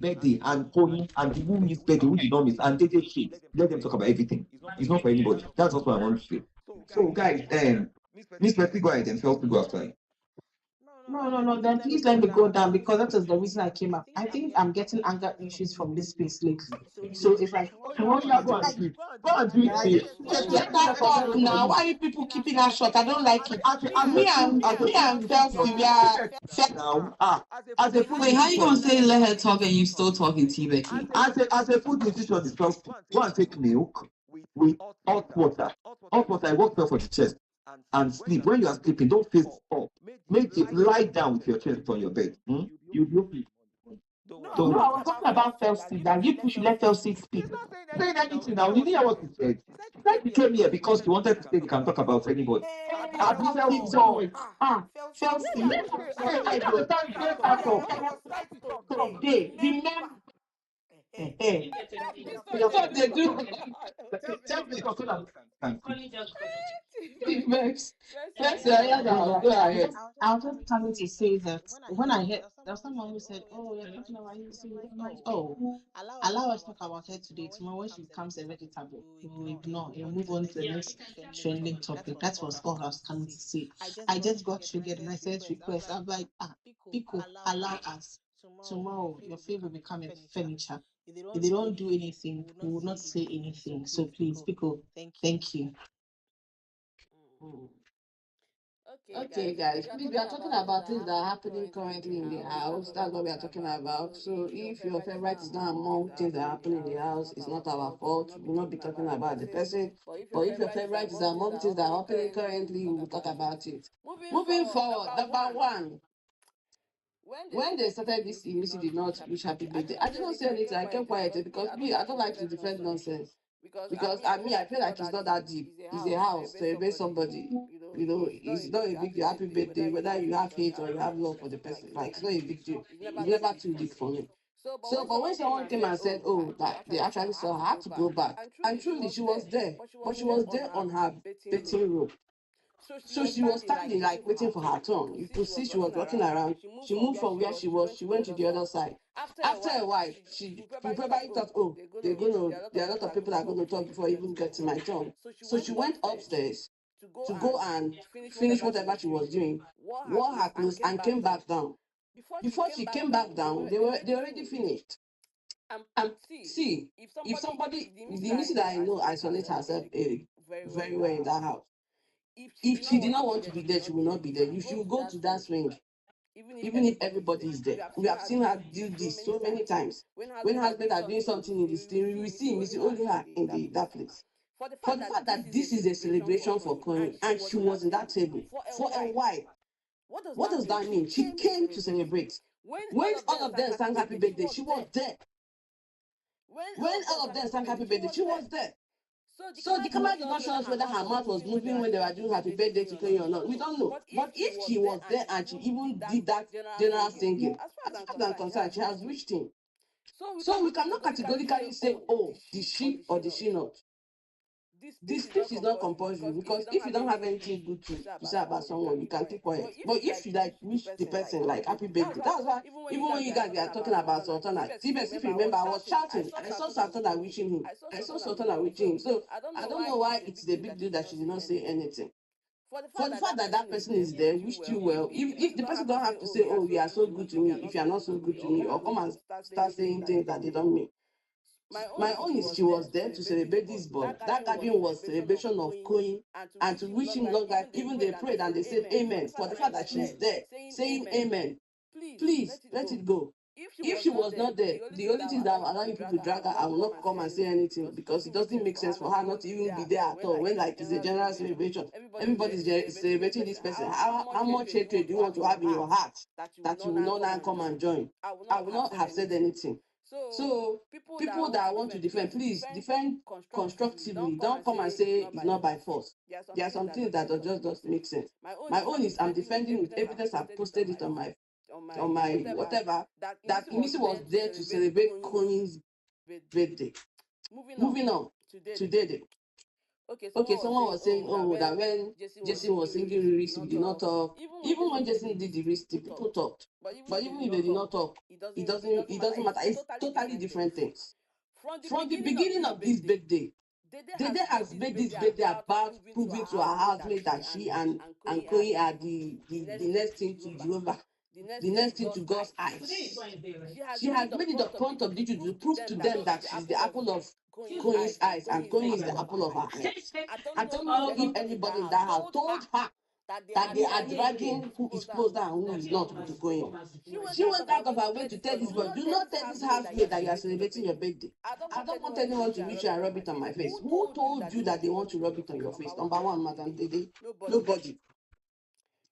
birthday and Tony and the who missed birthday, who did not miss, and they shit. Let them talk about everything. It's not for anybody. That's what I want to say. So guys, Miss Betty, go ahead and feel free to go after. No. Then please let me go down because that is the reason I came up. I think I'm getting anger issues from this space lately. So if I You want to go and tweet? Go and tweet me. get that up now, why are you people keeping that short? I don't like it. Me and Felsi, we are. Now, as a food Wait, how you gonna nutrition, say let her talk and you still talking, T-Becky? as a food nutrition is just go and take milk with hot water. Hot water, I work well for the chest and sleep. When you are sleeping, don't face up. Make it lie down with your chest on your bed. You'll be okay. No, I was talking about Felsi. That you people should let Felsi speak. Saying anything now. You didn't hear what he said. Like he came here because he wanted to say he can talk about anybody. Felsi. Today, remember. What they do. Vex. Go ahead. I was just coming to say that when I heard there was someone who said, "Oh, you're talking about you." I'm like, "Oh, allow us to talk about her today. Tomorrow, when she becomes a vegetable, we will ignore and move on to the next trending topic." That was all I was coming to say. I just got triggered and I said, "Request." I'm like, Pico, allow us. Tomorrow, your favorite will become a furniture. If they don't do anything, we will not say anything. So please, Pico, thank you. Okay, guys, please, we are talking about things that are happening currently in the house. That's what we are talking about. So, if your favorite is not among things that are happening in the house, it's not our fault. We will not be talking about the person. But if your favorite is among things that are happening currently, we will talk about it. Moving forward, number one. When they started this, Missy did not wish happy birthday. I did not say anything. I kept quiet because me, I don't like to defend nonsense. Because I feel like it's not that deep. It's a house to embrace somebody. It's not a big deal. Happy birthday, whether you have hate or you have love for the person. Like, it's not a big deal. It's never too deep for me. So, but when someone came and said, "Oh, that they actually saw her," I had to go back. And truly, she was there. But she was there on her betting rope. So she was standing like waiting for her turn. You could see she was walking around. She moved from where she was. She went to the other side. After a while, she probably thought, "Oh, there are a lot of people that are going to talk before I even get to my turn." So she went upstairs to go and finish whatever she was doing, wore her clothes, and came back down. Before she came back down, they already finished. And see, if somebody, the Missy that I know isolates herself very well in that house. If she did not want to be there, she will not be there. You should go to that swing, even if everybody is there. We have seen her do this so many times. When husbands are doing something in the street, we see Missy only her in that place. For the fact that this is a celebration for Connie and she was in that table for a while, what does that mean? She came to celebrate. When all of them sang happy birthday, she was there. When all of them sang happy birthday, she was there. So the camera did not show us whether her mouth was moving when they were doing happy birthday to Kenya or not. We don't know. But if she was there and she even did that general singing, as far as I'm concerned, she has reached him. So we cannot categorically say, "Oh, did she or did she not?" This speech is not compulsory because if you don't have anything good to say about someone, you can keep quiet. But if you like wish the person like happy birthday, that's why even when you guys were talking about Sultana, if you remember, I was shouting. I saw Sultana wishing him. I saw Sultana wishing him. So I don't know why it's the big deal that she did not say anything. For the fact that that person is there, wished you well. If the person don't have to say, "Oh, you are so good to me," if you are not so good to me, or come and start saying things that they don't mean. My own is she was there to celebrate this boy. That gathering was celebration of Queen and to wish him long life. Even they prayed and they said amen for the fact that she's there, saying amen. Please let it go. If she was not there, the only thing that will allow you people to drag her, I will not come and say anything because it doesn't make sense for her not to even be there at all when like it's a general celebration. Everybody's celebrating this person. How much hatred do you want to have in your heart that you will not now come and join? I will not have said anything. So people that want to defend, please defend constructively. Don't come and say it's not by force. There are some things that just doesn't make sense. My own is I'm defending with evidence. I've posted it on my whatever that Missy was there to celebrate Connie's birthday. Moving on to Dede. Okay, someone was saying, oh, that when Jason was singing lyrics, we did not talk. Even when Jason did the lyrics, the people talked. But even if they did not talk, it doesn't matter. It's totally different things. From the beginning of this birthday, Dede has made this birthday about proving to her housemate that she and Koyi are the next thing to Jehovah, the next thing to God's eyes. She has made it a point of duty to prove to them that she's the apple of Koyi's eyes and Koyi is the apple of her eyes. I don't know if anybody in that house told her that they are dragging who is closer and who is not to Koyi. She went out of her way to tell this boy, do not tell this housemate that you are celebrating your birthday. I don't want anyone to reach you and rub it on my face. Who told you that they want to rub it on your face? Number one, Madam Dede, nobody.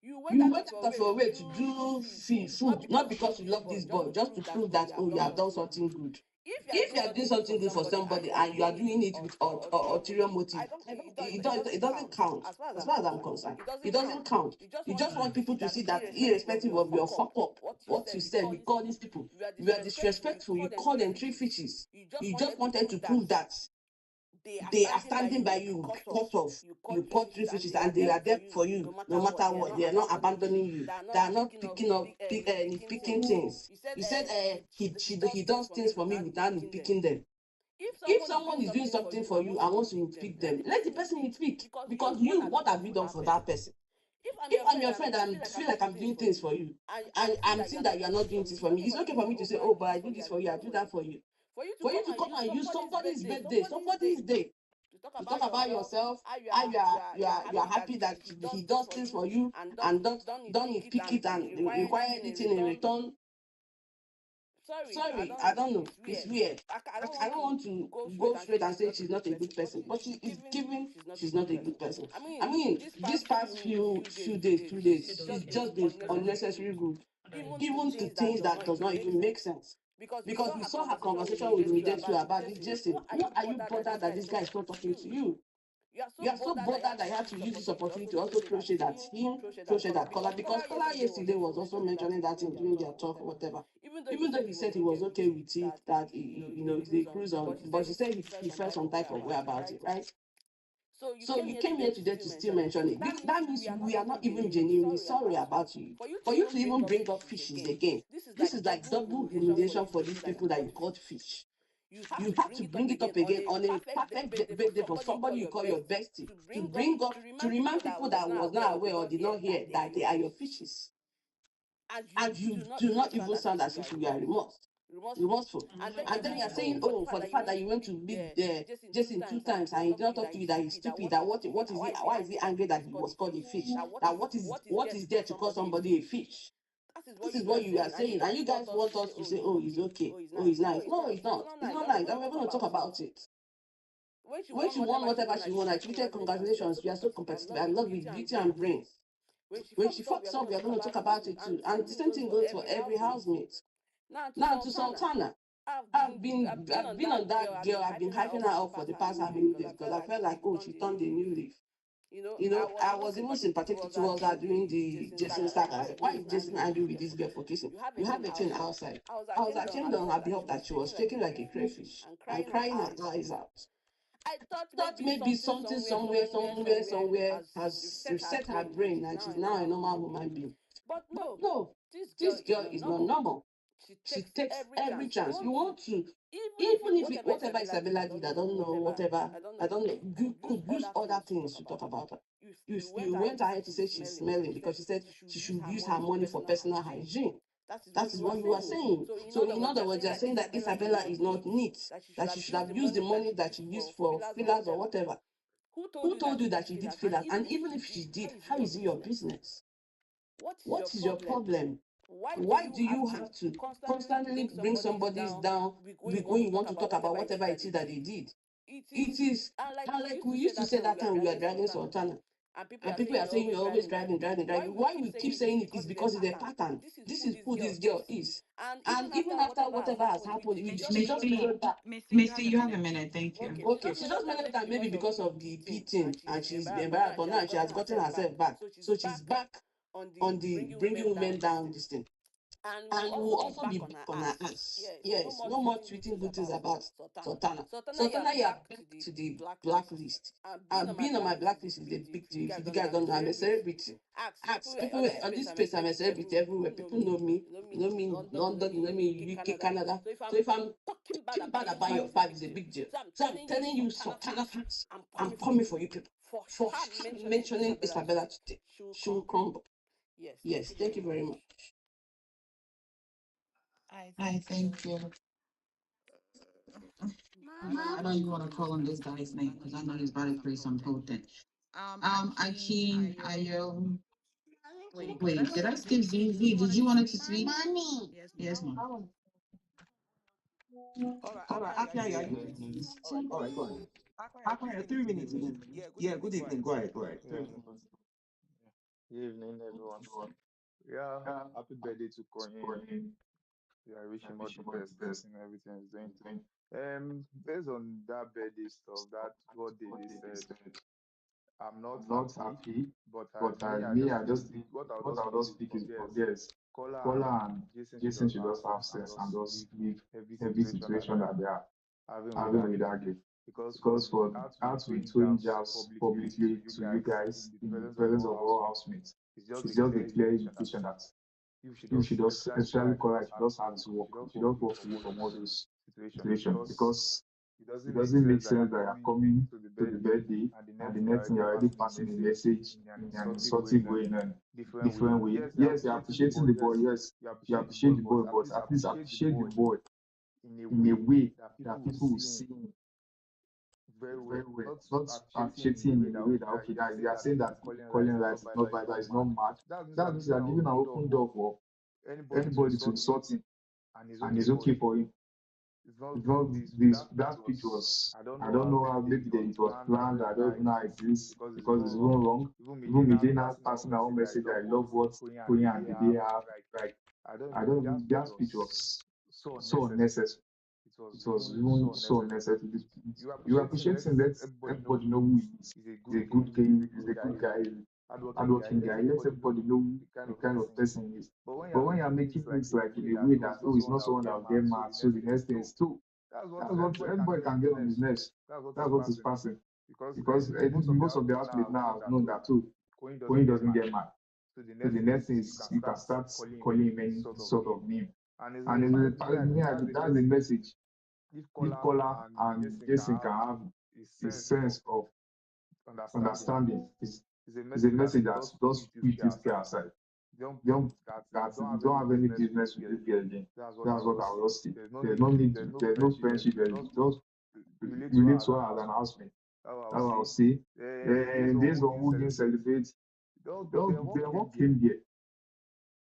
You went out of your way to do food, not because you love this boy, just to prove that, oh, you have done something good. If you are doing something good for somebody and you are doing it with ulterior motive, it doesn't count. As far as I'm concerned, it doesn't count. You just want people to see that, irrespective of your fuck up, what you said, you call these people, you are disrespectful, you call them three fishes. You just wanted to prove that they are standing by you because of you caught three fishes and they are there for you no matter what. They are not abandoning you. They are not picking things. You said he does things for me without picking them. If someone is doing something for you and wants to pick them, let the person pick. Because you, what have you done for that person? If I'm your friend and I feel like I'm doing things for you, and I'm seeing that you are not doing things for me, it's okay for me to say, oh, but I do this for you, I do that for you. For you to come and use somebody's birthday, somebody's day, to talk about yourself, how you are happy that he does things for you and don't pick it and require anything in return. Sorry, I don't know. It's weird. I don't want to go straight and say she's not a good person, but she is giving she's not a good person. I mean, this past few days, 2 days, she's just been unnecessarily rude, even to things that does not even make sense. Because we saw her conversation with Midetu about this Jason. What are you bothered that this guy is not talking to you? You are so bothered that you have to use this opportunity to also throw shade at him, throw shade at Kola, because Kola yesterday was also mentioning that in during their talk or whatever. Even though he said he was okay with it, that they cruise on, but she said he felt some type of way about it, right? So you came here today to still mention it. That means we are not even genuinely sorry about you. For you to even bring up fishes again, this is like double humiliation for these people that you called fish. You have to bring it up again on a perfect birthday for somebody you call your bestie, to bring up, to remind people that was not aware or did not hear that they are your fishes. And you do not even sound as if you are remorseful. And then you are saying, oh, for the fact that you went to meet Jason 2 times and he did not talk to you, that he's stupid, that what is he, why is he angry that he was called a fish? That what is there to call somebody a fish? This is what you are saying, and you guys want us to say, oh, he's okay, oh, he's nice. No, it's not. It's not nice, and we're going to talk about it. When she won whatever she won, I tweeted, congratulations, you are so competitive. I love with beauty and brains. When she fucks up, we are going to talk about it too. And the same thing goes for every housemate. Now to Sultana, I've been on that girl. I've been hyping her up for the past how many days because I felt like, oh, she turned a new leaf. I was even sympathetic towards her during the Jason saga. I said, why is Jason angry with this girl for kissing? You have a thing outside. I was ashamed on her behalf that she was shaking like a crayfish and crying her eyes out. I thought maybe something somewhere has reset her brain and she's now a normal human being. But no, this girl is not normal. She takes every chance. You want to, even if whatever Isabella did, I don't know, whatever, I don't know, you could use other things to talk about her. You went ahead to say she's smelling because she said she should use her money for personal hygiene. That is what you are saying. So in other words, you are saying that Isabella is not neat, that she should have used the money that she used for fillers or whatever. Who told you that she did fillers? And even if she did, how is it your business? What is your problem? Why do you have to constantly bring somebody's down when you want to talk about whatever it is that they did? It is, and like we used to say that time we were driving Sultana, and people are saying you're always driving. Why we keep saying it is because it's a pattern. This is who this girl is. And even after whatever has happened, she just mellowed down. Missy, you have a minute, thank you. Okay, she just mellowed down maybe because of the beating and she's embarrassed, but now she has gotten herself back. So she's back on the bringing women down this thing. And we'll also be back on our ass. Yes, no more tweeting good things about Sultana. Sultana, you are back to the blacklist. And being on my blacklist is a big deal. If you guys don't know, I'm a celebrity. Ask people on this space, I'm a celebrity everywhere. People know me. You know me in London, you know me in UK, Canada. So if I'm talking bad about your five, it's a big deal. So I'm telling you, Sultana fans, I'm coming for you people. For mentioning Isabella today, she will crumble. Yes, thank you very much. I thank you. I don't even want to call him this guy's name because I know he's about to create some potent. Akin, Ayo. Wait, did I skip Z? Z, did you want it to speak? Mommy. Yes, mom. All right, Akia, are you ready? All right, go ahead. Akia, 3 minutes. Yeah, good evening. Go ahead. Yeah. Good evening, everyone. Yeah, happy birthday to Koyin. Yeah, I wish him all the best in everything he's doing. Based on that birthday stuff, that what they said, I'm not happy, but I just think what I'll just speak is yes, Kola and Jason should just have sense and just leave every situation that they are having with that game. Because for that to be throwing jabs publicly to you guys in the presence of all housemates, it's just a clear indication that you should just, especially Kola, should just have to work. You should just walk away from all those situations because it doesn't make sense that you're coming to the birthday and the next thing you're already passing a message in an insulting way in a different way. Yes, you're appreciating the boy. Yes, you appreciate the boy, but at least appreciate the boy in a way that people will see him very well. Not appreciating him in a way that, okay, that you are saying that calling right is not bad, that is not mad. That means you are giving an open door for anybody to insult him, and it's okay for him. It's not this that speech was, I don't know how maybe it was planned. I don't even know how it is because it's even wrong. Even Medina passing our own message, I love what Konya and Bebe have. Like, I don't know, that speech was so unnecessary. It was even so unnecessary. You appreciate him, let everybody know who he is. He's a good guy, he's a good guy, hardworking guy. Let everybody know the kind of person he is. But when you're making things like in a way that, oh, it's not someone that will get mad, so the next thing is too. That's what everybody can get on his nerves. That's what is passing. Because I think most of the housemates now have known that too. Koyin doesn't get mad. So the next thing is you can start calling him any sort of name. And that's the message. If Kola and Jason can have a sense of understanding, is a message that just push this guy aside. Don't have any business with this girl again. That's what I will say. There's no need, there's no friendship, just relate to her as an housemate. That's what I'll say. And based on who didn't celebrate, what came there?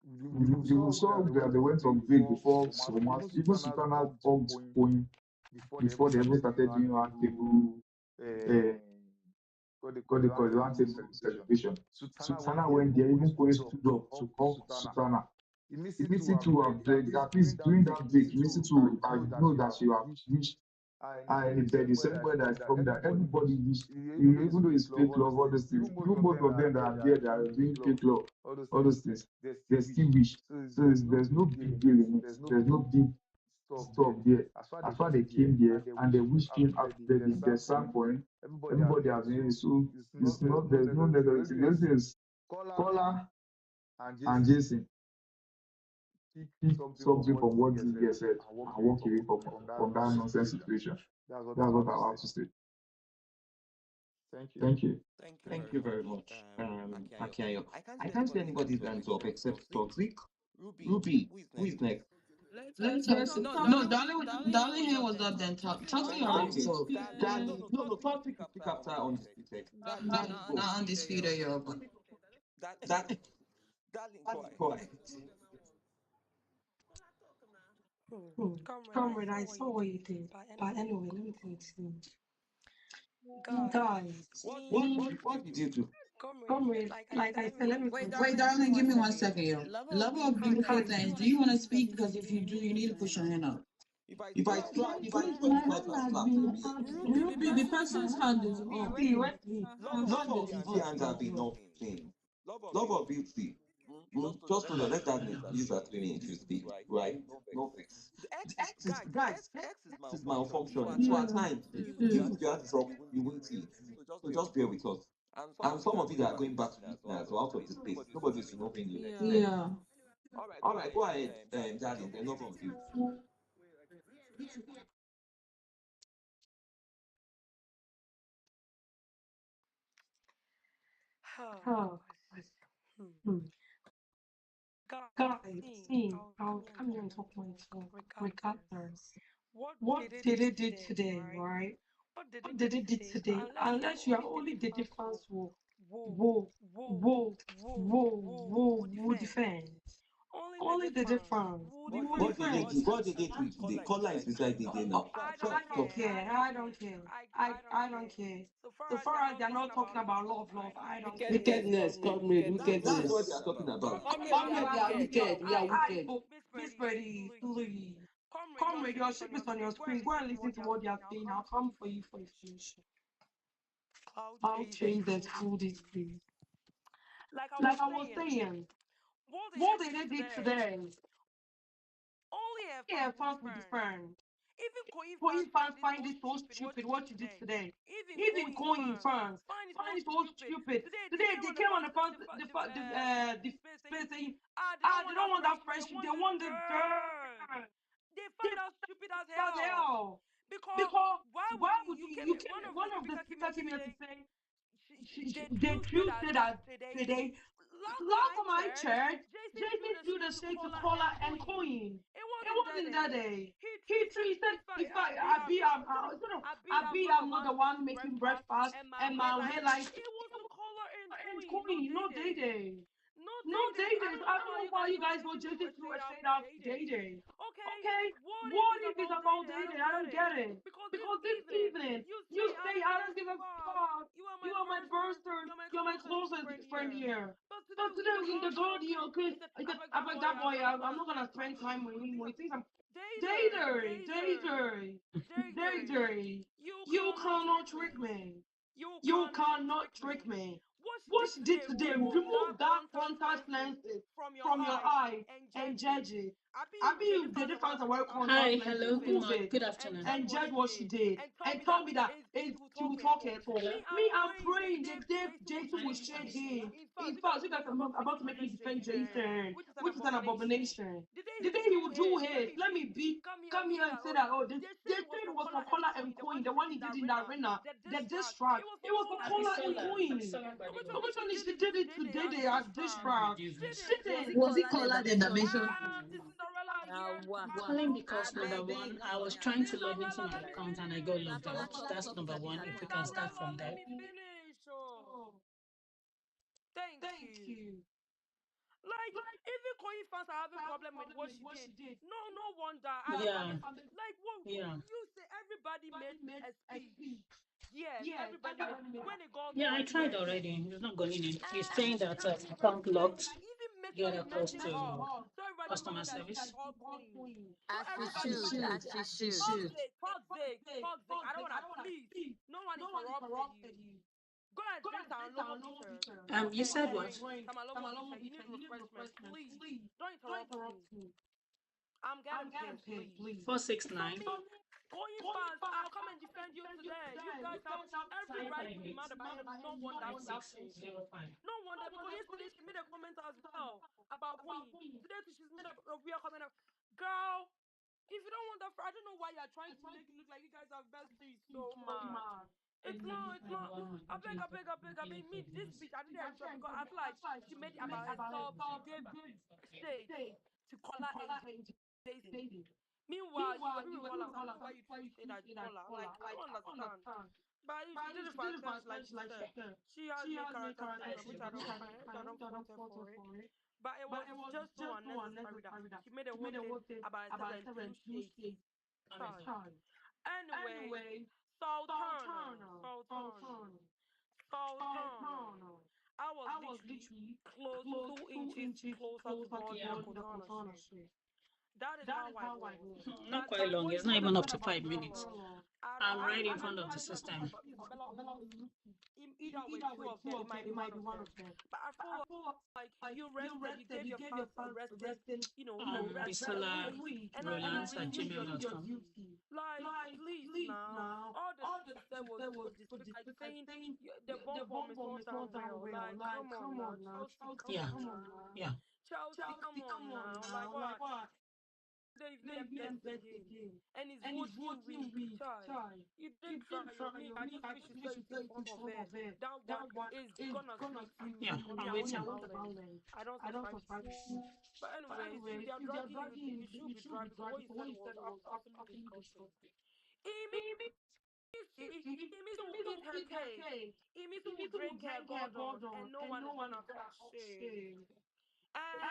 You saw that they went on break before so much. Even Sultana hugged Koyin before they even started doing round table, what they call the round table celebration. Sultana went there, even Koyin stood up to hug Sultana. It needs to have at least during that break, you need to know that you have reached and there is somebody that is coming that everybody reached, even though it's fake love, all those things, even most of them that are there that are doing fake love, all those things, they still wish. So there's no big deal in it. There's no big stuff there. As far they came there and they wished him happy birthday, they sang for him. Everybody has been so it's not there's no negativity. This is Kola and Jason. Pick something from what this guy said and walk away from that nonsense situation. That's what I have to say. Thank you. Thank you very much, Akiayo. I can't see anybody's hands up except Toxic. Ruby, who is next? Yes. No, darling hair was up then. Talk me already. Okay. Danny, no, Toxic will speak after Undisputed. Not undisputed, yo. That quiet. Comrade, I saw what you did. But anyway, let me continue. Guys, What did you do? comrade, like I said, let me continue. Wait, darling, give me 1 second, yo. Love of beautiful things. Do you want to speak? Because if you do, you need to push your hand up. If I try to slap Ruby, the person's hand is up. Love of beauty hands have been up thing. Love of beauty. Just hold on. Let that use that 3 minutes you speak, right? No vex. The X is guys. X is malfunctioning. So at times, if you have this up, you won't see it. So just bear with us. And some of you that are going back to listeners or out of the space, nobody should know in the next time. Yeah. All right, go ahead, darling. Enough of you. Oh, hmm. Guys, see, I'll come here and talk my talk. Regardless, what did it do today, right? What did it do today? Unless you are only the difference who, who defend. Only the difference. Who defend. What did they do today? Color is beside the day now. I don't care. I don't care. I don't care. So far as they're not talking about love, I don't care. Wickedness, comrade, That's what they wickedness. are talking about. Comrade, we are wicked. We are wicked. Miss Brady, please. Comrade, your ship is on your screen. Go and listen to what they are saying. I'll come for you for information. I'll change that food is please. Like I was saying, what did they do today? Yeah, fans will defend. Coin fans find it so stupid what you did today. Even Coin fans find it so stupid. Today they came on the space saying, they don't want that friendship, they want the girl. They as hell. Because why would you came one of the speaker came here to say the truth said that today last time I checked, JC threw the shade to Collar and Coin. It wasn't that day. He said if I'm not the one making breakfast and my way like and Coin, no day. No dating. I don't know why you guys go just through a straight out dating. Okay, what if it's about dating? I don't get it. Because this evening, you say I don't give a fuck. You are my person. You're my closest friend here. But today in the guardian, okay, I bet that boy. I'm not gonna spend time with him. He thinks I'm dater. You cannot trick me. You cannot trick me. What she did today, remove that contact lenses from your eye and judge it. I mean, the difference of what Hi, contact lenses. hello, Remove it good afternoon. and judge what she did and tell me that she will talk at all. Me, I'm praying that Jason will shade him. In fact, you guys are about to make me defend Jason, which is an abomination. The day he will do it, let me be come here and say that Jason was for Collar and Coin, the one he did in the arena, the diss track. It was for Collar and Coin. So which one is she did it today? They are diss track. Shitting. Was it colored in the mention? Yawa. Calling because number one, I was trying to log into my account and I got logged out. That's number one. If we can start from there. Thank you. Yeah, yeah. Yeah, everybody made. Yeah, I tried already. It's not going in. It's saying that account locked. Get across to customer service. As she should. As she As you should. should. No one interrupted you. Go and drink our normal bitter. You said what? Tamaloma bitter. You need refreshment. Please don't interrupt me. I'm getting paid, please. 469. You guys have every right to be mad about him not wanting that 1605. No wonder because yesterday she made a comment as well about Queen. Today she's made a real comment. Girl, if you don't want that, I don't know why you're trying to make it look like you guys are besties so mad. It's not. I mean, me, this bitch, I didn't enjoy because I feel like she made it about herself. She gave stage to Collar and Jason. Meanwhile, you were doing all of that. I don't know why you say that Collar. Like, I don't understand. But if she did it for attention, like she said, she has made character development, which I don't find. I don't fault her for it. But it was just so unnecessary that she made a whole thing about herself and threw shade. Sorry. Anyway, Sultana. I was literally close 2 inches closer to God than Cortana Street. That is how I was. Not quite long. It's not even up to 5 minutes. I'm right in front of the system. Isabella, either way, two of them, it might be one of them. But I feel like you rested, you gave your fans a resting, a rest for a week, and now you renewed your gmail.com. duty. Like, please now, all the things you said was disrespect, like saying the bomb bomb is not that real. Like, come on now, Chelsea, come Yeah, on now, yeah. Chelsea, come on now. Like, what? If they best again, and it's voting week, child. You didn't try your me. I just wish you said it in front of her. That one is gonna sweet you. Yeah, For me, I'm I want the waiting. violence. I don't subscribe to it. But anyways, if they are dragging you, you should be dragged because what you said was absolutely disgusting. Amy will eat her cake. Amy will drink her Gordon, and no one is gonna talk shit. And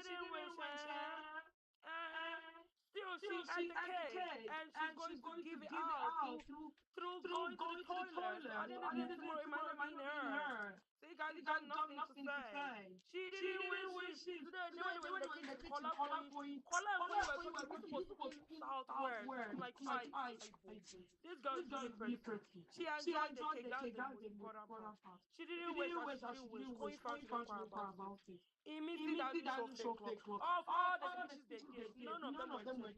she didn't wish her. And still, she ate the cake, and she's going to give it out through going to the toilet. So at the end of the day, tomorrow it might not be in her. So you guys got nothing to say. She didn't wish it. Today, when they were in the kitchen, Kola and Koyi were talking. Missy was speaking southwest. I'm like, Ibo. This girl is being pretty. She enjoyed the cake. That's the most important part. She didn't wish and she didn't wish. Koyi fans shouldn't cry about it. Immediately doesn't show fake love. Of all the speeches they gave, none of them were genuine.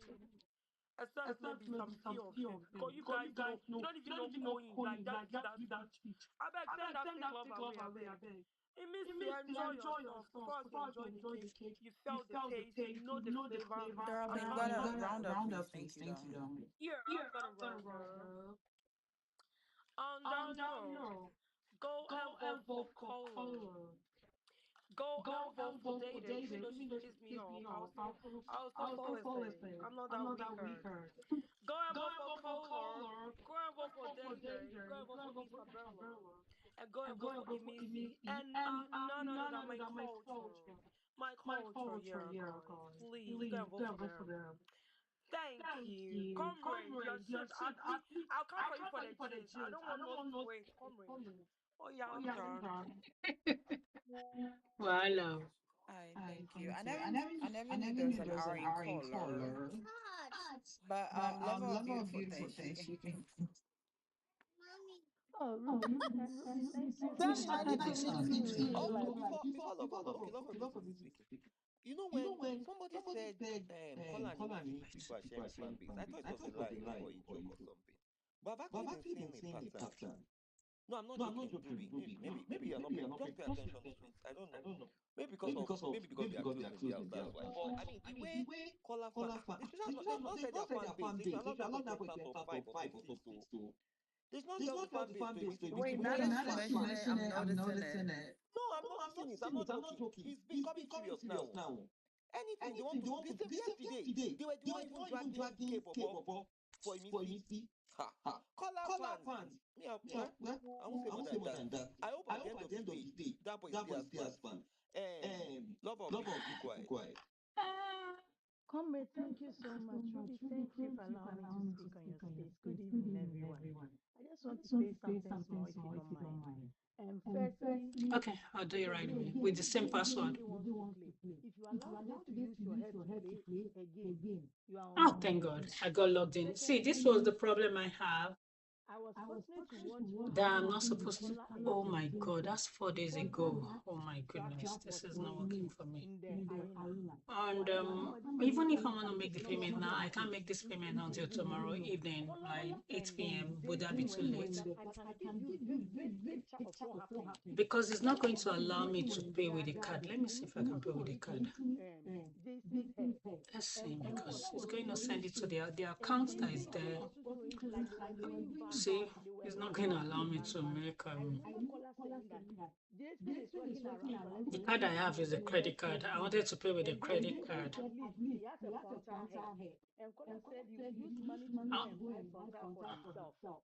Except maybe some few of them. Because you guys know, you don't even know Coin. Like, just give that speech. I beg, send that fake love away, I beg. It means to enjoy yourself. So far as you enjoy the cake, you felt the taste, you know the flavor. Darling, I'm you got happy a for you. round up, please. Thank you, darling. Yeah, I'm gonna round up. On down low, go and vote for color. Go and vote for Data, even though she pissed me off. I'll still follow her. I'm not that weaker. Go and vote for Color. Go and vote for Data. Go and vote for Isabella. And go and vote for Emisi. And none of that, my culture. My culture, yeah, guys. Please go and vote for them. Thank you. Comrade, your shift. I'll come for you for the gist. I don't want no sweat, comrade. Oh, yeah, I'm done. Wow. Thank you. I never knew there was an R in color. But lover of beautiful things. Oh, thank you Tell for me, that. now this That thing makes make me me feel think. really Oh, like before lover, okay, lover of beautiful speak. You know when somebody said, Colin is people are sharing fan base. I thought it was a lie or a joke or something. But I've actually been seeing a pattern. No, I'm not joking, Ruby. Maybe you're not paying. Just pay attention to it. I don't know. Maybe because they are close in the house. That's why. But I mean, the way caller fan, they should not. They've not said their fan base. They should allow them to point out top 5 or top 6. So they should not tell the fan base to emit it. If the Wait, now people that are you mention it, I'm noticing it. no, I'm noticing it. I'm not joking. He's becoming serious now. Anything they want to the same yesterday, they were the one even dragging K-Bobo for Emisi. Ha! Color fans. Me, I won't say more than that. I hope at the end of the day, that boy is Diaz fan. Lover of beauty, keep quiet. Comrade, thank you so much. Ruby, thank you for allowing me to speak on your space. Good evening, everyone. I just want to say something small, if you don't mind. Firstly, Okay, I'll do it right away with the same game password. nobody wants to play. If you allow them to use your head to play a game, you are on Oh, your thank own. God. I got logged in. See, this was the problem I have I was fortunate to watch what that I'm happened not between supposed to. Bukola and Oh my James. God, that's 4 days Because ago. that match Oh my goodness, this is not was working made for me. in the arena. And Somebody even saying if I things want to that make the is not payment now, coming I can't true make this in payment until interviews we tomorrow know. evening, like 8 And p.m. Would Jason that be were too saying late? that I can give you vivid picture of what happened. Because it's What not going to happened allow me was to pay with the that card. Let me see if I Emisi can was pay with the card. touching Jason's head. Let's see, And Kola because was it's going to following send it to the suit. And account that is Jason there. was also doing like they were doing bam See, bam. They were it's not like going to allow bam me bam. to make I remember Kola saying that Jason is working around the collecting card I money have from is a credit card. I wanted to pay with a and credit Jason, card. at least, he has a frontal hair. And Kola said he used money to go and buy frontal for himself.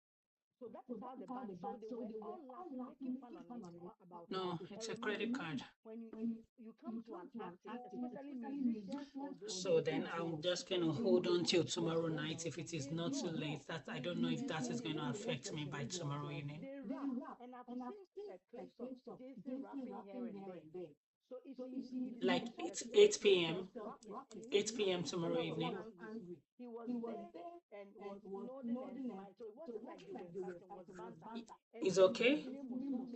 So that is how the band. So they were all laughing, making fun on it about it. No, it's And a remember, credit card. when you come to an artist, especially musicians or those So who then sing, I'm just going to they hold on do till tomorrow night. If it is they not too draw, late, that I don't know if that is going to affect me by tomorrow evening. they rap. And I've seen clips of Jason rapping here and there. So if he Like decides to 8 expose p.m. himself rapping, and he 8 needs to p.m. rap, tomorrow Kola was evening. not angry. He was there and was nodding and smiling. So it wasn't like they were fighting, it was banter. And Is since his okay? name was so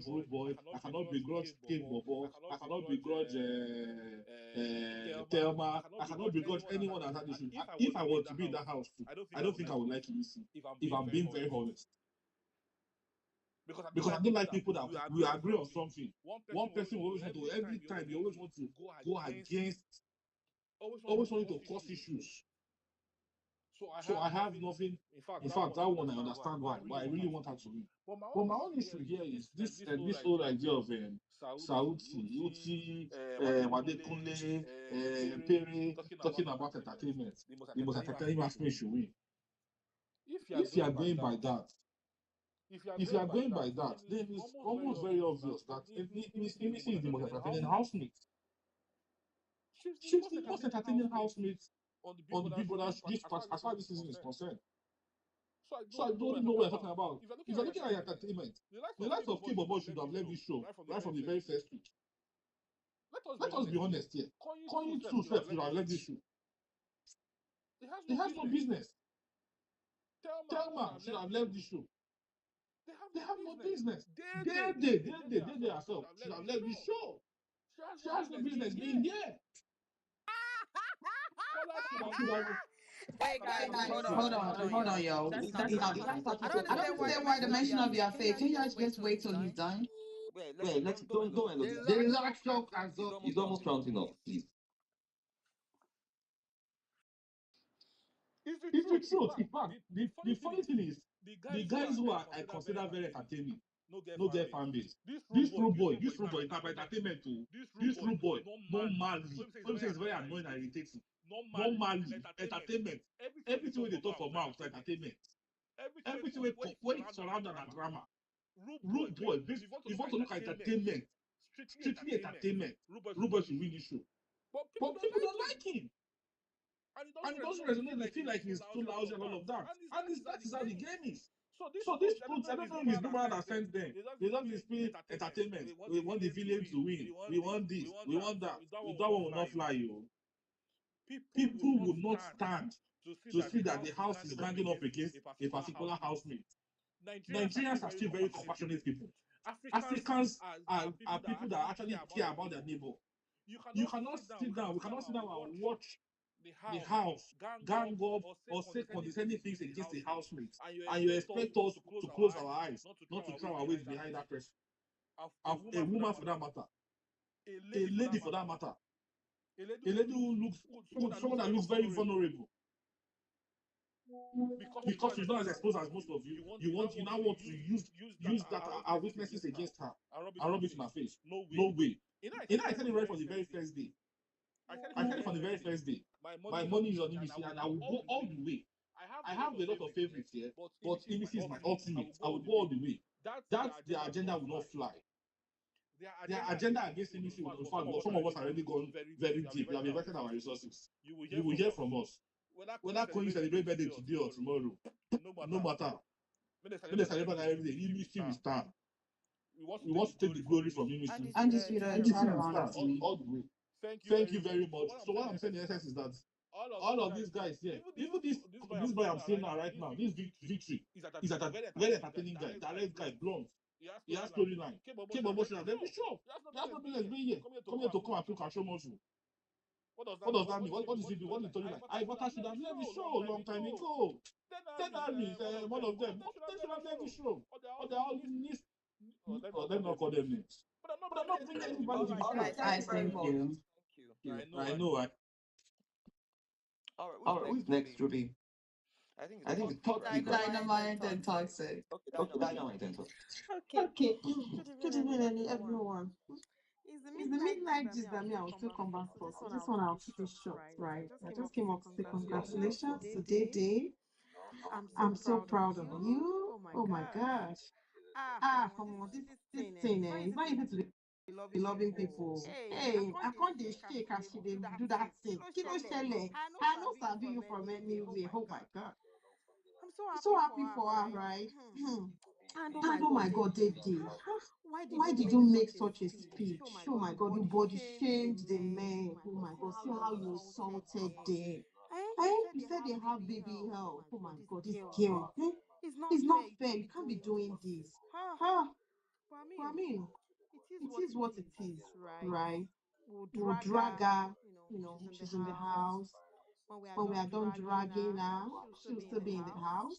begrudge Rude Boy. I cannot begrudge King Bobo. I cannot begrudge Thelma. I cannot begrudge anyone that had this issue. If I were to be in that house too, I don't think I would like it. If I'm being very honest, because I don't like people that we agree on something. One person will always want to every time they always want to go against, always wanting to cause issues. So I have nothing. In fact, that one I understand why, but I really want her to win. But my own issue here is this whole idea of Sauti, Uti, Wadekunle, Pere talking about entertainment. The most entertaining aspect should win. If you are going by that, then it's almost very obvious that Emisi is the most entertaining housemate. She's the most entertaining housemate on the Big Brother this part as far as this season is concerned. So I don't know what you're talking about. If you're looking at entertainment, the likes of Kim Bobo should have left this show right from the very first week. Let us be honest here. Kanye too should have left this show. He has no business. Thelma should have left this show. They have no business. They herself should have left this show. She has no business being here. Hey guys, hold Hold on, yo. That's That's not not. funny. I I don't don't understand why the mention of your face. Can you guys just wait till he's done? Wait, don't end The the last last shock has is almost rounding off, please. It's the truth. In fact, the funny thing is, the guys who I consider very entertaining no get fan base. This rude boy, is not entertainment too. This rude boy, normally, some say it's very annoying and irritating. Normally, entertainment, everything when they talk for mouth, entertainment. Everything when it's surrounded and drama. Rude boy, if you want to look at entertainment, strictly entertainment, rude boy should win this show. But people don't like him. And it doesn't resonate. They feel like he's too lousy and all of that. And that is how the game is. So this truth, I don't know if it's Boomerang that sends them. They don't display entertainment. We want the villain to win. We want this. We want that. That one will not fly, you. People will not stand to see that the house is ganging up against a particular housemate. Nigerians are still very compassionate people. Africans are people that actually care about their neighbor. You cannot sit down. We cannot sit down and watch the house gang up or say condescending things against the housemate, and you expect us to close our eyes, not to throw our weight behind that person. A woman for that matter, a lady for that matter, a lady someone that looks very vulnerable. Because she's not as exposed as most of you, you now want to use that our weaknesses against her and rub it in her face. No way. I tell you right from the very first day. My money is on EBC and I will go all the way. I have a lot of favorites here, but EBC is my ultimate. I will go all the way. That their agenda will not fly. Their agenda against EBC will not fly. But some of us are already gone very deep. We have invested our resources. You will hear from us. Whether Koyi celebrate birthday today or tomorrow, no matter. When they celebrate every day, EBC will stand. We want to take the glory from EBC. And this video EBC try will around stand all the way. Thank you very much. So what I'm saying in essence is that all of these guys here, even this boy I'm seeing now right now, this victory is a very entertaining guy, direct guy, blunt. He has storyline. Came emotional. Let me show. He has no business being here. Come here to come and cook and show muscle. What does that mean? What does he do? What is he like? I but I should have left the show a long time ago. 10 armies, one of them. They should have left the show. Or they all list. Or them not call them names. But I'm not bringing anybody to the show. I thank you. I know. All All right, who's next, Ruby? I think it's toxic. Dynamite and toxic. Okay, Dynamite and toxic. Okay. Good evening, everyone. It's the midnight gist that me I will still come back for. So this one I'll keep it short, right? I just came up to say congratulations to Day. I'm so proud of you. Oh my gosh. Come on, this thing, it's not easy to be loving people. Hey, I can't dey shake as she dey do that thing. Kilo shele. I know sabi you from anywhere. Oh my god. I'm so happy for her, right? And oh my god, Day. Why did you make such a speech? Oh my god, you body shamed the men. Oh my god, see how you insulted them. You said they have baby hell. Oh my god, this girl. It's not fair. You can't be doing this. But I mean, it is what it is, right? We'll drag her, she's in the house. When we are done dragging her, she'll still be in the house.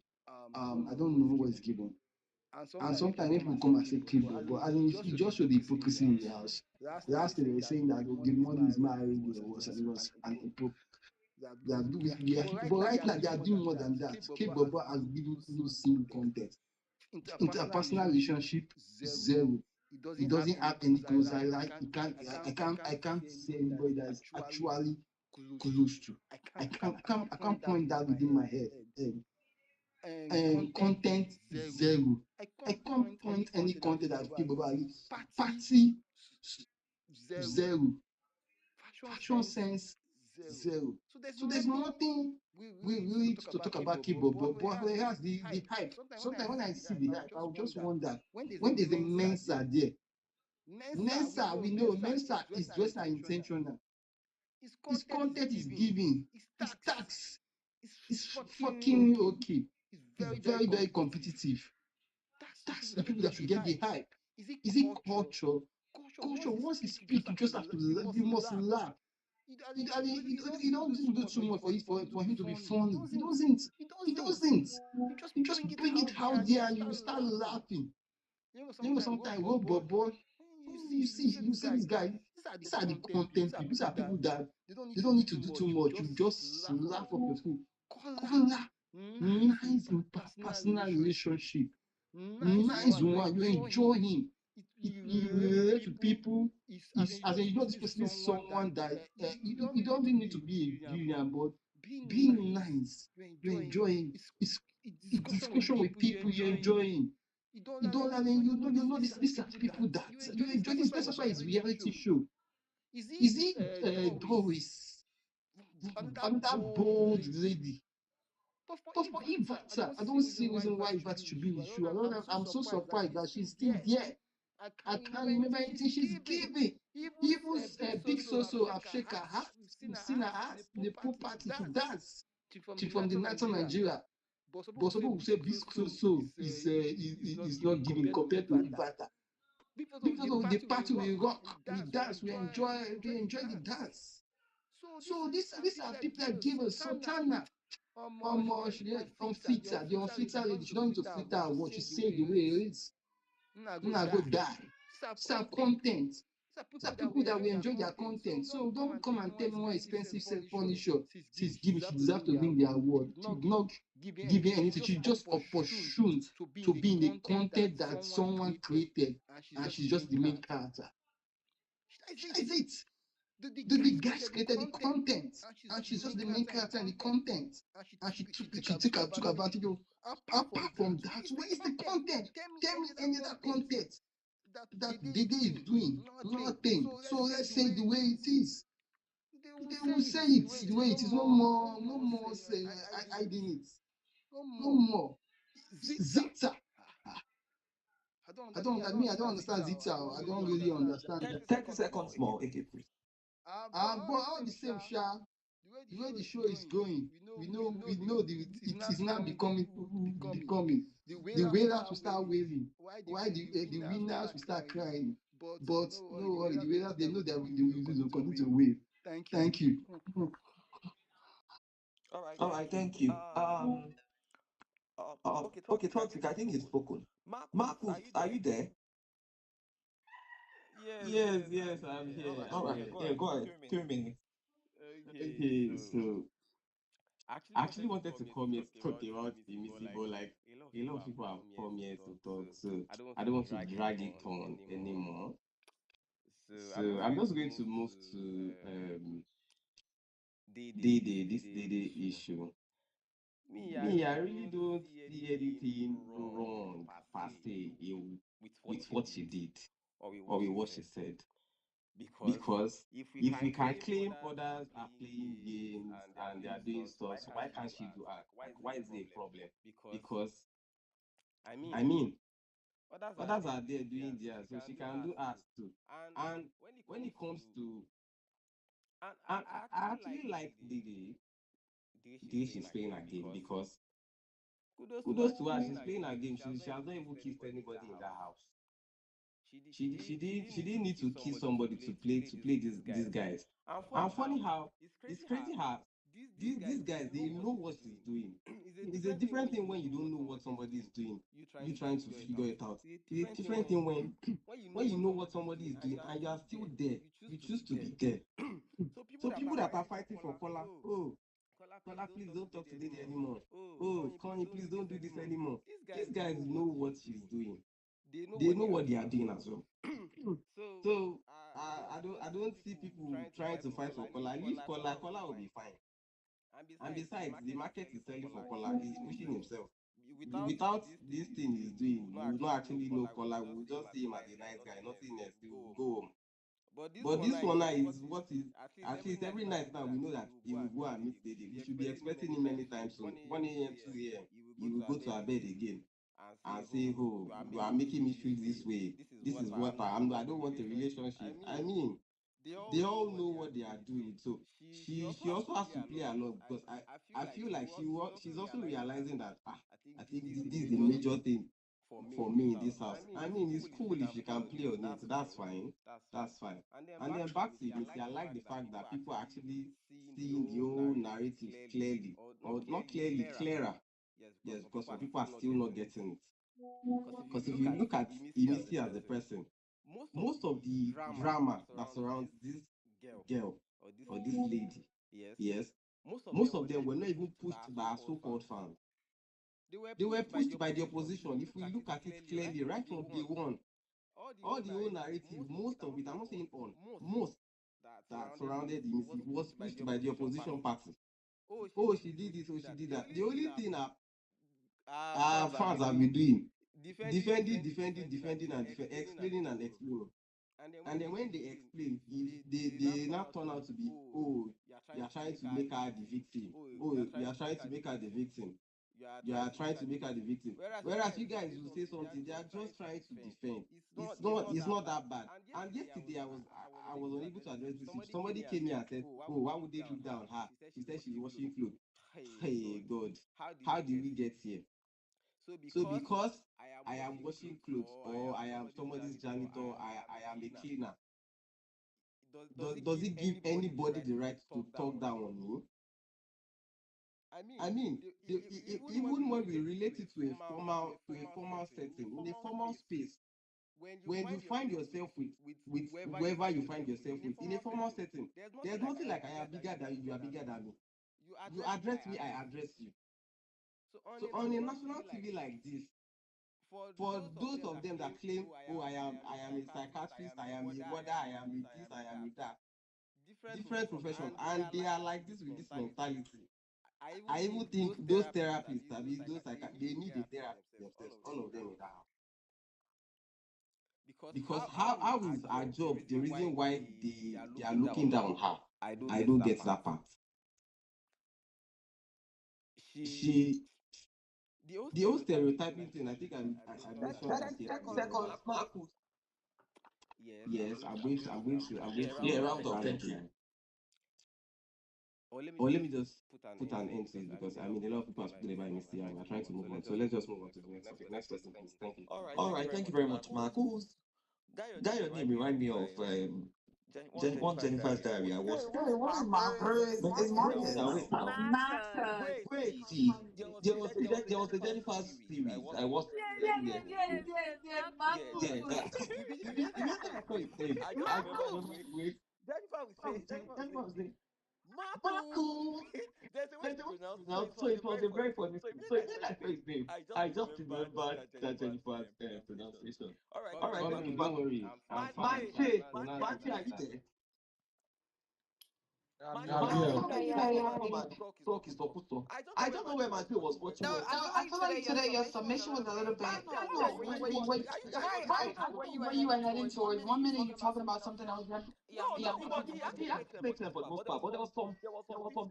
I don't know what is given. And sometimes when people come and say keep but I mean, it just show the hypocrisy in the house. Last day they were saying that the money is married, it was an hypocrisy. But right now they are doing more than that. K-Bobo has given no single content. Interpersonal relationship, zero. He doesn't have any close. I can't say anybody that is actually close to. I can't point that within my head. Content, zero. I can't point any content that K-Bobo has. Party, zero. Fashion sense, zero. So there's nothing we really to talk about K-Bobo, but it has the hype. Sometimes when I see the hype, I'll just wonder when there's a Mensa there. Mensa, we know Mensa is just an intentional. His content is giving, his tax is fucking okay. It's very, very competitive. That's the people that should get the hype. Is it culture? Culture, once you speak, you just have to, you must laugh. He doesn't do too much for him to be funny. He doesn't. You just bring it out there and you start laughing. Sometimes go bobo, you see this guy. These are the content people. These are people that they don't need to do too much. You just laugh off your food. Color, nice in personal relationship, nice one. You enjoy him. He relates to people. As in, you know, this person is someone that you don't even need to be a billion, but being nice, you enjoy him. It's discussion with people you enjoy him. You don't, I mean, you know these are people that you enjoy this. That's why it's reality show. Is it Doris? That bold lady. But for Ivata, I don't see reason why Ivata should be in the show. I'm so surprised that she's still there. I can't remember anything she's giving. Even Big Soso have shaken her heart. We've seen her ask the poor party to dance. She from the night of Nigeria. But some people say Big Soso is not giving compared to Ivata. Because of the party we rock, we dance, we enjoy the dance. So these are people that give us Sultana. She on filter, the unfilter lady, she don't need to filter what she say the way it is. Now go die. These are content. These are people that will enjoy their content. So don't come and tell me more expensive self punisher. She's giving, she deserves to win the award. She's not giving anything. She's just opportune to be in the content that someone created, and she's just the main character. That is it. The guys created the content, and she's just the main character in the content, and she took advantage of. Apart from that, where is the content? Tell me any other content that Dede is doing. Nothing. So let's say the way it is. They will say it the way it is. No more say hiding it. No more. Zita. I don't understand Zita. I don't really understand. 30 30 seconds more, AK, please. But all the same, Sha, the way the show is going, we know it is now becoming the wailers will start wailing, while the winners will start crying. But no worry, the wailers, they know that they will continue to wail. Thank you. All All right, right, thank thank you. you. Okay, Okay, Toxic, I Toxic, I think think he's he's spoken. spoken. Marcus, Marcus, are you are there? you there? Yes, Yes, yes, yes, I'm I'm here. All here. right, All I'm so right, yeah, here. go yeah, ahead. go ahead. 2 minutes. 2 minutes. Okay, Okay, so so I I actually actually wanted to wanted to come here to come here talk to talk about about the the missing, but missing, like but like a lot of a lot people of have people have come here come to here to talk, talk, so so I don't want I to don't want to drag it drag it on on anymore. anymore. So I'm So just I'm going just to going move to move to to this this day Dede issue. issue. I Me, I really really don't don't see see anything anything wrong wrong per per se se with what with she what she did did or with or what with she what she said. said. Because Because if we if can we can claim claim others are others are playing playing games games and they are and they doing are doing stuff, stuff, so why can't she art? do art? Like, why Like, is why it a is there a problem? problem? Because Because I mean, I mean, others are others there are there doing doing theirs, so theirs, she so can she do can art do art too. too. And And when it when comes it comes to to, and and I I actually like actually like the way the she's way playing she's her playing game her game because because kudos kudos to to her, her, she's she's playing playing her her game. game. She has not She even has not kissed even kissed anybody in that anybody in that house. house. She She didn't didn't need need to to kiss kiss somebody somebody to to play play these these guys. guys. And funny And funny how how it's it's crazy crazy how how these guys these they guys, know they what know she's what she's doing. doing. It's a It's a different thing when different you thing when don't you know don't what know what somebody is somebody is doing. doing, You trying you to trying to figure it figure out. it out. It's a It's a different thing different thing when when you know when you what know what somebody is somebody doing is and you doing are and you still are still there. there. You You choose to choose be to there. be there. So people So that are people that are fighting for fighting for Kola, Kola, oh, oh, Kola, please Kola, don't please talk to don't talk Dede to Diddy anymore. anymore. Oh, Oh, Kanye, please Kanye, don't please do this don't do this anymore. anymore. These guys, These they guys know what know she's what she's doing. doing. They know They what know they are what they doing are as doing well. as well. So So I don't I see don't see people people trying to trying fight to for fight Kola. for Leave Kola. Leave Kola, Kola, Kola will be Kola will fine. be fine. And And besides, the besides, the market is market selling is for selling for Kola. Kola. He's He's pushing pushing himself. himself. Without Without this this thing thing he's he's doing, we doing, will we not will not actually know actually know Kola. We will Kola. We just will see him just as see a him as nice a guy, nice guy, nothing else. nothing else. Then He go will home. go home. But this But one this now one now is is what is at least at every least night every now we night know now we that know that he he will will go go and and meet meet Dede. We Dede. should We be should be expecting him expecting him anytime anytime soon. soon. 1 a.m., 1 a.m., 2 2 a.m. a.m. He will He go will to go her to bed her again bed again and and say, say, "Oh, "Oh, you are you are making me making feel me this feel way. this way. This is This what is what I don't I want a don't want a relationship." relationship." I mean, They all they know all what know they are what they are doing. So doing. So she also she has also to has play to play along along because because I feel I like feel like she's she's also also realizing that realizing that I think I think this is the this is the major major thing thing for me for in me this in this house. house. I I mean, mean, it's it's cool if she cool if can she play can on play it. on it. That's That's fine. fine. That's fine. That's fine. And then And back then to back to Emisi, I Emisi, like I the like fact the that fact people that are people are actually actually seeing the seeing the whole whole narrative narrative clearly, clearly, or not or not clearly, clearly, clearer. clearer. Yes, because Yes, some because people some are people are still not still not getting it. getting it. Because if Because you if look you at look at Emisi as a Emisi as a person, person, most of the drama that surrounds this girl or this lady, yes, most of them were not even pushed by our so-called fans. They were pushed by the opposition. If we look at it clearly, right from day one, all the whole narrative, most of it, I'm not saying all, most that surrounded the Missy was pushed by the opposition party. Oh, she did this, oh, she did that. The only thing our fans have been doing, defending, and explaining and explaining. And then when they explain, if they now turn out to be, oh, you are trying to make her the victim. Oh, you are trying to make her the victim. You are trying to make her the victim. Whereas you guys will say something, they are just trying to defend. It's not that bad. And yesterday I was unable to address this. If somebody came here and said, oh, why would they look down on her? She said she's washing clothes. Hey God, how did we get here? So because I am washing clothes or I am somebody's janitor, I am a cleaner, does it give anybody the right to talk down on me? I mean, even when we relate it to a formal setting, in a formal space, when you find yourself with whoever you find yourself with in a formal setting, there's nothing like I am bigger than you, you are bigger than me. You address me, I address you. So on a national TV like this, for those of them that claim, oh, I am a psychiatrist, I am a mother, I am a this, I am a that, different profession, and they are like this with this mentality. I even think those therapists, I mean, those they need a therapist themselves, all of them in that house. Because how is our job the reason why they are looking down on her? I don't get that part. She the whole stereotyping thing, I think I mentioned that here. Yes, I'm going to Round up. Thank you. Or let me just put an end to it, because I mean a lot of people are speaking about Misty and we're trying to move on. So let's just move on to the next topic. Next person, please. Thank you. All right, thank you very much, Mark. Who's guy? Your name remind me of one Jennifer's Diary. I watched. Hey, what's my bird? But It's wait now, wait now. Marcus. Wait, see, there was a Jennifer's series. I watched. Yes. Yeah, that. You know I call it name. I don't know. Wait. Jennifer was saying, Marco. There's a way to pronounce. So it was a very funny thing. So when I saw his name, I just remembered that Jennifer's pronunciation. All right, thank you. Don't worry. I'm fine. Manche, are you there? Talk is supposed to. I don't know where Matthew was watching. No, I feel like today your submission was a little bit. I know. Wait. Where you were heading towards? 1 minute you're talking about something else. Yeah, it makes sense for the most part. But there was some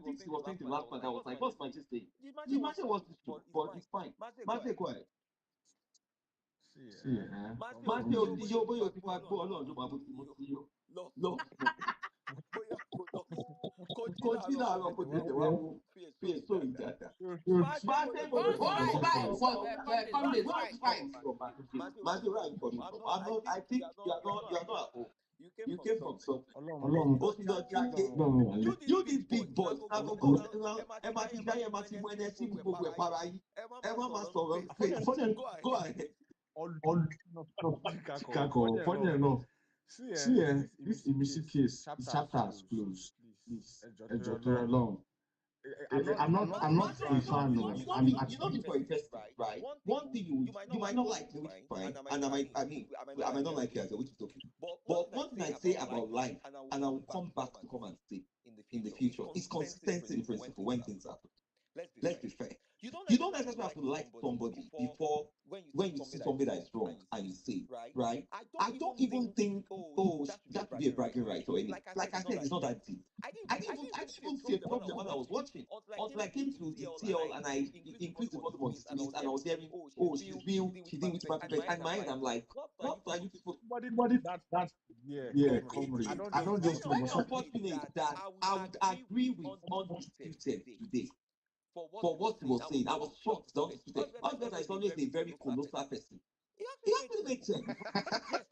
things he was saying the last part. I was like, what's Manche saying? The Manche was this true, but it's fine. Manche, quiet. See, Manche, yo, boy, you fight ball, no, no, but no. Continue our opportunity. Wow, please, so in that. Matthew, where are you coming from? I think you are not at home. You came from something. You these big boys. Now go. Emma, when they see me go para yi. Emma must go ahead. Funny enough, this Imisi case, the chapter has closed. Please, enjoy long. I'm not a fan of. You know before you test it, right? One thing you might not like me, which is fine, and I might not like you as well, which is okay. But one thing I say about life, and I will come back to come and say in the future, is consistency in principle when things happen. Let's be fair. You don't necessarily have to like somebody before when you see somebody that is wrong and you say, right? I don't even think, oh, that could be a bragging right or anything. Like I said, it's not that deep. I didn't even see a problem when I was watching. Until I came to ETL and I increased the volume of his tweets and I was hearing, oh, she's real, she didn't with my people. And in my head, I'm like, what are you people? That's comrade. I don't It's just very unfortunate that I would agree with undisputed today. For what he was saying, I was shocked. Undisputed. Husband is always a very colossal person. He actually makes sense.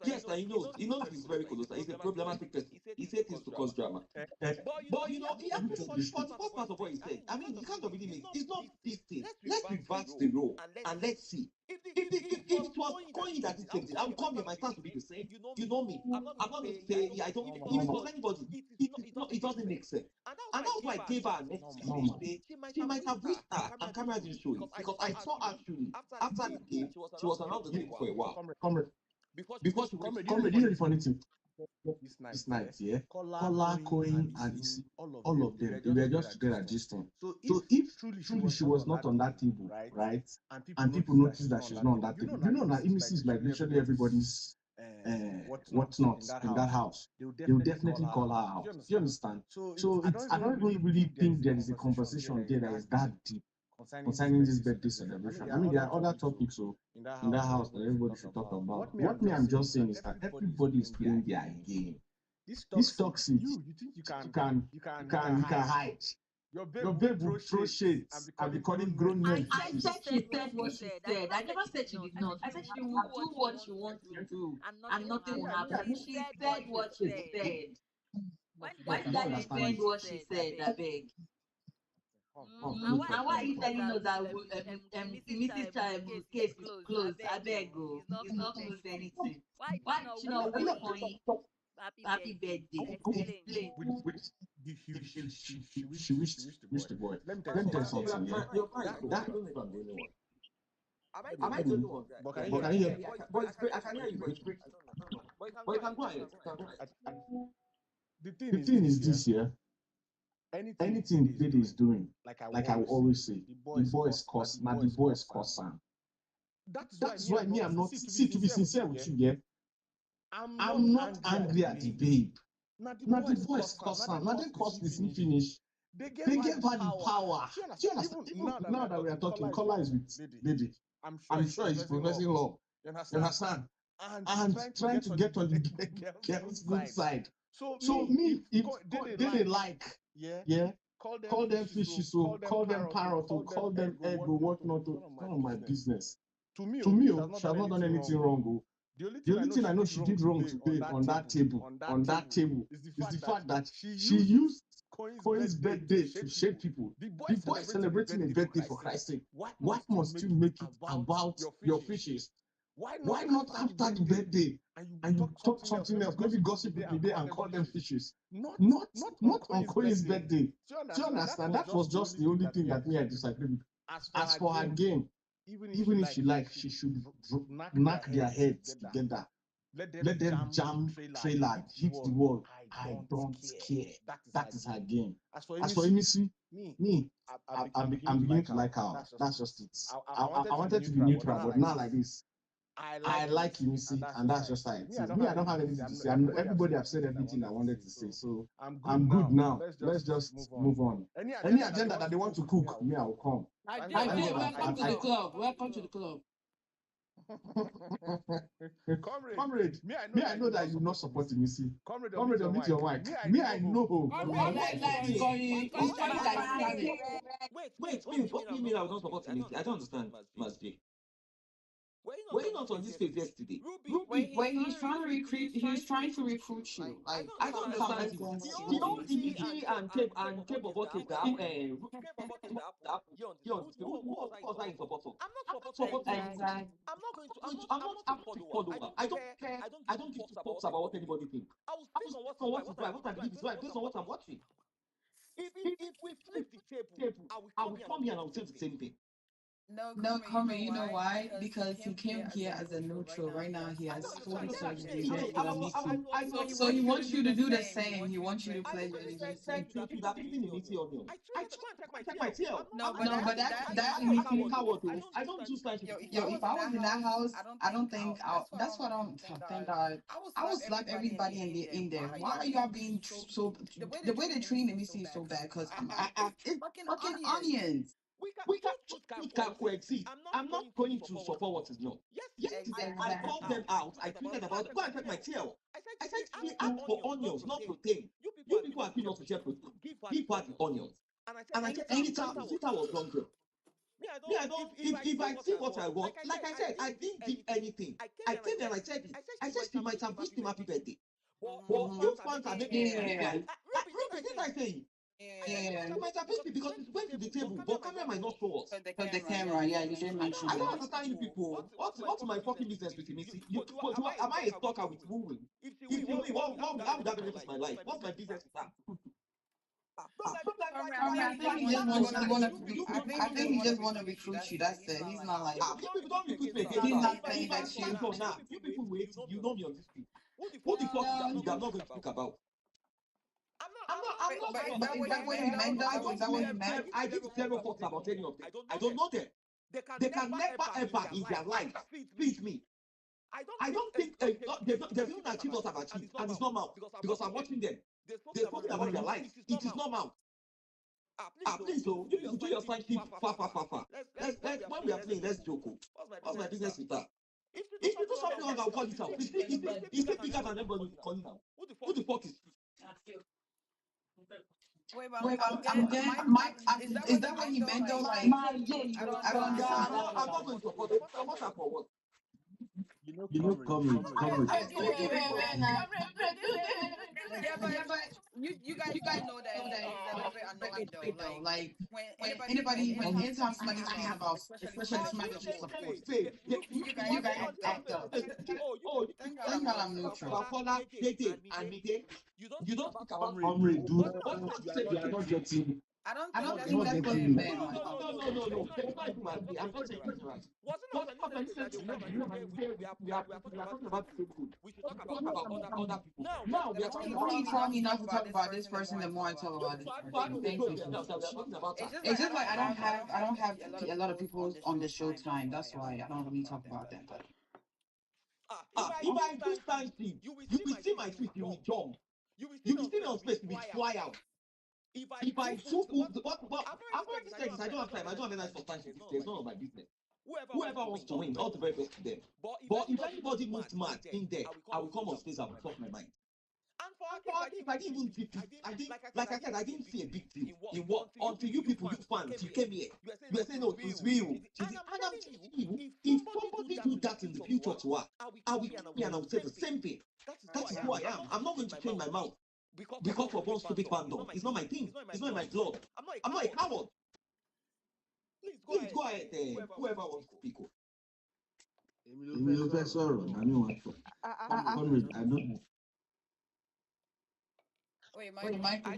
Yes, and he knows he's very colossal. He's a problematic person. He said things to cause drama. But he actually for the first part of what he said, I mean, he kind of really makes it's not this thing. Let's reverse the role and let's see. If it was Koyi that did things, I would come here, my stance would be the same. You know me. I'm not going to say, yeah, I don't. If it was anybody, it doesn't make sense. And that's why I gave her an excuse. She might have wished her, and camera didn't show it because I saw actually after the game, she was around the table for a while. Comrade, before she went, comrade, you know the funny thing. This night, yeah, Kola, Coin, and Isi, all of them, they were just together this time. So if truly she was not on that table, right, and people notice that she's not on that table, you know that Isi is like literally everybody's whatnot in that house. They will definitely call her out. Do you understand? So I don't really think there is a conversation there that is that deep concerning this birthday celebration. I mean, there are other topics in that house that everybody should talk about. What me I'm just saying is that everybody is playing their game. This toxic, you think you can hide. Your babe will throw shades and be calling grown men. I said she said what she said. I never said she did not. I said she will do what she wants to do, and nothing will happen. She said what she said. Why did I defend what she said? I beg. And why are you telling us that Mrs. Child case is closed? I beg go. It's not closed anything. Why did she not wish Coin happy birthday? Explain. She wished the boy. Let me tell you something. Yeah, that don't know if I'm the only one. Am I the only one? But can you hear me? I can hear you, but it's breaking. But you can go ahead. The thing is this, yeah. Anything Dede is doing, like I will always say, the boy is cause, now the boy is cause Sam. That's why me, I'm not, see, to be sincere with you, yeah, I'm not angry at the babe. Now the boy is cause Sam. Now they cause this finish. They gave her the power. Do you understand? Even now that we are talking, Kola is with Dede. I'm sure he's progressing love. You understand? And trying to get on the girl's good side. So me, if they like, yeah, call them fishy, so call them parrot, or call them egg, or whatnot. None of my business. To me, she has not done anything wrong. The only thing I know she did wrong today on that table is the fact that she used Coin's birthday to shade people. The boy is celebrating a birthday, for Christ's sake. Why must you make it about your fishes? Why not after the birthday and you talk something else, maybe gossip with me and call them fishes? Not on Coin's birthday. Do you understand? That was just the only thing that me I disagree with. As for her game, even if she likes, she should knock their heads together. Let them jam trailer, hit the wall. I don't care. That is her game. As for Emisi, me, I'm beginning to like her. That's just it. I wanted to be neutral, but not like this. I like Emisi, and that's just how it is. Me, I don't have anything to say. Everybody have said everything I wanted to say, so I'm good now. Let's just move on. Any agenda that they want to cook, me, I will come. Welcome to the club. Welcome to the club. Comrade, me, I know that you not support Emisi. Comrade, unmute your mic. Me, I know. Wait, what do you mean I don't support Emisi? I don't understand, Must be. Were you not on this page yesterday? When he's trying to recruit you. Like, I don't understand. You know, Ibiki and Cape of what Cape that who was I in support of? I'm not supporting. I'm not to follow. I don't care. I don't give two fucks about what anybody thinks. I will speak on what's right. What I believe is right based on what I'm watching. If we flip the table, I will come here and I will say the same thing. No, Carmen, you know why? Because he came here as a neutral. Right now, he has fully segregated. So he wants you to do the same. He wants you to play your Thank you. That eating Emisi onion. I check my tail. No, but that Emisi coward. I don't do such. Yo, if I was in that house, I don't think that's what I don't think. I would slap everybody in there. Why are y'all being so? The way they treat Emisi is so bad. Because it's fucking onions. We can coexist. I'm not going to support what is not. Yes, exactly. I called them out. I tweeted about it. Go and check my tail. I said we ask for onions, not protein. You people are not to share protein. Give her the onions. And I said, anytime Sita was hungry. Me, I don't. If I see what I want, like I said, I didn't give anything. I came there and I said, she might have wished him happy birthday. But you fans are making it like, Ruby, didn't I say? Yeah. It might appease me because it went to the table, but camera might not show us. For the camera, yeah, you didn't mention I don't that. understand you people. What's my fucking business with me? Am I a stalker with who will? If you win, how would that benefit my life? What's my business with that? I think he just wants to recruit you. That's it. He's not like You people don't recruit me again. he's Now. not saying that you. So now, you people wait. You know me on this street. Who the fuck is that I'm not going to speak about? I'm not. But is that what you meant though? Is that what you meant? I give zero fucks about any of them. I don't know them. They can never ever in their life beat me. I don't think they don't achieve what I've achieved, and it's normal because I'm watching them. They're talking about their life. It is normal. Please, so you people do your side keep far. Let's when we are playing, let's joke. What's my business with that? If you do something wrong, I'll call it out. It's still bigger than everybody calling out. Who the fuck is? Wait, I'm getting Mike. Is that what he meant though? Like, I don't understand. I'm not going to support it. Support her for what? You know, comrade. Yeah, but you guys know that it's a little bit annoying though. Like when anytime somebody's talking about, especially somebody that you support, you guys act up. Thank God I'm neutral. And me, you don't speak about Comrade, dude. You are not getting. I don't think that's what you meant. No. I'm not saying it's right. What I'm listening to we are talking about the same food. We should talk about other people. Now we are talking The more you tell me not to talk about this person, the more I talk about this person. Thank you. It's just like I don't have a lot of people on the show time. That's why I don't really talk about them. But if I do something, you will see my tweet, you will jump. You will see me on space, you will fly out. If I do what I've already said this, I don't have time. I don't have any substantial. It's none of my business. Whoever wants to win, all the very best to them. But if anybody moves mad in there, I will come on stage and talk my mind. And for if I didn't even see it, like I said, I didn't see a big deal in what until you people, you fans, you came here. You were saying, no, it's real. And I'm telling you, if somebody do that in the future to her, I will come here and I will say the same thing. That is who I am. I'm not going to change my mouth because of one stupid fandom. It's not my thing. It's not in my blood. I'm not a coward. Please go ahead, whoever wants to speak. Sorry, I know what. Comrade, I don't know. wait, Mike, Michael,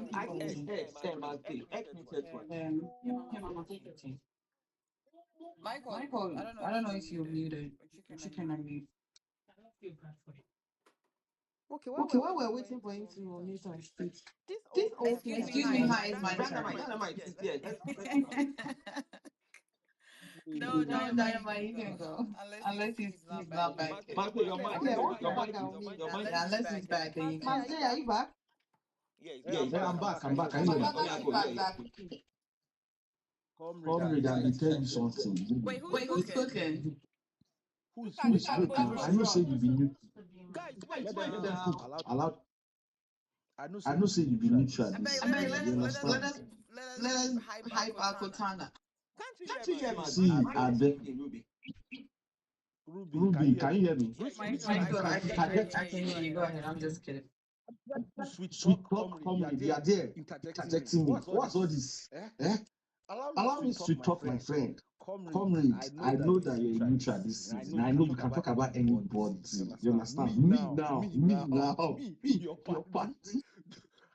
I don't know if you're muted, but you can unmute. Okay, while we're waiting for him to unmute and speak, Excuse me, hi, it's my turn. No, Dynamite, you can go. Unless he's not back. Unless he's back, then you can. Manze, are you back? Yeah, I'm back. Comrade, I will tell you something. Wait, who's cooking? Who's cooking? I know say you be new. Let them cook. Allowed. I know say you be neutral. Let us hype our Cortana. Can't you hear me? See, I beg. Ruby, can you hear me? I can hear you. Go ahead. I'm just kidding. Sweet talk, comrade. You are there interjecting me. What's all this? Allow me to talk, my friend. Comrade, I know that you're neutral this season. I know you can talk about anybody. You understand? Me now, your party.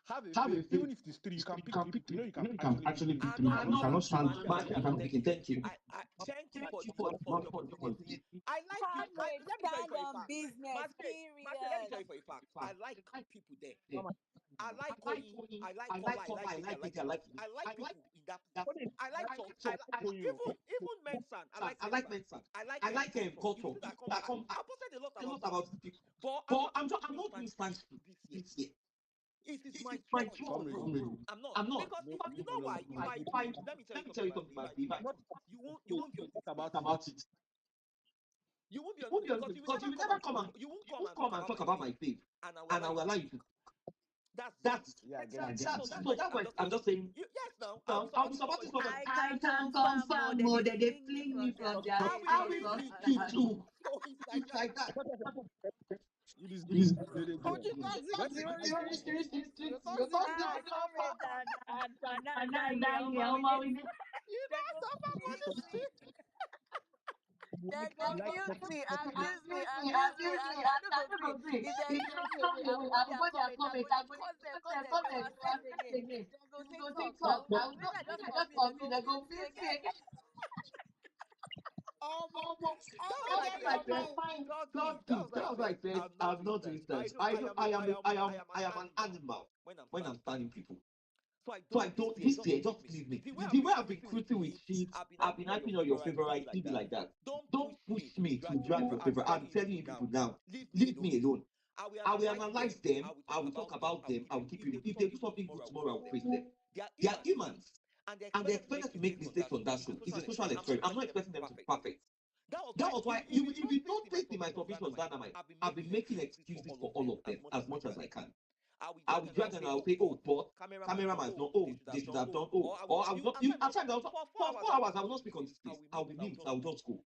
Have a even if it's three, you can pick three. You can actually pick three. You cannot stand. Thank you. Thank you for the opportunity. I like you. Let me tell you for a fact. Let me tell you for a fact. I like people there. I like Koyi. I like Kola. I like people in that. I like even Mensan. I like Mensan. I like culture. I posted a lot about the people. But I'm not doing stand this year. It is my choice. I'm not. Because you know why? Let me tell you something about it. You won't be about it. You won't be on it because you will never come and talk about my faith, and I will allow you to. That's why I'm just saying. Yes, now I'll be supporting someone. I can confirm that they fling me from their I will fling you too. It's like that. It is It is good. They go on. Oji toxic When is the they only go street. on. Your Your toxic toxic is is so far. you don't suffer for the street. They You go like mute toxic me, people. abuse me, and I don't go green. If they throw me away, I will go there comment. I go dey cause them never send again. They go TikTok. I will not. Maybe I just comment. They go mute me again. How That get was your like mind? God gives. That was like said, I'm not doing that. I am an animal when I'm standing people. So I don't this year, just leave me. The way I've been recruiting with shit, I've been hyping on your favorite, leave me like that. Don't push me to drag your favorite. I'm telling you people now, leave me alone. I will analyze them, I will talk about them, I will keep you. If they do something good tomorrow, I will praise them. They are humans. And they're expected to make mistakes on that show. It's a social experiment. I'm not expecting them to be perfect. That was why, if you notice in my submissions, Dynamite, I've been making excuses for all of them as much as I can. I will drag them and I'll say, oh, but cameraman's not, oh, they should have done, oh, or I will not, at times, for 4 hours, I will not speak on this place. I'll be mute, I will just go.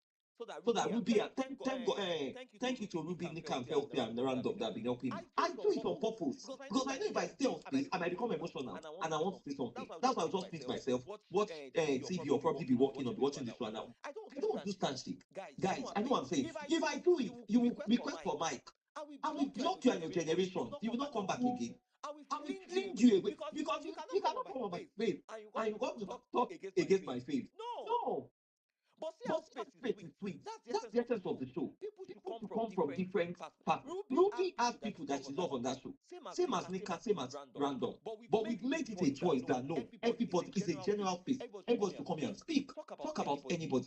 So that Ruby, thank you to Ruby, Nika, and Felty, and Random that have been helping me. I do it on purpose because I know if I stay on space, I might become emotional and I want to say something. That's why I'll just fix myself, watch TV, or probably be working or be watching the show. And I don't do stand shit. Guys, I know what I'm saying. If I do it, you will request for Mike. I will block you and your generation. You will not come back again. I will fling you away because you cannot come on my face and you got to talk against my face. No. But see how space is sweet. That's the essence of the show. People should come from different parts. Ruby has people that she loves on that show. Same as Nika, same as Random. But we've made it a choice that no, everybody is a general space. Everybody should come here and speak. Talk about anybody.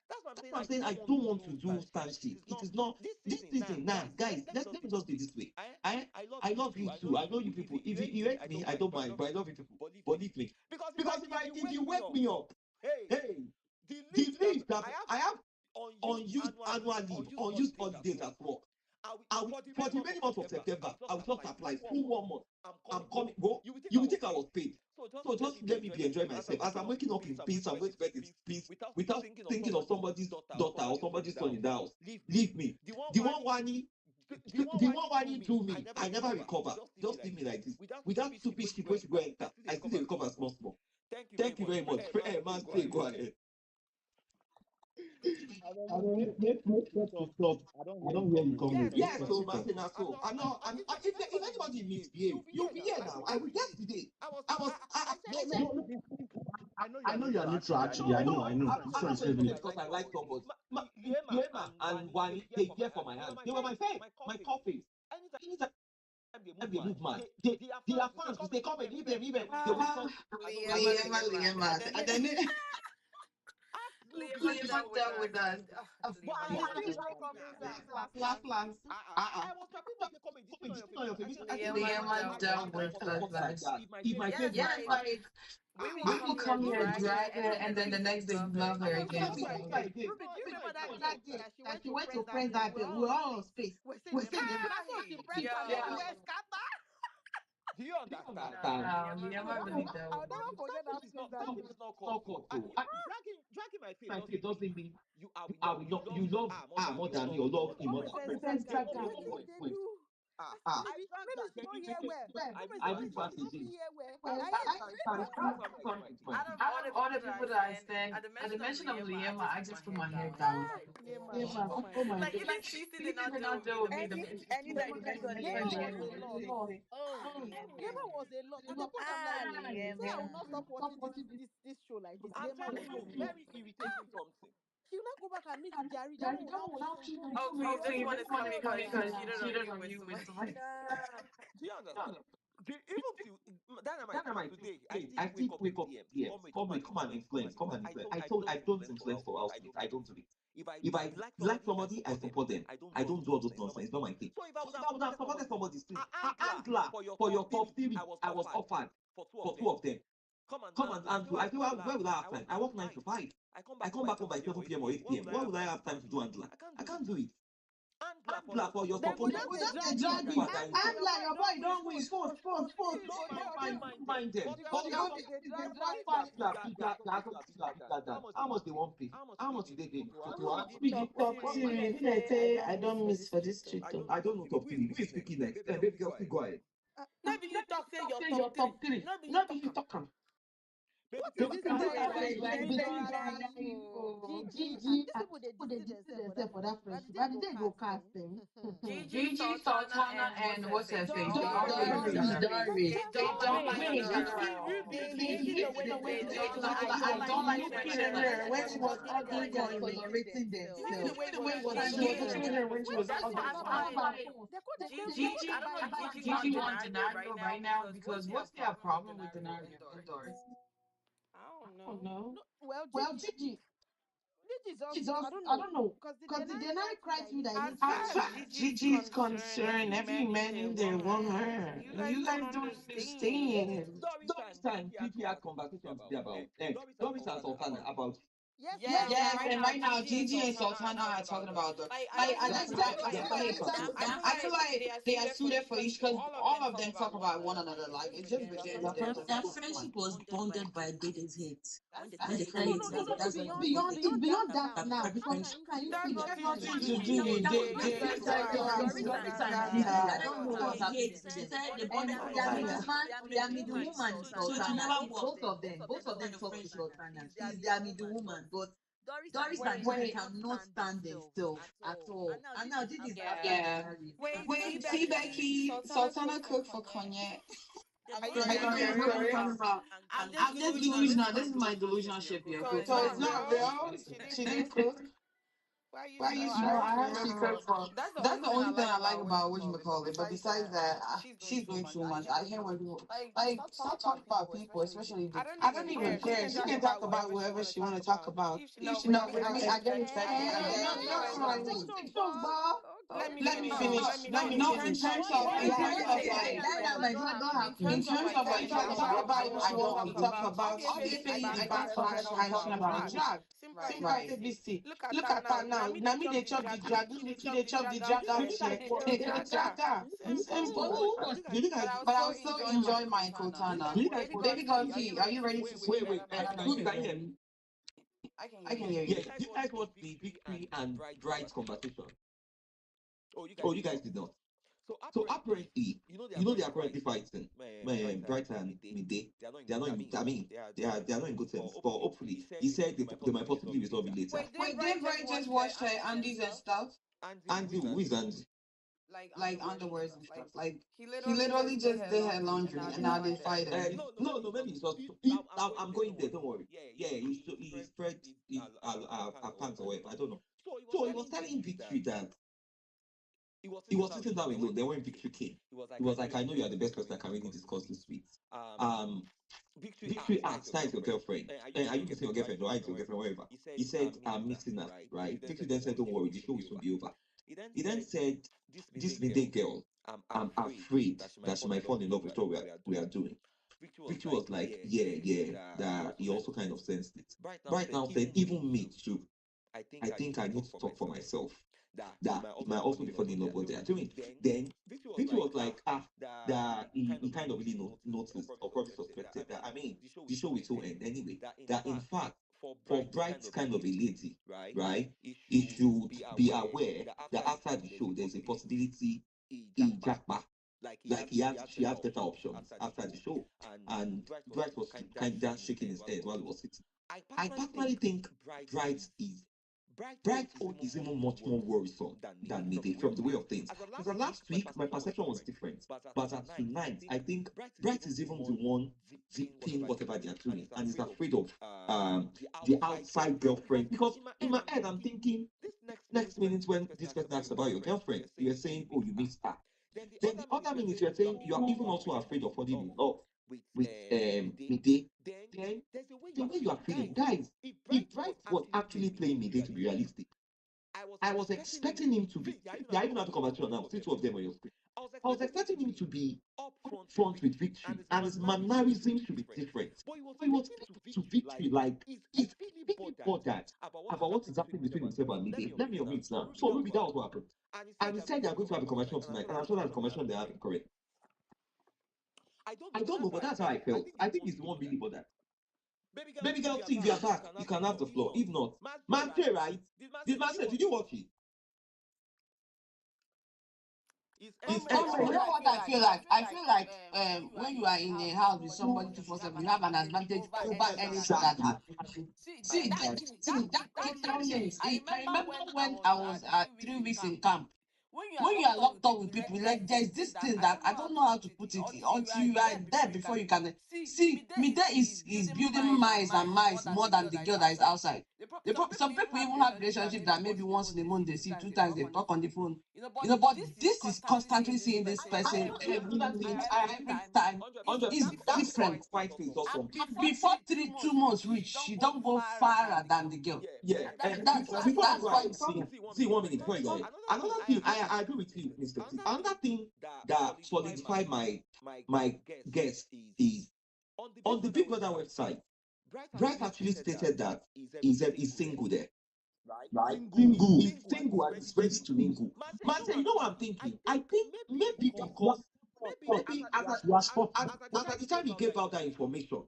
That's what I'm saying. I don't want to do stand shit. It is not this season now, guys. Let me just be this way. I love you too. I know you people. If you hate me, I don't mind. But I love you people. But leave me. Because if you wake me up, hey, the leave that I have unused annual leave, unused holidays at work. For the remaining month of September, I will just apply full 1 month. I'm coming, bro. You will think I was paid. So just let me be enjoying myself. As I'm waking up in peace, I'm going to bed in peace without thinking of somebody's daughter or somebody's son in the house. Leave me. The one Wani do me, I never recover. Just leave me like this. Without stupid shit wey she go enter, I still dey recover small. Thank you very much. Man, stay, go ahead. I don't make to stop. I don't hear you coming. Yes, so Martin, so if anybody misbehave, you'll be here now. I will yesterday. No, I know you are neutral. Actually, I know. I'm not saying because I like somebody. Yema and Wani, they there for my hand. They were my face, my coffee. Anytime they move man, they are fans. They come and even they will come. Liam, and then Liam done with us. But I still like comments. Last. I was talking about the comment. Liam done with us. If my face, Yeah, like people come here, drag her, and then the next day love her again. Ruby, do you remember that day that she went to press that day? We're all on space. We're saying that's what she pressed and then we were scattered. Do you understand? Liam really done I'll with never us. forget that place that day. It's not called. dragging my face doesn't mean I will not. You love more than me or love him more than me. Wetin they do? Maybe she don't hear well. I move fast again. Hear well. Out of all the people that I stand, at the mention of Liam, I just put my head down. Oh my Like God. even Cece did not deal with me. Anytime you mention Liam. Yema was a lot. At the point I'm like, so I will not stop watching this show like this. I'm telling you, very irritating something. She will not go back and meet the Jerry. That one will now keep going. Oh please, this one is coming because she cheated on you with somebody. Do you understand? Even till Dynamite today, I still wake up here. Come and influence. Come and influence. I don't influence for Housemate. I don't do it. If I like somebody, I support them. I don't do all those nonsense. It's not my thing. So if I would have supported somebody, please, an angler for your top theory, I was offered for two of them. Come and Andrew. I say, where will I have time? I work 9 to 5. I come back home by 7 p.m. or 8 p.m. Why would I have time to do Angela? I can't do it. handler for your Then support. go just Just dey dey drag drag you. you. Handler, your boy don't win. Post. You go Don't mind them. But you go dey dey drag drag you. faster. How much they won't pay? How much did they pay? Talk Siri. When I say I don't miss for this street. I don't know top three. Who is speaking next? Baby girl, still go ahead. No be you talk say your Say your top three. top 3. No be No you be you talk am. talk am. What Baby is this girl, very Very Gigi, Gigi, these people they they deceive deceive themselves for themselves that for that friendship. friendship. By By the the day day go go casting. casting. Gigi, Sultana, and what's her face? Doris. They don't like Wait, Ruby. You know when they say I don't like mentioning her when she was ugly ugly and for tolerating You see the themselves. way The way she was she was treating her when she was That's ugly. why I feel like Gigi, I don't know if Gigi want Denario right now because what's their problem with Denario and Doris? I don't Oh know. no. No, well, Well, Gigi Gigi just, I don't know. Because the because the Denai Denai cried cried that through that he he needs needs to to As stop. far as Gigi's concerned, every man they want her. You guys don't understand. Doris and Gigi had conversation today about Doris and Sultana about Yes, Yes, now. and right now Gigi and Sultana are talking about Doris. Like I just I feel like they are suited for each because all of them talk about one another. Like it's just between them. Their friendship was bonded by David's hate. When they No, carry it, it's it's beyond that now that because friendship. how can you That's feel nothing it? to do with You it. guys Doris and Gigi, I Gigi. don't know what's happening to them. She said they bonded And for their years. middle woman is So it will Sultana. never work. Both of them talk to Sultana. She's their middle woman, but Doris and Gigi cannot stand themselves at all. And now Gigi is after Yeah. marriage. Wait, see Becky, Sultana cook for Kanye. Are you Talking about? I'm just delusional. This is my delusional ship here. So it's not real. She didn't cook. Why you No, I sure? heard she cooked for. That's the only thing I like about whatchamacallit. But besides that, she's doing too much. I hear when people stop talking about people, especially the. I don't even care. She can talk about whoever she want to talk about. If she know with me, I get infected. Let me finish. No, in terms of like talk about what she wants to talk about. Obviously, the backlash passion about the drag. Right. Look at that now. Now me they chop the drag. Me they chop the drag out here. Jagger. Simple. But I'll still enjoy my Kotana. Baby girl T, are you ready to wait, speak? good, can you hear me? I can hear you. Yes, you guys watched the Victory and Bride's conversation. Oh, you guys did not. So apparently, they are currently fighting. Bright and Midday. They are not in, I mean, they are not in good terms. But hopefully, he said they might possibly resolve it later. Wait, did Bright just watch her Andy's and stuff? Andy, who is Andy? Like underwears and stuff. Like he literally just did her laundry and now they fight her. No, maybe it's not. I'm going there. Don't worry. Yeah, he spread his pants or whatever. I don't know. So he was telling Victory that he was sitting down alone. Then when Victory came, he was like, "I know you are the best person I can really discuss this with." Victory asked, "That is your girlfriend? Are you missing your girlfriend or is your girlfriend, whatever?" He said, "I'm missing her." Right? Victory then said, "Don't worry, the show will soon be over." He then said, "This midday girl, I'm afraid that she might fall in love with what we are doing." Victory was like, yeah, that he also kind of sensed it. Right now said, "Even me too. I think I need to talk for myself. That it might also be falling in love with what they are doing." Then Victory was like, that he kind of really noticed or probably suspected that, I mean, the show will still end anyway. That in fact, for Bright kind of a lady, right, he should be aware that after the show, there's a possibility he jackpot. Like she has better options after the show. And Bright was kind of shaking his head while he was sitting. I personally think Bright is Bright's own is even much more worrisome than Midday from the way of things. Because last week my perception was different, but as tonight I think Bright is even the one zipping whatever they are doing and is afraid of the outside girlfriend. Because in my head I'm thinking, next minute when this person asks about your girlfriend, you're saying, "Oh, you missed her." Then the other minute you're saying you are even also afraid of falling in love with Midday. Then the way you are feeling, guys, if Bright was actually playing Midday, to be realistic, I was expecting him to be. They are even have a conversation now. See two of them on your screen. I was expecting him to be upfront with Victory, and his mannerism should be different. But he was speaking to Victory like he's really bothered about what is happening between himself and Lily. Let me omit now. So maybe that was what happened. And he said they are going to have a conversation tonight, and I'm sure that's the conversation they have, correct? I don't know, but that's how I felt. I think he's the one really bothered. Baby girl, see, if you're back, you can have the floor. If not, Manche, right? Did you watch it? You know what I feel like? I feel like when you are in a house with somebody 247, you have an advantage over anything that happens. See that means. I remember when I was 3 weeks in camp. When you are locked up with people, like there's this thing that I don't know how to put it until you are there before you can see. Me there is building miles and miles more than the girl that is outside. Some people even have relationships that maybe once in a month they see 2 times they talk on the phone. But this is constantly seeing this person every minute, every time. It's different. Quite face or something. Before 2 months reach, she don't go farther than the girl. Yeah, and That's why you see 1 minute before you go ahead. Another thing, I agree with you, Mr. T. Another thing that solidified my guess is on the Big Brother website. Bright actually stated that he's single there. Right? Single. He's single and he's ready to mingle. Man, you know what I'm thinking? I think maybe because maybe at the time he gave out that information,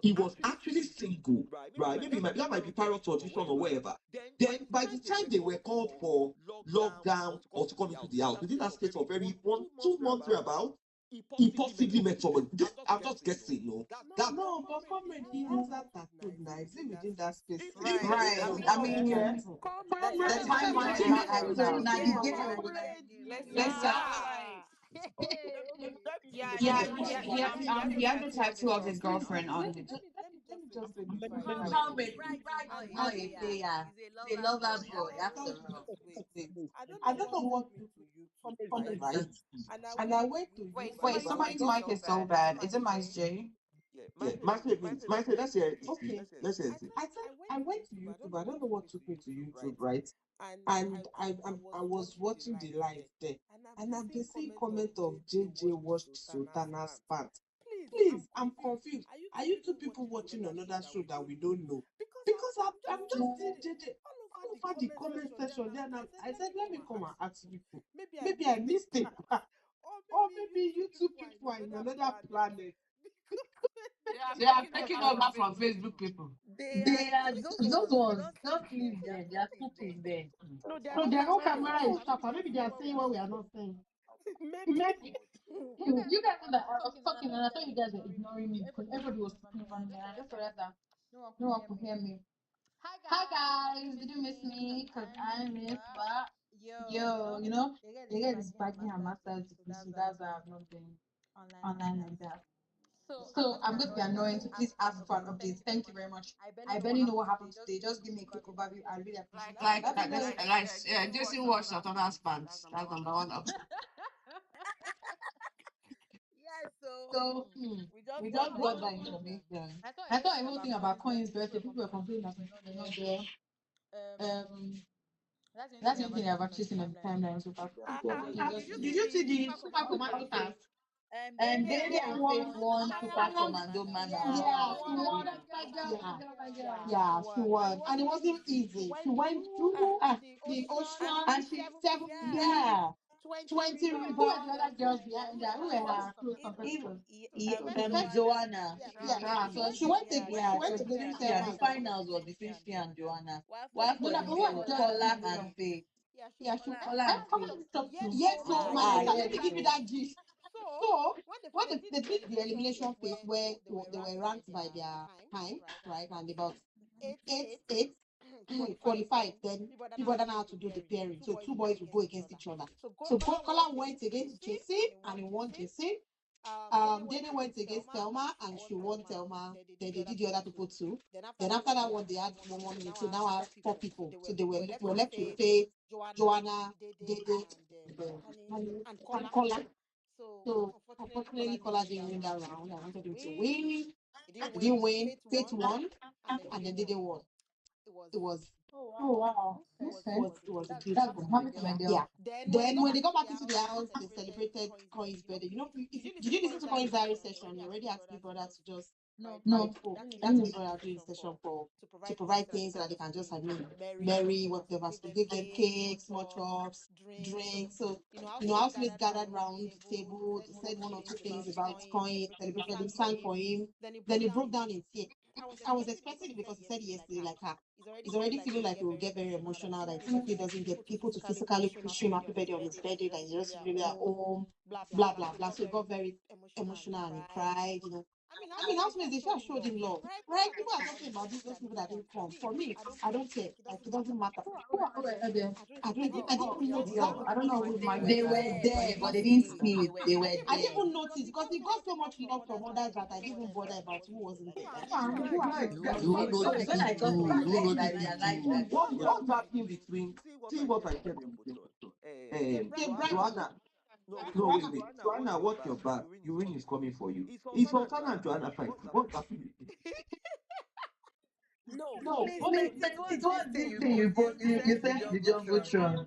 he was actually single, right? Maybe that might be parrot audition or whatever. Then by the time they were called for lockdown or to come into the house, within that state for very 2 months about, he possibly met someone. I'm just guessing, no. No, but comrade, he has that tattoo now. Is it within that space? right. I mean, the timeline is not adding up. He has a tattoo of his girlfriend on it. Let me just say this Comrade, right. not a player. They love that boy. After all. I don't know what to comment, right? And I went to Wait, somebody's mic is so bad. Is it Mice J? Yeah, let's hear it. Okay. Let's hear it. I went to YouTube. I don't know what took me to YouTube, right? And I was watching the live there, and I've been seeing comment of JJ watched Sultana's pants. Please, I'm confused. Are you two people watching another show that we don't know? Because I'm just seeing JJ all over the comment section there, and I said, let me come and ask people. Maybe I missed it, or maybe you two people are in another planet. They are taking over from Facebook people. They are those ones. Don't leave them. They are cooking there. So their own camera is sharper. Maybe they are saying what we are not saying. Maybe. You guys know that I was talking and I thought you guys were ignoring me because everybody was talking over me and I just realized that no one could hear me. Hi guys, did you miss me? Because I missed that. Yo, they get this bagging her master's degree, so that's why I've not been online like that. So I'm going to be annoying, so please ask for an update. Thank you very much. I barely know what happened today. Just give me a quick overview. I really appreciate it. Jason watched Sultana's pants. That's number one option. So we just got that information. I thought a whole thing about Coin's birthday. People were complaining that they're not there. That's the thing I've actually seen on the timeline so far. Did you see the Super Commando task? And they won one Super Commando man. Yeah, she won. And it wasn't easy. She went through the ocean and she 20 Who were the other girls behind that? Who were her close competitors? Joanna. So she went to the finals was between she and Joanna. While for Kola and Faye. Yeah, she Let me give you that gist. So when they did the elimination phase where they were ranked by their time, right, and about eight qualified, then people don't know how to do the pairing. So two boys will go against each other. So Kola went against JC and he won JC. Dede went against Thelma and she won Thelma. Then they did the other people too. Then after that one, they had 1 minute. So now I have 4 people. So they were left with Faith, Joanna, Dede, and Kola. So unfortunately, Kola didn't win that round. I wanted him to win. He didn't win. Faith won, and then Dede won. It was. Oh wow. It was a beautiful moment. Yeah. Then when they got back into the house, they celebrated Coin's birthday. Did you listen to Coin's diary session? You already asked Big Brother to just No, that is what I do in session for to provide things so that they can just marry whatever. So give them cakes, small chops, drinks. So housemates gathered round the table, said one or two things about coin, celebrated him, sang for him. Then he broke down in tears. I was expecting it because he said yesterday, like he's already feeling like he will get very emotional, that he doesn't get people to physically wish him happy birthday on his birthday, that he's just really at home, blah blah blah. So he got very emotional and he cried. I mean, housemates, they should have showed him love, right? People are talking about those people that didn't come. For me, I don't care. Like, it doesn't matter. I didn't even notice. I don't know who's my They were there, but they didn't speak. They were there. I didn't even notice because he got so much love from others that I didn't even bother about who wasn't there. You will notice when I it got too. to You will my notice I it realized too. that What's happening between? See what I said in between. Joanna. No, wait. Joanna, watch your back. Urine is coming for you. It's Sultana and Joanna fighting. What's happening? no, Please, but it this was thing this thing you post. You you sent the sent the jumbotron. jumbotron.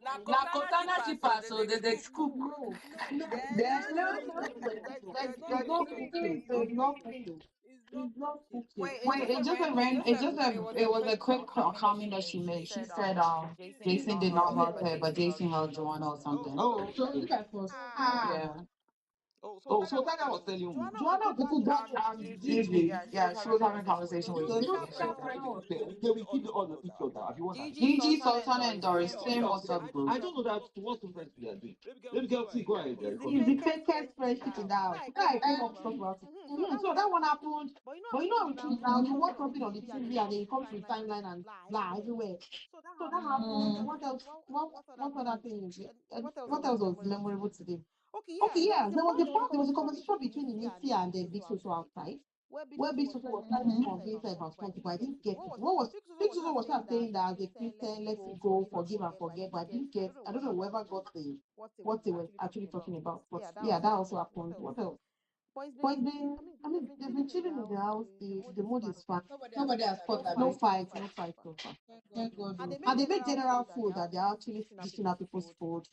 La La Cortana Cortana shipper, so shipper, there's so a there's a scoop. scoop. Then There's no cooking. There's no cooking. wait, It just it was a quick comment that she made. She said Jason did not hug her, but Jason hugged Joanna or something. Oh, So look at us. Yeah. Oh, Sultana was telling you. Joanna Buku got Gigi, yeah, she was having a conversation with So Gigi. look at that. They will kill all of each other. Have you watched that? Gigi, Sultana, and Doris, same WhatsApp group. I don't know that what sometimes they are doing. Let me go see. Go ahead. It's the fakest friendship in the house. I came up to talk about it. So that one happened. But you know how it is now. You watch something on the TV and then it comes to the timeline and blah everywhere. So that happened. What else? What other thing is it? What else was memorable today? Okay, yeah. There was a conversation between Initi and the Big Soso outside. Where Big Soso was trying to convince her about something, but I didn't get it. What was Big Soso was just saying that as a Christian, let it go, forgive and forget, but I didn't get. I don't know whoever got what they were actually talking about. But yeah, that also happened. What else? But it's been, I mean, they've been chilling in the house. The mood is fine. Nobody has fought that. No fight so far. Thank God. And they make general food that they're actually dishing out people's food.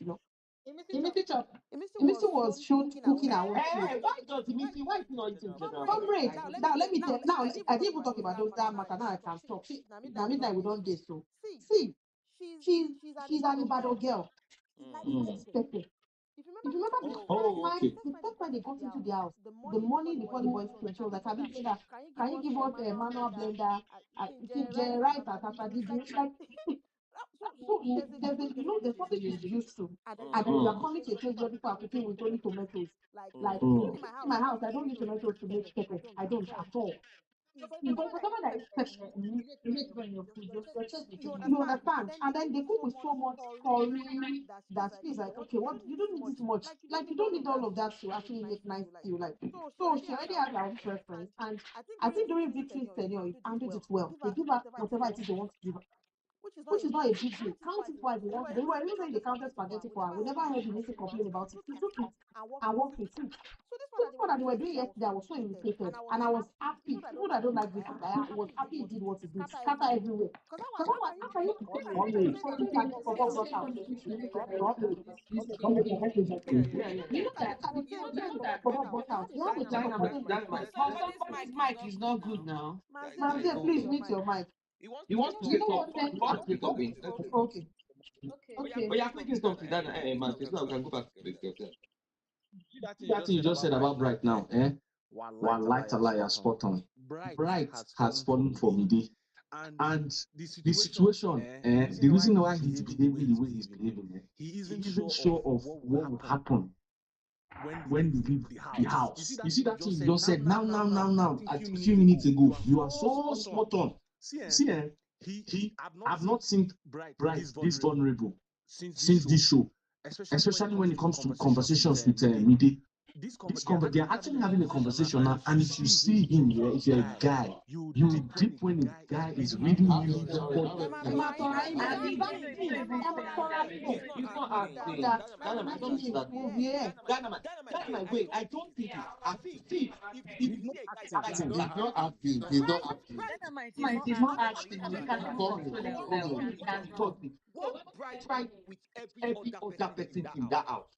Imiti chop. Emisi was shoot cooking her own food. Hey, why does Timothy? Why is he not eating general? Comrade, now let me tell. Now I didn't even talk about those that matter. Now I can talk. See, now midnight we don't date. So see, she's an Ibadan girl. Pepper. If you remember the first time they got into the house, the morning before the boys came, she was like, Abimbola, can you give us a manual blender? Rice at like so there's something she's used to. And then you are coming to a place where people are cooking with only tomatoes. Like in my house, I don't use tomatoes to make pepper. I don't at all. But for someone that is pepper, you make it on your food, you understand. And then they cook with so much curry that she's like, okay, what you don't need this much. Like you don't need all of that to actually make nice stew. Like so she already has her own preference. And I think during Victory's tenure, it handled it well. They give her whatever it is they want to give her. Which is not a big deal. Count it twice. They were even saying they counted spaghetti for her. We never heard Inisi complain about it. She took it and worked with it. So this one that they were doing yesterday, I was so irritated. And I was happy. People that don't like this, I was happy he did what he did. Scatter everywhere. Because how can you say that this for what brought out? You know that for what brought out. You have a chance of saying that. Somebody's mic is not good now. Manzia, please mute your mic. You want to You say know what? something? You want to say something? Okay. But you're quickly talk to that man. So now we can go back to the discussion. That thing you just said about Bright now, one light a liar spot on. Bright has fallen for Midi. And the situation, the reason why he's behaving the way he's behaving, he isn't sure of what will happen when we leave the house. You see that thing you just said now, a few minutes ago. You are so spot on. See, I've not seen Bright this vulnerable since this show, especially when it comes to conversations with Midi. They are actually having a conversation now, and if you see him here, if you're a guy, you dip when a guy is really He's not acting. Dynamite, wait, I don't think he's acting. See, he's not acting. He's not acting. Dynamite is not acting. What Bright with every other person in that house.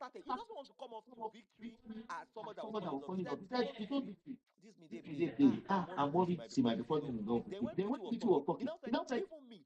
started. You just want to come off to victory as someone that was falling off. He said, this me, they This is babe. it, babe. I'm I'm worried say she worried might be she might be falling falling in in love love with with you. you. Then Then when when Beauty was Beauty was talking, he talking, now you said, know, said, even me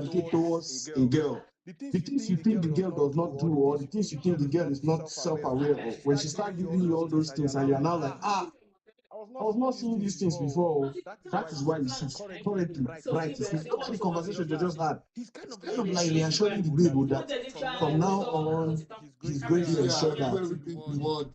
gravitate towards a girl. The things you think the girl does not do, or the things you think the girl is not self-aware of, when she starts giving you all those things, and you're now like, I was not seeing these things before. That is why you see currently, right? Look at the conversation they just had. It's kind of like reassuring the baby that from now on, he's going to ensure that everything you want.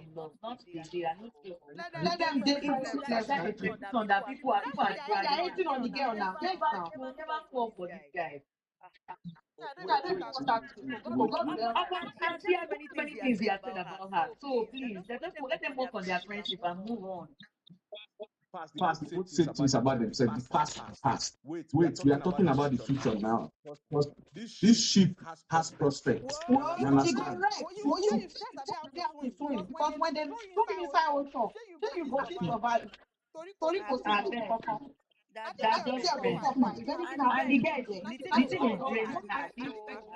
in love, not today. I need to Let them date date for 6 years. years. That is on that people are hating on the girl now. Never fall for this guy. Wait, I don't wait, even wait, want wait, to wait, for wait, God wait. to help. And there are so many things he has said about her. So please, let them work on their friendship and move on. Past, people say things about themselves. The past is past. Wait, we are talking about the future now. Because this ship has prospects. Whoa, You She go understand? wreck. you say you sabi how to swim because when they throw you inside ocean, say you go fit survive. Story go see you koko. That I best think friend. girl go suffer if anything And the happen guy, to the, you. the thing That is, thing all is all very hard, hard. so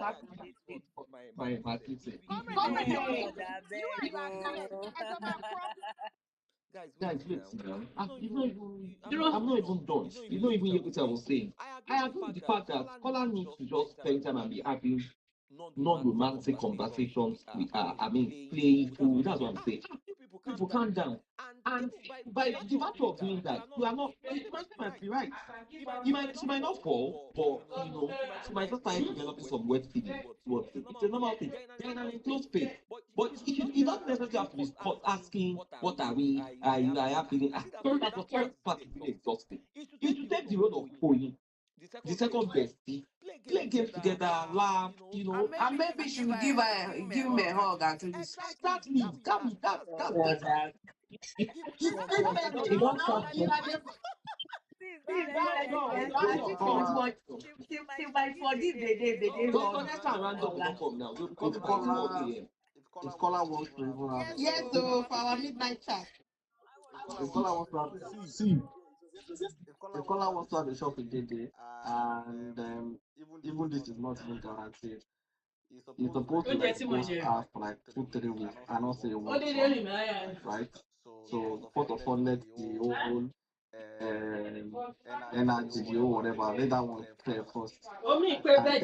hard to date with. My teacher. Comrade, God, you I and you are here. beg. I got my problem. Guys, Guys, wait wait now. now. You You know, know, I'm not even done. You know, even hear what I was saying. I agree with the fact that Scholar needs to just spend time and be having non-romantic conversations with her. I mean, playful. That's what I'm saying. People calm down. And by the virtue of doing that, you are not. The person might be right. She might not fall, but she might just start developing some wet feelings towards it. It's a normal thing. They're in an enclosed space. But it doesn't necessarily have to be caught asking, what are we? I have feeling. That's what part is really exhausting. You should take the road of pulling the second bestie, play games together, laugh, And maybe she will give him a hug at least. exactly. That's better. You don't talk to For this, they Don't understand random will come now. Because if caller wants to even have Yes, so for our midnight chat. if caller wants to have see if caller wants to have a shop in Dede and even this is not even guaranteed. You're supposed to like post out for like 2-3 weeks and not say one right? So first of all let the whole energy or whatever, let that one clear first. And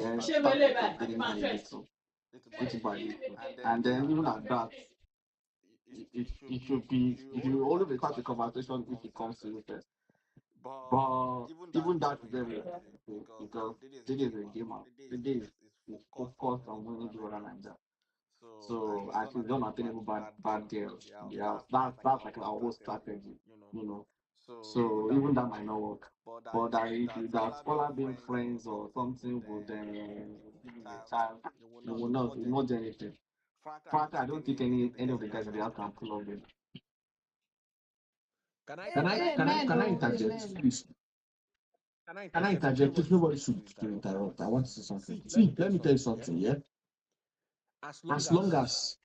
then start getting a little and then even at that it should be if you always start the conversation if it comes to you first. But even that is very effective because Dede is a gamer. Dede is focused on winning the other Niger. So I think don't attainable bad girls. Yeah, that's like our whole strategy, you know. So even that might not work. But that if that scholar being friends or something would give him a child, it will not do anything. Frankly, I don't think any of the guys in the house can pull off it. Can I interject, please? Can I interject? Please, nobody should interrupt. I want to say something. See, let me tell you something, yeah? As long as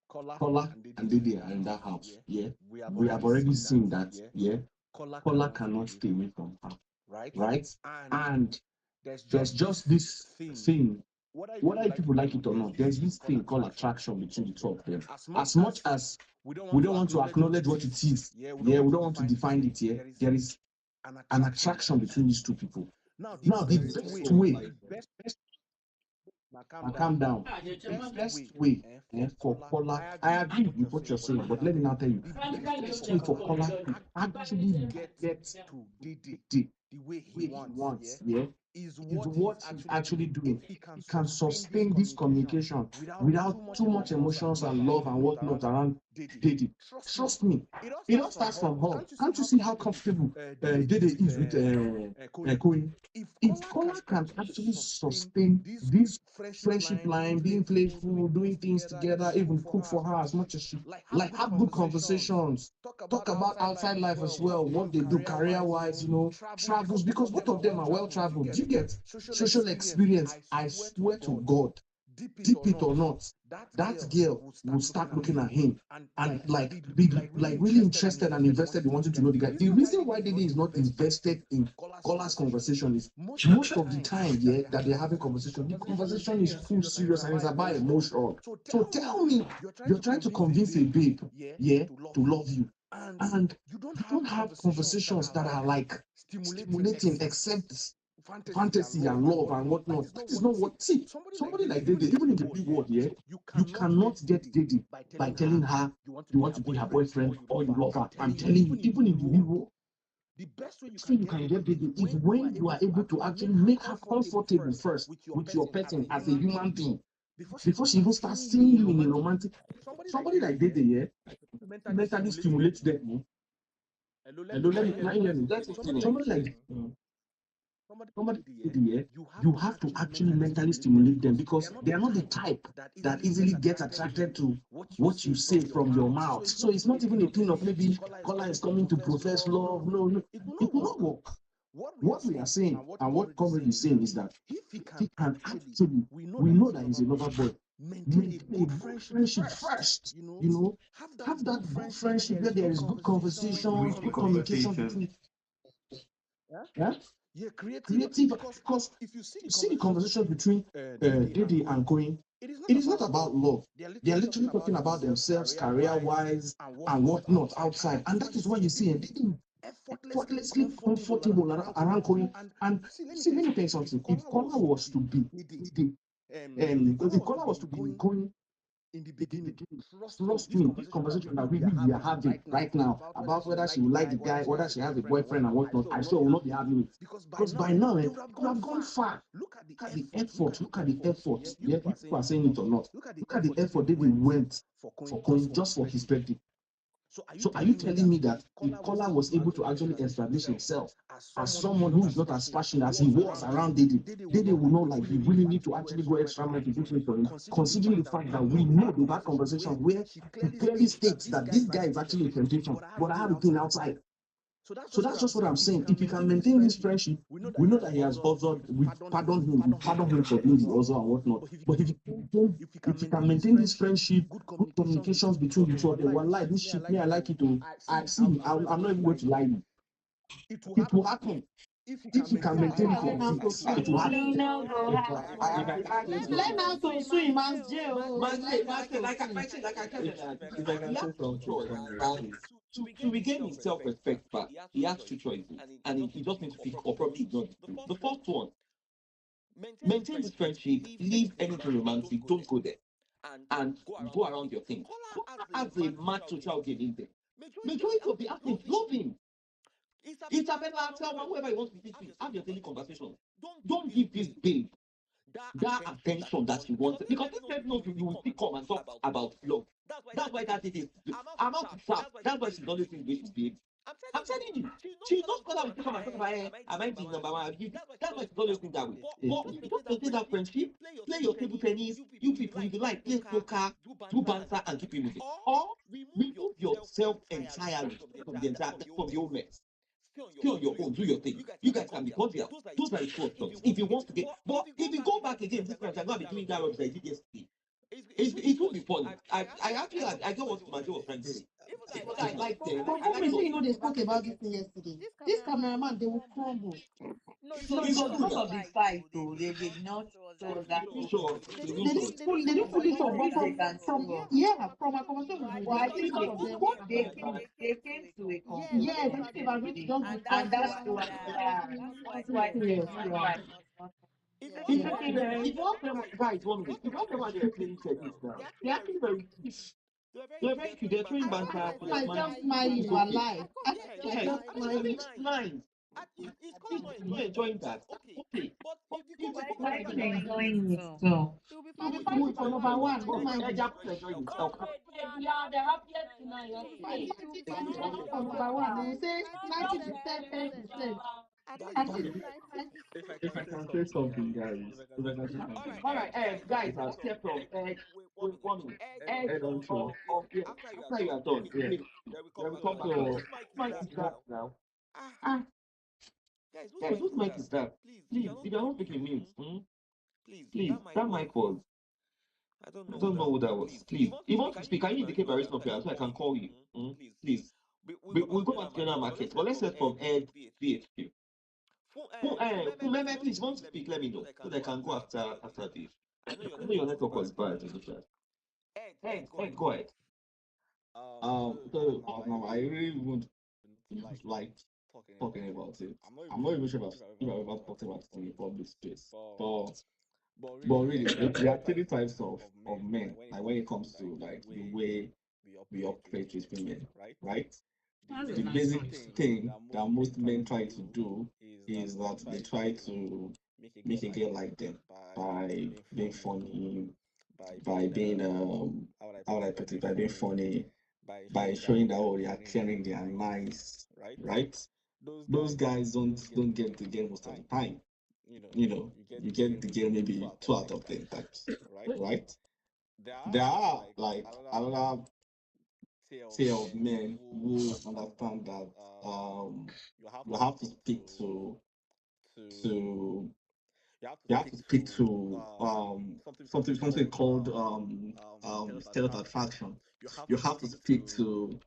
Kola and Dede are in that house, yeah, we have already seen that, yeah, Kola cannot stay away from her, right? And there's just this thing, whether people like it or not, there's this thing called attraction between the two of them. As much as we don't want to acknowledge what it is, yeah, we don't want to define it, yeah, there is an attraction between these two people. Now, the best way, calm down. The best way for Kola, I agree with what you're saying, but let me now tell you, the best way for Kola to actually get to the way he wants, yeah, is what he's actually doing. He can sustain this communication without too much emotions and love and whatnot around Dede. Trust me, it all starts from home. Can't you see how comfortable Dede is with Koyi? If Kola can actually sustain this friendship line, being playful, doing things together, even cook for her as much as she like, have good conversations, talk about outside life as well, what they do career-wise, you know, travels, because both of them are well-traveled. You get social experience. I swear to God, deep it or not, that girl will start looking at him and be like really interested and invested in wanting to know the guy. The reason why Dede is not invested in Kola's conversation is most of the time, yeah, that they're having conversation, the conversation is full serious and it's about emotion. So tell me, you're trying to convince a babe, yeah, to love you, and you don't have conversations that are like stimulating except fantasy and love and whatnot. That is not what. See, somebody like Dede, even in the big world, yeah, you cannot get Dede by telling her you want to be her boyfriend or you love her. I'm telling you, even in the real world, the best way you can get Dede is when you are able to actually make her comfortable first with your person as a human being before she even starts seeing you in a romantic. Somebody like Dede, yeah, mentally stimulates them. Hello, let me hear me. Somebody like somebody here, you have to actually mentally stimulate them because they are not the type that easily get attracted to what you say from your mouth. So it's not even a thing of maybe Kola is coming to profess love. No, it will not work. What we are saying and what Comrade is saying is that if he can actually, we know that he's a lover boy, maintain a good friendship first, you know, have that good friendship where there is good conversation, good communication between. Yeah, creative. Because if you see the conversation between Dede and Koyi, it is not about love. They are literally talking about themselves, career-wise, and whatnot outside, and that is why you see Dede effortlessly comfortable around Koyi. And see, let me tell you something. If Kola was to be Dede, if Kola was to be Koyi in the beginning, trust me, this conversation that we are having right now about whether she will like the guy, whether she has a boyfriend and whatnot, I sure will not be having it. Because by now, you have gone far. Look at the effort. Look at the effort. Yeah, people are saying it or not. Look at the effort Dede went for Coin just for his birthday. So are you telling me that if Kola was able to actually establish himself as someone who is not as passionate as he was around Dede, Dede will not like he really need to actually go extra mile to do things for him, considering the fact that we know they've had conversations where he clearly states that this guy is actually a temptation, but I have a thing outside. So that's just what I'm saying. If you can maintain this friendship, we know that he has bothered, we pardon him for being the other and whatnot. But if you can maintain this friendship, good communications between the two of them, one lie, this shit, me, I like it too. I see, I'm not even going to lie you. It will happen. If you can maintain it Learn how for to weeks, it will happen. Learn how to swim, man's jail. Like I tell you that, if I can say something, to regain his self-respect back, he has two choices, and he just needs to pick or probably ignore the two. The first one, maintain this friendship, leave anything romantic, don't go there, and go around your thing. As a mad social game in there, majority of the athletes love him. It's a better tell whoever he wants to speak to, have your daily conversation. Don't give this babe that attention that she wants, because this person knows you will still come and talk about love. That's why that it is. I'm not sharp. That's why she's always doing the way she's behaving. I'm telling you, she's not gonna come and talk about am I the number one? That's why she's always doing that way. But if you just maintain that friendship, play your table tennis, you people, if you like, play snooker, do banter, and keep it moving. Or remove yourself entirely from the whole mess. Stay on your own, do your thing. You guys can be cordial. Those are the two options. If you want to get, but if you go back again, this time you're gonna be doing that rubbish that you did yesterday. It will be funny. I actually I get what Majo was trying to say. I like them. But I like you know they spoke about this thing yesterday. This cameraman, they will crumble. No, It's it not was good because now. of the fight, though. They did not show us that. Sure. They didn't fully show, but from my conversation with But you, I I think think both of them they came to a conclusion. yes, I think they've agreed to just be And that's cordial. why, that's why Yes, yeah. It's okay, guys. If one friend, guys, one minute. If one friend they're playing tennis now, they're actually very cute. They're very cute. They're throwing banter. I They're myself smiling. smiling, It's my okay. life. I Yeah, myself I mean, smiling. it's nice. If you're enjoying that, okay. But if the Why comment are is you not enjoying it? So You'll be you'll be fighting fighting for for number number one. one. Don't Don't mind mind Edge it. up enjoying himself. They are the happiest tonight. You'll be Okay. fighting for Fighting number for one. number one. They say Don't 90%, get it 10%. down. At least If I can say something, guys. If I can say something. All right, guys, let's hear from Ed. Wait, 1 minute. Ed on show. Yeah. After you are done, yeah. Then we come back. So, whose mic is that now? Ah, guys, whose mic is that? Please, if you're not speaking mute, please, that mic was. I don't know who that was. Please, if you want to speak, can you indicate by raising up your hand so I can call you? Please. We'll go back to general market, but let's hear from Ed BHQ. Whomever, please, want to speak, let me know so that I can go after this. I know your network was bad in the chat. Ed, go ahead. So now I really would like talking about it. I'm not even sure if I've ever talked about it in a public space. But really, there are three types of men. Like when it comes to like the way we operate with women, right? The basic thing that most men try to do is that they try to make a girl like them by being funny, by being how would I put it, by being funny, by showing that oh they are caring, they are nice, right? Those guys don't get the girl most of the time. You get the girl maybe 2 out of 10 times, right? There are like another tier of men who understand that you have to speak to you have to speak to something called state of attraction. You have to speak to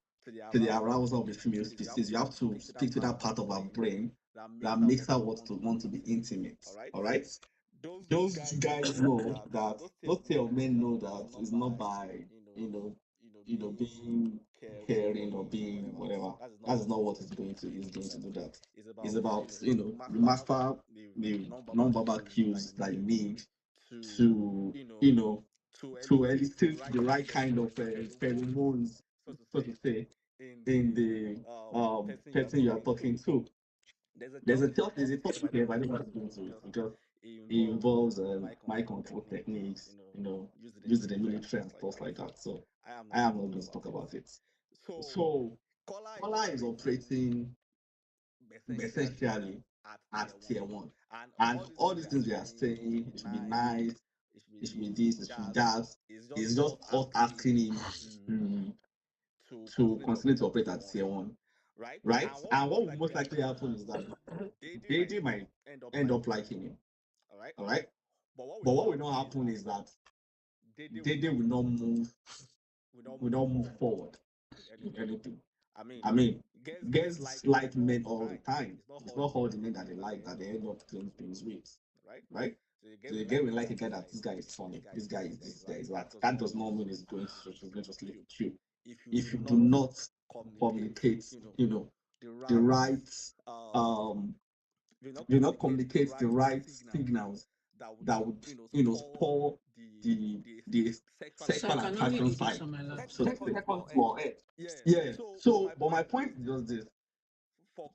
the arousal of the female species. You have to speak to that part of our brain that makes her want to be intimate. All right. Those guys know that those tier of men know that it's not by you know being caring or being whatever. That is not what is going to do that. It's about you master the non-verbal cues that you need to to elicit the right kind of pheromones, so to say, in the person you are talking to. There's a topic here, but I don't want to go into it because it involves mind control techniques, using the military and stuff like that. So I am not going to talk about it. So Kola is operating essentially at tier one, and all these things they are saying, it should be nice, it should be this, it should be that. It's just us asking him to continue to operate at tier one. right? And what will most likely happen is that they might end up liking him, all right? But what will not happen is that they will not move forward with anything. I mean, girls like men all the time. It's not all the men that they like that they end up doing things with, right? So the girl will like a guy that this guy is funny, this guy is that. That does not mean she's going to sleep with you. If you do not communicate, the right um do not communicate the right signals that would spur the So I sexual can only attraction do this side. on my So laptop. for it. Yeah. So but my point is just this.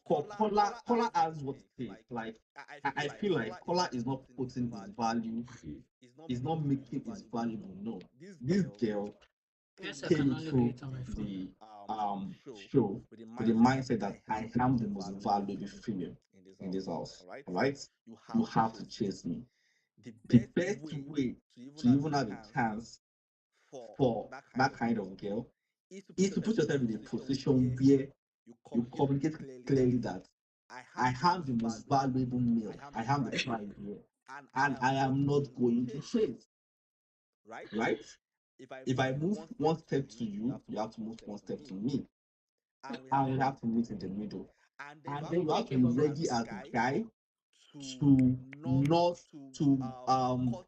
For color has what it takes. Like I feel like color is not putting his value, is not making his valuable. No. This girl Yes, I came can only do into it on my phone. the show with the mindset that I am the most valuable female in this house. All right, you have to chase me. The best way to even have a chance for that kind of girl is to put yourself in a position where you communicate clearly that I am the most valuable male. I am the prime here, and I am not going to chase. Right? If I move one step to you, you have to move one step to me, and we have to meet in the middle. And then you have to be ready as a guy to not to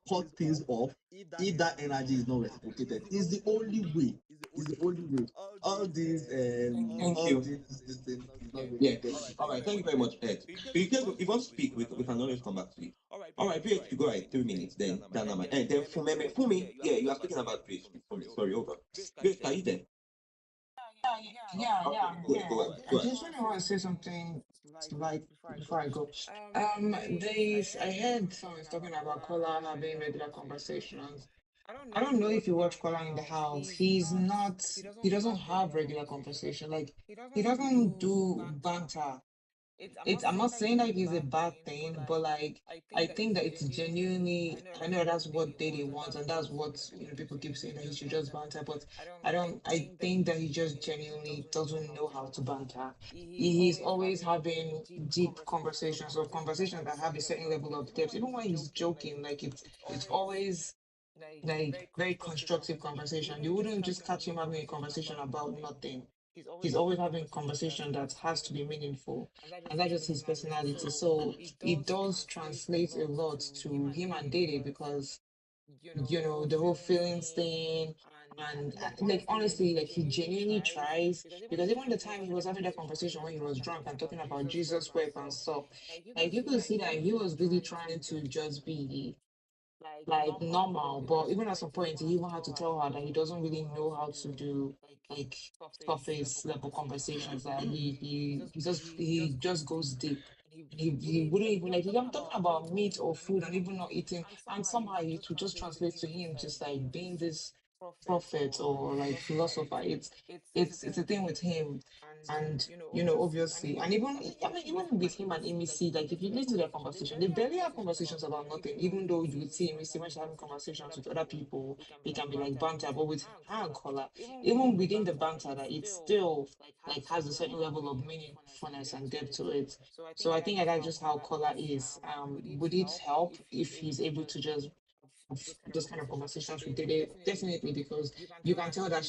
cut things off if that energy is not reciprocated. It's the only way. It's the only way. All these Thank all you. this thing is not going Yeah. to get All right. Thank you very much, Ed. If you want to speak, we can always come back to you. All right, BH, you go right 3 minutes. Then Dana, and then Fumi. Yeah, you are speaking about BH. Fumi, sorry, over. BH, are you there? Yeah, Okay, yeah, I'm go here. ahead. I just really want to say something like before I go. This I heard someone talking about Kola having regular conversations. I don't know if you watch Kola in the house. He doesn't have regular conversation. Like he doesn't do banter. I'm not saying like it's a bad thing, but like I think that it's genuinely. I know that's what they want, and that's what people keep saying that he should just banter. But I don't. I think that he just genuinely doesn't know how to banter. He's always having deep conversations or conversations that have a certain level of depth. Even when he's joking, like it's always like very constructive conversation. You wouldn't just catch him having a conversation about nothing. He's always having conversation that has to be meaningful, and that's just his personality. So it does translate a lot to him and Dede because the whole feelings thing. And like honestly, like he genuinely tries because even the time he was having that conversation when he was drunk and talking about Jesus wept and stuff, like you could see that he was really trying to just be like normal, but even at some point, he even had to tell her that he doesn't really know how to do like surface level conversations. That he just goes deep. He wouldn't even like. I'm talking about meat or food and even not eating, and somehow it would just translate to him just like being this prophet or like philosopher. It's a thing with him, and obviously, and even I mean even with him and Amy C, like if you listen to their conversation, they barely have conversations about nothing. Even though you would see Amy C when she's having conversations with other people, it can be like banter, but with her and Kola, even within the banter, that it still like has a certain level of meaningfulness and depth to it. So I think that's just how Kola is. Would it help if he's able to just have those kind of conversations with Dede? Definitely, because you can tell that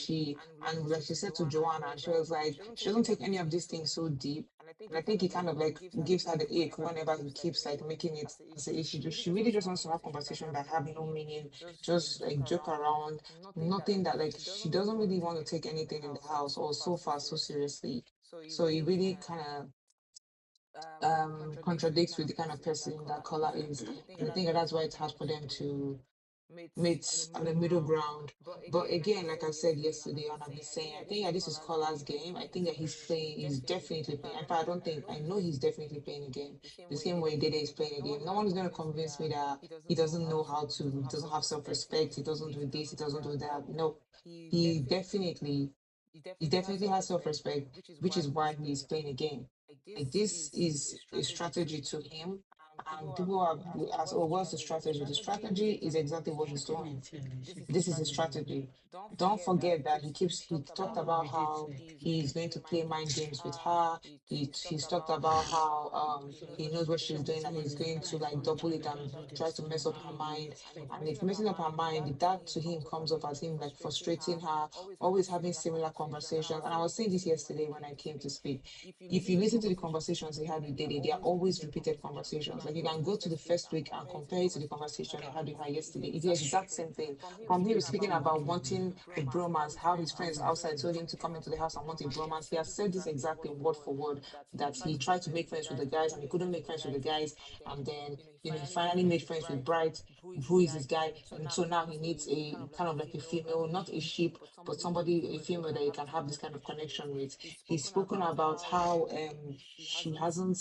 and like she said to Joanna, she was like, she doesn't take any of these things so deep. And I think he kind of like gives her the ache whenever he keeps like making it as a issue. She really just wants to have conversations that have no meaning, just like joke around, nothing that like she doesn't really want to take anything in the house or so far so seriously. So it really kind of contradicts with the kind of person that Kola is. And I think that's why it's hard for them to meet at the middle ground. But again, like I said yesterday, and I've been saying, I think that this is Kola's game. I think that he's definitely playing. In fact, I know he's definitely playing a game. The same way Dede is playing a game. No one is going to convince me that he doesn't know how to, he doesn't have self-respect, he doesn't do this, he doesn't do that. No, he definitely, he definitely has self-respect, which is why he's playing a game. Like this is a strategy to him, And people are ask, oh, what's the strategy? The strategy is exactly what he's doing. This is his strategy. Don't forget that he talked about how he's going to play mind games with her. He's talked about how he knows what she's doing and he's going to like double it and try to mess up her mind. And if messing up her mind, that to him comes off as him like frustrating her, always having similar conversations. And I was saying this yesterday when I came to speak. If you listen to the conversations he had with Dede, they are always repeated conversations. Like you can go to the first week and compare it to the conversation I had with her yesterday. It's the exact same thing. From him speaking about wanting a bromance, how his friends outside told him to come into the house and want a bromance. He has said this exactly word for word, that he tried to make friends with the guys and he couldn't make friends with the guys. And then, he finally made friends with Bright, who is this guy. And so now he needs a kind of like a female, not a sheep, but somebody, a female that he can have this kind of connection with. He's spoken about how she hasn't,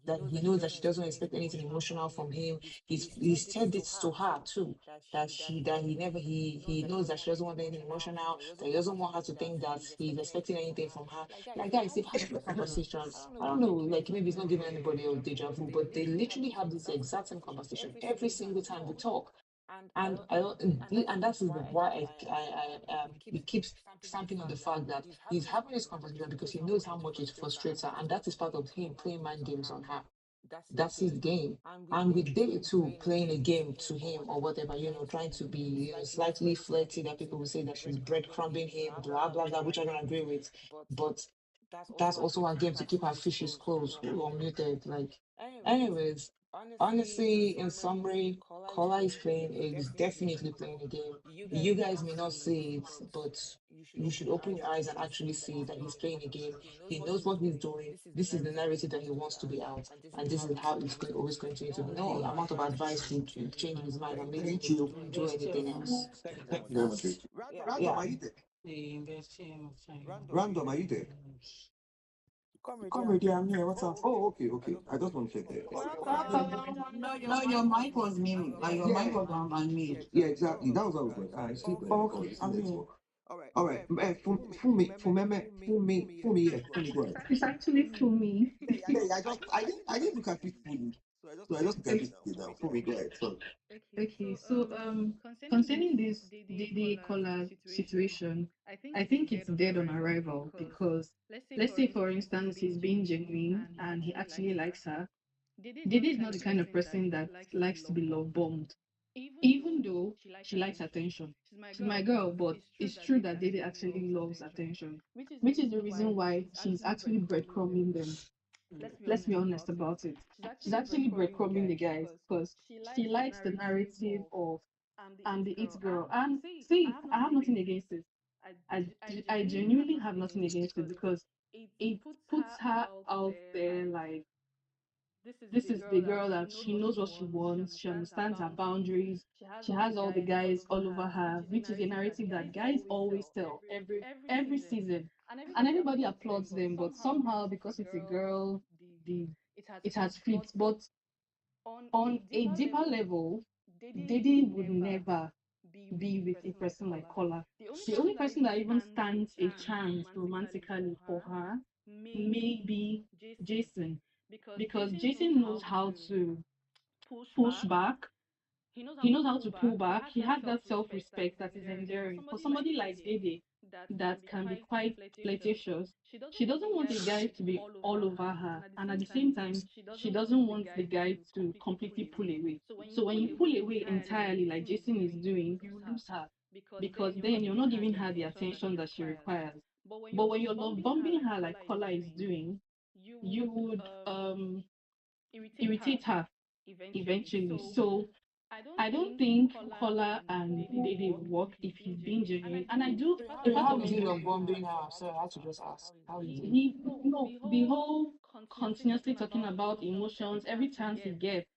that he knows that she doesn't expect anything emotional from him. He's said this to her too, that he knows that she doesn't want anything emotional, that he doesn't want her to think that he's expecting anything from her. Like guys, they've had this conversation. I don't know, like maybe it's not giving anybody a deja vu, but they literally have this exact same conversation every single time we talk. And I don't, and that is why he keeps stamping on the fact that he's having this conversation because he knows how much it frustrates her, and that is part of him playing mind games on her. That's his game. And with David too, playing a game to him or whatever, trying to be, slightly flirty, that people will say that she's breadcrumbing him, blah, blah, blah, which I don't agree with. But that's also a game to keep her fishes closed, who are muted. Like, anyways, honestly, in summary, Kola is definitely playing a game. You guys may not see it, but you should open your eyes and actually see that he's playing a game. He knows what he's doing. This is the narrative that he wants to be out, and this is how it's going, always continue to be. No amount of advice would change his mind and make him do anything else. Thank you very much, Rachel. Random, are you there? Random, are you there? Comedy, I'm here. What's up? Oh, okay. I just want to check there. No, your mic was muted. Like your mic was on mute. Yeah, exactly. That was what I was going. I see. Okay, I'm here. All right. For me, yes, go ahead. It's actually to me. Yeah, I didn't look at it fully. So I just look at it now. For me, go ahead. So, Okay, so concerning this DD caller situation, I think it's dead on arrival because let's say for instance he's being genuine and he actually likes her. Didi is not the kind of person that likes to be love bombed, even though she likes attention. She's my girl, but it's true that Didi actually loves attention, which is the reason why she's actually breadcrumbing them. Let's be honest about it. She's actually breadcrumbing the guys because she likes the narrative of I'm the it girl. And see, I have nothing against it. I genuinely have nothing against it because it puts her out there like this is the girl that she knows what she wants, she understands her boundaries, she has all the guys all over her, which is a narrative that guys always tell every season. And everybody applauds them, but somehow because it's a girl, the it has flipped. But on a deeper level, Diddy would never be with a person like Kola. The only person that even stands a chance romantically for her may be Jason, because Jason knows how to push back. He knows how to pull back. He has that self-respect that is endearing. For somebody like Dede that can be quite flirtatious, she doesn't want the guy to be all over her. And at the same time, she doesn't want the guy to completely pull away. So when you pull away entirely, like Jason is doing, you lose her because then you're not giving her the attention that she requires. But when you're love bombing her like Kola is doing, you would irritate her eventually. So I don't think Kola and Dede would work if he's being genuine. And I do. Wait, how is he love bombing her? So I have to just ask. How is he? The whole continuously talking about emotions every chance he gets.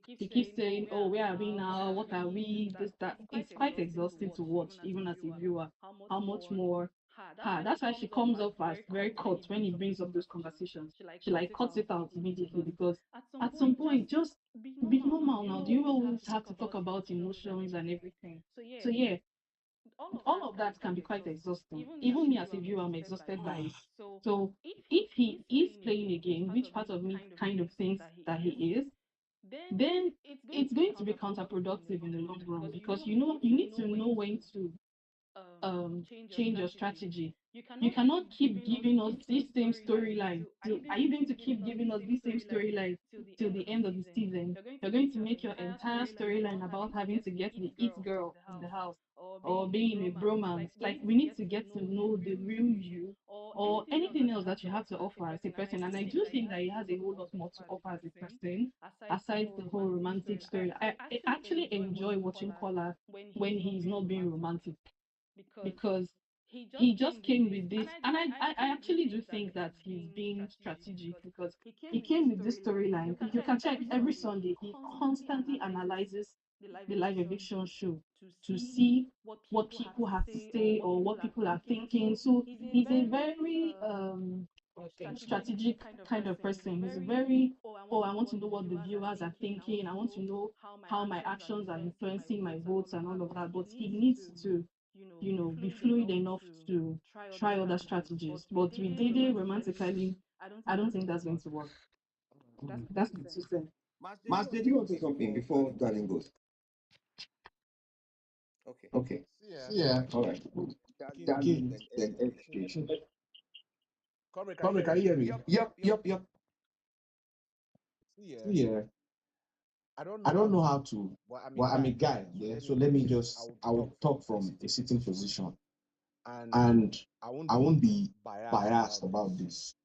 He keeps saying, "Oh, where are we now? What are we?" This, that. It's quite exhausting to watch, even as a viewer. How much more her? That's why she comes off as very cut when he brings up those conversations. She like cuts it out immediately because at some point, just be normal now. Do you always have to talk about emotions and everything? So yeah, all of that can be quite exhausting. Even me as a viewer, I'm exhausted by it. So if he is playing a game, which part of me kind of thinks that he is, then it's going to be counterproductive in the long run because you need to know when to change your strategy. You cannot keep giving us this same storyline. Are you going to keep giving us this same storyline till the end of the season? You're going to make your entire storyline about having to get the it girl in the house or being in a bromance. Like we need to get to know the real you or anything else that you have to offer as a person. And I do think that he has a whole lot more to offer as a person aside the whole romantic story. I actually enjoy watching Kola when he's not being romantic because he just came with this and I actually do think that he's being strategic because he came with this storyline. If you can check every Sunday he constantly analyzes the live eviction show to see what people have to say or what people are thinking. So he's a very strategic kind of person. He's a very, oh, I want to know what the viewers are thinking. I want to know how my actions are influencing my votes and all of that. But he needs to, be fluid enough to try other strategies. But with Dede romantically, I don't think that's going to work. That's my 2 cents. Mas, did you want to say something before Darling goes? Okay. Okay. See, yeah. All right. Okay. Darling, then education. Comrade, can you hear me? Yep. See, See, yeah. I don't know how to, but I'm a guy, yeah. So let me just, I will talk from a sitting position, and I won't be biased about this.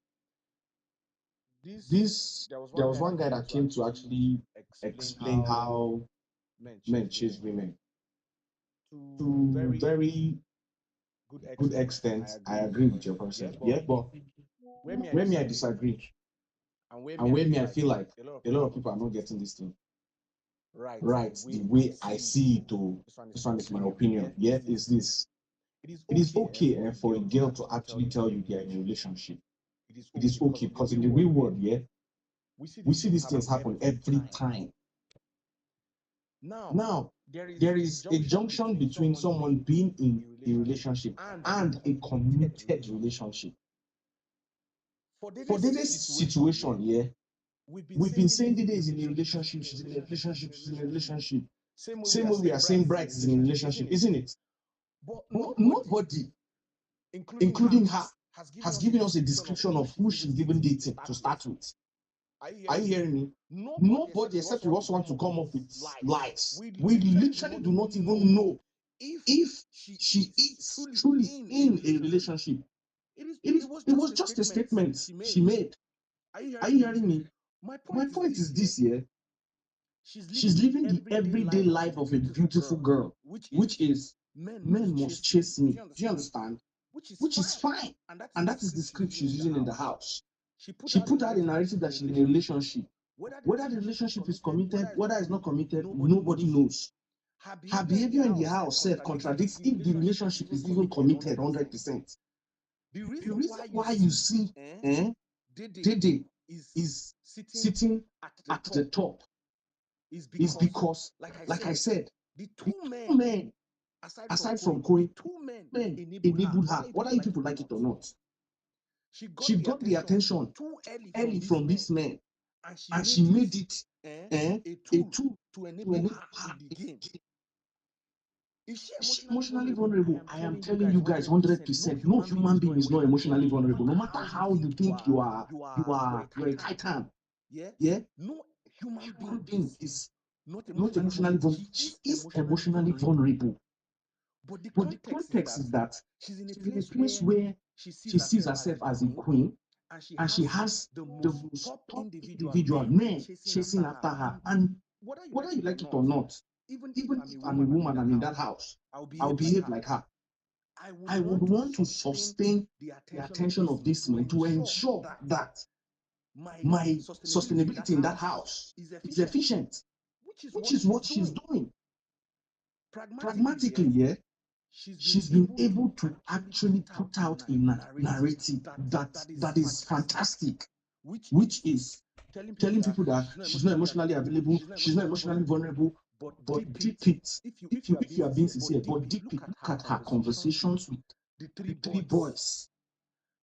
There was one guy that came to actually explain how men chase women to very good extent. I agree with your concept, yeah, but where me I disagree, and where me I feel like a lot of people are not getting this thing right the way I see it. To this one is my opinion. Yeah, is this? It is okay for a girl to actually tell you they're in a relationship. It is okay because in the real world, yeah, we see these things happen every time. Now, there is a junction between someone being in a relationship and a committed relationship. For this situation, yeah, we've been saying Dede is in a relationship, she's in a relationship, she's in a relationship. Same way we are saying Bright is in a relationship, isn't it? Nobody, including her, has given us a description of who she's given dating to start with. Are you hearing me? Nobody except you also want to come up with lies. We literally do not even know if she is truly in a relationship. It was just a statement she made. Are you hearing me? My point is this, yeah. She's living the everyday life of a beautiful girl, which is men must chase me. Do you understand? Which is fine. And that is the script she's using in the house. She put out a narrative that she's in a relationship. Whether the relationship is committed, whether it's not committed, nobody knows. Her behavior in the house self contradicts if the relationship is even committed 100%. The reason why you see Dede is sitting at the top is because, like I said, the two men, aside from Koi, men enabled her, whether you people like it or not. She got the attention too early from these men, and she made it a tool to enable her in the game. Is she emotionally vulnerable? I am telling you guys 100%. No human being is not emotionally vulnerable. No matter how you think you're a titan. Yeah? No human being is not emotionally vulnerable. She is emotionally vulnerable. But the context is that she's in a place where she sees herself as a queen, and she has the most top individual men chasing after her. And whether you like it or not, even if I'm a woman, I'm in that house, I'll behave like her. I would want to sustain the attention of this man to ensure that my sustainability in that house is efficient, which is what she's doing. Pragmatically, yeah, she's been able to actually put out a narrative that is fantastic, which is telling people that she's not emotionally available, she's not emotionally vulnerable. But deep it, if you are being sincere, but deep it, look at her conversations with the three boys.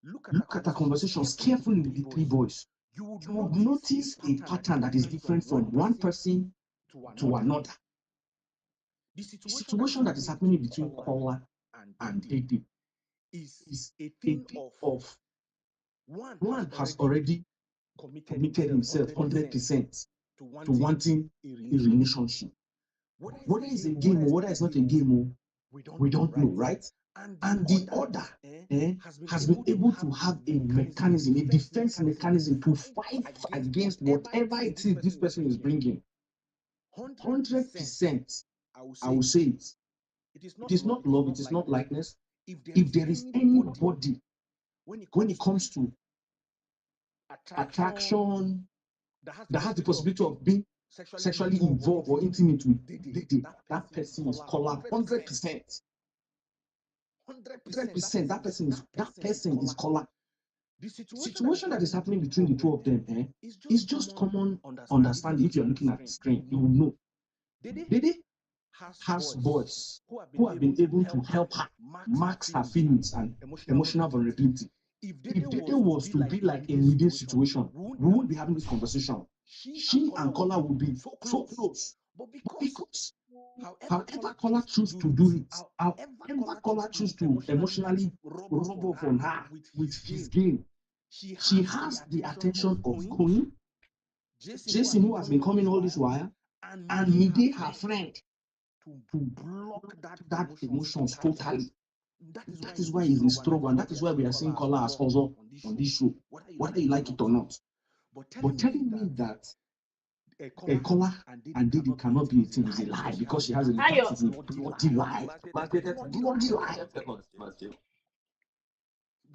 Look at her conversations carefully with the three boys. you would notice a pattern that is different from one person to another. The situation that is happening between caller and Dede is a thing of one has already committed himself 100% to wanting a relationship. Whether it's a game or whether it's not a game, we don't know, right? And the other has been able to have a mechanism, a defense mechanism to fight against whatever it is this person is bringing. 100%, I will say it. It is not love, it is not likeness. If there is anybody, when it comes to attraction, that has the possibility of being sexually involved or intimate with Dede, that person is called 100%. 100%. That person is called. The situation that is happening between the two of them is just common understanding. If you're looking at the screen, you will know. Dede has boys who have been able to help her max her feelings and emotional vulnerability. If Dede was to be like a Mide situation, we won't be having this conversation. She and Kola would be so close. But because however Kola choose to do it, however Kola choose to emotionally rub off on her with his game, she has the attention of Queen, Jason, who has been coming all this while, and Mide, her friend, to block that emotions totally. That is why he's in struggle, and that is why we are seeing Kola as also on this show, whether you like it or not. But telling me that a Kola and Dede cannot be a thing is a lie, because she has a bloody lie. Bloody lie.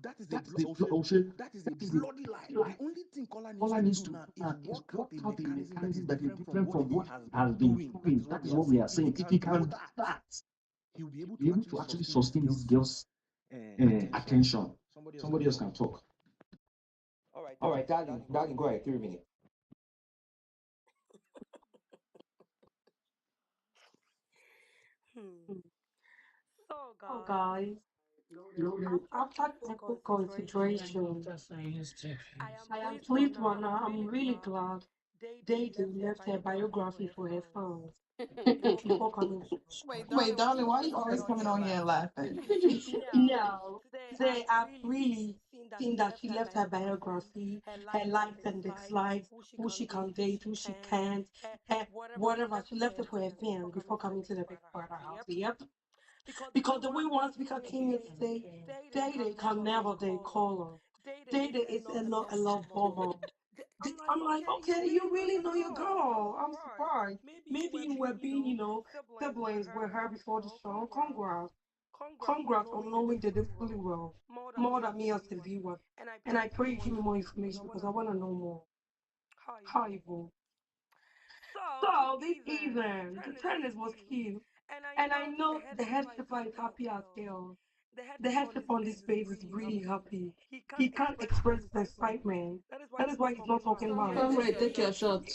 That is a bloody lie. The only thing Kola needs to do is work out a mechanism that is different from what has been doing. That is what we are saying. If he can do that, he'll be able to actually sustain this girl's attention. Somebody else can talk. All right, darling, go ahead. 3 minutes. So, Oh, guys, guys, after careful consideration, I am I am pleased pleased Rana. one. I'm really glad They Dede left her left her biography for biography her for her fans. fans Before before coming to the show. Wait, darling, why are you always coming on here and laughing? Now, Now, today I've today I've really really seen that seen she that left she her left her biography, biography, her her likes and likes and dislikes, dislikes, who who she she can can date, date, who who she she can't, can't, whatever. whatever. She She left left it it for for her her fans before fans coming before to the coming Big to the Big Brother house. Brother house. Yep. Yep. Because the way Because the way one one speaker speaker came came yesterday, yesterday, Day Dede can can never date never date caller. caller. Day is Dede a is not a a love love bomber. bomber. I'm like, I'm like, okay, you okay, really you know really your know your girl. I'm girl. I'm surprised. surprised. Maybe you Maybe were you were being, being, siblings siblings with with her her before the before the show. show. Congrats. Congrats. Congrats on Congrats on knowing Dede knowing Dede fully fully well. well. More More than than me me as as the the viewer. viewer. And I And pray I you give pray me you more give me more information because I information want because to I know want to know more. more. How you How go? you go? So So this this evening, the evening, the tennis was tennis was cute. cute. And I And I know the know head the head skipper is skipper is happy as happy as hell. hell. The head The skipper head on this skipper on space this is space is really really happy. happy. He can't He can't express his express his excitement. excitement. That is why That he's is not why he's not talking talking much. much. Comrade, take your shot.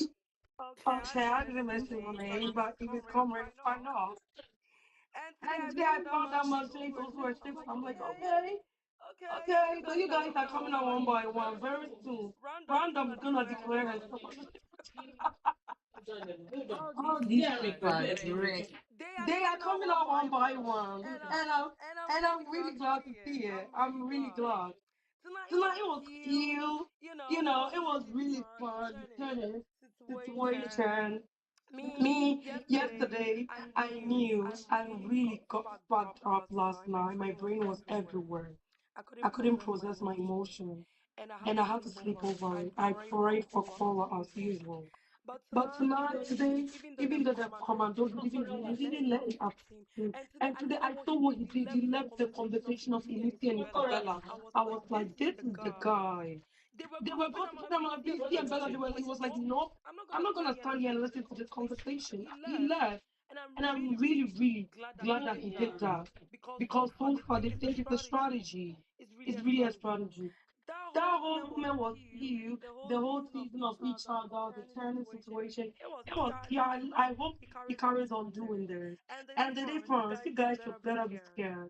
Okay, I Okay, didn't I didn't mention your mention your name, name, but but if if it's it's comrade, comrade, why why not? not? And today And I today I found out found out Marshall's Marshall's also a also a ship. I'm ship. like, I'm like, okay, okay, okay, so okay. you So guys you are guys coming are out coming one out by one one by one very very soon. soon. Random is Random gonna is gonna declare declare herself. herself. All these All these secrets. Great. They are they are coming out coming one out by one by one, one, and and I'm and I'm really I'm really glad to glad to see it. see it. I'm really I'm really glad. glad. Tonight it Tonight was it was cute. cute. It It was was really really fun. The fun. The tennis tennis situation. situation. Me Me, yesterday, yesterday, I I knew knew I I really got really got fucked up fucked up last last night. My night. My brain was brain was everywhere. everywhere. I couldn't I couldn't process my process my emotions, emotion, and I had and to I had to sleep sleep over it. over I it. I prayed for prayed for caller as caller as usual. usual. But But tonight, tonight, today, even though even they've though the come and told commando him, he didn't didn't let let it it up. affect him. And today And I today saw I what saw he what did. he He did. He left the left the conversation of conversation of Felicity and Felicity and Isabella. Isabella. I was I like, was this like, is this the is the guy. guy. They were They were gossiping both about talking about BC BC and and Bella. Bella. He was He like, was like, nope, nope, I'm not I'm gonna not stand gonna here and stand listen here and to this listen to this conversation. And conversation. he He left. left. And I'm And I'm really, really, really really glad that he glad that did he did that. that. Because so Because far so they far think they it's a think it's a strategy. strategy. It's really a It's really a strategy. strategy. That That whole whole moment was moment was cute. cute. The whole The whole season of season each of each other, the other, the turning turning situation. situation. It was It cute. was cute. I hope he he carries on carries on doing this. doing this. And the And the difference, difference, you guys should better be scared. scared.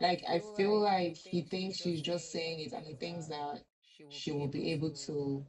Like I feel like he thinks she's just saying it, and he thinks that she will be able to.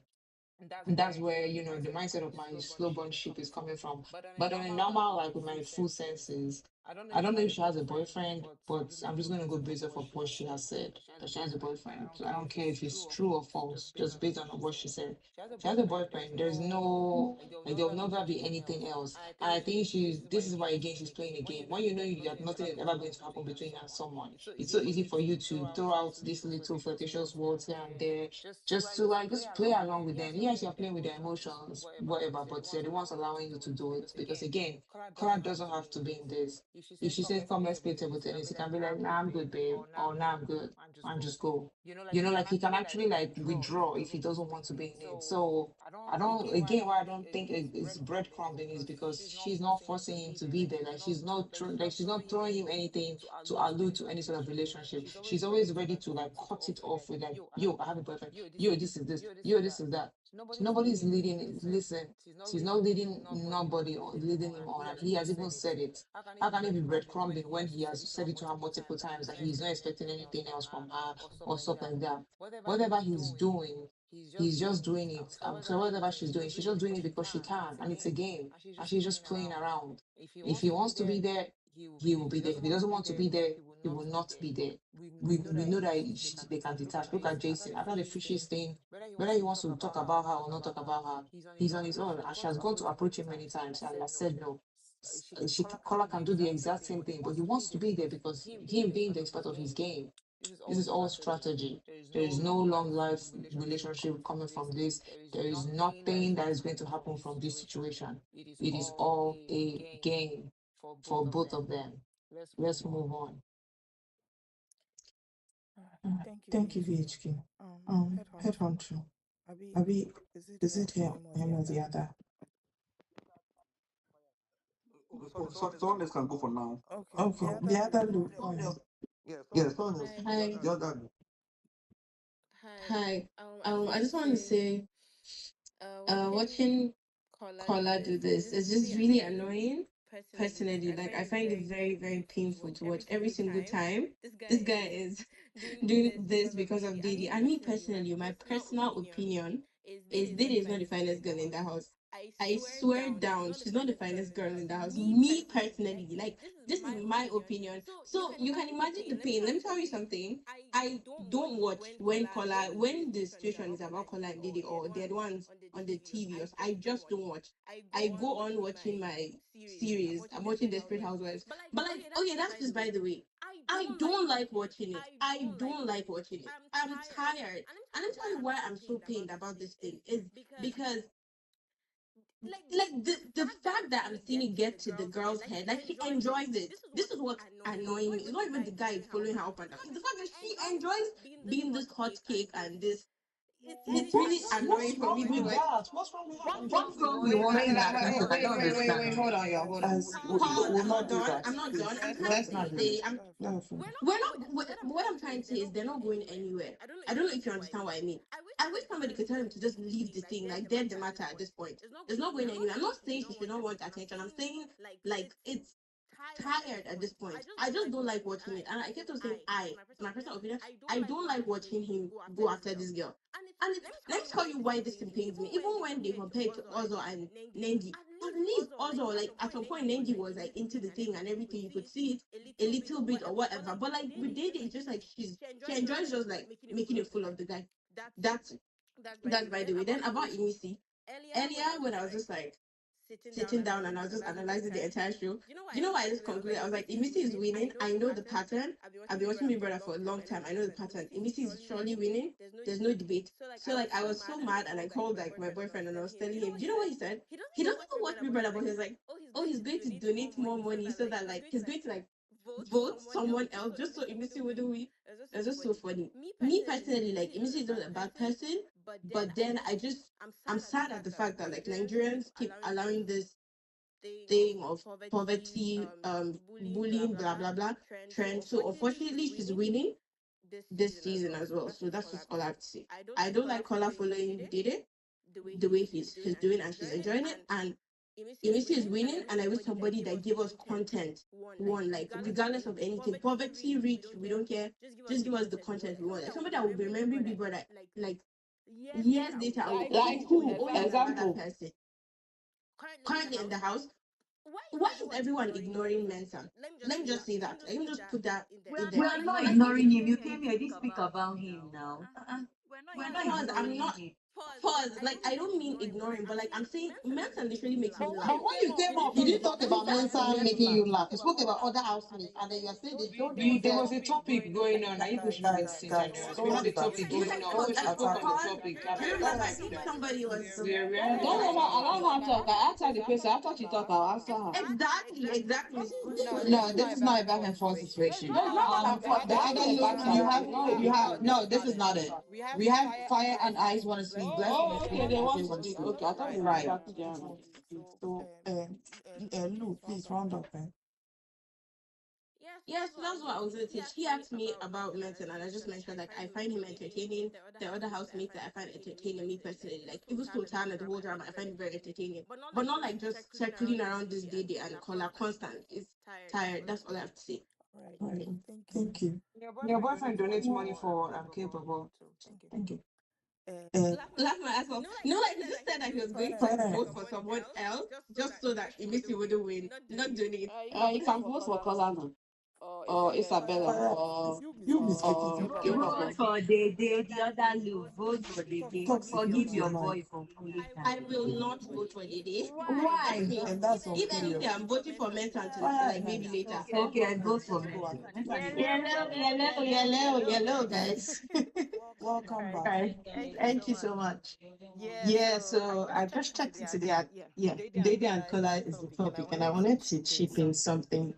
And that's where, you know, the mindset of my slow burn ship is coming from. But on a normal, like with my full senses, I don't know if she has a boyfriend, but I'm just going to go based off of what she has said, that she has a boyfriend. So I don't care if it's true or false, just based on what she said. She has a boyfriend. There's no, like, there'll never be anything else. And I think this is why, again, she's playing a game. When you know that nothing is ever going to happen between her and someone, it's so easy for you to throw out these little flirtatious words here and there, just to like, just play along with them. Yes, you're playing with their emotions, whatever, but they're the ones allowing you to do it. Because again, Cora doesn't have to be in this. If she says, come, let's play table tennis, he can be like, nah, I'm good, babe. Or nah, I'm good. And just go. Like he can actually like withdraw if he doesn't want to be in it. So I don't, again, why I don't think it's breadcrumbing is because she's not forcing him to be there. Like she's not throwing him anything to allude to any sort of relationship. She's always ready to like cut it off with like, yo, I have a boyfriend. Yo, this is this. Yo, this is that. So nobody's leading. Listen, she's not leading nobody or leading him on, and he has even said it. How can he be breadcrumbing when he has said it to her multiple times that he's not expecting anything else from her or stuff like that? Whatever he's doing, he's just doing it. So whatever she's just doing it because she can, and it's a game, and she's just playing around. If he wants to be there, he will be there. If he doesn't want to be there, he will not be there. We know that they can detach. Look at Jason. After the fishes thing, whether he wants to talk about her or not talk about her, he's on his own. And she has gone to approach him many times, and he has said no. Kola can do the exact same thing, but he wants to be there because him being there is part of his game. This is all strategy. There is no long life relationship coming from this. There is nothing that is going to happen from this situation. It is all a game for both of them. Let's move on. Thank you, VHK. Head honcho. Abi, is it here or the other? So someone else can go for now. Okay, the other loop. Yes, someone else. Hi. The other loop. Hi. I just want to say, watching Kola do this is just really annoying. Personally, like I find it very, very painful to watch every single time. This guy is doing this because of Diddy. And me personally, my personal opinion is Diddy is not the finest girl in the house. I swear down, she's not the finest girl in the house. Me personally, like this is my opinion. So you can imagine the pain. Let me tell you something. I don't watch when the situation is about Kola and Diddy or they're the ones on the TV. I just don't watch. I go on watching my series. I'm watching Desperate Housewives. But like, okay, that's just by the way. I don't like watching it. I don't like watching it. I'm tired. And let me tell you why I'm so pained about this thing is because like the fact that I'm seeing it get to the girl's head, like she enjoys it. This is what's annoying me. It's not even the guy following her up and down. It's the fact that she enjoys being this hot cake and this. It's really annoying for me to watch. What's wrong with that? What's wrong with watching that? I don't understand. Hold on, y'all. Hold on. We'll not do that. I'm not done. I'm trying Let's to not do say, that. we're not. What I'm trying to say is they're not going anywhere. I don't know if you understand what I mean. I wish somebody could tell him to just leave the thing, like they're the matter at this point. It's not going anywhere. I'm not saying she should not want attention. I'm saying like it's tired at this point. I just don't like watching it. And I kept on saying my personal opinion, I don't like watching him go after this girl. And let me tell you why this thing pains me. Even when they compare it to Ozo and Nengi, at least Ozo, like at some point Nengi was like into the thing and everything. You could see it a little bit or whatever. But like with Dede, it's just like she enjoys just like making a fool of the guy. That's by the way. Then about Imisi, earlier when I was just like sitting down and I was just analyzing the entire show. You know why I just concluded? I was like, Imisi is winning. I know the pattern. I've been watching Big Brother for a long time. I know the pattern. Imisi is surely winning. There's no debate. So like I was so mad and I called like my boyfriend and I was telling him, do you know what he said? He doesn't even watch Big Brother, but he's like, oh, he's going to donate more money so that like he's going to like vote someone else just so Imisi wouldn't win. It's just so funny. Me personally, like Imisi is not a bad person, but then I'm sad at the fact that like Nigerians keep allowing this thing of poverty, bullying, blah blah blah trend. So unfortunately, she's winning this season as well. So that's just all I have to say. I don't like Kola following Dede the way he's doing, and she's enjoying it. And Emisi is winning, and I wish somebody that give us content. One, like regardless of anything, poverty, rich, we don't care. Just give us the content we want. Like somebody that will be remembering Big Brother like years later. Like who? Oh, yeah, that person currently in the house. Why is everyone ignoring Mensa? Let me just say that. Let me just put that in there. We are not ignoring him. You came here, didn't speak about him now. We're not Pause. I'm ignoring not. him. Pause. Like, I don't mean ignoring, but like I'm saying, Mensa literally makes me But laugh. when you came up, you didn't talk about Mensa making you laugh. You spoke about other housemates, and then you are saying they don't There was deserve. a topic going on. I think we should listen. We had a topic going on. We should talk on the topic. I think somebody was. Don't allow her talk. I asked her the question. After she talk, I'll answer her. Exactly. No, this is not a back and forth situation. The other you have no. This is not it. We have Fire and Ice want to speak. Oh, okay. They want to speak. Okay, I thought they were Right. So, Lou, please round up. Yes, that's what I was going to say. She asked me about Menton, and I just mentioned like I find him entertaining. The other housemates that I find entertaining, me personally, like even Sultan and the whole drama, I find it very entertaining. But not like just circling around this day and color constant. It's tired. That's all I have to say. Right. Thank you. Your boyfriend donates money for capable. Thank you. Laugh my ass off. No, like he just said that he was going to vote for someone else just so that Emisi wouldn't win, not doing it. You can vote for Colano or Isabella or You mistaken. Vote for the other Lou. Vote for the. Forgive your boy for pulling her. I will not vote for Dede. Why? And that's If anything, I'm voting for Mental to like maybe later. Okay, I vote for me. Yellow, guys. Welcome back. Right. Thank you so much. Yeah, so I just checked it today. Yeah, Dede and Kola is the topic, and I wanted to chip in something.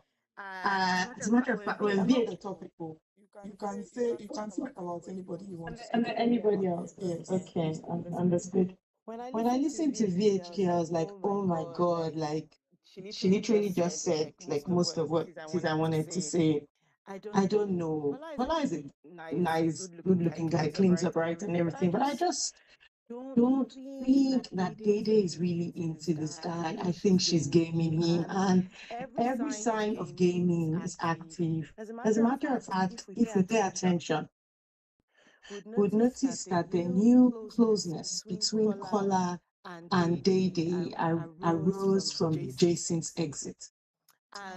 As a matter of fact, when The topic, you can talk about anybody you want to speak about. anybody else, Yes. okay, understood. When I listened to VHK, I was like, oh my god, like she literally just said like most of what it is I wanted to say. I don't know. Kola is a nice, good-looking guy, cleans up right and everything, but I just don't think that Dede is really into this guy. I think she's gaming him, and every sign of gaming is active. As a matter of fact, if we pay attention, would notice that the new closeness between Kola and Dede arose from Jason's exit.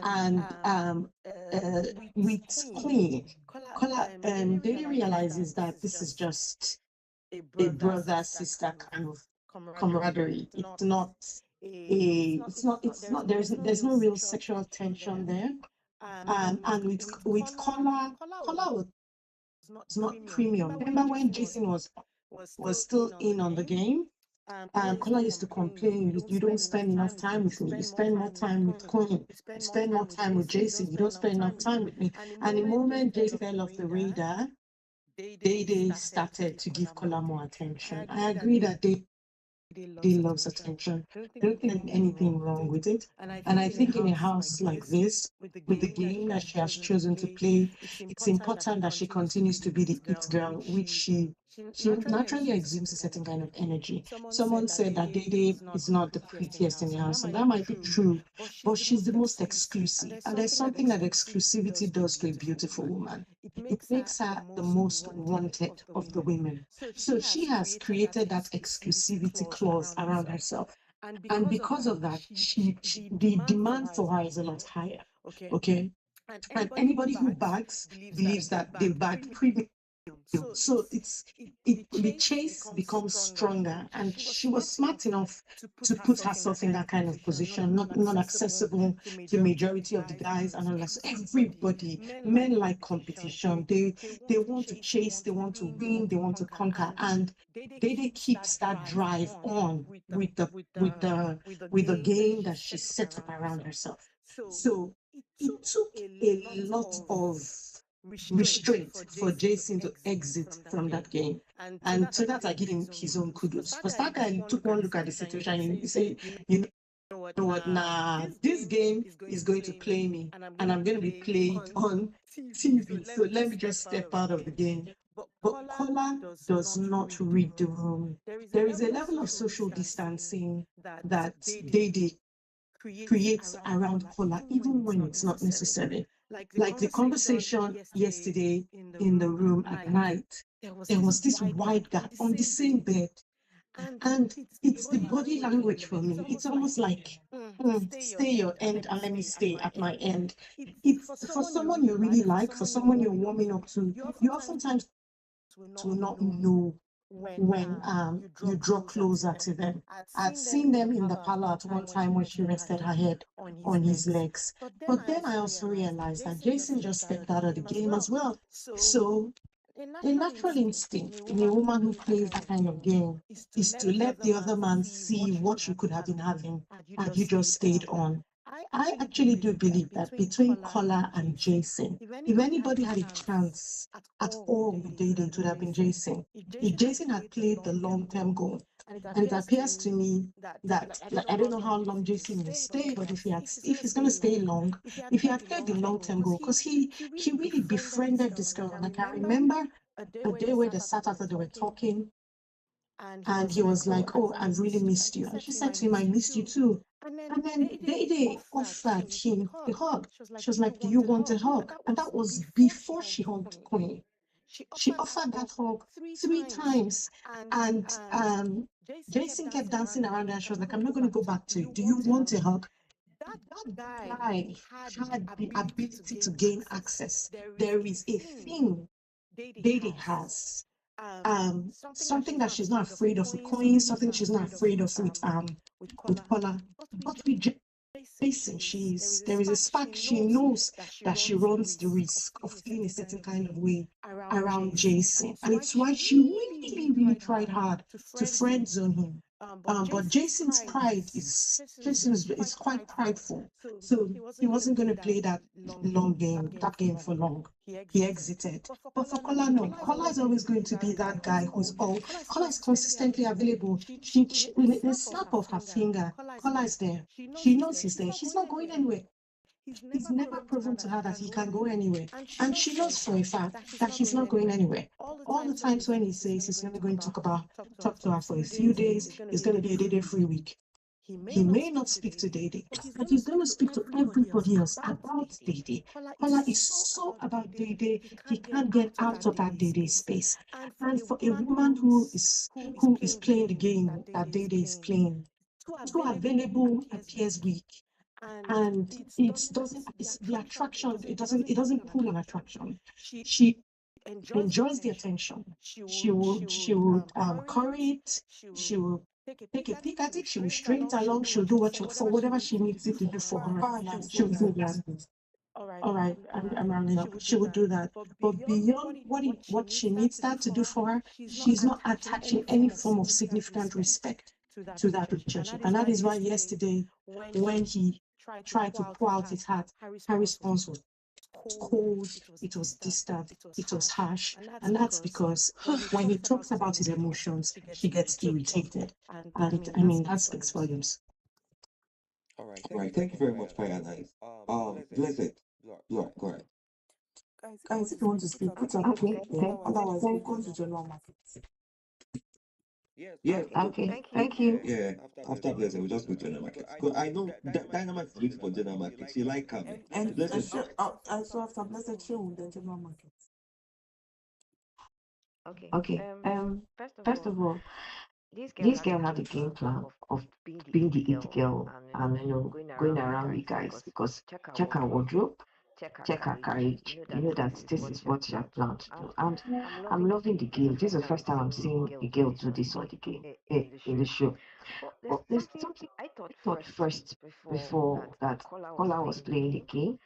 And with Queen, Kola, Dede realizes that this is just a brother-sister kind of camaraderie. There's no real sexual tension there. And with Kola was not premium. Remember when Jason was still in on the game? Kola used to complain, you don't spend enough time with me. You spend more time with Queen. You spend more time with Jason. You don't spend enough time with me. And the moment Jason fell off the radar, they started to give Kola more attention. I agree that they loves attention. I don't think there's anything wrong with it. And I think in a house like this, with the game that she has chosen to play, it's important that she continues to be the it girl, which she naturally exudes a certain kind of energy. Someone said that Dede is not the prettiest in the house, and that might be true, but she's the most exclusive. And there's something that exclusivity does to a beautiful woman. It makes her the most wanted of the women. So she has created that exclusivity clause around herself. And because of that, the demand for her is a lot higher. Okay? And anybody who bags believes that they bagged premium. So the chase becomes stronger, and she was smart enough to put herself in that kind of position, not accessible to majority of the guys, and unless everybody, men like competition, they want to chase, they want to win, they want to conquer, and Dede keeps that drive on with the game that she set up around herself. So it took a lot of restraint for Jason to exit from that game. And so that I give him his own kudos. Because that guy took one look at the situation and he said, you know what, nah, this game is going to play me and I'm going to be played on TV. So let me just step out of the game. But Kola does not read the room. There is a level of social distancing that Dede creates around Kola, even when it's not necessary. Like the conversation yesterday in the room at night, there was this white guy on the same bed, And it's the body language for me. It's almost like, stay your end and let me stay at my end. It's for someone you really like, for someone you're warming up to, you oftentimes will not know when you draw closer to them. I'd seen them in the parlor at one time when she rested her head on his legs. But then I also realized that Jason just stepped out of the game as well. So a natural instinct in a woman who plays that kind of game is to let the other man see what you could have been having had you just stayed on. I actually do believe that between Kola and Jason, if anybody had a chance at all with Dede, it would have been Jason. If Jason had played the long-term goal, and it appears to me that, like, I don't know how long Jason will stay, but if he's going to stay long, if he had played the long-term goal, because he really befriended this girl. And I can remember a day where they sat after they were talking, and he was like, "Oh, I've really missed you." And she said to him, "I missed you too." And then Dede offered him a hug. She was like, "Do you want a hug?" And that was before she hugged Queen. She offered that hug 3 times. And Jason kept dancing around her. She was like, "I'm not going to go back to you. Do you want a hug?" That guy had the ability to gain access. There is a thing Dede has. Something that she's not afraid of with coins, something she's not afraid of with Paula. But with Jason, there is a spark. She knows that she runs the risk of feeling a certain kind of way around Jason. And it's why she really, really tried hard to friend zone him. But Jason's pride is quite prideful. So he wasn't going to play that game for long. He exited. But for Kola, no. Kola is always going to be that guy Kola is consistently available. With the snap of her finger, Kola is there. She knows he's there. He's not going anywhere. He's never proven to her that he can go anywhere. And she knows for a fact that he's not going anywhere. All the times when he says he's only going to talk to her for a few days, it's going to be a Dede-free week. He may not speak to Dede, but he's going to speak to everybody else about Dede. Kola is so about Dede, he can't get out of that Dede space. And for a woman who is playing the game that Dede is playing, too available appears weak. And it's the attraction, it doesn't pull an attraction. She enjoys the attention. She would curry it. She will take a peek at it. She will string it along. She'll do for whatever she needs it to do for her. She'll do that. All right, I'm rounding up. She would do that. But beyond what she needs that to do for her, she's not attaching any form of significant respect to that relationship. And that is why yesterday, when he tried to pour out his heart, her response was cold, it was distant, it was harsh. And that's because when he talks about his emotions, he gets irritated. And I mean, that speaks volumes. All right, thank you very much for your advice. Blessed. Go ahead. Guys, if you want to speak, put up. Okay. Otherwise, we'll go to general markets. Yeah. Okay. Thank you. Yeah. After Blessed, we'll just go to general markets. I know Dynamite is looking for general markets. She like coming. And so after Blessed show, then general markets. Okay. First of all, this girl had a game plan of being the it girl and going around you guys, because check her wardrobe, check her courage. You know that this is what she had planned to do. And I'm loving the game. This is the first time I'm seeing a girl do this on the game in the show. But there's something I thought first before that Kola was playing the game,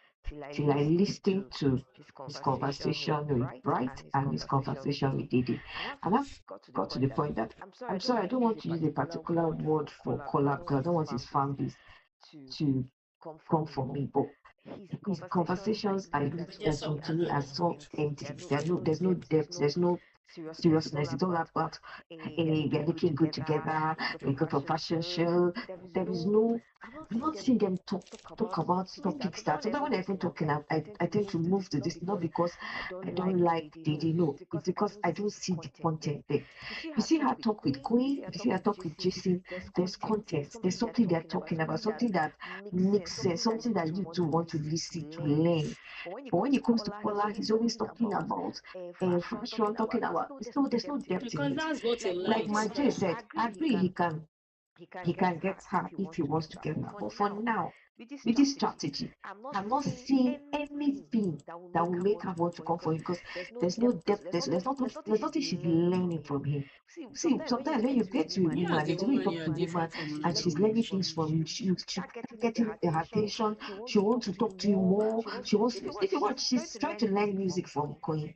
till I listened to his conversation with Bright and his conversation with Dede. And I've got to the point that I'm sorry, I don't want to use a particular word for Kola because I don't want his fan base to come for me. But his conversations are little to me are so empty. There's no depth, there's no seriousness. It's all about we are looking good together, we go for fashion show. There is no, I'm not seeing them talk about topics that sometimes when they're even talking, I tend to move to this, not because I don't like Dede, no, it's because I don't see the content there. You see her talk with Queen, you see her talk with Jason, there's content, there's something they're talking about, something that makes sense, something that you two want to listen to learn. But when it comes to Kola, he's always talking about fashion, talking about there's no depth in Because it. that's what he Like likes. my Jay said, I agree he can get her if he wants to get her. But for now, with this strategy, I'm not seeing anything that will make her want to come for him because there's no depth, there's nothing she's learning from him. See, sometimes when you get to a You as woman, a it's when you woman, talk you to are a woman different from and another she's woman. learning things from you, she start getting her attention, she wants to talk to you more, she wants to, if you want, she's trying to learn music from Koyi.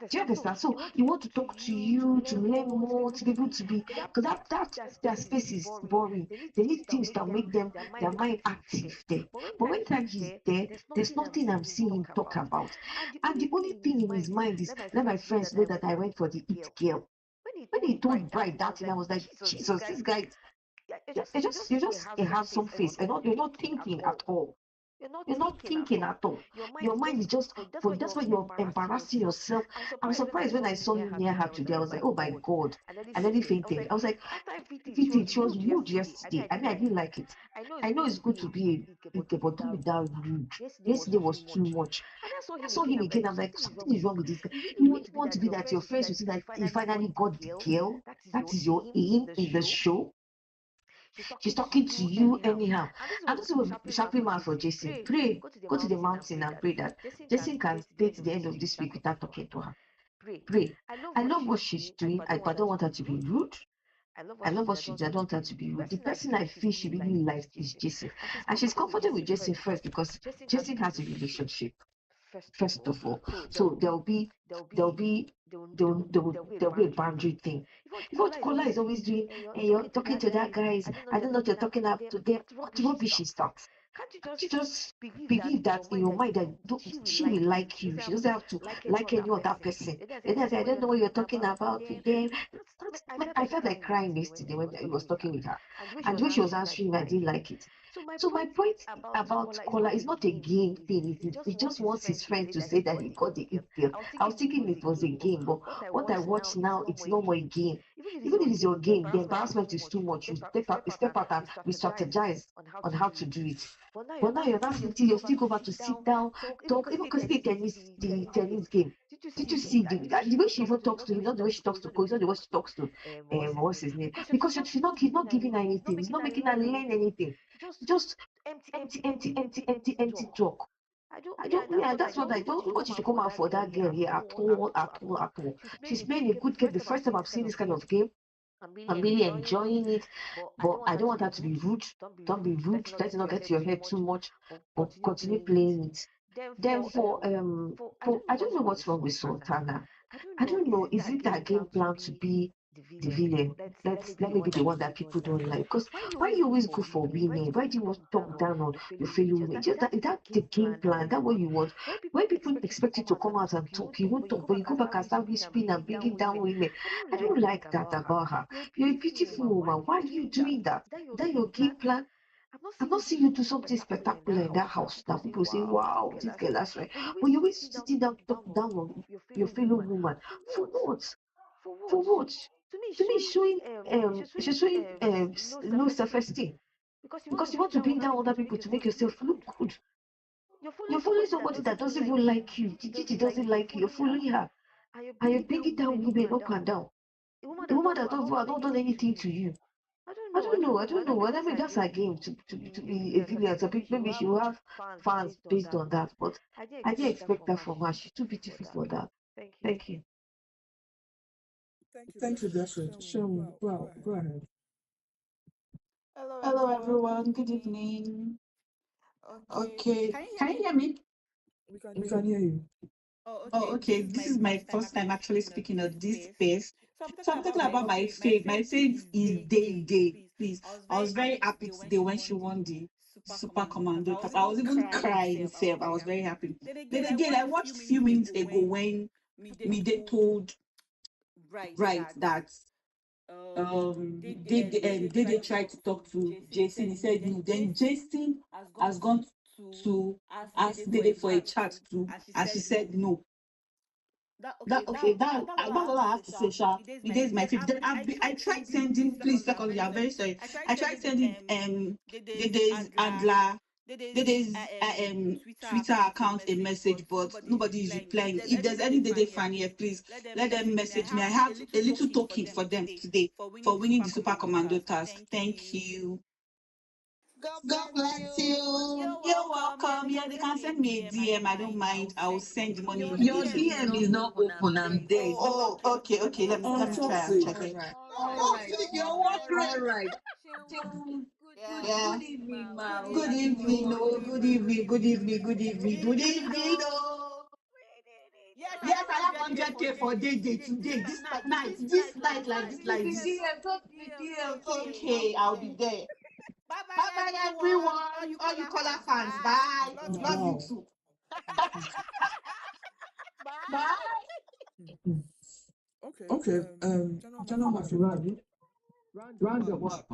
Do you understand? So you want to talk to you, to learn more, to be able to be, because that their space is boring. They need things that make them their mind active there. But when time he's there, there's nothing I'm seeing him talk about. And the only thing in his mind is let my friends know that I went for the it girl. When he told Bright that thing, I was like, Jesus, this guy, you're just a handsome face. You're not thinking at all. You're not thinking at all. Your mind is just for that's why you're embarrassing yourself. I'm surprised when I saw you near her today. I was like, oh my God. I nearly fainted. I was like, everything, she was rude yesterday. I mean, I didn't like it. I know it's good to be a big girl, but don't be that rude. Yesterday was too much. I saw him again. I'm like, something is wrong with this guy. You really want to be that your friends will see that you finally got the girl. That is your aim in the show. She's talking to you anyhow. And this will be sharpening mouth for Jason. Pray, go to the mountain and pray that Jason can stay to the end of this week without talking to her. Pray. I love what she's doing, but I don't want her to be rude. I love what she does. I don't want her to be rude. The person I feel she really likes is Jason. And she's comfortable with Jason first because Jason has a relationship, first of all. So there'll be a boundary thing. If what Kola is always doing and you're talking to that guys, I don't know what you're talking up to them, what rubbish is that? Can't you just believe that in your mind that she will like you? She doesn't have to like any other person. And I don't know what you're talking about with them. I felt like crying yesterday when he was talking with her. And when she was answering, I didn't like it. So my point about Kola is not a game thing. He just wants his friend to say that he got the it girl. I was thinking it was a game, but what I watch now, it's no more a game. Even if it's your game, the embarrassment is too much. You step out and we strategize on how to do it. But now you're not sitting, you're still over to sit down, talk, even because the tennis game. Did you see the way she even talks to him, not the way she talks to Cole, not the way she talks to what's his name? Because he's not giving her anything, he's not making her learn anything. Just empty talk. I don't, yeah, that's what I don't want you to come out for that girl here at all, at all, at all. She's playing a good game. The first time I've seen this kind of game, I'm really enjoying it, but I don't want her to be rude. Don't be rude. Let it not get to your head too much, but continue playing it. Then for I don't know what's wrong with Sultana. I don't know. Is it that game plan to be the villain? Let me be the one that people don't like. Because why you always go for winning? Why do you want to talk down on your fellow women? Just that the game plan. That what you want. When people expect you to come out and talk, you won't talk, but you go back and start whispering and bringing down women. I don't like that about her. You're a beautiful woman. Why are you doing that? Is that your game plan? I'm not seeing you do something spectacular in that house that people say, wow, this girl, that's right. But you're always sitting down to talk down on your fellow woman. For what? For what? To me, she's showing low self-esteem because you want to bring down other people to make yourself look good. You're following somebody that doesn't even like you. Gigi doesn't like you. You're following her. And you're bringing down women up and down. The woman that not done anything to you. I don't know. I mean, that's her game to be a villain. So maybe she will have fans based on that. But I didn't expect that from her. She's too beautiful for that. Thank you. Thank you, Desiree. Sure, go ahead. Hello, Hello everyone. everyone, good evening. Okay, Okay, can you hear can you me? hear me? We can We hear can you. hear you. Oh, Oh, okay. This okay, is this my is my first time first time actually actually speaking on speaking this on this space. space. So I'm So talking I'm about talking my about my fave. My fave. My fave fave is is Day Day Day. Day. Please, Please, I was I very was very happy happy today when today she when she won won the the Super Super Commando. In Commando. fact, In I was fact, I was even even crying. crying. Self, I was Self, I very was very happy. happy. Then again, Then I again, I watched watched few few minutes ago minutes ago when when Mide Mide told told Bright Bright that that they Dede tried tried to to talk talk to to Jason. Jason. He He said said no. no. Then Then Jason Jason has gone has gone to to ask ask Dede for a Dede for a chat chat too, too, and she and she said said no. no. That okay, That okay, that's all I that's have all to I say, have to say, Sha. Sha. It is my It is fave. my Then fave. Then I I tried tried sending. Please, sending. Please, secondly, I'm secondly, very I'm sorry. very sorry. I tried I tried sending sending Dede's Dede's Adla, Adla There is Twitter account a message, but nobody is replying. If there's any Dede fan here, please let them message me. I have a little token for them today for winning the Super Commando task. Thank you. God bless you. You're welcome. Yeah, they can send me a DM. I don't mind. I will send the money Your immediately. DM is not open. I'm there. Oh, okay. Let me try and check it. Toxic, you're what right? Yeah. Good evening, ma. Good evening. Oh, good evening. Good evening. Good evening. Good evening. Oh. Yes, I have 100K for day today. This night, like this. Okay, I'll be there. Bye, everyone. All you caller fans. Bye. Love you too. Bye. Okay, Channel Mafia, round up what?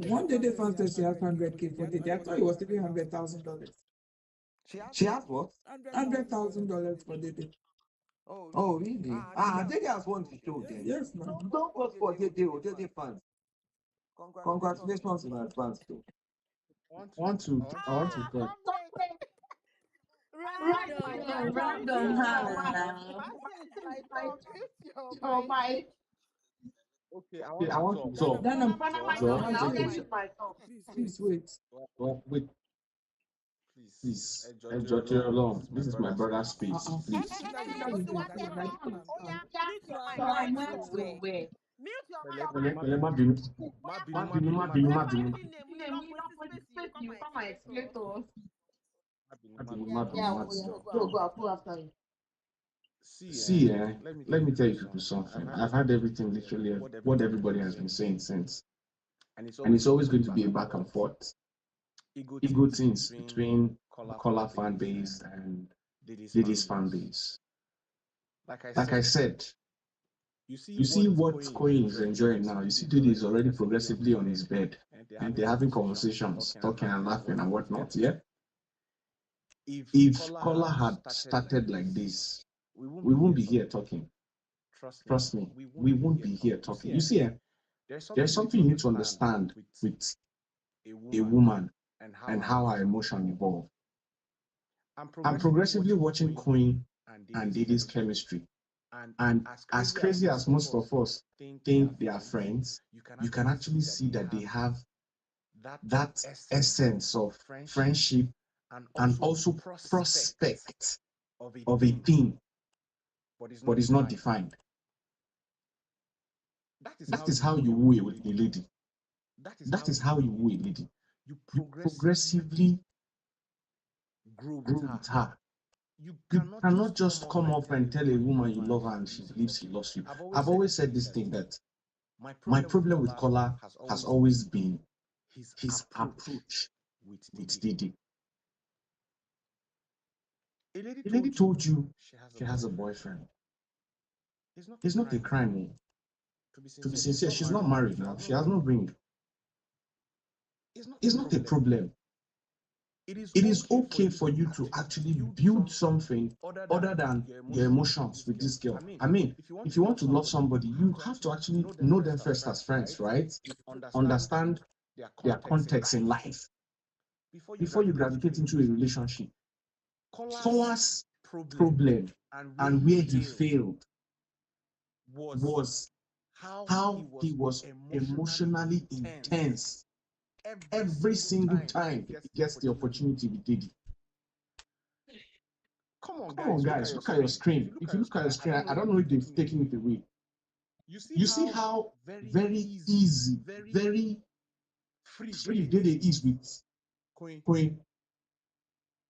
One day they found that she has 100K for the day. I thought it was $300,000. She has what? $100,000 for the day. Oh, really? Dede has won the show then. Yes, man. Don't vote for Dede fans. Congratulations in advance, too. I want to talk. Random, Okay, I want to talk. Then please wait. Well, wait. Please, enjoy your love. This is my brother's space. Please. See, let me tell you people something. I've had everything literally what everybody has been saying since. And it's always going to be a back and forth. Ego things between Kola fan base and Didi's fan base. Like I said, you see what Koyi is enjoying now. You see Didi is already progressively on his bed. And they're having conversations, talking and laughing and whatnot, yeah? If Kola had started like this, we won't be here talking. Trust me, we won't be here talking. You see, there's something you need to understand with a woman and how her emotion evolve. I'm progressively watching Queen and Didi's chemistry. And as crazy as most of us think they are friends, you can actually see that they have that essence of friendship and also prospect of a thing, but it's not defined. That is how you woo a lady. That is how you woo a lady. You progressively grow with her. You cannot just come up and tell a woman you love her and she believes he loves you. I've always said this thing that my problem with Kola has always been his approach with Didi. A lady told you she has a boyfriend. It's not a crime. To be sincere, she's not married now. She has no ring. It's not a problem. It is okay for you to actually build something other than your emotions with this girl. I mean, if you want to love somebody, you have to actually know them first as friends, right? Understand their context in life before you gravitate into a relationship. Kola's problem and where he failed was how he was emotionally intense every single time he gets the opportunity with Didi. Come on, guys, look at your screen. If you look at your screen, I don't know if they've taken it away. You see how very easy, very free Didi is with Koyi.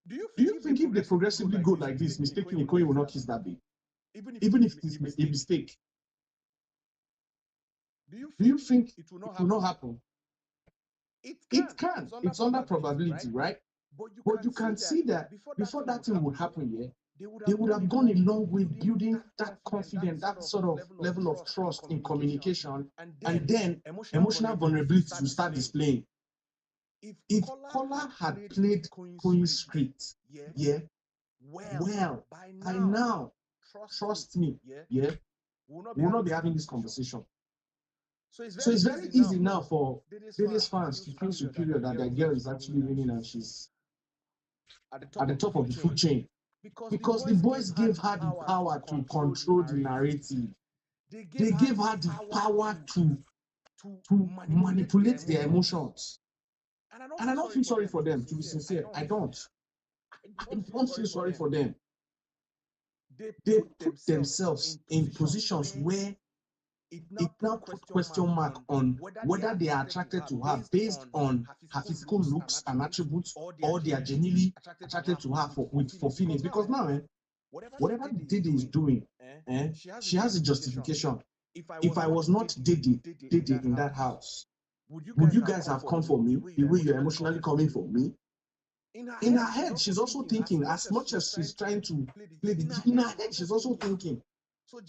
Do you think if they progressively go like this, mistakenly Koyi will not kiss that babe? Even if it is a mistake. Do you think it will not happen? It can. It's under probability, right? But you can see that before that thing would happen, yeah, they would have gone a long way building that confidence, that sort of level of trust in communication, and then emotional vulnerabilities will start displaying. If Kola had played Koyi's script, yeah, well, by now, trust me, yeah, we will not be having this conversation. So it's very easy now for Diddy's fans to feel superior that their girl is actually winning and she's at the top of the food chain. Because the boys gave her the power to control the narrative. They gave her the power to manipulate their emotions. And I don't feel sorry for them, to be sincere. I don't feel sorry for them. They put themselves in positions where it now put question mark on whether they are attracted to her based on her physical looks and attributes, or they are genuinely attracted to her for feelings. Because now, whatever Diddy is doing, she has a justification. If I was not Diddy in that house, would you guys have come for me the way you're emotionally coming for me? In her head, she's also thinking, as much as she's trying to play in her head, she's also thinking.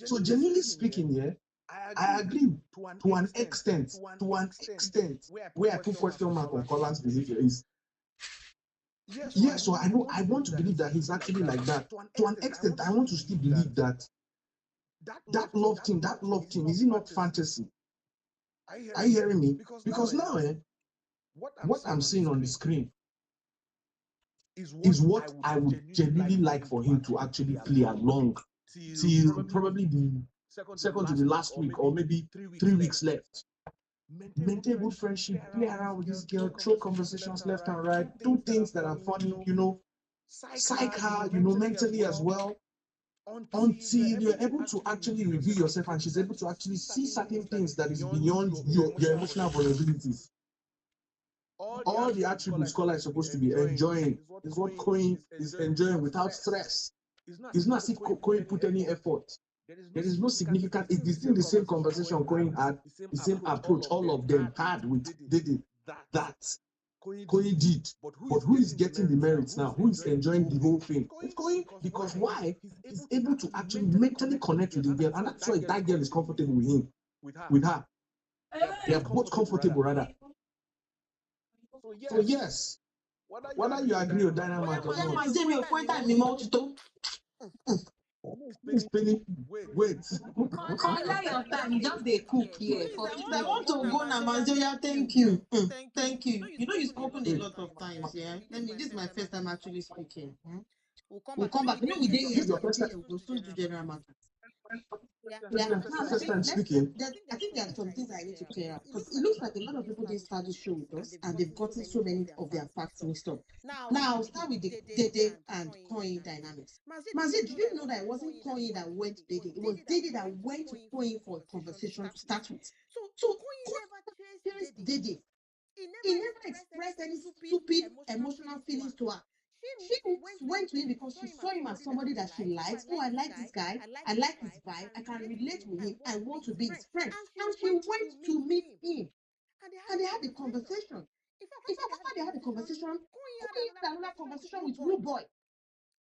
So generally speaking, yeah, I agree to an extent, where I put question mark on Collins' behavior is, yes, so I know I want to believe that he's actually like that. To an extent, I want to still believe that that love thing, is it not fantasy? Are you hearing me? Because now, what I'm seeing on the screen is what I would genuinely like for him to actually play along till probably the second to the last week, or maybe 3 weeks left. Maintain good friendship, play around with this girl, throw conversations left and right, do things that are funny, psych her, mentally as well, until you're able to actually review yourself and she's able to actually see certain things that is beyond your emotional vulnerabilities. All the attributes Kola is supposed to be enjoying is what Koin is enjoying without stress. It's not as if Koin put any effort. There is no significant, it's still the same conversation Koin had, the same approach all of them had with Diddy that Koin did. But who is getting the merits now? Who is enjoying the whole thing? It's Koin. Because why? He's able to actually mentally connect with the girl, and that's why that girl is comfortable with him, with her. They are both comfortable, rather. So yes, whether you agree or dynamite or not, he's spending wait. Collect your time, you just dey cook here. If I want to go now, Manzoya, thank you. Thank you. You know you've spoken a lot of times, yeah? This is my first time actually speaking. We'll come back. You know, we did yesterday, we'll soon do general matters. Yeah, first time speaking. I think there are some things I need to clear up, because it looks like a lot of people didn't start the show with us and they've gotten so many of their facts mixed up. Now, I'll start with the Dede and Coin dynamics. Mazi, did you know that it wasn't Coin that went to Dede? It was Dede that went to Coin for a conversation to start with. So Coin chased Dede. He never expressed any stupid emotional feelings to her. She went to him because she saw him as somebody that she likes. Oh, I like this guy. I like his vibe. I can relate with him. I want to be his friend. And she went to meet him. And they had a conversation. In fact, after they had a conversation, Koyi had another conversation with Rude Boy.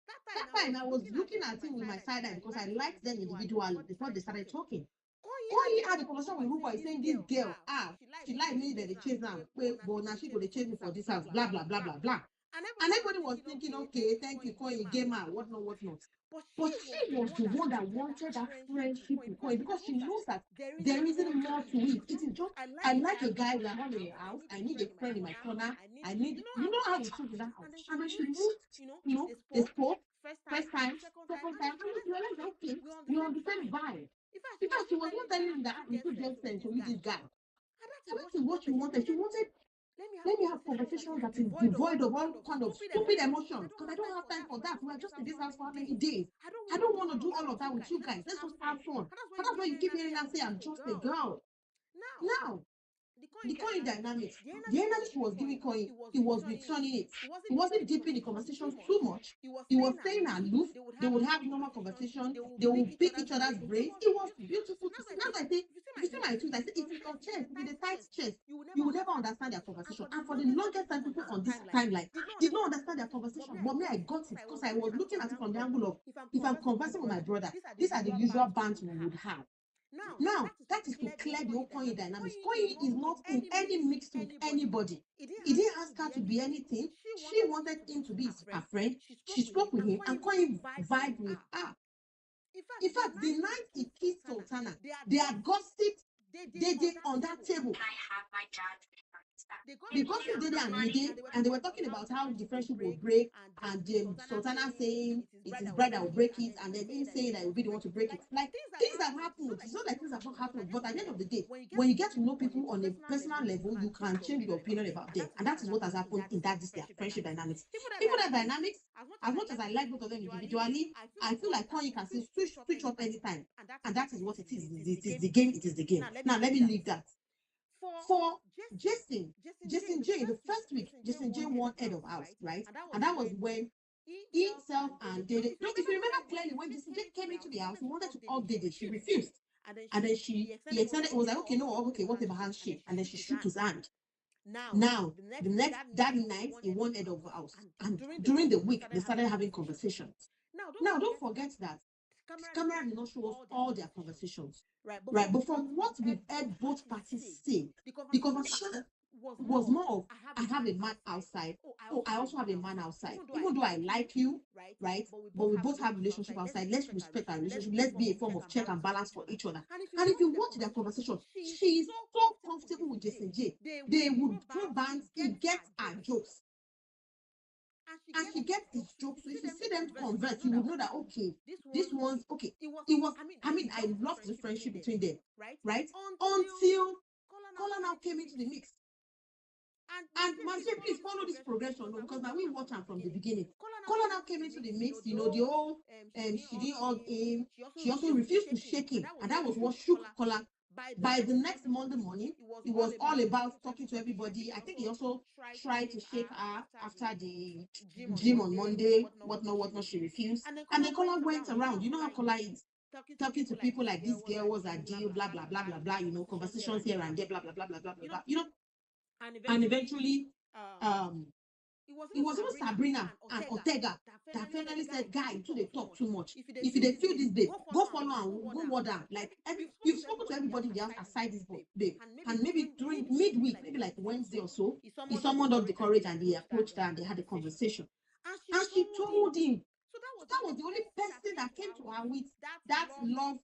That time I was looking at him with my side eye because I liked them individually before they started talking. Koyi had a conversation with Rude Boy saying, this girl, she like me that they chase now. But now she go to chase me for this house, blah, blah, blah, blah, blah. And everybody was thinking, okay, thank you, Koyi, game out, what not. But she was the one that wanted that friendship with Koyi, because she knows that there isn't more to it. It is just, I like a guy that has a house, I need a friend in my corner, I need, you know how we talk in that house. And then she moved, they spoke, first time, second time, and you realize, okay, we are on the same vibe. In fact, she was not telling him that you could just send to meet this guy. And that is what she wanted. She wanted, let me have conversations that is devoid of all kind of stupid emotions, because I don't have time for that. We are just in this house for how many days? I don't want to do all of that with you guys. Let's just have fun. And that's why you keep hearing her say, I'm just a girl. Now, the Coin dynamics, the energy she was giving Coin, he was returning it. He wasn't deep in the conversations too much. He was staying aloof. They would have normal conversation. They would pick each other's brains. It was beautiful to see. Now I think, if you see my tweet, I said, if it's your chest, if it's a tight chest, you will never understand their conversation. And for the longest time, people on this timeline did not understand their conversation. But me, I got it, because I was looking at it from the angle of, if I'm conversing with my brother, these are the usual bands we would have. Now, that is to clear the whole Koyi dynamics. Koyi is not in any mix with anybody. He didn't ask her to be anything. She wanted him to be her friend. She spoke with him, and Koyi vibed with her. In fact, the night he kissed Sultana, they had gossiped they on that table. They got to Dede and Mide, and they were talking about how the friendship will break, and Sultana saying it is bride that will break it, and then him saying that it will be the one to break it. Like, things have happened. It's not like things have not happened, but at the end of the day, when you get to know people on a personal level, you can change your opinion about them, and that is what has happened in that their friendship dynamics. Even that dynamics, as much as I like both of them individually, I feel like Kanye can say switch up anytime, and that is what it is. It is the game. It is the game. Now let me leave that. For Jason J, the first week, Jason J won head of house, right? And that was when he himself and Dede. No, if you remember clearly, when Jason J came into the house, he wanted to hug Dede, she refused. And then he extended, it was like, okay, no, okay, whatever, handshake. And then she shook his hand. Now, that night, he won head of house. And during the week, they started having conversations. Now, don't forget that camera did not show us all their conversations, right? But from what we've heard both parties say, the conversation was more of, I have a man outside. Oh, I also have a man outside. Even though I like you, right? But we both have relationship outside. Let's respect our relationship. Let's be a form of check and balance for each other. And if you watch their conversation, she is so comfortable with Jason J. They would throw Bants, he gets her jokes. And she gets these jokes. So if you see them convert, you would know that, okay, this one's okay. It was, I mean, I loved the friendship between them, right? Until Kola now came into the mix. And Manche, please follow this progression, no, because now we watch her from the beginning. Kola now came into the mix, the whole, she didn't hug him. She also refused to shake him. And that was what shook Kola. By the next Monday morning, it was all about talking to everybody. I think he also tried to shake her after the gym on Monday, whatnot, she refused. And then Kola went around. You know how Kola is, talking to people like, this girl was a deal, blah, blah, blah, blah, blah, conversations here and there, blah, blah, blah, blah, blah, blah, and eventually, it was even Sabrina and Ortega that finally said, guy, you two they talk too much. If they feel this babe, go follow and go water. Like, you've spoken to everybody in the house aside this babe. And maybe during midweek, maybe like Wednesday or so, he summoned up the courage and he approached her and they had a conversation. And she told him. So that was the only person that came to her with that love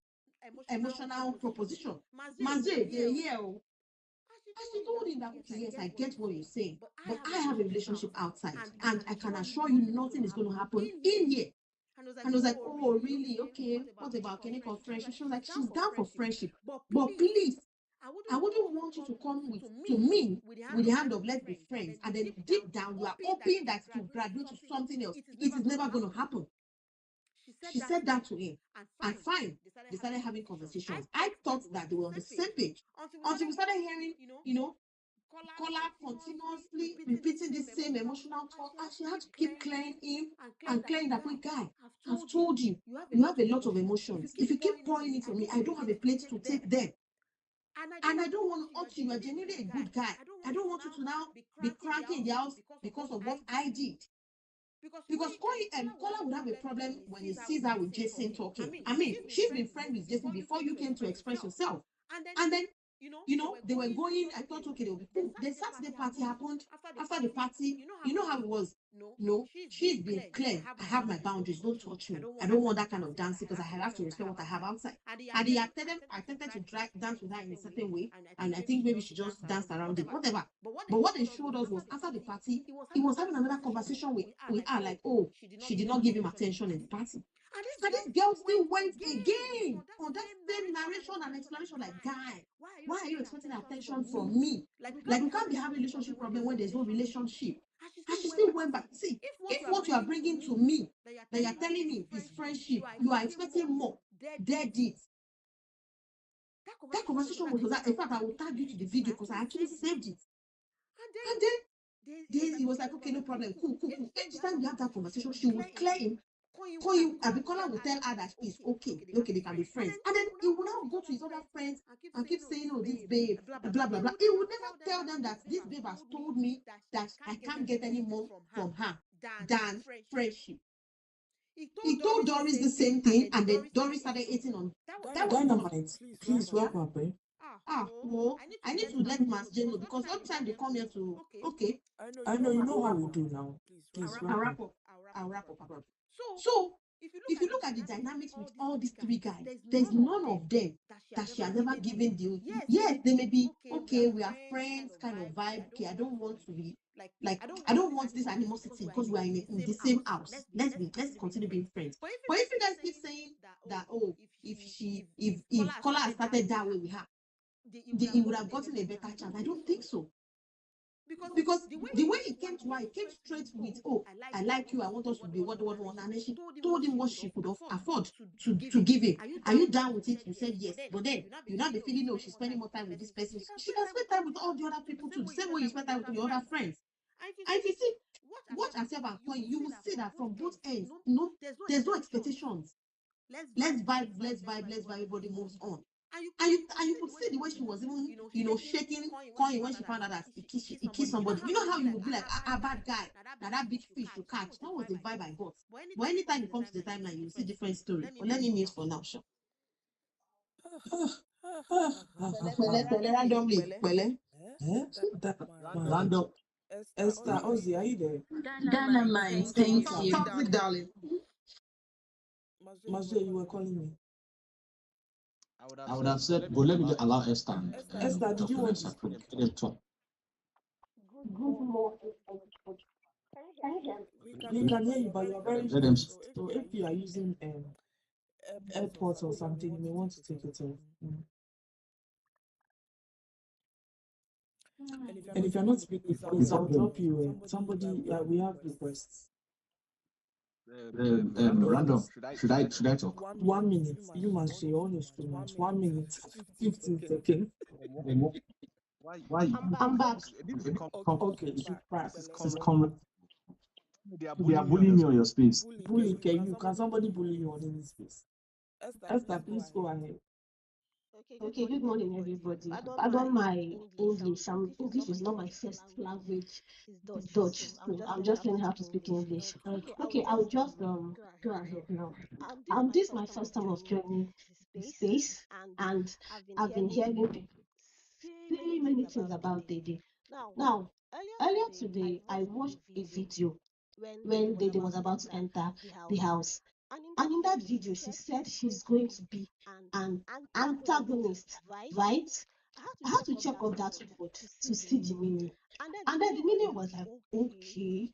emotional proposition. Maze, they're here. And she told him that, okay, yes, I get what you're saying, but I have a relationship outside, and I can assure you nothing is going to happen in here. And I was like, oh, really? Okay, what about any friendship? She was like, she's down for friendship, but please, I wouldn't want you to come to me with the hand of let's be friends, and then deep down you are hoping that to graduate to something else. It is never going to happen. She said that to him, and fine, they started having conversations. I thought that they were on the same page until we started hearing, Kola continuously repeating the same emotional talk, and she had to keep clearing him and clearing that, way, guy, I've told you, you have a lot of emotions. If you keep pouring it on me, I don't have a plate to take them. And I don't want to hurt you. You're genuinely a good guy. I don't want you to now be cranky in the house because of what I did. Because Kola would have a problem when he sees her with Jason talking. I mean, she's been friends with Jason before you came to express yourself. And then, they were going, I thought, okay, they'll be cool. The Saturday party happened. After the party, you know how it was. No, she's been clear. I have my boundaries. Don't touch me. I don't want that kind of dancing because I have to respect what I have outside. And he attempted to dance with her in a certain way. And I think maybe she just danced around it, whatever. But what they showed us was after the party, he was having another conversation with her, like, oh, she did not give him attention in the party. And this girl still went again on that same narration and explanation, like, guy, why are you expecting attention from me? Like, we can't be having a relationship problem when there's no relationship. And she still went back. See, if what you are bringing to me, that you're telling me is friendship, you are expecting more. Dead it. That conversation was that. In fact, I will tag you to the video because I actually saved it. And then he was like, okay, no problem. Cool. Each time we have that conversation, she would clear him. Abikola will tell her that it's okay, they can be friends. And then he will now go to his other friends and keep saying, oh, this babe, blah, blah, blah. He would never tell them that this babe has told me that I can't get any more from her than friendship. He told Doris the same thing, and then Doris started eating on that. Dynamite, please welcome her, babe. Well, I need to let Mas J know because every time they come here to, okay, I know, you know how we do now. Please welcome. I'll wrap up. So, if you look at the dynamics with all these three guys, there's none of them that she has never given the yes, they may be okay, we are friends kind of vibe. Okay, I don't want to be like I don't want this animosity because we are in the same house. Let's continue being friends. But if you guys keep saying that, oh, if Kola had started that way with her, he would have gotten a better chance. I don't think so. Because the way it came to her, it came straight with, oh, I like you, I want us to be what, and then she told him what she could afford to give him. Are you down with it? You said yes. But then you now be feeling, no, she's spending more time with this person. She can spend time with all the other people too, the same way you spend time with your other friends. And if you see, watch herself and point, you will see that from both ends, there's no expectations. Let's vibe, everybody moves on. And you could see the way she was even, shaking coin when she found out that he kissed somebody. You know how you would be like, a bad guy, that big fish you catch. That was the vibe I got. But anytime it comes to the timeline, you will see different story. But let me mute for now, sure. Randomly. Random. Esther, Ozzy, are you there? Dynamite, thank you. Toxic, darling. Mazie, you were calling me. I would have said, but let me allow Esther. Esther, did you want to speak? Let them talk. Good morning, everybody. Can you hear me? We can hear you, but you're very Let them. so if you are using AirPods or something, you may want to take it off. And if you're not speaking, please, I'll drop you. Somebody, we have requests. Random. Should I talk? 1 minute. You must say always too much. 1 minute, 15 seconds. Why? I'm back. Okay, you practice. This is common. They are bullying me on your space. Bully, can somebody bully you on any space? Esther, please go ahead. Okay, good morning, everybody. Pardon my English. English is not my first language. It's Dutch. So I'm just learning how to speak English. Okay, I'll just go ahead now. This is my first time of joining the space, and I've been hearing people say many things about Dede. Now, earlier today, I watched a video when Dede was about to enter the house. And in that video, she said she's going to be an antagonist, right? I had to check up that word to see the meaning. And then the meaning was like, okay,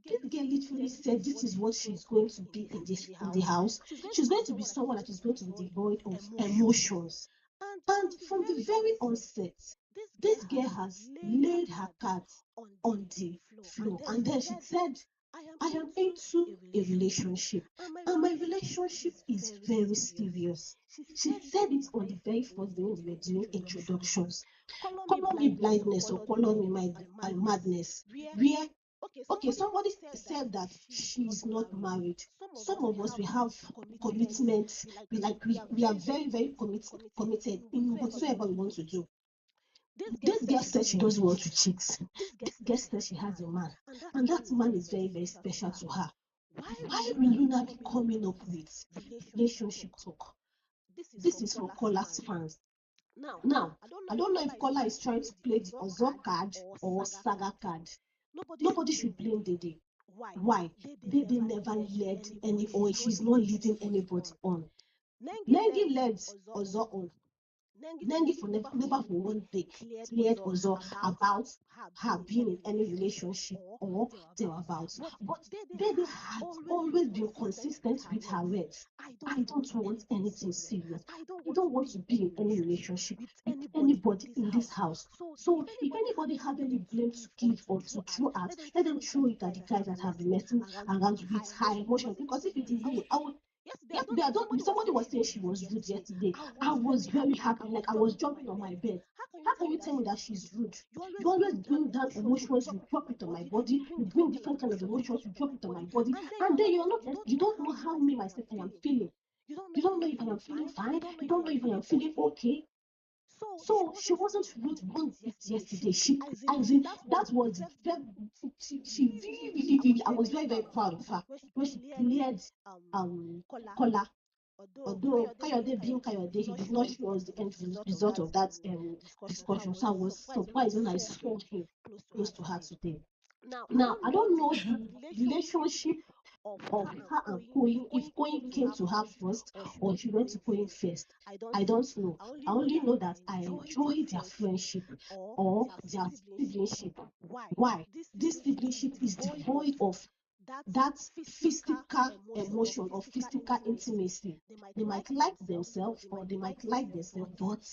this girl literally said this is what she's going to be in the house. She's going to be someone that is going to be devoid of emotions. And from the very onset, this girl has laid her cards on the floor. And then she said, I am into a relationship, and my relationship is very serious. She said it on the very first day when we were doing introductions. Color me blindness or color me my madness. Where okay, somebody said that she's not married. Some of us, we have commitments. We are very, very committed in whatsoever we want to do. This girl said she doesn't want to cheat. This girl said she has a man, and that man is very, very special to her. Why will you not be coming up with relationship talk? This is for Kola's fans. Now, I don't know if Kola is trying to play the Ozo card or Saga card. Nobody should blame Dede. Why? Dede never led any, or she's not leading anybody on. Nengi led Ozo on. Nengi for never for one day cleared Ozo about her being in any relationship or thereabouts. But Dede had always been consistent with her words. I don't want anything serious. I don't want to be in any relationship with anybody in this house. So if anybody has any blame to give or to throw at, let them throw it at the guys that have been messing around with her emotions. Because if it is me, I would. Yesterday, somebody was saying she was rude yesterday. I was very happy, like I was jumping on my bed. How can you tell me that she's rude? You always bring down emotions, you drop it on my body, you bring different kind of emotions, you drop it on my body, and then you don't know how me myself I am feeling. You don't know if I am feeling fine, you don't know if I am feeling okay. So she wasn't rude one bit yesterday. That was she really, I was very, very proud of her when she cleared Kola. Although Kayode being Kayode, he did not show us the end result of that discussion. So I was surprised when I saw him close to her today. Now, I don't know the relationship of her and Koyin, if Koyin came to her first or she went to Koyin first. I don't know. I only know that I enjoy their friendship or their siblingship. Why? This siblingship is devoid of that physical emotion or physical intimacy. They might like themselves or they might like themselves, but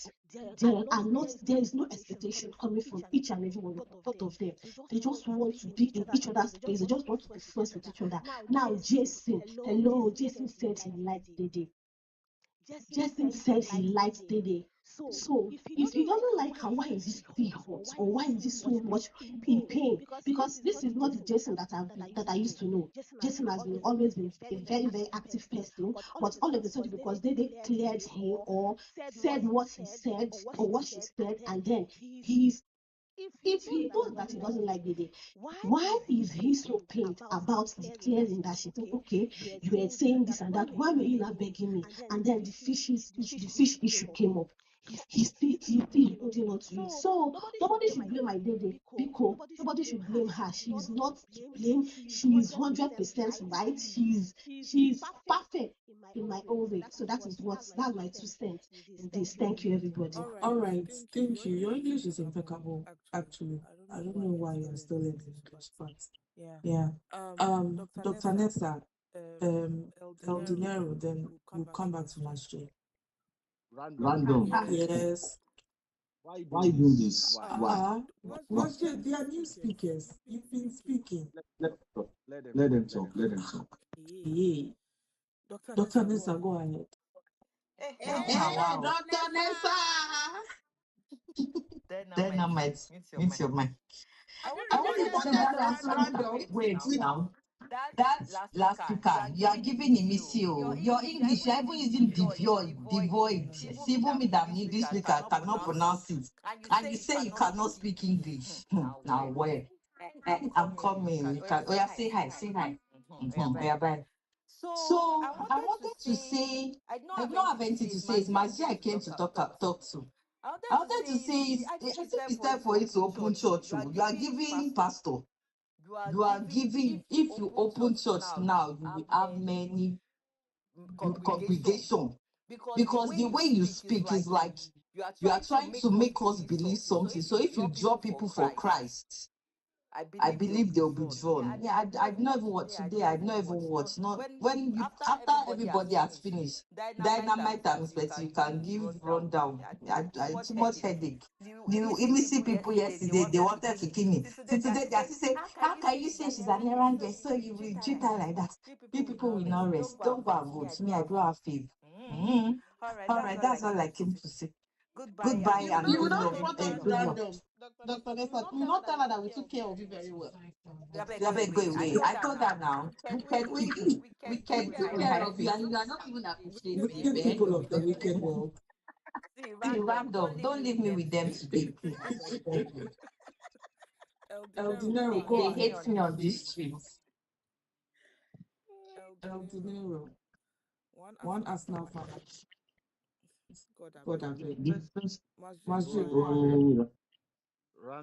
there is no expectation coming from each and every one of them. They just want to be in each other's space. They just want to be friends with each other. Now, Jason, hello, Jason said he liked Dede. Jason said he likes Dede. So if he doesn't like her, why is he still hot? Or why is he so much in pain? Because this is not the Jason that I used to know. Jason has always been a very, very active person, but all of a sudden, because Dede cleared him or said what he said or what she said, and then if he knows that he doesn't like Dede, why is he so pained about declaring that she said, okay, you were saying this and that, why were you not begging me? And then the fish issue came up. He still holding on to it. So nobody should blame my Dede. Biko, nobody should blame her. She is not to blame. She is 100% right. She's perfect in my own way. So that's my 2 cents in this. Thank you, everybody. All right, thank you. Your English is impeccable, actually. I don't know why you're still in English, but yeah. Dr. Nessa, El Dinero, then we'll come back to my stream. Random. Yes. Why do this? Why? Masjid, they are new speakers. You've been speaking. Let them talk. Yeah. Dr. Nessa, go ahead. Hey, Dr. Nessa. Then I might mute your mic. I want to say that's random. Wait now. That last speaker, you are giving him issue. Your English, you are even using devoid. See, even me that English speaker cannot pronounce it. And you say you cannot speak English. Now where? I'm coming. You can, say hi. Yeah, bye. So I wanted to say, I don't have anything to say. It's Maji I came to talk to. I wanted to say, I think it's time for you to open church. You are giving pastor. You are giving, if you open church now, you will have many congregation. Because the way you speak is like you are trying to make us believe something. So if you draw people for Christ, I believe they'll be drawn. Yeah, I not even watch today. I not even watch. Not when you after everybody has finished. Dynamite and Spec, you can give rundown. I too much headache. You even see people yesterday. They wanted to kill me. So today they are say, how can you say she's an errand girl? So you will treat her like that. You people will not rest. Don't go and vote. Me, I don't have faith. All right, that's all I came to say. Goodbye and You will good not luck. want us Good luck. random. Dr. Nessa, you will not tell her that we took care of you very well. Yeah, but go away. I told her now. We can take care of you, and you are not even appreciating Wicked it. people of the wicked world. See, random. Don't leave me with them today, please. El Dinero, go They ahead. hate me on these streets. El Dinero. One Arsenal fan. God, I beg. Masjid, go ahead.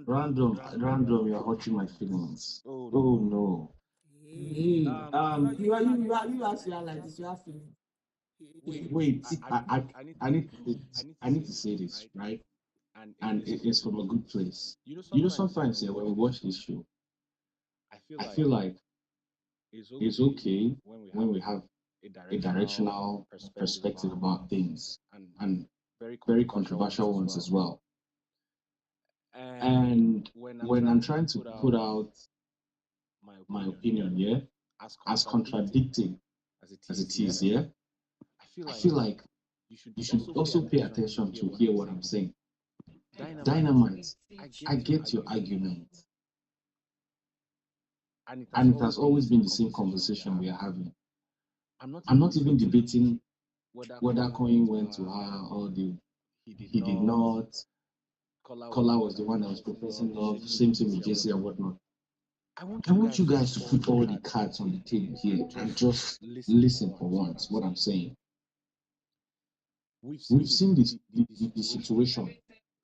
Random, you're hurting my feelings. Oh no. Hey, you actually are like this. You have feelings. Wait, I need to say this, right? And it's from a good place. You know, sometimes when we watch this show, I feel like it's okay when we have a directional perspective about things and very controversial ones as well. And when I'm trying to put out my opinion, yeah, as contradicting as it is, yeah, I feel like you should also pay attention to hear what I'm saying. Dynamite, I get your argument. And it has always been the same conversation we are having. I'm not even debating whether Coin went to her or he did not. Kola was the one that was professing love, same thing with Jesse and whatnot. I want you guys to put all the cards on the table here and just listen for once what I'm saying. We've seen the situation.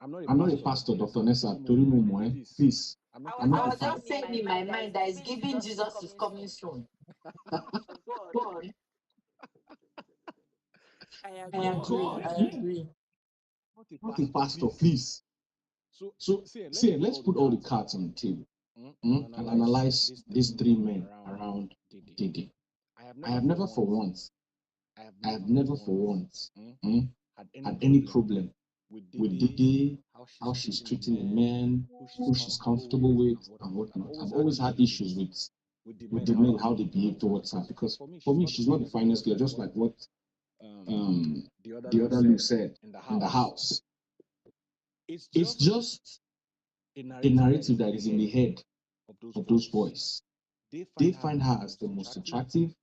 I'm not a pastor, Dr. Nessa. Please. I was just saying in my mind that is giving Jesus is coming soon. God, I I agree. agree. Not Not a pastor, please. So, see, let's put all the cards on the table and analyze these three men around Diddy. I have never for once had any problem with Diddy, how she's treating the men, who she's comfortable with, and whatnot. I've always had issues with the men, how they behave towards her, because for me, she's not the finest girl, just like what the other Lou said in the house. It's just a narrative that is in the head of those boys. They find her as the most attractive,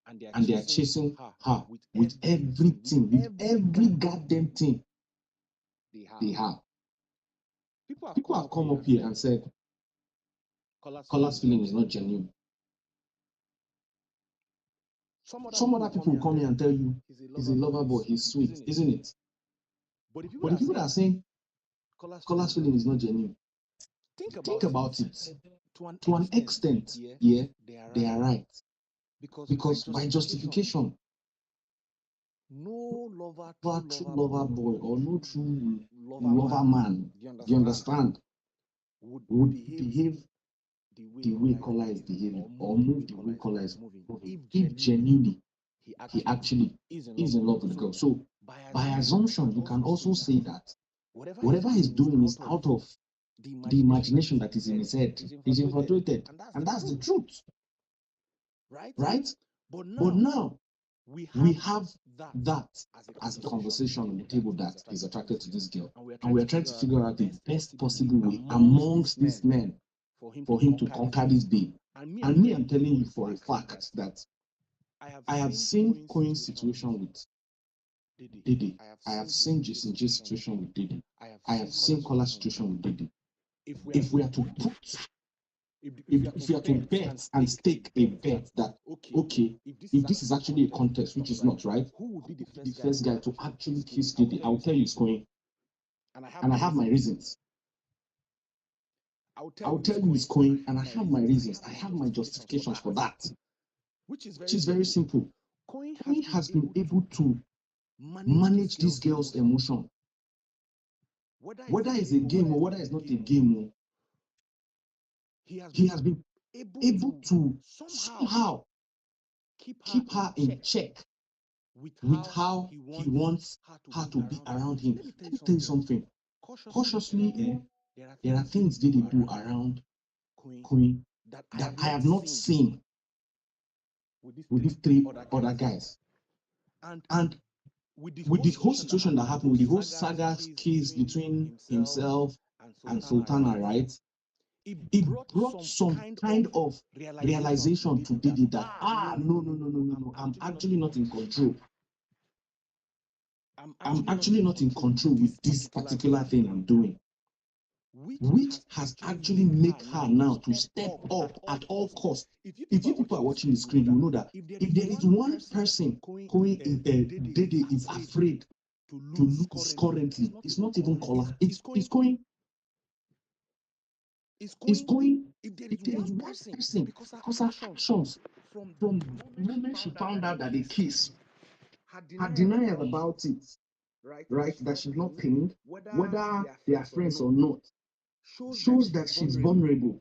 and they are chasing her with everything, with every goddamn thing they have. People have come up here and said, Cola's feeling is not genuine. Some other people will come here and tell you, he's a lover boy, he's sweet, isn't it? But the people that are saying, Cola's feeling is not genuine, think about it. To an extent, yeah, they are right. Because by justification, no true lover boy or no true lover man, you understand, would behave the way Kola is behaving or move the way Kola is moving if genuinely he actually is in love with the girl. So by assumption, you can also say that whatever he's doing is out of the imagination that is in his head. He's infatuated, and that's the truth, right? But now we have that as a conversation on the table, that he's attracted to this girl, and we are trying to figure out the best possible way amongst these men for him to conquer this babe. And me, I'm telling you for a fact that I have seen Coin's situation with Diddy. I have seen Jason J's situation with Diddy. I have seen Kola's situation with Diddy. If we are to put, if we are to bet and stake a bet that, okay, if this is actually a contest, which is not, right, who would be the first guy to actually kiss Diddy? I'll tell you it's Coin. And I have my reasons. I'll tell you it's Coin, and I have my reasons. I have my justifications for that, which is very simple. Coin has been able to manage this girl's emotion. Whether it's a game or whether it's not a game, he has been able to somehow keep her in check with how he wants her to be around him. Let me tell you something. Cautiously, there are things they do around Queen that I have not seen with these three other guys. And with the whole situation that happened, with the whole saga case between himself and Sultana, right? It brought some kind of realization to Diddy that, no, I'm actually not in control. I'm actually not in control with this particular thing I'm doing, which has actually made her now to step up at all costs. If you people are watching the screen, you know that if there is one person Diddy is afraid to lose currently, it's not even Kola. It's going. If there is one person, because her actions from the moment she found out that they kissed, her denial about it, right, that she's not pained, whether they are friends or not, shows that she's vulnerable.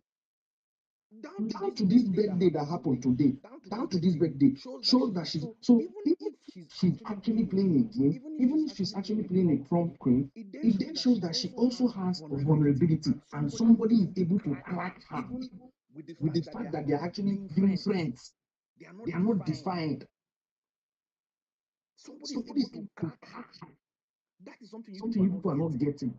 Down to this birthday that happened today, down to this birthday, shows that she's, so even if she's actually playing a game, even if she's actually playing a prom queen, it then shows that she also has a vulnerability, and somebody is able to crack her with the fact that they're actually being friends. They are not defined. Somebody is able to crack her. That is something you people are not getting.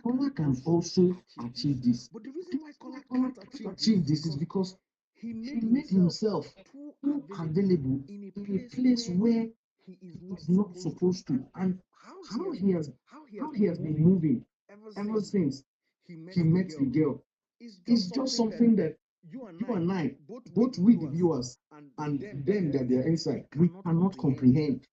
Kola can also achieve this. But the reason why Kola can't achieve this is because he made himself too available in a place where he is not supposed to. And how he has been moving ever since he met the girl is just something that you and I, both we the viewers and them that they're inside, we cannot comprehend.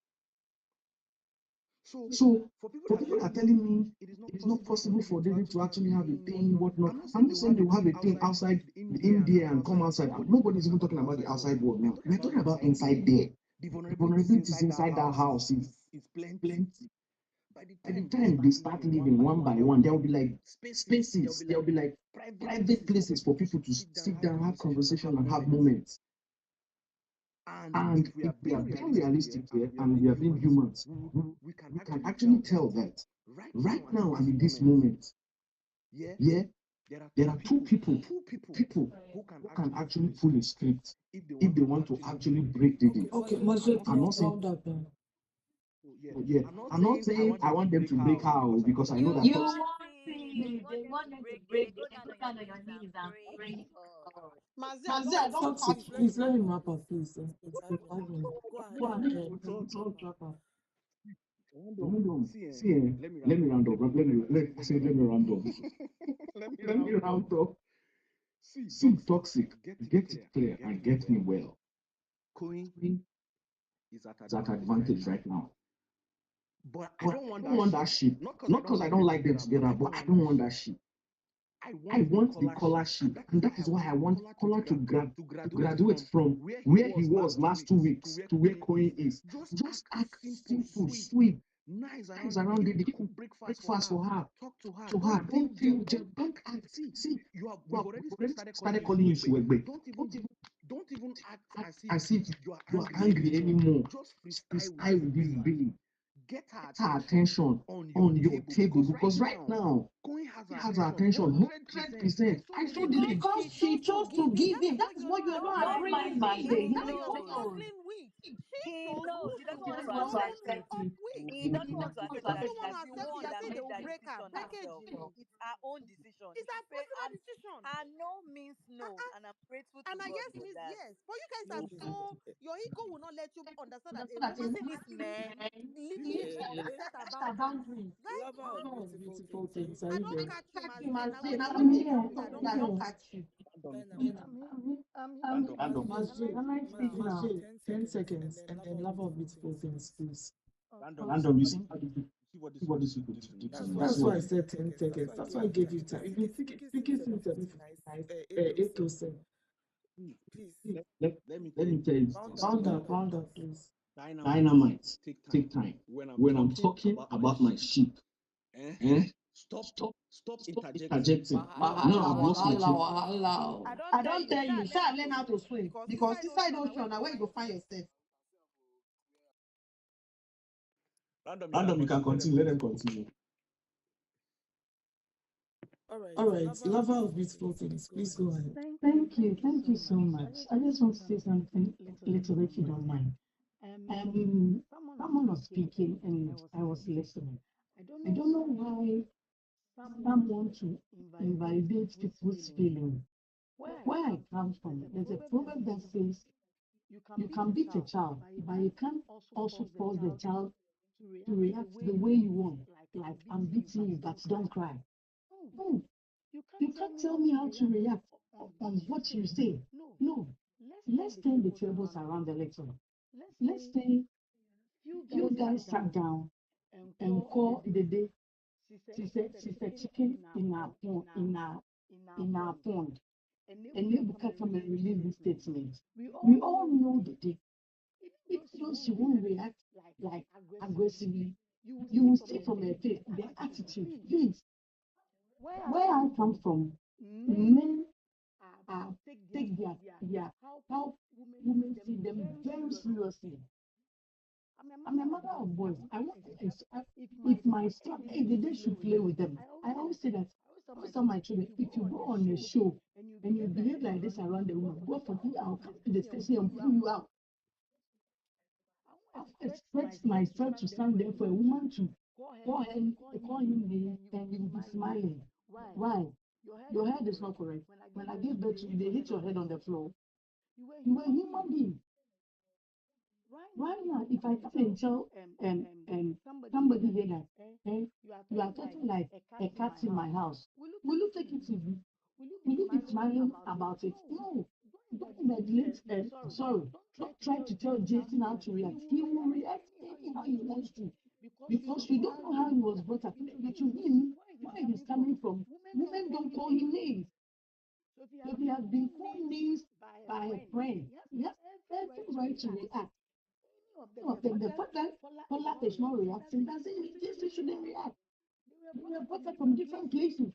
So for people that are telling me it is not possible for David to actually have a thing, whatnot, I'm not saying they will have a thing outside the India and come outside. Nobody's even talking about the outside world now. We're talking about inside there. The vulnerabilities inside that house is plenty. By the time they start living one by one, there will be like spaces, there will be like private places for people to sit down, have conversation, and have moments. And if we are being realistic here and we are being humans, we can actually tell that right now and in this moment, yeah, there are two people who can actually pull a script if they want to actually break the deal. Okay, Monsieur, I'm not saying, round up. yeah, I'm not saying I want them to break how, because I know that You talks. want it. They want them to break it. Then go down on your knees and pray God. Mazi, I Mazi, don't I don't catch catch. you. Please let him wrap up, please. It's I don't know. arguing. Go Go ahead. ahead. Don't wrap up. Hold on. See, let me round up. Let me round up. Let me round up. See, toxic. Get it clear and get me well. Coin is at advantage right now. But I don't want that shit. Not because I don't like them together, but I don't want that shit. I want the collar ship, and that is why I want collar to graduate from where he was last 2 weeks to where Coin is. Just act simple, sweet, nice around it. Cook breakfast for her, talk to her. Don't feel, don't act. See, we've already started calling you Shuegbe. Don't even act as if you are angry anymore. Just freestyle with this baby. Get her attention on your table, because right now Coin has her attention 100%. I showed it. Because she chose to give him. That is what you are not Don't agreeing mind with. Mazi. He That is what you're knows. agreeing with. He Chose knows. He who doesn't she want was to supposed to accept it. break up with. He doesn't want to She accept doesn't that want to she's the accept it. one You're that saying they made will that break her. decision herself. Packaging. It's her own decision. It's She her should say, personal decision. her no means no, and I'm grateful to And I God guess for means that. yes. But you guys are No, so your ego will not let you understand that a woman Listen, it's men. limits set her boundaries. Right? lover of beautiful Beautiful things. Are you things. Are I you don't there? catch you, Catch him Mazi. and Now say, when you now talk, I'm they here. talk me. I don't I catch don't you. catch you. Random. Masjid, am I speaking now? 10 10 seconds, and seconds, then and lover then of love of beautiful beautiful things, things, please. please. Random, you Thank you. see what this people do. That's why I That's said why I 10 said 10 seconds. That's seconds. why I That's gave why I you gave time. you You've been time. You've been speaking speaking since 7:59. 8 to 8:07. 7. Please Let me tell you round up. Round up, please. Dynamite, take time. When I'm talking about my sheep, eh? Stop interjecting. Now I've Wahala, lost my wahala, train. wahala. I don't I tell don't you, tell you, learn shall how learn to how to swim. swim. Because Because inside inside ocean, ocean, now now where where you you go go find find yourself. yourself. Random, you can continue. Let them continue. All right, All right, lover of lover of beautiful beautiful things, things, please go please ahead. go ahead. Thank you so much. I just want to say something little if you don't mind. Someone was speaking and I was listening. I don't know why someone to invalidate people's feeling. Where I come from, there's a proverb that says you can beat a child, but you can't also force the child to react the way you want. Like I'm beating you, but don't cry. No, you can't tell me how to react on what you say. No, let's turn the tables around a little. Let's say you guys sat down and call the day sister chicken in our pond. And Nebuchadnezzar come and release this statement. We all know the day. If those you won't react like aggressively, you will see from her face the attitude. Please, where I come from, men take their how women see them very seriously. I'm a mother of boys. I want if my son, hey, the day should play with them. I always say that. I always tell my children, if you go on a show and you behave like this around the woman, go for me, I'll come to the station and pull you out. I expect myself to stand there for a woman to call him name, and you will be smiling. Why? Your head is not correct. When I gave birth to you, they hit your head on the floor. You were a human being. Right now, if I come and tell somebody here that you are talking like a cat in my house, will you take it easy? Will you be smiling about it? No. Don't neglect sorry. Don't try to tell Jason how to react. He will react anyhow he wants to. because you don't know how he was brought up. But to him, where he's coming from, women don't call him names. So if he has been called names by a friend, he has every right to react. Some of them, the fact that Paula is not reacting doesn't mean this shouldn't react. They were brought up from different places.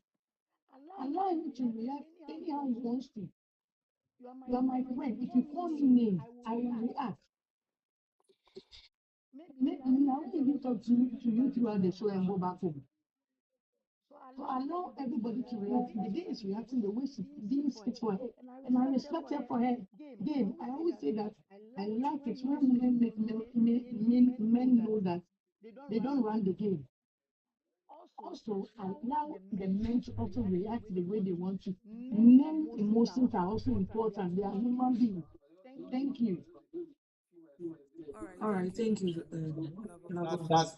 Allow him to react anyhow he wants to. You are my friend. If you call me names, I will react. Maybe I won't even talk to you throughout the show and go back home. So allow everybody to react. The day is reacting the way she deems fit for her. And I respect her for her game. I always say that I like it when women make men know that they don't run the game. Also, allow the men to also react the way they want to. Men's emotions are also important. They are human beings. Thank you. All right, thank you, That's Nabo. That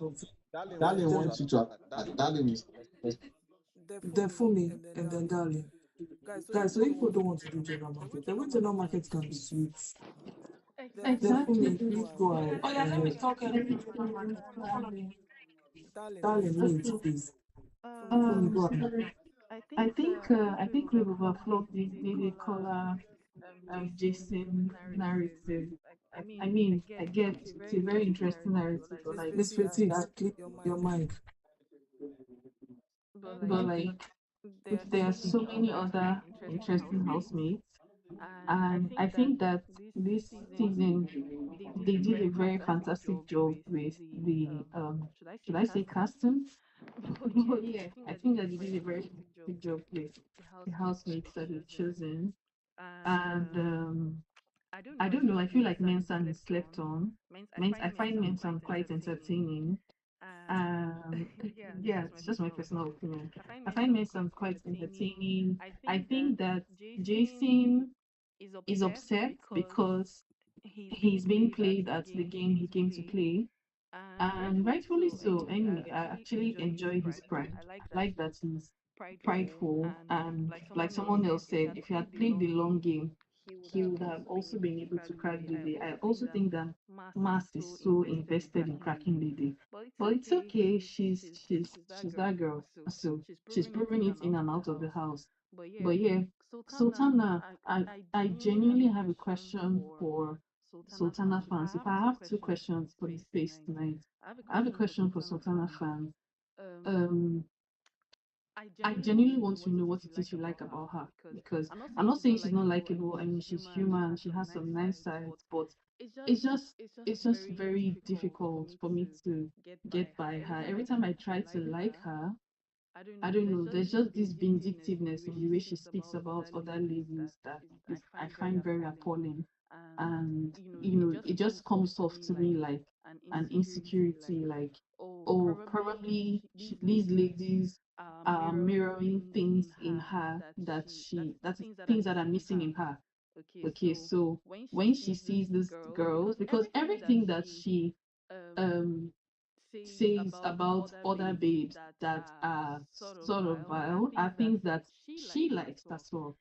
Darling Darling wants to wants you to answer. Darling. Darling is Defumi and then Darling. Guys, so if people don't want to do general market, the way general market can be sweet. Exactly. Defumi, please go ahead. Oh yeah, let me And talk. Darling, wait, please. Fumi, go Um, ahead. I think we've overflowed the color Jason narrative. I mean, I get it's a very interesting narrative, Miss Fatigues, that, click your mic. but like there are so many other interesting housemates, and I think that this season they did a very fantastic job with the should I say casting? But yeah, I think that they did a very fantastic job with the housemates that they've chosen, and I don't know. I feel like Mensan is slept on. I find Mensan quite entertaining. Yeah, it's just my personal opinion. I find Mensan quite entertaining. I think that Jason is upset because he's being played at the game he came to play, and rightfully so. Anyway, I actually enjoy his pride. I like that he's prideful, and like someone else said, if he had played the long game, he would have also been able to crack the day. I also think that Mars is so invested in cracking the day, but it's okay. She's that girl, so she's proving it in and out of the house. But yeah, Sultana, I genuinely have a question for Sultana fans. If I have two questions for the space tonight, I have a question for Sultana fans. Um, I genuinely want to know what it is you like about her, because I'm not saying she's not likable. I mean, she's human. She has some nice sides, but it's just it's just very difficult for me to get by her. Every time I try to like her, I don't know. There's just this vindictiveness in the way she speaks about other ladies that is I find very appalling, and it just comes off to me like an insecurity. Like, oh, probably these ladies are mirroring things in her that is things that are missing in her. Okay, so when she sees these girls, because everything that she um says about other babes that are sort of vile are things that she likes as well.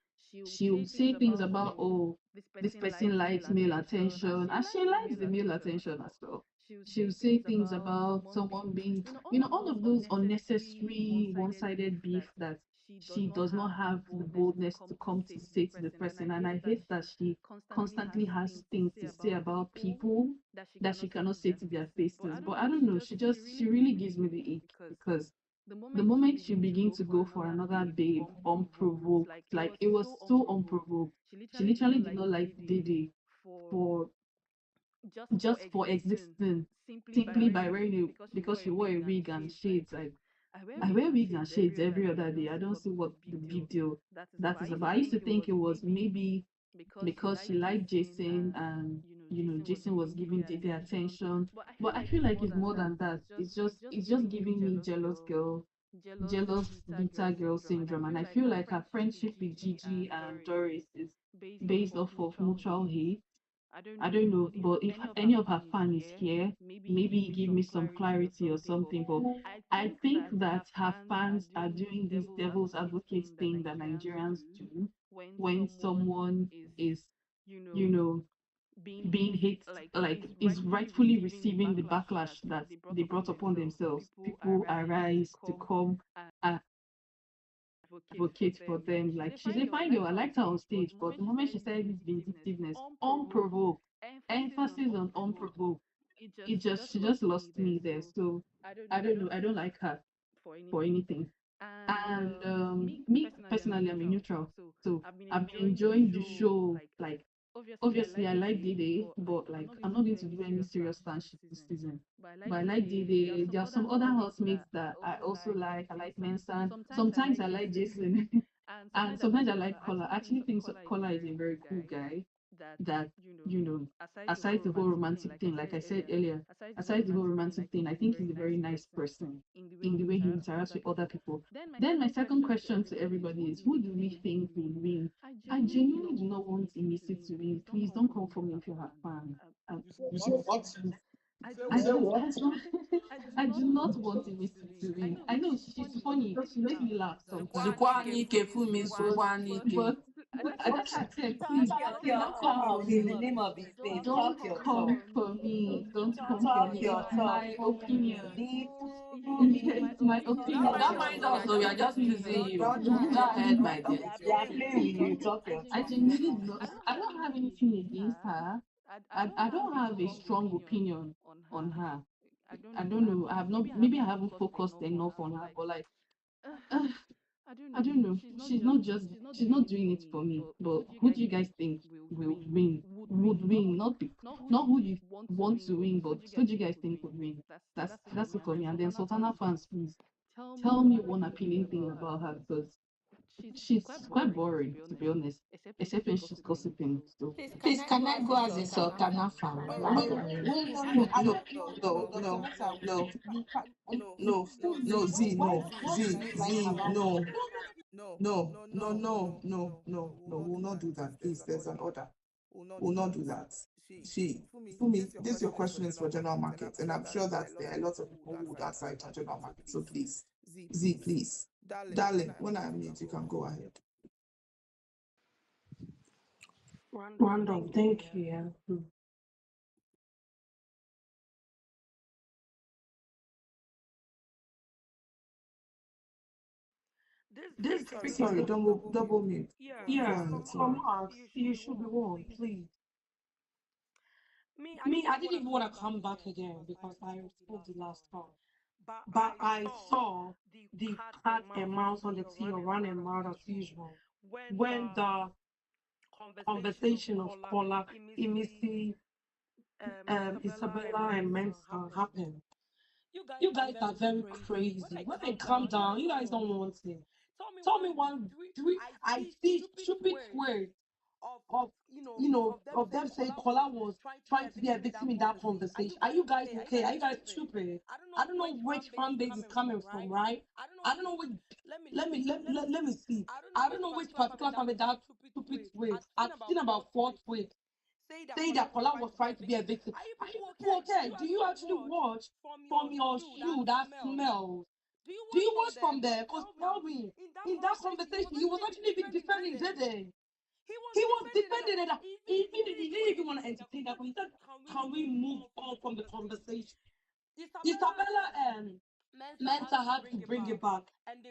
She will say things about, oh, this person likes male attention, and she likes the male attention as well. She'll say things about someone being, all of those unnecessary one-sided beef that she does not have the boldness to come to say to the person. And I hate that she constantly has things to say about people that she cannot say to their faces. But I don't know, she really gives me the ick, because the moment she begins to go for another babe unprovoked, like it was so unprovoked. She literally did not like Diddy for just for existing simply by wearing it because she wore a wig and shades. Like, I wear wigs and shades every other day. I don't see what the big deal that is about. I used to think it was maybe because she liked Jason, and Jason was giving Diddy attention. But I feel like it's more than that. It's just giving me jealous bitter girl syndrome. And I feel like her friendship with Gigi and Doris is based off of mutual hate. I don't know, but if any of her fan is here, maybe give me some clarity or something. But I think that her fans are doing this devil's advocate thing that Nigerians do when someone is, you know, being hate, like is rightfully receiving the backlash that they brought upon themselves. People arise to come advocate for them. Like she's a fine girl. I liked her on stage, but the moment she said this vindictiveness, unprovoked, emphasis on unprovoked, it just she just lost me there. So I don't know. I don't like her for anything. And me personally, I'm a neutral. So I've been enjoying the show. Like obviously, I like Dede, but like I'm not going to do any serious fanship this season. But I like Dede. There are some other housemates that I also like. I like Mensan. Sometimes I like Jason, and sometimes I like Kola. I actually think Kola is a very cool guy. That aside the whole romantic thing, like I said earlier, aside the whole romantic thing, I think he's a very nice person in the way he interacts with other people. Then my second question to everybody is, who do we think will win? I genuinely do not want Imisi to win. Please don't come for me if you're a fan. You say what? I don't, I don't, I do not want Imisi to win. I know she's funny. She makes me laugh sometimes. Zukwanike, Fumi Zukwanike. But I can't, please, Talk please don't come for yourself in the me. name of his name. Don't Talk yourself. come for me. Don't come for Talk me. It's yourself. my opinion. Leave. It's my Don't opinion. mind us, so we are just using you. Don't Go ahead, my dear. They are playing with you. Talk I yourself. genuinely do not. I don't have anything against her. I don't have a strong opinion on her. I don't know. I have not. Maybe I haven't focused enough on her. But like, uh, I don't know. She's not just. She's not doing it for me. But who do you guys think will win? Would win? Not who you want to win, but who do you guys think would win? That's it for me. And then Sultana fans, please tell me one appealing thing about her because she's quite boring, to be honest, except when she's gossiping. So Please, can I go as a Sultana fan? No, Z, no, no, we will not do that. Please, there's an order. We will not do that. See, for me, this your question is for general market, and I'm sure that there are lots of people who would answer it on general market. So please, Z, please, darling, when I mute, you can go ahead. Random, thank you. Yeah. Sorry, double mute. Yeah, from us, you should be one, please. Me, I didn't even want to come back again because I spoke the last time. But I saw the cat and mouse on the tea or run and mouth as usual. When the conversation of Kola, Imisi, Isabella, and Mensa happened. You guys are very crazy. When I calm down, you guys don't want it. Tell me one, I see stupid words of them saying Kola was trying to be a victim in that conversation. Are you guys okay? Are you guys stupid? I don't know which fan base is coming from, right? I don't know which. Let me see. I don't know which particular fan base that stupid way. I've seen about 4 tweets saying that Kola was trying to be a victim. Are you people okay? Do you actually watch from your shoe that smells? Do you watch from there? Because tell me, in that conversation, he was actually even defending Dede. He was defending it. He didn't even want to entertain that. But he said, can we move on from the conversation? Isabella and Mensa had to bring it back.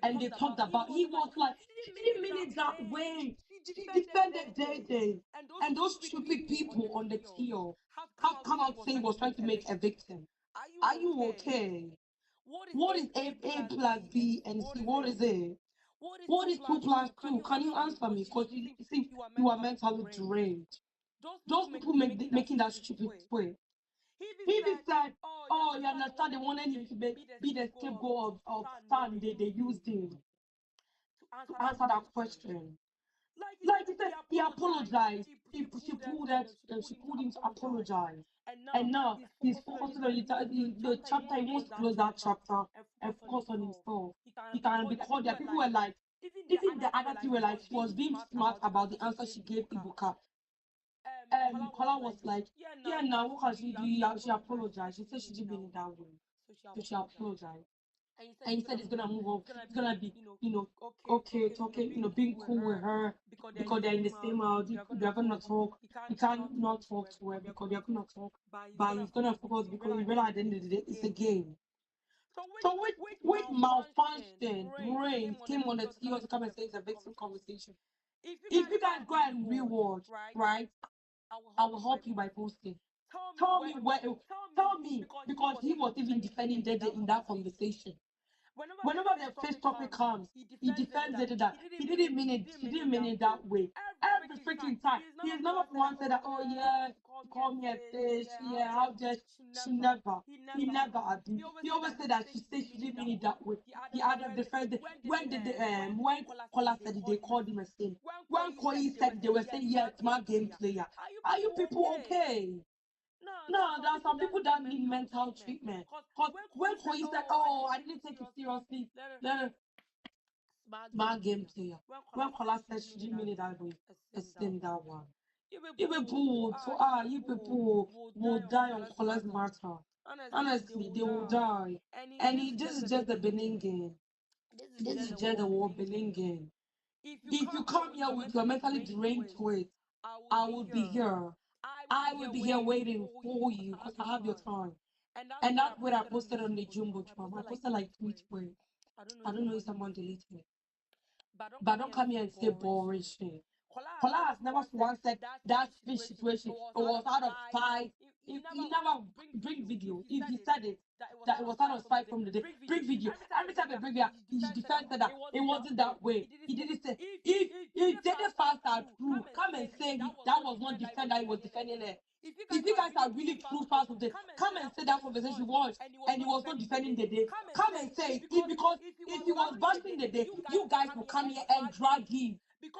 And they talked about, he was like, she didn't mean it that way. She defended Day. And those stupid people on the TL have come out saying was trying to make a victim. Are you okay? What is A plus B and C? What is it? What is 2 plus 2? Can you answer me? Because you see, you are mentally drained. Those people making that stupid way. He even said, oh, you understand, they wanted him to be the scapegoat of Stan. They used him to answer that question. Like he said, he apologized. She pulled him to apologize. And now he's focusing on the chapter. He wants to close that chapter and focus on himself. He can be called there. People were like, even the other two were like, she was being smart about the answer she gave Ibuka. Kola was like, yeah, now what can she do? She apologized. She said she didn't mean it that way. So she apologized. and he said he's gonna move on. He's gonna be, okay, talking, being cool with her because they're in the same house. They're gonna talk. He can't not talk to her because they're gonna talk. But he's gonna focus because he realized at the end of the day it's a game. So with malfunctioned brains came on the CEO to come and say it's a victim conversation. If you guys go and rewatch, right, I will help you by posting. Tell me where. Tell me because he was even defending Dede in that conversation. Whenever the first topic comes, he defends it that he didn't mean it. He didn't mean it that way. Every freaking time, he has never once said that. Oh yeah, she called me a fish. Yeah, how just she never. He never abused. He always said that she said she didn't mean it that way. He added the first day when Kola said it, they called him a sin. When Koi said they were saying yeah, it's my game player. Are you people okay? No, there are some people that need mental treatment. Because when Koi said, oh, I didn't take it seriously, then smart game player. When Kola said she didn't mean it that way, extend that one. You people, you people will die on Kola's matter. Honestly, they will die. And this is just the beginning game. This is just the war beginning game. If you come here with your mentally drained tweet, I will be here. I will be here waiting for you because I have your time. And that's what I posted on the Jumbo Tram. I posted like 3 tweets. I don't know if someone deleted it. But don't come here and say boring shit. Kola has never once said that speech situation. It was out of spite. He never bring video. If he said it, that it was out of spite from the day. Bring video. Every time they bring video, he defended that it wasn't that way. He didn't say if Jade fans are true, come and say that was not defend that he was defending it. If you guys are really true fans of the come and say that conversation was and he was not defending the day. Come and say it. Because if he was bashing the day, you guys will come here and drag him.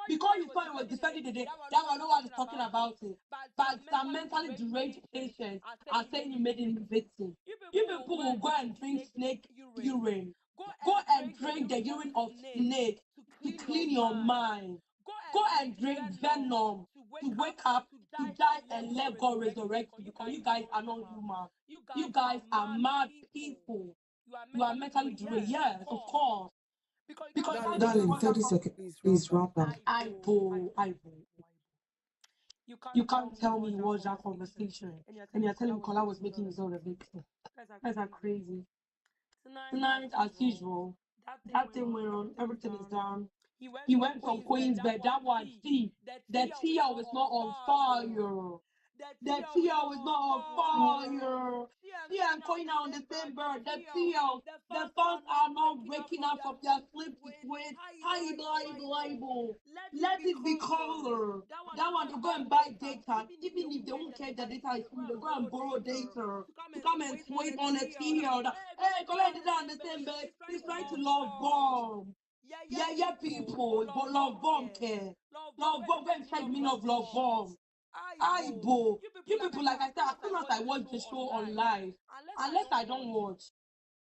Because you thought he was defending the day, that was no one is talking about it. But some mentally deranged patients are saying you made him victim. You people will go and drink snake urine. Go and drink the urine of snake to clean your mind. Go and drink venom to wake up, to die, and let God resurrect you because you guys are not human. You guys are mad people. You are mentally deranged. Yes, of course. Because Darling, 30 seconds. Please round up. I boo. You can't tell me it was that conversation and you're telling me Kola was making his own a victim. Guys are crazy. Tonight, as usual, that thing went on, everything is done. He went from Queen's bed. That one, see, the TL was not on fire. The TL is not on fire. See, I'm going out on the same bird. The TL, the fans are not waking up from their sleep to sweat. High label. Let it be color. That one, they go and buy data. Even if they won't care the data is free, they go and borrow data to come and sweat on the TL. Hey, collect it on the same bed. He's trying to love bomb. Yeah, people, but love bomb care. Love bomb, go and check me of love bomb. Aibo, you people, like I said, as soon as I watch the show on live, unless I don't watch,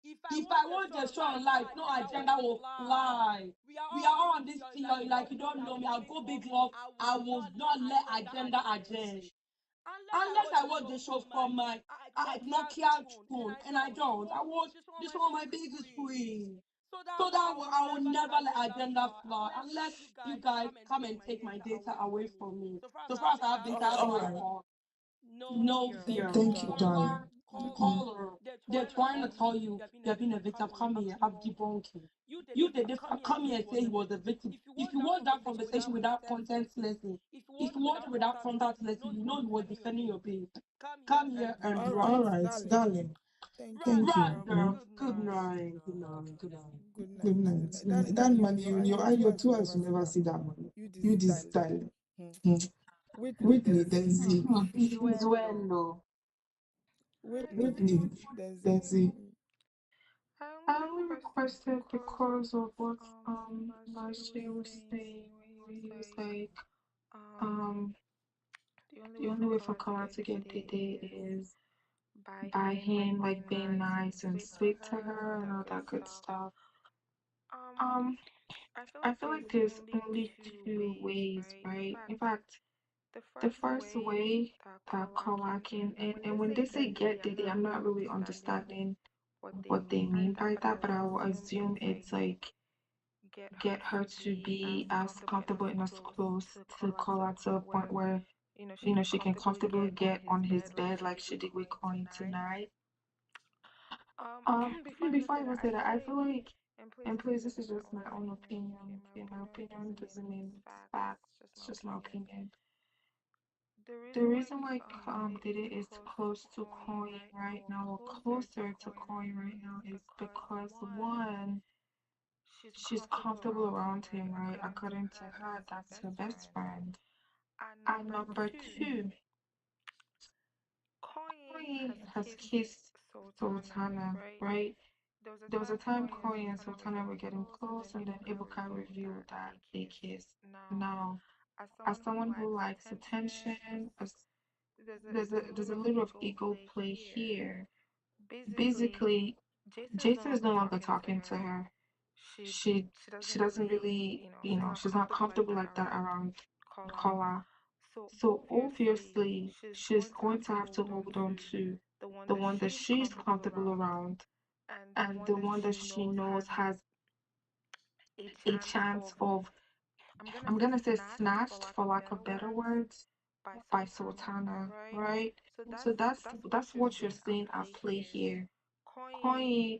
if I watch the show on live, no agenda will fly. We are all on this theory, like you don't know me. I'll go big love. I will not let agenda agenda. Unless I watch the show from my Nokia phone, and I don't. I watch the show on my big screen. So that I will never let agenda fly unless you guys come and take my data away from me. So far as I have data, I have my phone. No fear. Thank you, darling. Caller, they're trying to tell you you're being a victim. Come here, I'm debunking. You did come here and say he was a victim. If you watch that conversation without content lesson, if you watch it without content lesson, you know he was defending your babe. Come here and All right, darling. Thank you. Good night. Good night. Good night. Good night. That money, your 2 eyes will never see that money. You this darling. Whitney, then Z. It's well, though. Whitney, then Z. I only requested because of what Marcia was saying when he was like, the only way for Kala to get Dede is by him like being nice and sweet to her and all that good stuff. Um, I feel like there's only two ways, right? In fact, the first way that Kala can and when they say get Dede, I'm not really understanding what they mean by that, but I will assume it's like get her to be as comfortable and as close to Kola to a point where she can comfortably get on his bed like she did with Coin tonight. Before I even say that, I feel like, and please, this is just my own opinion. Okay, my opinion doesn't mean facts. It's just my opinion. The reason why Diddy is close to Coin right now, or closer to Coin right now, is because one, she's comfortable around him, right? According to her, that's her best friend. And number two, Coin has kissed Sultana, right? There was a time Coin and Sultana were getting close, and then Ibuka revealed that they kissed. Now, as someone who likes attention, as there's a little of ego play here. Basically, Jason is no longer talking to her. She she doesn't really, she's not comfortable like that around Kola. So obviously, she's going to have to hold on to the one that she's comfortable around and the one that she knows has a chance of, I'm gonna say, snatched for lack of better words, by Sultana, right? So that's what you're seeing at play here. Koi,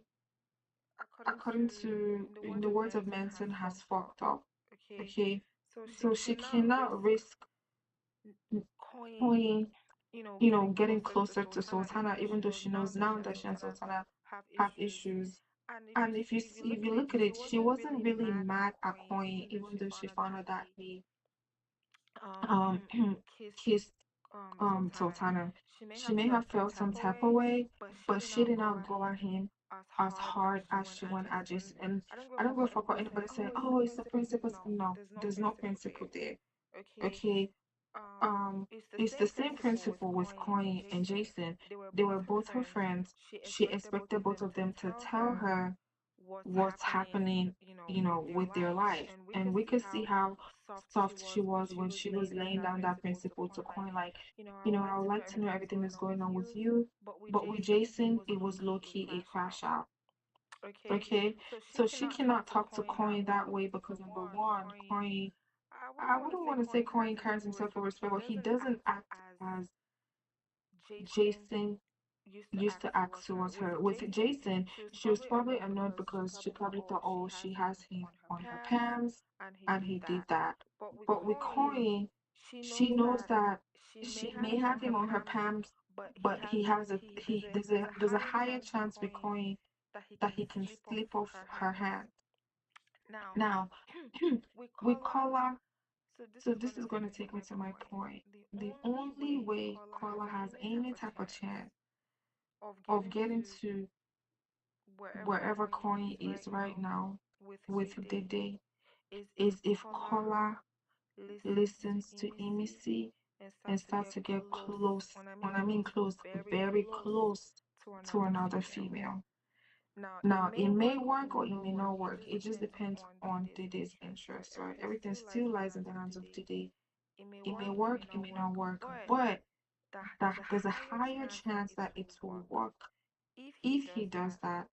according to, in the words of Manson, has fucked up. Okay, so she cannot risk Koi, getting closer to Sultana, even though she knows now that she and Sultana have issues. And if you look at it, she wasn't really mad at Koi, even though she found out that he um kissed Sultana. She may have felt some type of way, but she did not go at him as hard as she went at Jason. And I don't give a fuck what anybody say, oh, it's the principle. No, there's no principle there. Okay. It's the same principle with Coin and Jason. They were both her friends. She expected both of them to tell her what's happening, with their life. And we could see how soft she was when she was laying down that principle to Coin, like, I would like to know everything that's going on with you. But with Jason, it was low key a crash out. Okay, so she cannot talk to Coin that way because number one, Coin, I wouldn't want to say Coin carries himself with respect, but he doesn't act as Jason used to act towards her. With Jason, she was probably annoyed because she probably thought, oh, she has him on her pants, and he did that. But with Coin, she knows that she may have him on her pants, but there's a higher chance with Coin that he can slip off her hand. Now, with Kola, so this is going to take me to my point. The only way Kola has any type of chance of getting to wherever Coin is right now with Dede is if Kola listens to Emisi and starts to get close. When I mean close, very close to another female. Now, it may work or it may not work. It just depends on Dede's interest, right? Everything still lies in the hands of Dede. It may work, it may not work, but there's a higher chance that it will work if he does that,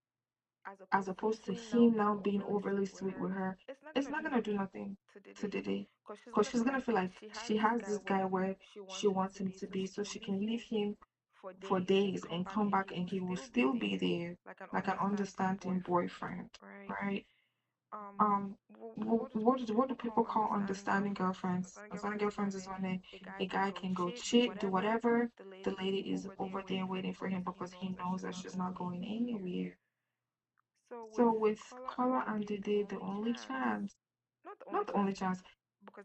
as opposed to him now being overly sweet with her. It's not gonna do nothing to Dede, because she's gonna feel like she has this guy where she wants him to be, so she can leave him for days and come back and he will still be there, like an understanding boyfriend, right? What do people call understanding girlfriends? Understanding girlfriends is when a guy can go cheat, do whatever. The lady is over there waiting for him because he knows that she's not going anywhere. So with Carla and Dede, the only chance, not the only chance,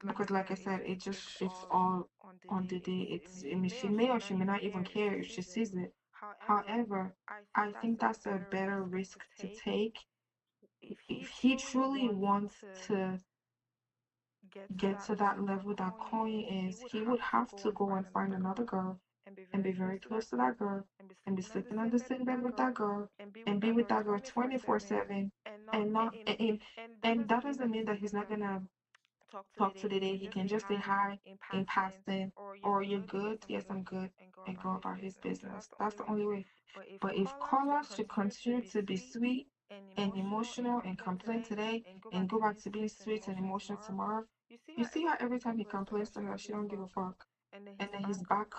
because like I said, it's all on Dede. I mean, she may or she may not even care if she sees it. However, I think that's a better risk to take if he truly wants to get to that level that Coin is. He would have to go and find another girl and be very close to that girl and be sleeping on the same bed with that girl and be with that girl 24/7 and not and that doesn't mean that he's not gonna talk to the day. He can just say hi in passing, or you're good, yes I'm good, go about his business. That's the only way. But if caller should continue to be sweet and emotional and complain today and go back to being sweet and emotional tomorrow, you see how every time he complains to her, she don't give a fuck, and then he's back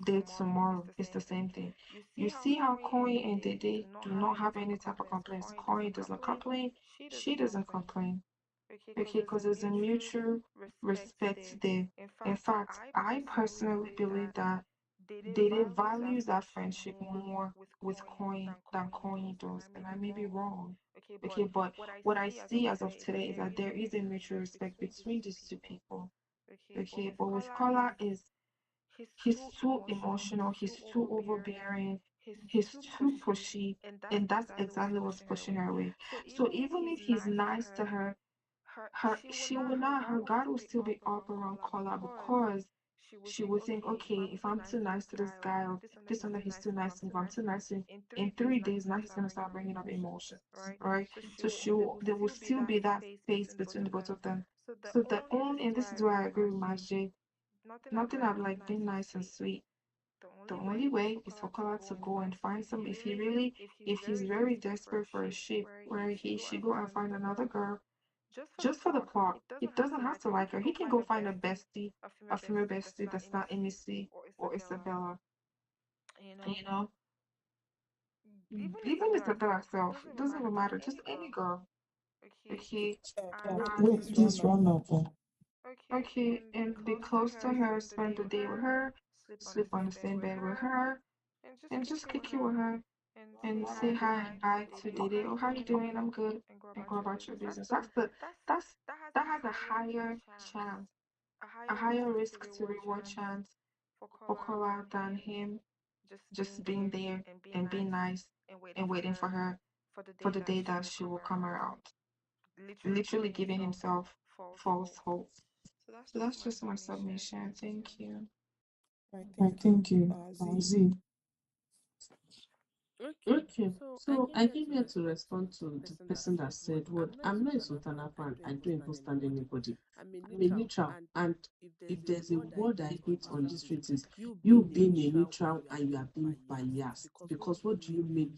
there tomorrow. It's the same thing. You see how Koi and Dede do not have any type of complaints. Koi doesn't complain. She doesn't complain. Okay, because there's a mutual respect there. In fact, I personally believe that Dede values that friendship more with Koi than Koi does, and I may be wrong. Okay, but what I see as of today is that there is a mutual respect between these two people. Okay, but with Kola is he's too emotional, he's too overbearing, he's too pushy, and that's exactly what's pushing her away. So even if he's nice to her, she will not, her guard will still be up around Kola because she would think, okay, if I'm too nice to this guy, or this one that he's too nice to me, if I'm too nice to him, in 3 days now he's gonna start bringing up emotions, right? So there will still be that space between the both of them. So the only, and this is where I agree with Majid, nothing of like being nice and sweet. The only way is for Kola to go and find some. If he's very desperate for a ship, where he should go and find another girl, just for the plot. He doesn't have to like her. He can go find a female bestie that's not Emissy or Isabella. You know, even Isabella herself. It doesn't even matter. Just any girl. Okay. Wait, please run up. Okay, and be close to her, spend the day with her, sleep on the same bed with her, and just kick it with her and say hi and bye to Dede. Oh, how you doing? I'm good. And go about your business. That's that has a higher chance, a higher risk to reward chance for Kola than him just being there and being nice and waiting for her for the day that she will come around. Literally giving himself false hope. So that's just my submission. Thank you. Right, thank you. Z. Okay, so I came here to respond to the person that said, "Well, I'm not a Sultana fan. I don't even stand anybody. I'm a neutral, and if there's a word I hate on the street is you being a neutral and you are being biased. Because what do you mean?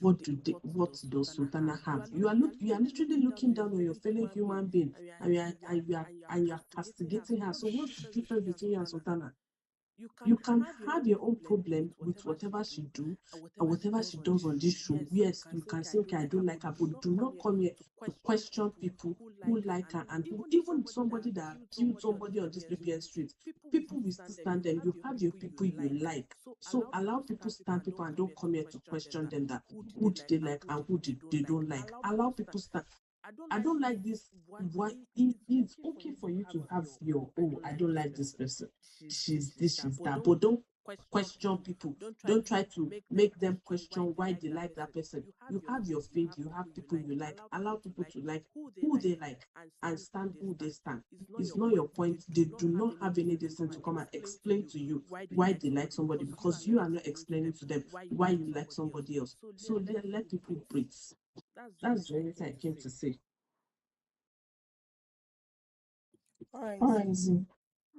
What does Sultana have? You are literally looking down on your fellow human being, and you are castigating her. So what's the difference between you and Sultana? You can have your own problem with whatever she do and whatever she does on this show. Yes, you can say, okay, I don't like her, but do not come here to question people who like her and who, even somebody that killed somebody on this BBN street. People will still stand them. You have your people you like. So allow people stand people and don't come here to question them that who did they like and who did they don't like. Allow people stand. I don't like this. Why it's okay for you to have your, oh, I don't like this person. She's this, she's that. But don't question people. Don't try to make them question why they like that person. You have your faith, you have people you like. Allow people to like who they like and stand who they stand. It's not your point. They do not have any reason to come and explain to you why they like somebody because you are not explaining to them why you like somebody else. So let people breathe. That's the only thing I came to say. All right, Z.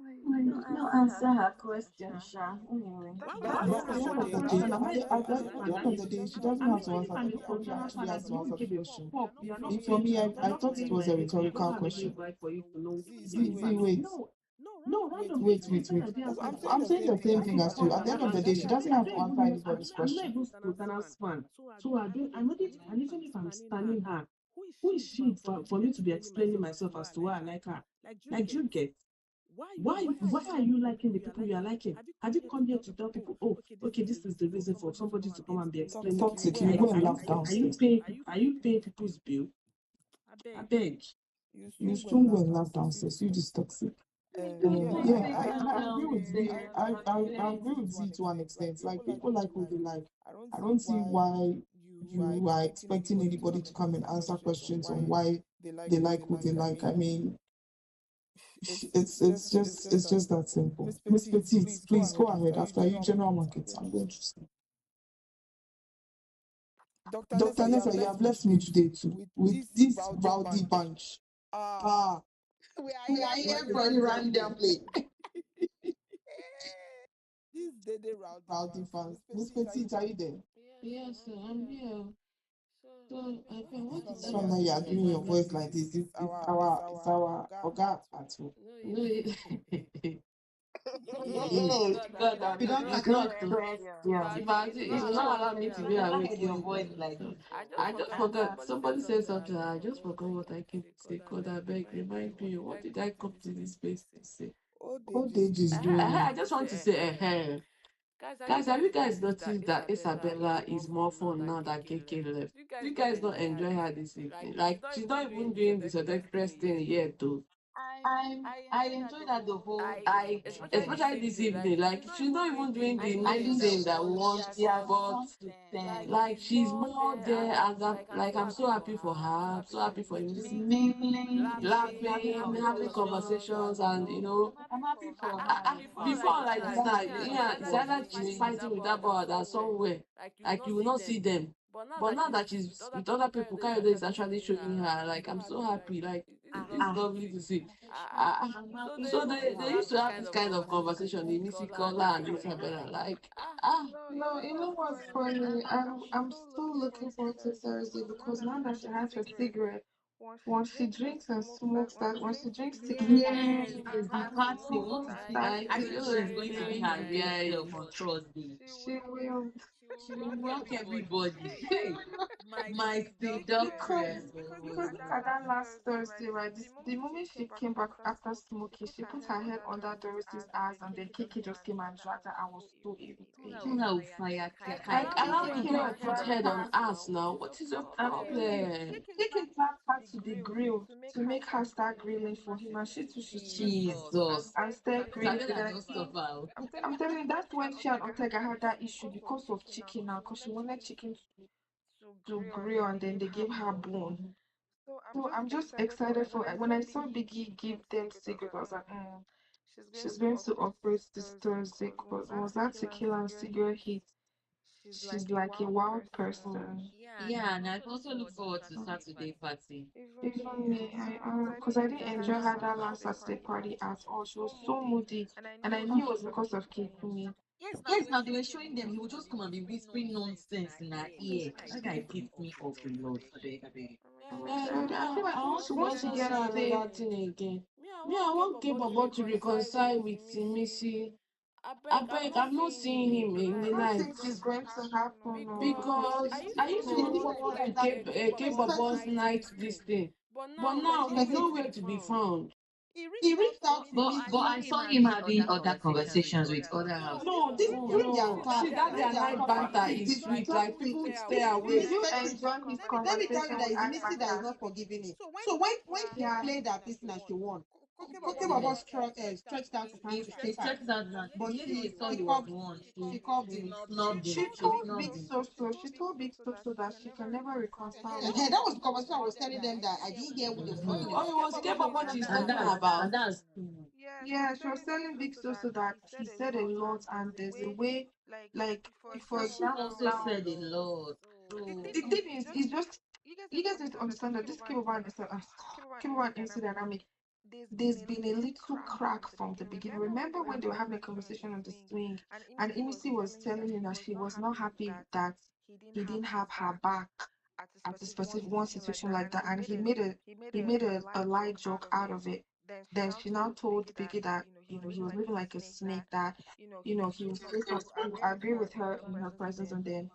No answer her question, Sha. Anyway. But at the end of the day, at the end of the day, she doesn't have to answer. Nobody actually has to answer the question. For me, I thought it was a rhetorical question. Z, wait. Wait. I'm saying the same thing as you. At the end of the day, she doesn't have to answer anybody's question. I'm not even Sultana's fan. So I'm not, and even if I'm standing her, who is she for me to be explaining myself as to why I like her? Like, do you get? Why are you liking the people you are liking? Have you come here to tell people, oh, okay, this is the reason for somebody to come and be explaining? Toxic, you go and laugh downstairs. Are you paying people's bill? I beg. You soon go and laugh downstairs. You just toxic. Yeah, I agree with Z. I agree with Z to an extent. Like, people like who they like. I don't see why you are expecting anybody to come and answer questions on why they like who they like. I mean, it's just that simple. Miss Petite, please go ahead. After you, General Markets, I'm going to sleep. Dr. Nessa, you have left me today too with this rowdy bunch. We are here for randomly. this Dede Rowdy fans. Miss Petite, are you Petite, are there? you there? Yes, sir, I'm here. So I think what This is one This one that that you you are are doing doing your your voice voice like like this. this. It's It's our our Oga Oga at at home. no, Hey, God, I you beg, don't it's catch not it. to. Yeah. But it's not allowed me to be awake Your again. voice like So this. I just forgot. Somebody said something. I just forgot what I came to say. God, I beg, remind me. What did I come to this place to say? old age Old is age is doing Eh, doing. I just want to say, guys, have you guys noticed that Isabella is more fun now that KK left? Do you guys not enjoy her this evening? Like, she's not even doing this express thing yet, though. I enjoyed that the whole I, especially this evening, like, she's not even doing the next thing that we want, she has but gone to 10. like, she's more there, and I'm so happy for her. I'm so happy for She's Lucy. mingling, she's Laughing, having conversations, and I'm happy for before her. like this now, yeah, it's either she's fighting with that boy or somewhere, like you will not see them. But now that she's with other people, Kayode is actually showing her. Like I'm so happy. Like it's lovely to see. I'm happy So for they her. used to have this kind of conversation, the Missy Kola and Isabella. Like ah, No, you know what's funny? I'm still looking forward to Thursday because now that she has her cigarette, once she drinks and smokes that, once she drinks cigarette and Yes, smokes the that, party. What is it? start like I it's think gonna she's be going to be giving her real vibes. self on Thursday. she will. She will rock everybody. Hey, my seductress. Because look at that last Thursday, right? The moment she came back after smoking, she put her head under Doris's ass, and then Kiki just came and dragged her. I was so irritated. Now fire. And Like allow Kiki the came girl and put dragged head on her. ass now. What is your I'm telling you, problem? Kiki dragged her to the grill to make her start grilling for him, and she too, she stood Jesus. and started grilling. Isabella Like, don't suffer. I'm telling you, that's when she and Ortega had that issue because of chicken now, because she wanted chicken to grill, and then they gave her bone. So I'm just excited for when I saw Biggie give them cigarettes, I was like, she's going to operate this Thursday. Because was that tequila and cigarette hit? She's like a wild person. Yeah, and I also look forward to Saturday party. Even me, because I didn't enjoy her that last Saturday party at all. She was so moody, and I knew it was because of Kikumi. Yes, now they were showing them. He would just come and be whispering nonsense in her ear. That guy pissed me off a lot. Abeg, abeg. I feel like I want to once she also gets say saved, another thing again. Me, I want K-Bobo to reconcile with Missy. I beg, I'm not seeing him in I the don't night think it's going to happen. because I used to look forward to K-Bobo's night this thing. But now he's nowhere to be found. He reached out to me, but I saw him having other conversations with other house. No, no, no. See, that their night banter is sweet. Like people stay Did awake. you enjoy his conversation with Ivanka? So when she Yeah. played that person that she won, Koke Baba stretched out his hand to She take her. stretched out that But the lady she we thought he he was called the one. she called him, snubbed him. She She told snubbed Big him. Soso, she told Big Soso that she can never reconcile with And him. that was the conversation I was telling them that I didn't hear who they were talking Oh, it about. was K-Bobo she's And talking that's about. and that's true. Yeah, she was telling Big Soso that he said a lot, and there's a way, like, for She example, also now, said a lot. So the thing is, it's just, you guys need to understand that this Kiboban incident dynamic, there's been a little crack from the beginning. Remember when they were having a conversation on the swing, and Imisi was telling him that she was not happy that he didn't have her back at a specific one situation like that, and he made a light joke out of it. Then she now told Biggie that he was living like a snake, that he was supposed to agree with her in her presence, and then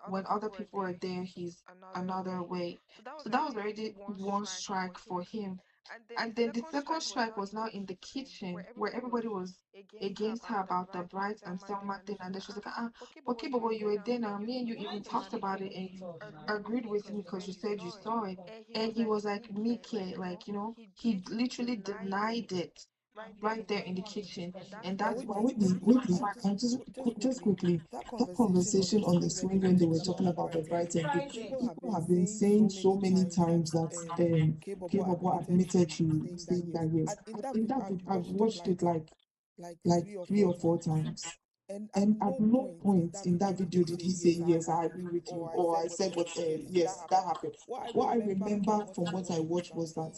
when other people are there, he's another way. So that was already one strike for him. And then the second strike was now in the kitchen where everybody was against her about the Bright and Selma thing. And then she was like, okay, but you were there now. Me and you even talked about it and you agreed with me because you said you saw it. And he was like, me care. Like, he literally denied it right there in the kitchen. And that's But why wait, Just quickly, that that conversation on conversation the on the swing swing when when they they were were talking talking about about the the Bright bright and and Big, Big, people people have have been been saying saying so so many many times times that that K-Bobo K-Bobo admitted admitted to to saying that saying yes. that yes. In that In video, that I've video, I've watched it watched it like like three or three four or four times. times. And at no point in that video did he say, yes, I agree with you, or I said what, yes, that happened. What I remember from what I watched was that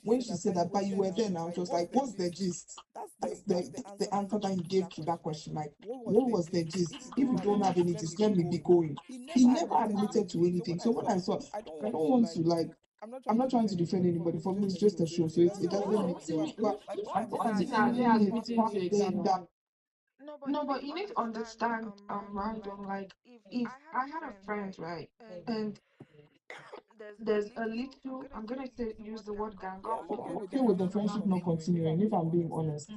when she said that, but you were there now, it was like, what's the gist? That's the answer that he gave to that question. Like, what was the gist? If you don't have any gist, let me be going. He never admitted to anything. So when I saw, I don't want to, like, I'm not trying to defend anybody. For me, it's just a show, so it doesn't make sense. But I thought What as is if admitting to then exam? that No, but you need to understand, random. Like, if I had a friend, right, and there's a little, I'm gonna say, use the word gang up, I'm okay with the friendship not continuing, if I'm being honest.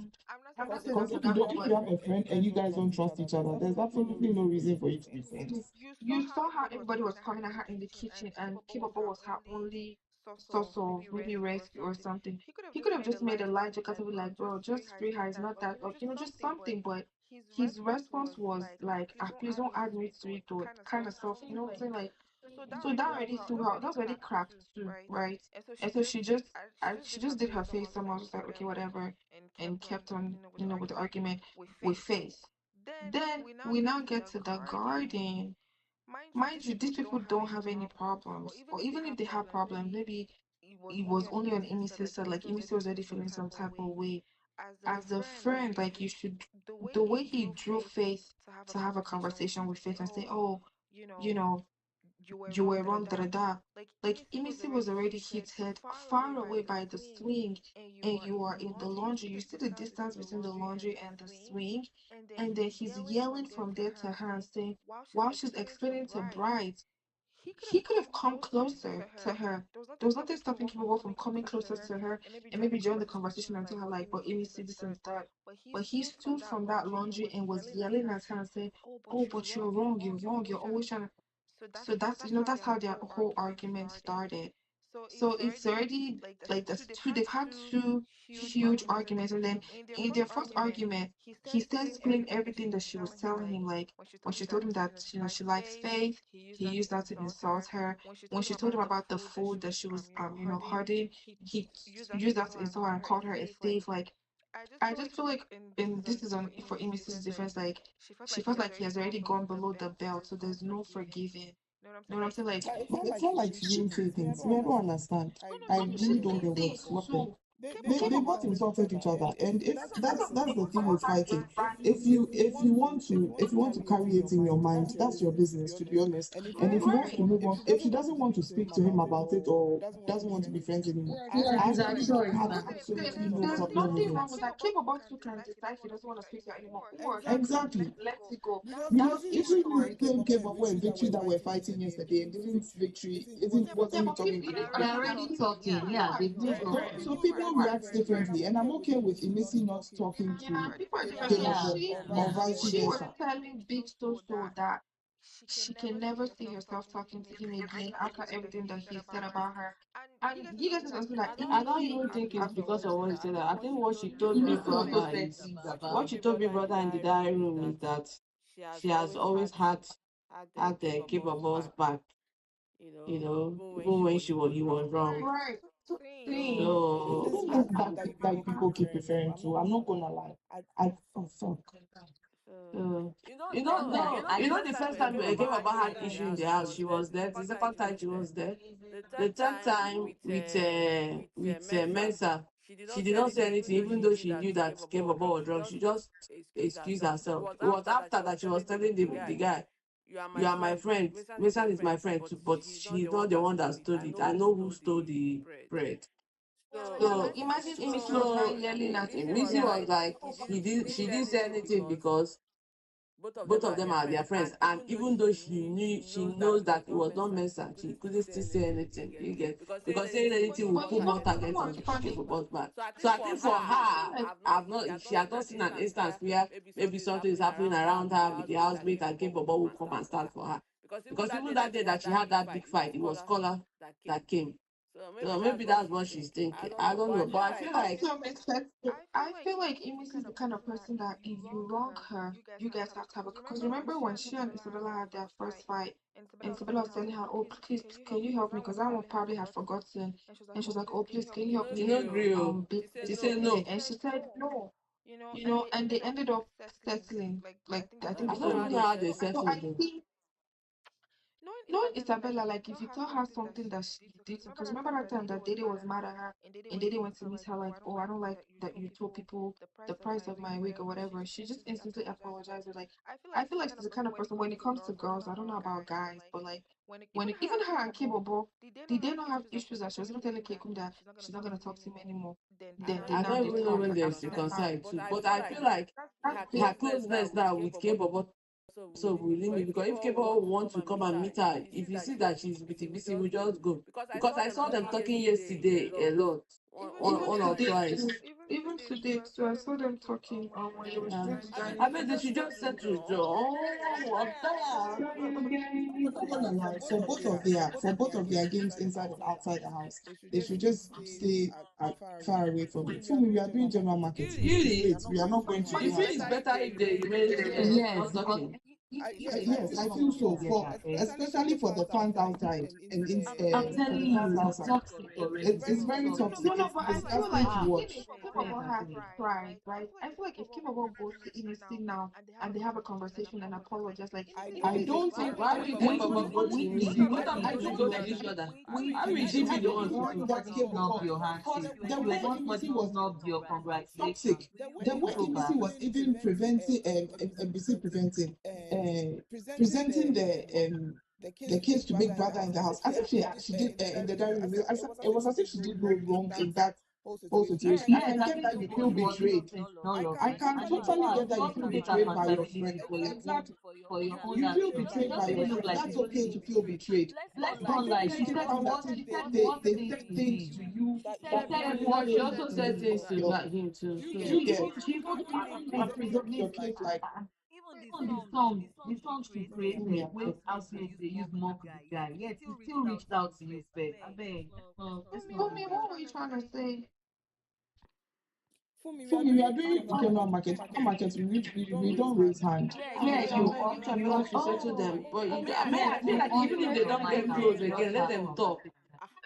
I'm not saying Because that's a if you gang don't, up, if but you have a friend and you guys don't trust each other, there's absolutely no reason for you to be friends. you saw how everybody was coming at her in the kitchen, and Kibabo was her only source of maybe rescue or something. He could have just made a light joke out of it, like, bro, just free her. It's not that, or just something. But his response was like, ah, please don't add me to it, or kind of stuff. You know what I'm saying? Like, so that already threw her. That was already cracked too, right? And so she just did her face. Someone was like, okay, whatever, and kept on, with the argument with face. Then we now get to the garden. Mind you, these people don't have any problems, or even if they have problems, maybe it was only on Amy's sister. Like Amy was already feeling some type of way. As a friend, like you should, the way he drew Faith to have a conversation with Faith and say, oh, you know, you were wrong, da da da. Like Emisi was already hit head far away by the swing, and you are in the laundry. You see the distance between the laundry and the swing, and then he's yelling from there to her and saying, while she's explaining to Bright, he could have come closer to her. There was nothing stopping Kimberly from coming closer to her and maybe join the conversation and tell her like, but Emisi this and that. But he stood from that laundry and was yelling at her and saying, oh, but you're wrong, you're always trying to. So that's how their whole argument started. So it's already like they've had two huge arguments, and then in their first argument he starts spilling everything that she was telling him. Like when she told him that she likes Faith, he used that to insult her. When she told him about the food that she was hoarding, he used that to insult her and called her a thief. Like I just feel like, and this is on for Amy's defense, like she felt like he has already gone below the belt, so there's no forgiving. You know what I'm saying? Like, But it's not like she didn't say things. Me, I don't understand. I really don't get what happened. They both insulted each other, and if that's the thing with fighting. If you want to carry it in your mind, that's your business, to be honest. And if he wants to move on, if she doesn't want to speak to him about it or doesn't want to be friends anymore, Yeah, I it's our actually choice have now. absolutely no there's problem with nothing wrong with it. that. Kibabo too can decide he doesn't want to speak to her anymore, or Exactly. let it go. Because That's his isn't choice. the same K-Babo and Victory that were fighting yesterday, and didn't Victory, isn't Yeah, wasn't he but talking people to they're Victory? They're already already talking. talking. Yeah, they've moved So, on. so people react differently, and I'm okay with Imisi not talking Yeah, to people are different. So Yeah, K-Babo or yeah. vice she was versa. telling Big So that she can never see herself talking to him again after everything that he said about her. And you guys understand that I don't Emisi even think it's has because of what he said. I think what she You told need Big to also Brother said is things what about. she told Big Brother in the diary room is that she has always had the K-Bob's back, even when he was wrong. right. So thing. So Even this that people keep referring to, I'm not gonna lie. Oh fuck. So, No, I the first time K-Baba had issue in the house, she was there. The second time she was there. The third time with Mensa, she did not say anything, even though she knew that K-Baba was drunk. She just excused herself. It was after that she was telling the guy, "You are my friend. Mensa is my friend too, but she's not the one that stole it. I know who stole the bread." Yeah, like So, imagine Emisi was now yelling at Missy yeah. was like, she didn't say anything because both of them are their friends, and even though she knows that it was not Mensa, she couldn't still say anything. You get, because saying anything will But put more you know targets what's on funny? people's back. So I think for her, Like she has not seen an instance where maybe something is happening around her with the housemate and K-Bobo will come and stand for her. Because even that day that she had that big fight, it was Scholar that came. So maybe that's what she's thinking. I don't know, but I feel like also makes sense. I feel like Eunice is the kind of person that if you wrong her, you guys have to have a. Because remember when she and Isabella had their first fight, and Isabella was telling her, "Oh, please, can you help me? Because I would probably have forgotten." And she was like, "Oh, please, can you help she me? no agree. Be She said no. and she said no. and they ended up settling. Like I think I the don't following even know day. how they So settled I though. think knowing Isabella, like if you tell her something that she did, because remember that time that Dede was mad at her and Dede went to meet her like, oh, I don't like that you told people the price of my wig or whatever. She just instantly apologized. Like, I feel like she's the kind of person when it comes to girls, I don't know about guys, but like when even her and Kibobo, did they not have issues that she was even telling Kekum that she's not gonna talk to him anymore? Then they I now don't did even know talk when like they after that. reconcile too. But I feel like That's her it. closeness now with K-Bobo also will limit because if K-Bobo want to come and meet her, if you see that she's with BC, we just go. Because I saw them talking yesterday a lot, Even one or today twice. too. Even today too, I saw them talking when they were doing the guy. I mean, they should just settle. Oh, I'm tired. I'm not gonna lie. For both of their games inside and outside the house, they should just stay far away from it. For me, we are doing general marketing. It is Really? late. We are not going to But do you feel house. it's better if they remain Yes, not because talking. Yes, I feel so. For especially for the fans outside and I'm telling for the you, fans it's outside, toxic already. it's very Toxic. toxic. No, no, but I It's feel like disgusting to Ah, if watch. Kibobo has tried, right? I feel like if Kibobo goes to Inisi now and they have a conversation and apologize, like I Inisi is a don't think Why will K-Bobo go to Whitney, Missy? Both of Whitney, them should go to each other. Why will she Whitney, be I the don't one to think go? that snub capable your because handshake. the You were way somebody Embassy was snubbed your toxic, congratulations. the way Go Embassy back. was even preventing Embassy preventing presenting the case to Big Brother in the house as if she did in the diary room. It was as if she did no wrong in that whole situation. I Yes, can I get think that she you still feel was able betrayed. to ignore your I friend. can And totally yeah, get you that you want to feel take betrayed by your accountability friend. for your own Exactly. You actions. feel It betrayed just by your didn't look friend. like That's it was okay to feel betrayed. let's But not lie. giving She it said out that worse they things said to things to him. you She or said people But she worse came also to said things. you things of to your him too. do So you get She even represent your case like even the songs she created, when Housemate they use mock the guy, yet he still reached out to you first. I beg, let's not do Fumi, that. what were you trying to say? for me, we are doing general market. General market, we don't raise hand. Yeah, I'm you not up, even sure you maybe she settle them. Oh, But I mean, yes, I feel you like on even if they your don't mic get and close just again, let have them talk.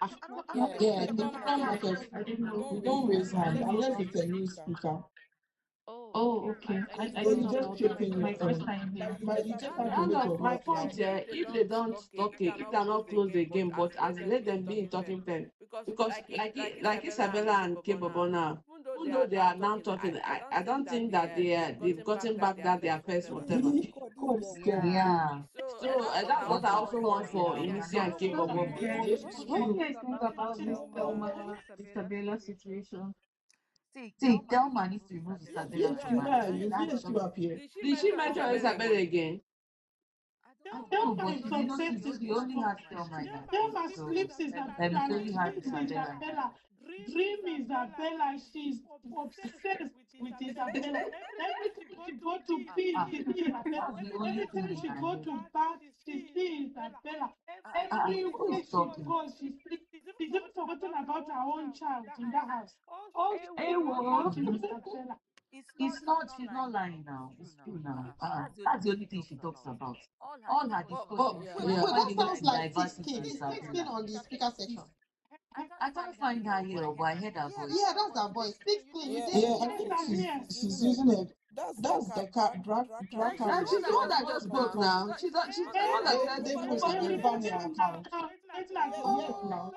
conversation. Yeah, in I general didn't market, know. I didn't know. we don't raise hand unless it's a new speaker. Oh, okay. I So didn't you know just about chip that. in My your first time hearing. but you just have to That's wait not for my God's point time. here. If they don't talk it, if they're not close again, but as let them be in talking terms. Because like Isabella and Kebobo now, even though they are now talking, I don't think that they've gotten back that their first whatever. God is scared. Yeah, So that's what I also want for Imisi and Kebobo. They should What do you still guys think about this Thelma Isabella situation? see, Thelma needs to remove Isabella from her Yeah, life. you That's VSU just up here. did she mention Isabella again? I don't know, but she only had Thelma in her life, Thelma so sleeps she Isabella, only had dreams Isabella in her life. Isabella, dream Isabella. She's obsessed with Isabella. Everything she go to pee, Ah, she see Isabella. that's the only thing Anytime in she her go head. to bath, she see Isabella. Who is Everywhere she talking? goes, she see. She's even forgotten about her own child in that house. All she Hey, well, watching Isabella. she's not lying now. It's true now. That's the only thing she talks about. All her But discussions, she yeah. will Wait, find that a way sounds to like divert Six it King. to Is Six King Isabella. on the speaker section? I can't find her here, but I heard her voice. Yeah, that's her voice. Six King. Yeah, I think she's using it. That's the And she's the one that just spoke now. She's the one that said They remove finally Isabella. banned her account. Wait like a year now.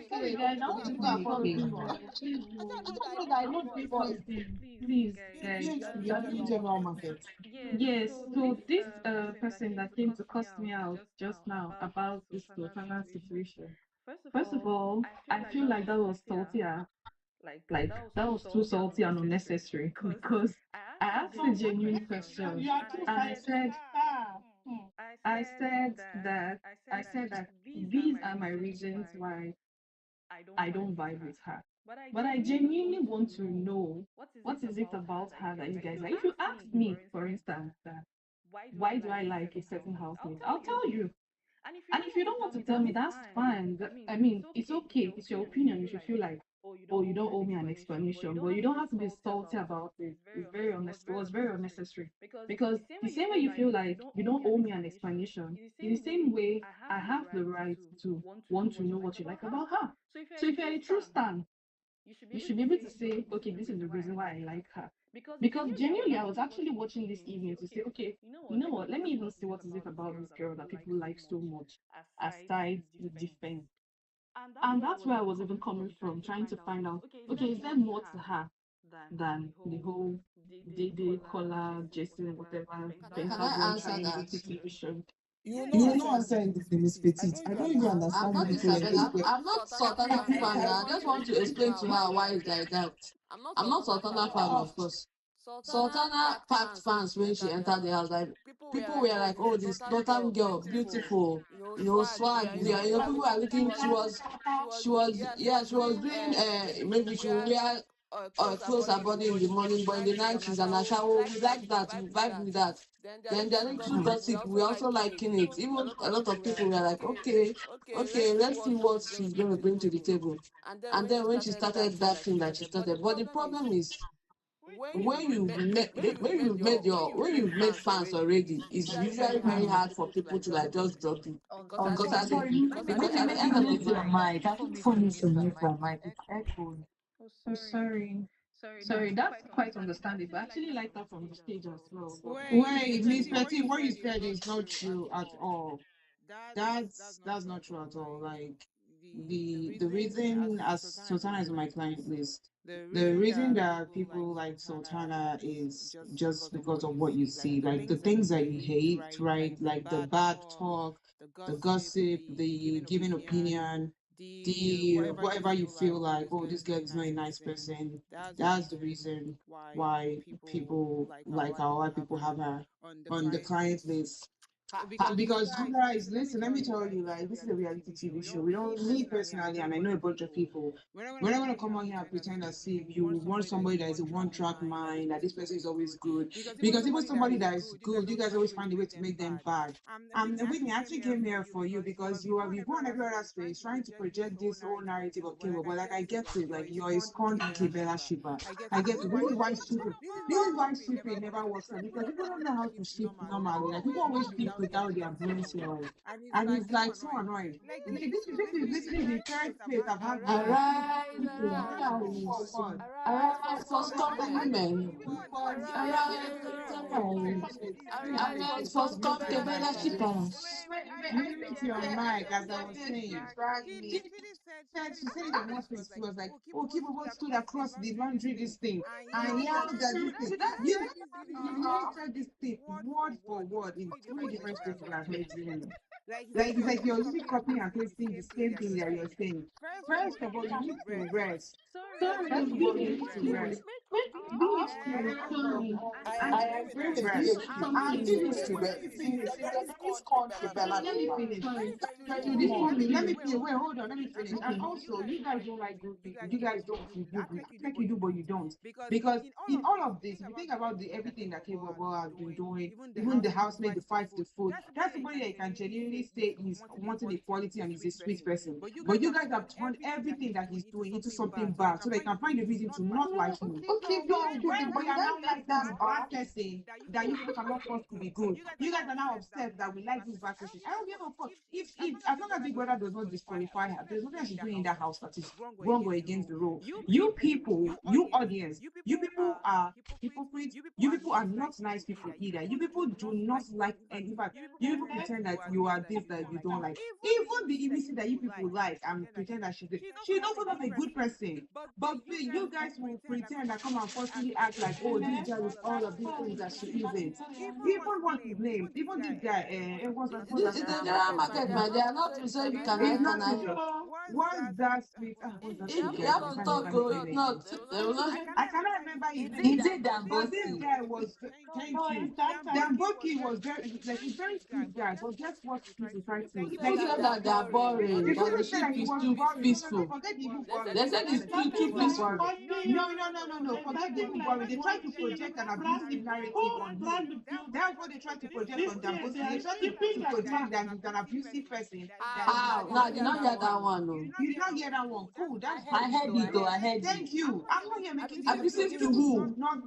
Sorry guys, I want to do an apology now. Please, I no. just know that I know this voice. Please, guys. Yes, we are doing general market. Yes, so this person that came to cuss me out just now about this Sultana situation. First of all, I feel like that was salty. Like that was too salty and unnecessary because I asked a genuine question You are too and I said ah. I said that these are my reasons why I don't vibe with her. But I genuinely want to know what is it about her that you guys like. If you ask me, for instance, that why do I like a certain housemate, I'll tell you. And if you don't want to tell me, that's fine. I mean, it's okay. It's your opinion. If you feel like, oh, you don't owe me an explanation, but you don't have to be salty about it. It's very honest. It was very unnecessary. Because the same way you feel like you don't owe me an explanation, in the same way, I have the right to want to know what you like about her. So if you're a true stan, you should be able to say, okay, this is the reason why I like her. Because genuinely, I was actually watching this evening to say, okay, you know what? Let me even see what is it about this girl that people like so much, aside the defense. And that's where I was even coming from, trying to find out, okay, is there more to her than the whole day collar, Jason, whatever, Can I answer Pentagon, that? division. You will not answer anything, Miss Petit. I don't even I'm understand not you people like this. Isabella. I'm not Sultana fan. I just want to explain to her why it's like that. I'm not Sultana fan, of course. Sultana packed fans when she entered the house. Like people were like, "Oh, this Sultan girl, beautiful, swag." Yeah, people were looking. She was doing. Maybe she will wear close her body in the morning, but in the night she's an ashawo. We like that. We vibe with that. Then there are little gossip. We also liking it. Even a lot of people were like, okay, let's see what she's going to bring to the table. And then when she started that thing that she started, but the problem is when you've made fans already, it's usually very hard for people to like just drop you. Because at Sorry, the end of the mute day, your mic. I think phone needs to mute your mic. It's echoing. Oh, sorry. Sorry, that's quite understandable. I actually like that from the stage as well. Wait, Miss Petty, what you said is not true at all. That's not true at all. Like the reason, as Sultana is on my client list, the reason that people like Sultana is just because of what you see, like the things that you hate, right? Like the bad talk, the gossip, the giving opinion, the whatever you feel like, oh, this girl is not a nice person. That's the reason why people like her, why people have her on the client list. Because you guys, listen, let me tell you, like, this is a reality TV show. We don't, me personally, and I know a bunch of people, we're not going to come out here and pretend as if you want somebody that is a one-track mind, that this person is always good. Because even somebody that is good, you guys always find a way to make them bad. Whitney, I actually came here for you because you go on every other space trying to project this whole narrative of Cable, but like, I get it, like, you're a scorned Kibela shipper. I get it. This is why shipping never works out, because people don't know how to ship normally. Like, people always ship without their brains here. And it's like so annoying. This is literally the third place I've had this arise, for arise for scorned women, arise for scorned Kebela shippers. Mute your mic, as I was saying. She said it in one place. She was like, oh, people both stood across the laundry this thing. And yeah, that this thing. You said this thing word for word in three different spaces I've heard you. Like, it's like you're literally copying and pasting the same thing that you're saying. First of all, you need to rest. First of all, you need to rest. I agree with you. I'm Finish finished. to Let me rest. finish. That's called Kibela. Let me finish. Let me finish. Wait, hold on. Let me finish. And also, you guys don't like good people. You guys don't feel good. You act like you do, but you don't. Because in all of this, if you think about the everything that K-Bobo has been doing, even the housemate, the fight, the food, that's somebody that you can genuinely say is wanting equality and is a sweet person. But you guys have turned everything that he's doing into something bad, so they can find a reason to not like him. Okay, So when we are now like this bad person that you people cannot force to be good, you guys are now upset that we like this bad person. I don't give a fuck. If as long as Big Brother does not disqualify her, there's nothing she's doing in that house that is wrong or against the rule. You people, you audience, you people are hypocrites. You people are not nice people either. You people do not like any. In fact, you people pretend that you are this that you don't like. Even the EBC that you people like and pretend that she's also not a good person. But you guys will pretend that come and falsely act like, oh, this girl is all of these things that she isn't. Even what's his name? Even this guy, This is the general market, man. They are not reserved. Can I? What's that sweet? What's that sweet You guy? have to talk. If not, they will not. I cannot remember his name. Is it But this Debunking? guy was, thank you. Debunking was like a very sweet guy, but guess what people try to People say that they are boring, people that the say ship that he is was too boring. peaceful. Forget even boring. They said it's too peaceful. No. Forget even boring. They try to project an abusive narrative on him. That's what they try to project on Debunking. They try to project that he's an abusive person. How? No, I did not hear that one. No. You did not hear that one. Cool. That's I good. heard it though. I heard it. Thank you. I'm not here making the Abusive to who? not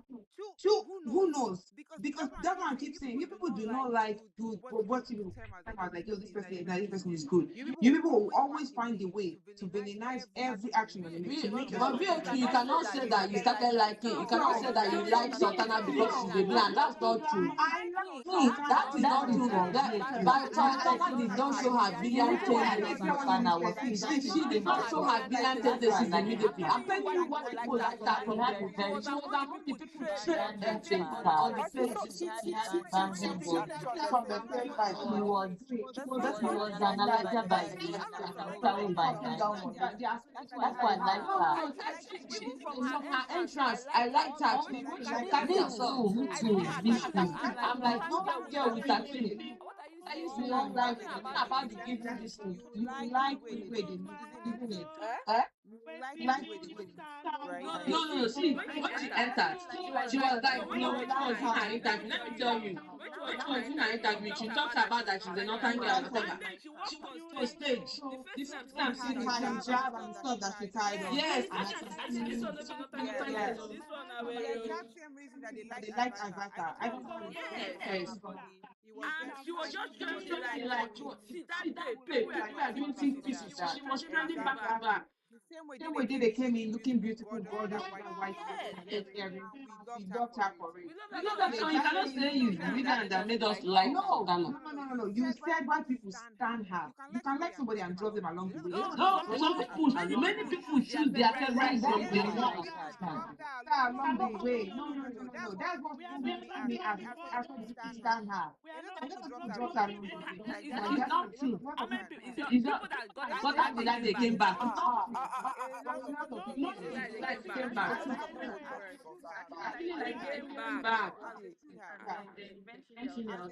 So who knows? Because that one keeps saying you people do not like good, but what you talk about like, yo, this person is good. You people will always find a way to villainize every action on the make to make But yourself. BOQ, you cannot say that you started liking. You cannot say that you like Sultana because she's a villain. That's not true. I like That is not true. Sultana. That Sultana did not show her villain tendencies. She did not show her villain tendencies immediately. I'm telling you what people like that from her. She was among the people trained on the face. From the first time, she was analyzer by that's why I like No, from her entrance, I liked her. She carried herself. I'm like, no, that girl with her thing. I used to love that. Talking about the giving this thing. you like the way they look, isn't it? You like the way No. See, when she entered, she was like, no, which one's in her interview? Let me tell you. Which one's in her interview? She talks about that she's a northern girl, whatever. She was on stage. The first time seeing her hijab and stuff that she tied on. Yes. They like Agatha. I don't know. Yes. And she was just trending like see that day, people are doing think pieces. She was trending back to back. Same way they came in looking beautiful, gorgeous, white, earring. We loved her for it. We love that song. You cannot say it's the villain that made us like Sultana. No. You said why people stand her. You can like somebody and drop them along the way. No, some people, many people choose their favorite from the along the way. No. That's what people me as stand her. Drop her along the way. It's not true. It's not got that they came back.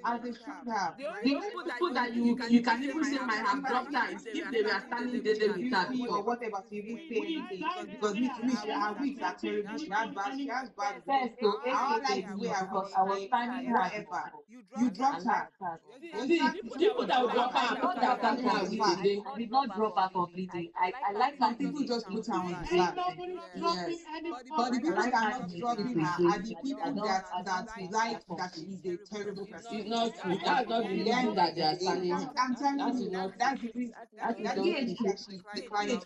As they should have. The only people that you can even say might have dropped her is if they were standing there with her or whatever to even say anything. Because me, her weeks are terrible. She has bad. I don't like the way I was standing her ever. You dropped her. People that would drop her, not that standing her with today. I did not drop her completely. I like some people just put her on the slap. Yes. But the people that are not dropping her are the people that like that she is a terrible person. It's not true. That's not the reason that they are standing her. I'm telling you, that's the reason. That's the reason that she's declining.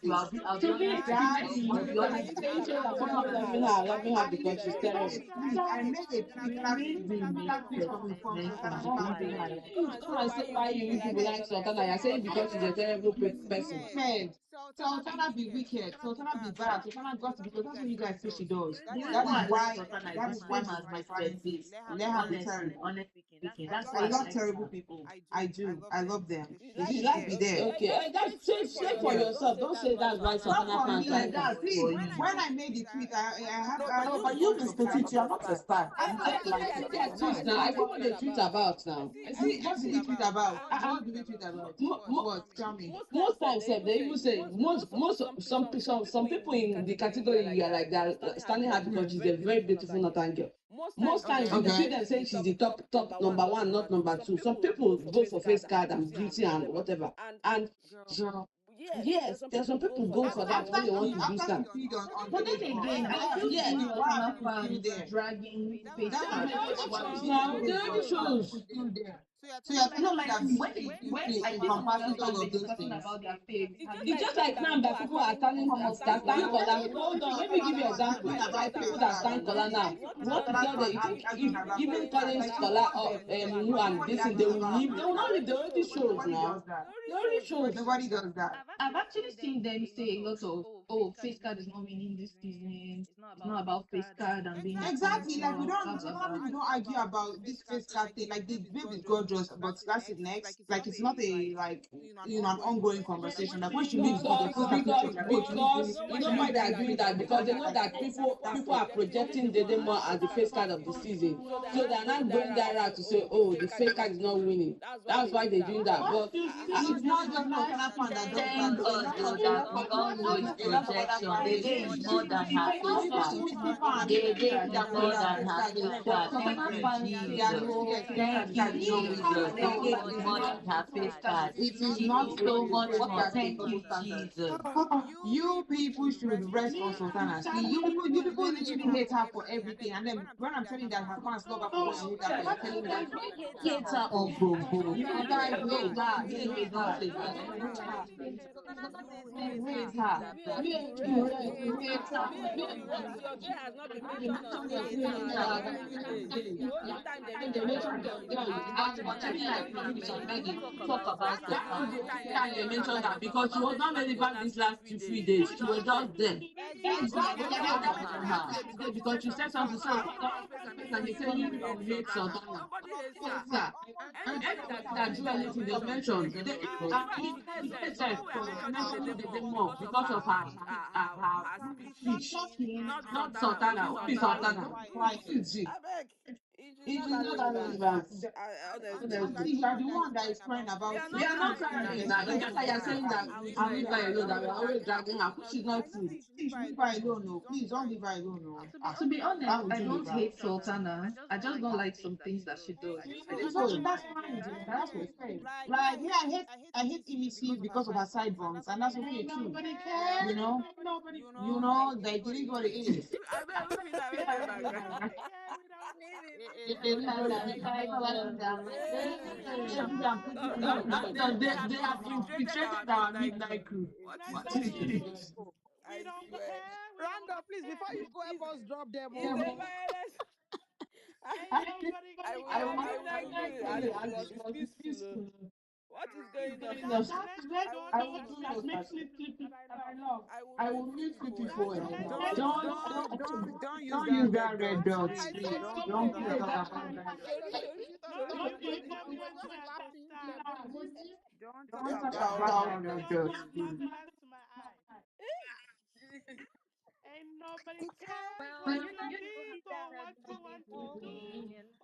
Let me have because she's terrible. I made a tweet Come and say why you people like Sultana. You're saying because she's a terrible person. Sultana be wicked. Sultana be bad. Sultana got to because that's what you guys say she does. That is why she's my friend. Let her be terrible. I love terrible people. I do. I love them. They should be there. Okay, that's say for yourself. Don't say that's why Sultana fans like that. When I made the tweet, I have. No, but you misquoted. You are not a star. I see what they tweet about now. What did they tweet about? What did they tweet about? What? Tell me. Most times, they even say some people in the category are like they're standing her because she's a very beautiful northern girl. Most times you see them saying she's the top number one, not number two. Some people go for face card and beauty and whatever. And yes, there's some people go for that when they want to do something. But then again, dragging face now there are shows. So you're no, like when I comparison of those things about their faith, it's just like now that people are standing for that stand for that. Hold on, let me give you an example. Like people that stand for that now. What girl they even calling scholar or and this thing, they will leave. They will not leave. They already shows now. They already shows. Nobody does that. I've actually seen them say a lot of face card is not winning this season. It's not about face card and being exactly like we don't argue about this face card thing. Like the babe is gorgeous, but that's it next. Like it's not a an ongoing conversation. Like when she leaves, because you know why they are doing that, because they know that people are projecting the more as the face card of the season, so they are not going that route to say, oh, the face card is not winning. That's why they're doing that. But it's not just Sultana fan that does that. rejection. They did more than her face card. They did more than her face card. Thank you, Jesus. Thank you, Jesus. They gave more than her face card. It is not so much more. Thank you, Jesus. You people should rest on Sultana. See, you people literally hate her for everything. And then when I'm telling that her fans love her for what she hate her for, you're telling me that you hate her unprovoked. You guys hate her. You hate her. You hate her. You hate her. Your girl has not been mentioned on stage. The only time they mention Talk about the time they mentioned that because she was not relevant these last 2-3 days. She was just there. Because she said something so and they say you hate Sultana. Anybody that do anything they mention, they more because of her speech. Not Sultana, only Sultana. Why is it? It is not that relevant. Honestly, you are the one that is crying about it. We are not crying now. It's just like you're saying that we leave her alone, that we're always dragging her, which is not true. Please leave her alone, no. Please don't leave her alone, no. To be honest, I don't hate Sultana. I just don't like some things that she does. That's fine. That's respect. Like me, I hate EBC because of her side bumps, and that's okay too. You know, like it is what it is. They have infiltrated our midnight crew. I swear. Random, please, before you go, help us drop them. What is going on? I will mute you people. Don't use that red belt. Don't put it on. Don't talk about red belt. Ain't nobody care.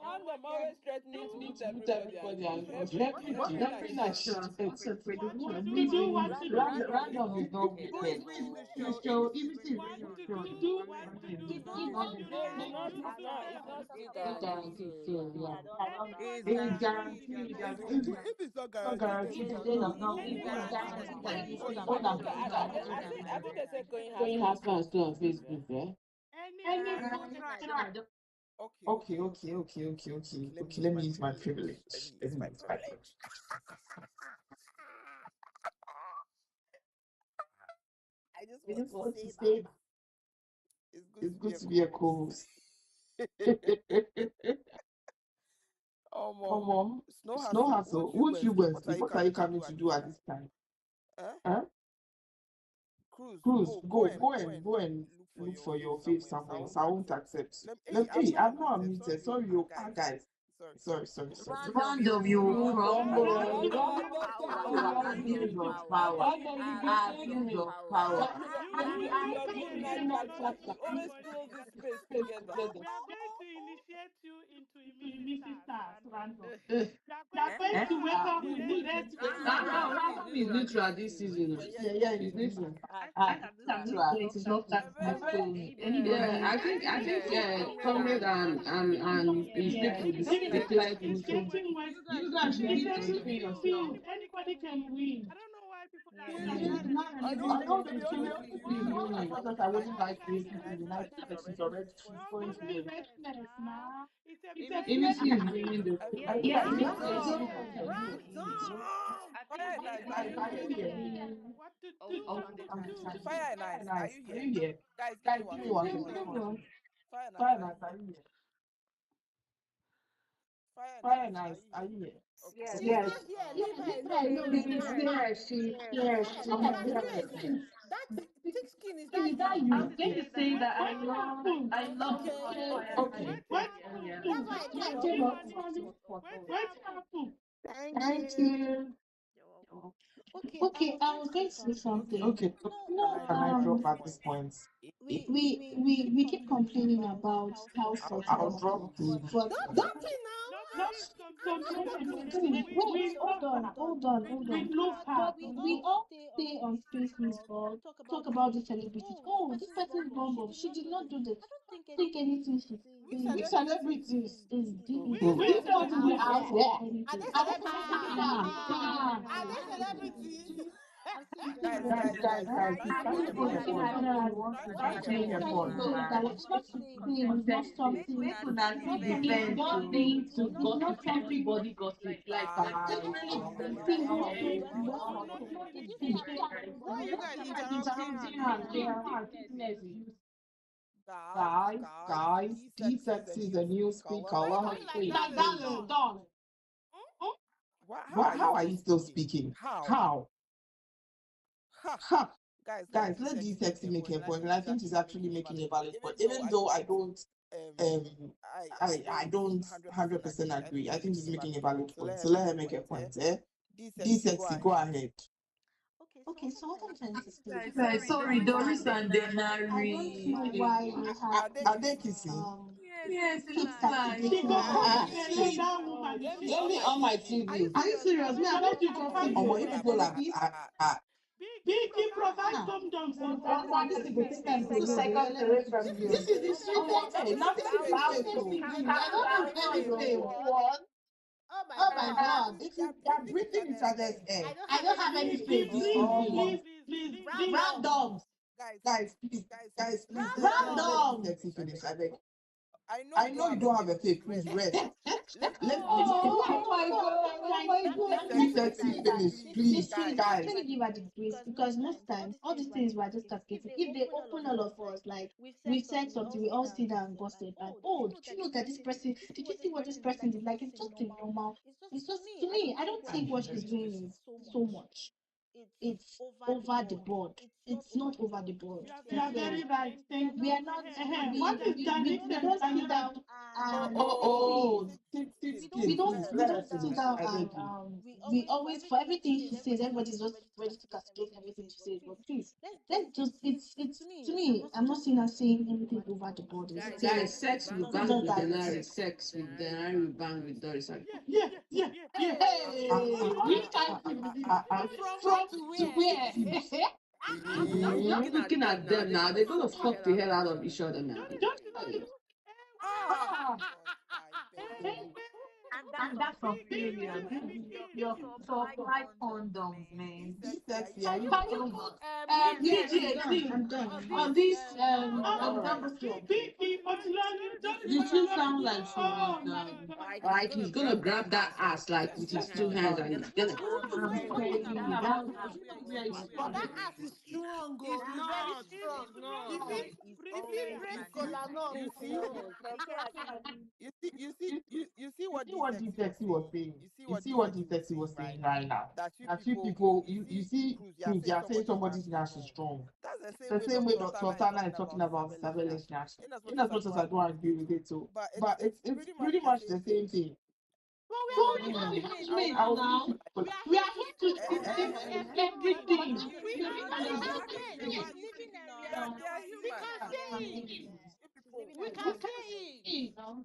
I'm always threatening to mute everybody. Random is not wicked. So if it is guaranteed. If it's not guaranteed, I think they said Going husband still on Facebook, yeah? Okay. Let me use my privilege. I just I just want want to to say say that it's good to be a co-host. Snow Hustle. What you Wednesday? What are you coming to do at this time? Huh? Cruz, go and look for your faith somewhere else. I won't accept. Hey, I'm not unmuted. Sorry, you guys. Sorry. Random, you crumble. Abuse of power. Abuse of power. Always close this space together. We are going to initiate you into immune stars, Random. You are going to wake up with the red. Random is neutral this season. Yeah, it's neutral. It is not that Yeah, I think Comrade and his people declared neutral. You guys should be taking yourself. Anybody can win. I don't know why people I know the truth. I thought that I wouldn't like this. She's already going to the it's is bringing the what to do. Fire Nice. Are you here? here? Guys, Guys, give give me me one one second. second. Fire Fire Nice. Nice, are you here? Fire Fire Nice. Nice, are you here? Okay. Yes. Thick skin is I'm going to say that I love Okay. Thank you. Okay, I was going to say something. Okay. Can I drop at this point? We keep complaining about how I'll drop the but See, wait, hold on. But we all stay on spaces or talk about the celebrities. Oh, this person's bomb. She did not do this. I don't think anything she's saying. Which celebrities is deep? We don't be out there. Are they I don't know. Are they celebrities? Guys, Guys, guys, guys, guys, guys, try to try make to a make point. a point. Try to make a point. That it's not to say it's not something. Make una It's not see something. the It's event not to thing to it's gossip. not everybody gossip. Why are you guys interrupting me? Guys, D-Sex is a new speaker. Let her speak. Darling. How are you still speaking? How? Ha! Guys, Let D-Sexy make a point, and I think she's actually making a valid point. Even though I don't, I don't 100% agree. I think she's making a valid point. So let her make a point. D-Sexy, go ahead. Okay, so what I'm trying to say. Guys, sorry, Doris and I don't know why you have Are they kissing? Yes, it looks like. only on my TV. Are you serious? Me, I don't think of Oh, you people are Big provide dum-dums. 2 seconds away from you. this is the sweetest Hey, nothing to What? Oh my God. If you are breathing each other's air. I don't have any space. Please. Random. Guys, please, let's Random. let me finish. I beg. I know you don't have a faith. Please rest. Oh my God. D-Sexy finish, please, Let guys. me give her the grace because most times all these things were just calculated. If they open all of us, like we said something, we all sit down and gossip. And oh, did you know that this person? Did you see what this person did? Like it's just a normal. It's just to me. I don't think what she's doing is so much. It's over the board. It's not over the board. You are very right. Thank We you. are not. What is We that? don't sit down and we don't sit down and we always for everything she says everybody's just ready to castigate everything she says, but please let's just it's to me I'm not seeing her saying anything over the board. Guys, sex with bang with Denari, sex with Denari with bang with Doris. Yeah. Which kind From to where? Not looking at them now, they're gonna fuck the hell out of each other now. And that's for period. Your supply condoms, man. D-Sexy, are you? I'm done. On this You should sound like she was Like he's gonna grab that ass like with his two hands and he's gonna. But that ass is strong. It's very strong. You see what D-Sexy was saying. You see what D-Sexy was saying right now. That you people, you see, they are saying somebody's nash is strong. The same way Dr. Tana is talking about surveillance nash. In as much as I don't agree with it too, but it's pretty much the same thing. we are here to everything. We can say it, but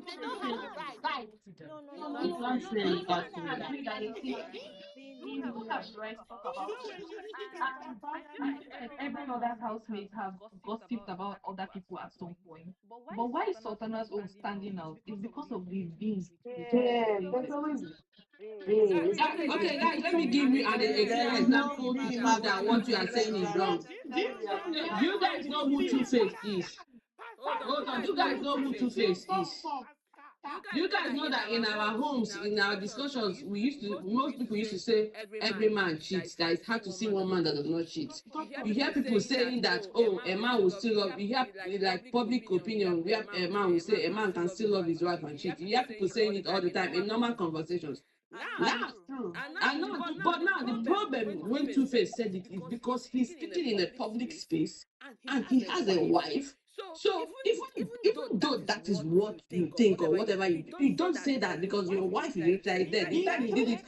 they don't have the right. Every other housemate have gossiped about other people at some point. But why is Sultana's own standing out? It's because of the beings. Okay, guys, let me give you an example to prove that what you are saying is wrong. You guys know who Two-Face is. Hold on, you guys know who Two-Face is. You guys know that in our homes, in our discussions, most people used to say every man cheats. That it's hard to see one man that does not cheat. You hear people saying that, oh, a man will still love. You hear like public opinion. We have a man will say a man can still love his wife and cheat. You hear people saying it all the time in normal conversations. Now, but now the problem when Two-Face said it is because he's speaking in a public space and he has a wife. So even though that is what you think or whatever you don't say that because your wife is right there. The time he did it,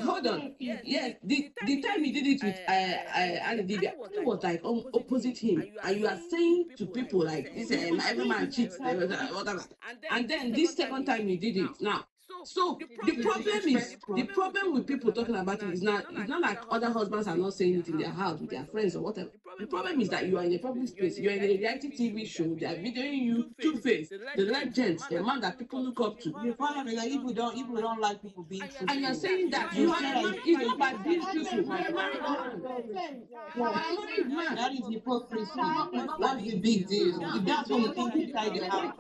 hold on, yes, the time he did it with Adidibia, it was like opposite him, and you are saying to people like this, every man cheats, whatever, and then this second time he did it now. So the problem with people talking about it is not like other husbands are not saying it in their house with their friends or whatever. The problem is that you are in a public space, you're in a reality TV show, they are videoing you two-faced, the legend, a man that people look up to. The problem is that if we don't like people being truthful, And you're saying that you it's not about these people. You're a married man. that is hypocrisy. That's the big deal. If that's what you think inside the house,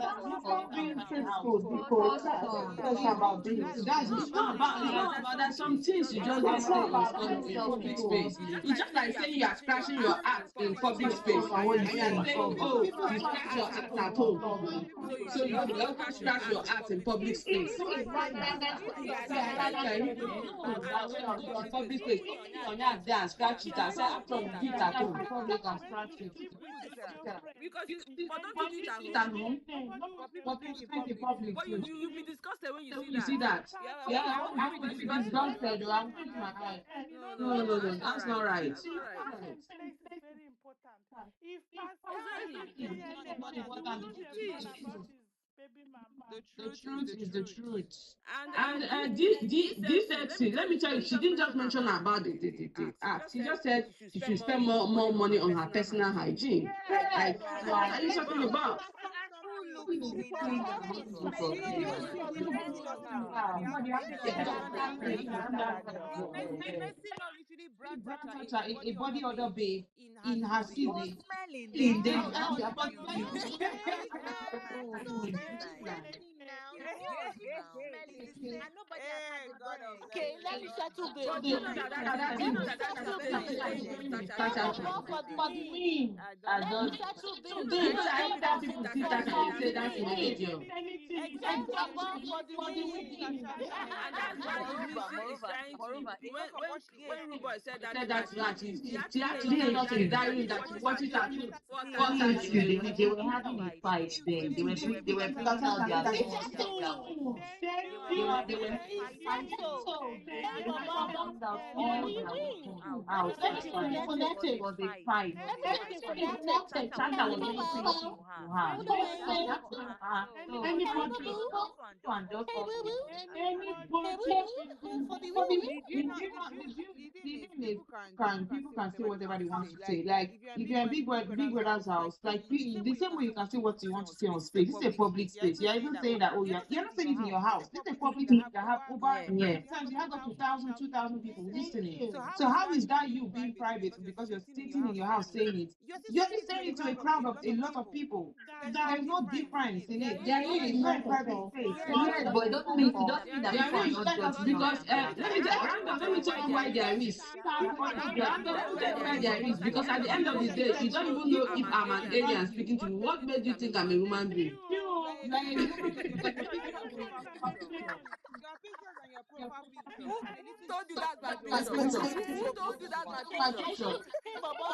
Stop being truthful because that's about this. It's not about that. Some things you just don't say in public space. It's just like saying you are scratching your ass in public space. And you are saying, oh, you scratch your ass at home. So you also scratch your ass in public space. Public space. On your there and scratch it and say after you do it at home. Public and scratch it. Because but don't you do it at home? But you be disgusted when you see that. Yeah, I'm disgusted. I'm putting my eye. No, that's not right. Place is very important. If The truth is the truth. And this let me tell you, she didn't just mention about the act. She just said she should spend more money on her personal hygiene. Like, what are you talking about? A body odor babe in her CV. Okay, let me settle this. When Ruboy said that, she actually not in diary that she watched it at They were having a fight then. They were putting out their people can say whatever they want to say. Like if you're in big brother's house, like the same way you can say what you want to say on space. This is a public space. You're even saying that, oh, you're not saying it in your house. This is a public space that have over sometimes you have up to 1,000, 2,000 people listening. So how is that you being private because you're sitting in your house saying it? You're just saying it to a crowd of a lot of people. There's no difference in it. There is no private space. Yes, but it doesn't mean that people are not judging because let me tell you why there is. Because at the end of the day, you don't even know if I'm an alien speaking to you. What made you think I'm a human being? Who told you that's my picture? Who told you that's my picture? How do you know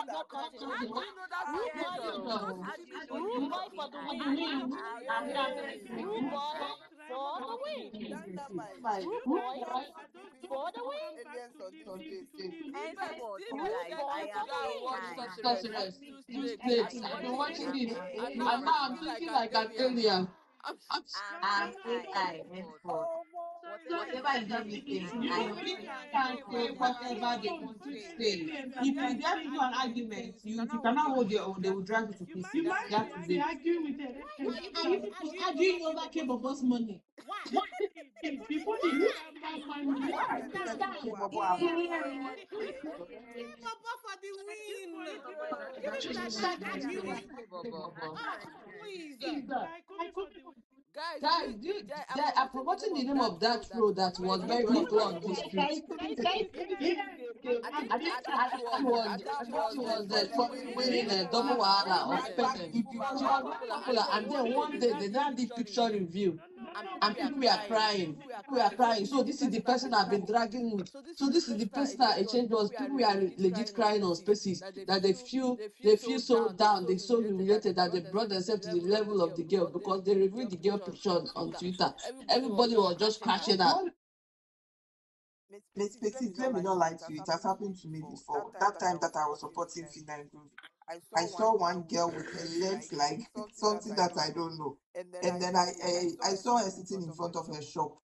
that's my picture? Rude boy for the win. Rude boy for the win. Rude boy for the win. I've been watching it. And now I'm thinking like an alien. I'm AI henceforth. Whatever you give me things, Can say whatever they want to say. If you get into an argument, if you cannot hold your own, they will drag you to pieces. That is it. Arguing over K-Bobo's money. Before they use money. For the win. Guys, I've forgotten the name of that road that was very popular on this street. I think it was winning a double wahala or spending. And then one day they now did picture review. And people were crying. So this is the person I've been dragging with. So this is the person that exchange was. People were legit crying on spaces that they feel so down, they so humiliated that they brought themselves to the level of the girl because they reviewed the girl picture on Twitter. Everybody was just crashing out. Let's let me not lie to you. It has happened to me before. That time that I was supporting Finai Group, I saw one girl with her legs like something that I don't know. And then I saw her sitting in front of her shop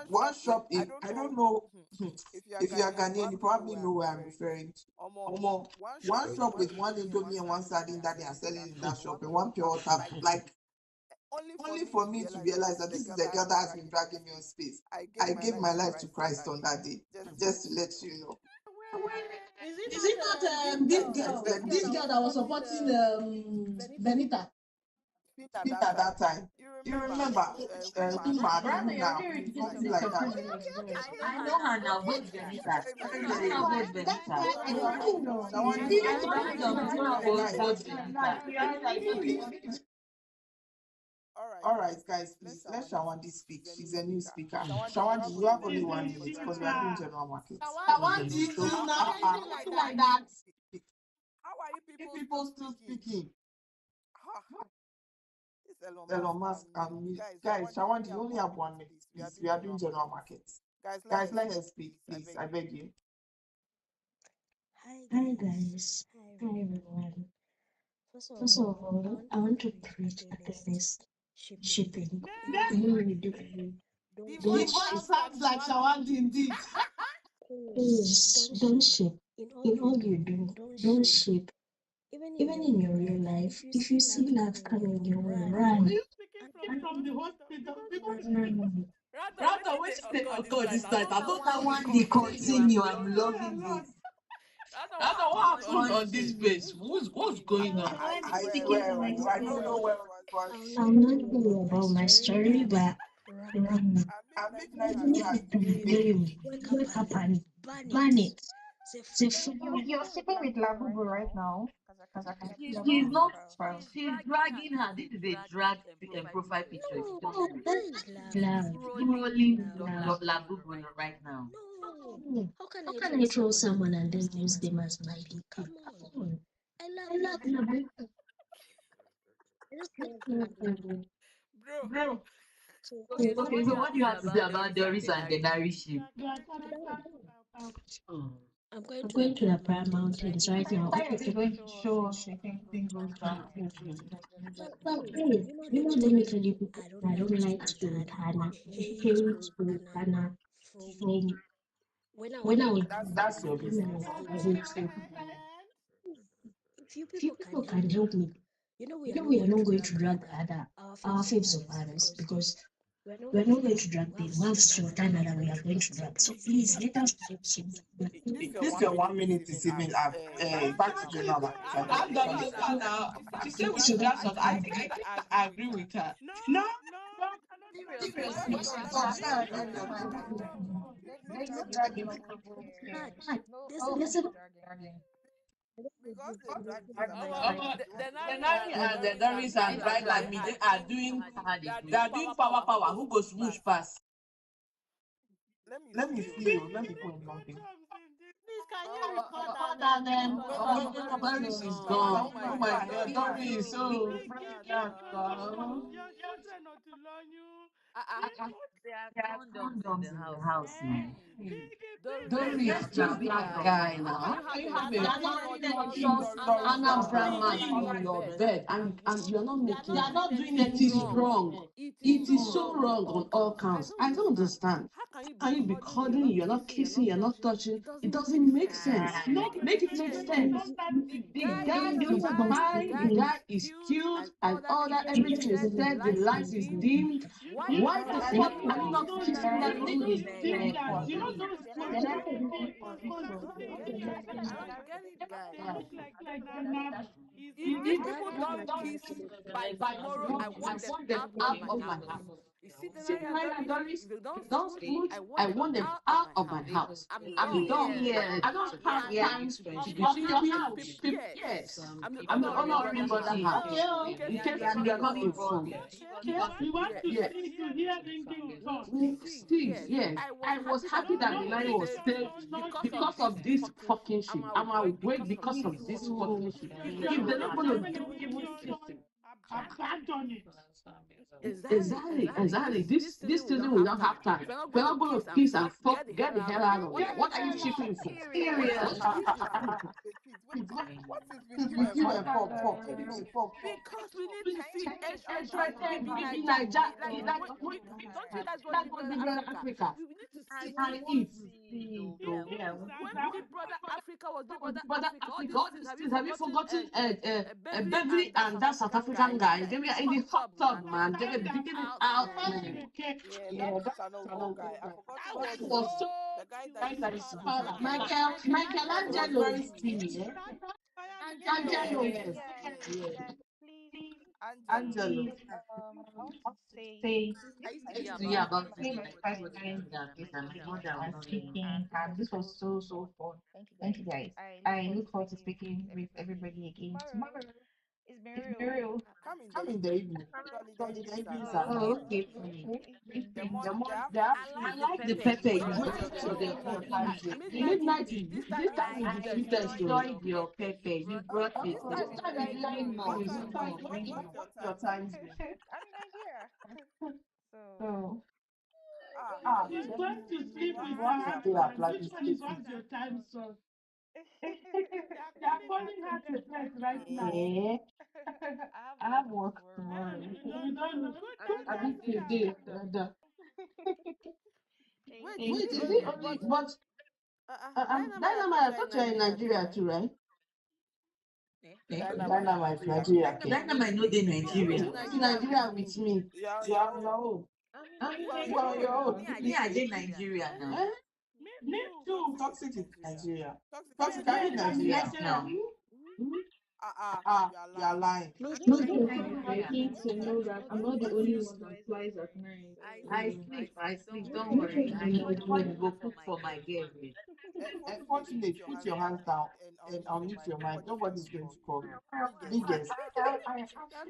One shop in, I don't know if you are Ghanaian, you probably know where I'm referring to. Omo, one shop with one Indomie and one sardine that they are selling in that shop and one pure water, like only for me to realize that this is the girl that has been dragging me on space. I gave my life to Christ on that day, just to let you know. Is it not this girl that was supporting Benita? At that time. You remember? Kuma, I don't know now. Something like that. I know her now. Both Benita. I know both Benita. All right, guys, please let Shawandi speak. She's a new speaker. Shawandi, you have only 1 minute because we are doing general markets. Shawandi, So, something like that. How are you people still speaking? Elon Musk, guys, Shawandi, you only have 1 minute, please. We are doing general markets. Guys, let her speak, please. I beg you. Hi guys. Hi everyone. First of all, I want to preach against shipping. The voice sounds like Shawandi indeed. Please don't ship. In all you do, don't ship. Even in your real life, if you see love coming your way, run. From the hospital. Rather, which they occur this night? I don't know One they continue. I'm loving this. Rather, what happened on this base? What's going on? I swear, I don't know where it was. I'll not tell you about my story, but run. What happened? Ban it. You're sleeping with Labubu right now. She's not. She's dragging her. This is a drag profile picture. Oh, that's loud. Rolling Labubu right now. How can I troll someone and then use them as my lead? Come on. I love Labubu. Bro. Okay, so what do you have to say about Doris and the narration? I'm going to the Prayer Mountains right now. Why is it going to show us shaking things goes down? But hey, let me tell you people, I don't like to Hannah. I hate Hannah from when I was That's your business. if you people can help me, we are not going to drag our faves of others because we're not going to drag them. We have Sultana that we are going to drag. So please let us help some. This your 1 minute is even back to general market. I'm done now. She said we should drag some. I think I agree with her. No. Seriously. The Nari and the Doris and Pride like me, they are doing power. Who goes smooth pass? Let me see you. Let me put in something. Please, can you record that? Doris is gone. Oh my God, Doris. Oh, Your children not to learn you. There are condoms in the house, man. Doris Doris, now black guy now. How can you have a Anambra man in your bed and you're not making it? You're not doing it. Is wrong. It is so wrong on all counts. I don't understand. How can you be cuddling? You're not kissing. You're not touching. It doesn't make sense. Make it make sense. The guy is fine. The guy is cute and all that. Everything is said. The light is dimmed. Why the fuck are you not kissing that lady? You know those I don't get it, guys. look like If people don't kiss by tomorrow, I want them out of my house. You see the Doris, if they don't smooch, I want them out of my house. I'm done. I don't have time to your house. Yes. I'm the owner of your brother's house. In case you are not informed. we want to see you here ringing talk. Steve, yes. I was happy that the line was saved because of this fucking shit. I'm awake because of this fucking shit. If they're not going to do it, Abandon it. Exactly. This season we don't have time. We're not going to kiss and fuck. Get the hell out of here. What are you shipping for? Serious. What is with It's you with and you pop and pop? pop pop. Anyway, pop pop. Because we need to see age-rated BB BBNaija. Naija. Don't you guys watch That's Big what Brother Big Brother Africa? Africa. We need to see I it. need to see If though. Yeah. when Big Brother Africa was Big Big Brother Brother Africa, all Africa, these all things, these have you things. Have you forgotten forgotten Beverly Beverly and that and South that South African guy? African They were guy? They were in hot the hot tub, tub, man. They man. were They were digging it digging it out, out, man. man. Yeah, Yeah, that's that's an old guy. I forgot That who was was That the was so so guy that like used to that cute. is smile and laugh. That was Michelangelo. very skinny, eh? Angelo, Yes, yes. yes. Yeah. Angelo. Angelo. I want to say Say I used to I hear used to to hear you about about it. about this it like like my the first first time time that that my my mother mother was was speaking, speaking, and and this this was was so so so fun. fun. Thank you Thank guys. you guys. I look I forward to look forward to speaking with speaking with everybody everybody again again tomorrow. tomorrow. It's been It's been real. real. Come in the Come in the evening. evening. Usually the Probably the evenings are evenings nice. are Oh, nice. okay. The The morning they morning have they have I free. like I the like the pepper. pepper. You You know, know, Until this the till the midnight midnight time time. is midnight is Midnight this is time this is the time is the sweetest. sweetest. Oh. Enjoy your pepper. You brought it. This time This is time is very very nice. What nice. time is it? Thank What's you. your Your time? time. I'm in Nigeria. So So Ah, He's then going to sleep you with want to her. stay up like Which this. one is what's your time, son? they They are calling her to bed right now. yeah. I have I work have work tomorrow. Eh? tomorrow. You You don't don't know. know. Good I night, mean, I that's mean good. today. Naija. Thank Wait, is Wait, it is you. it only only but but Dynamite? I thought Dynamite, you I are in thought you are in Nigeria too, Nigeria right? too, right? Eh? Dynamite Dynamite, Nigeria. Nigeria. Dynamite no Dynamite dey no dey Nigeria. Who's Nigeria. in Who's in Nigeria with Nigeria me? with me? You are on You your are on own. your own. I'm in You are on You your are on Nigeria. your own. own. Me, I Me, dey I dey Nigeria. Nigeria now. Me Me too. too. Toxic is Nigeria. Toxic, are you Toxic, in are you in Nigeria? Nigeria now? You are You are lying. lying. Me Me too. too. I'm I'm happy happy to to know know that that I'm I'm not the not only the one only that one that flies at flies night. I So sleep, I sleep. make Don't sure worry. you do Nobody not. go cook for my girl. Unfortunately, put your hands down and unmute your mic. Nobody's going to call you. Biggest.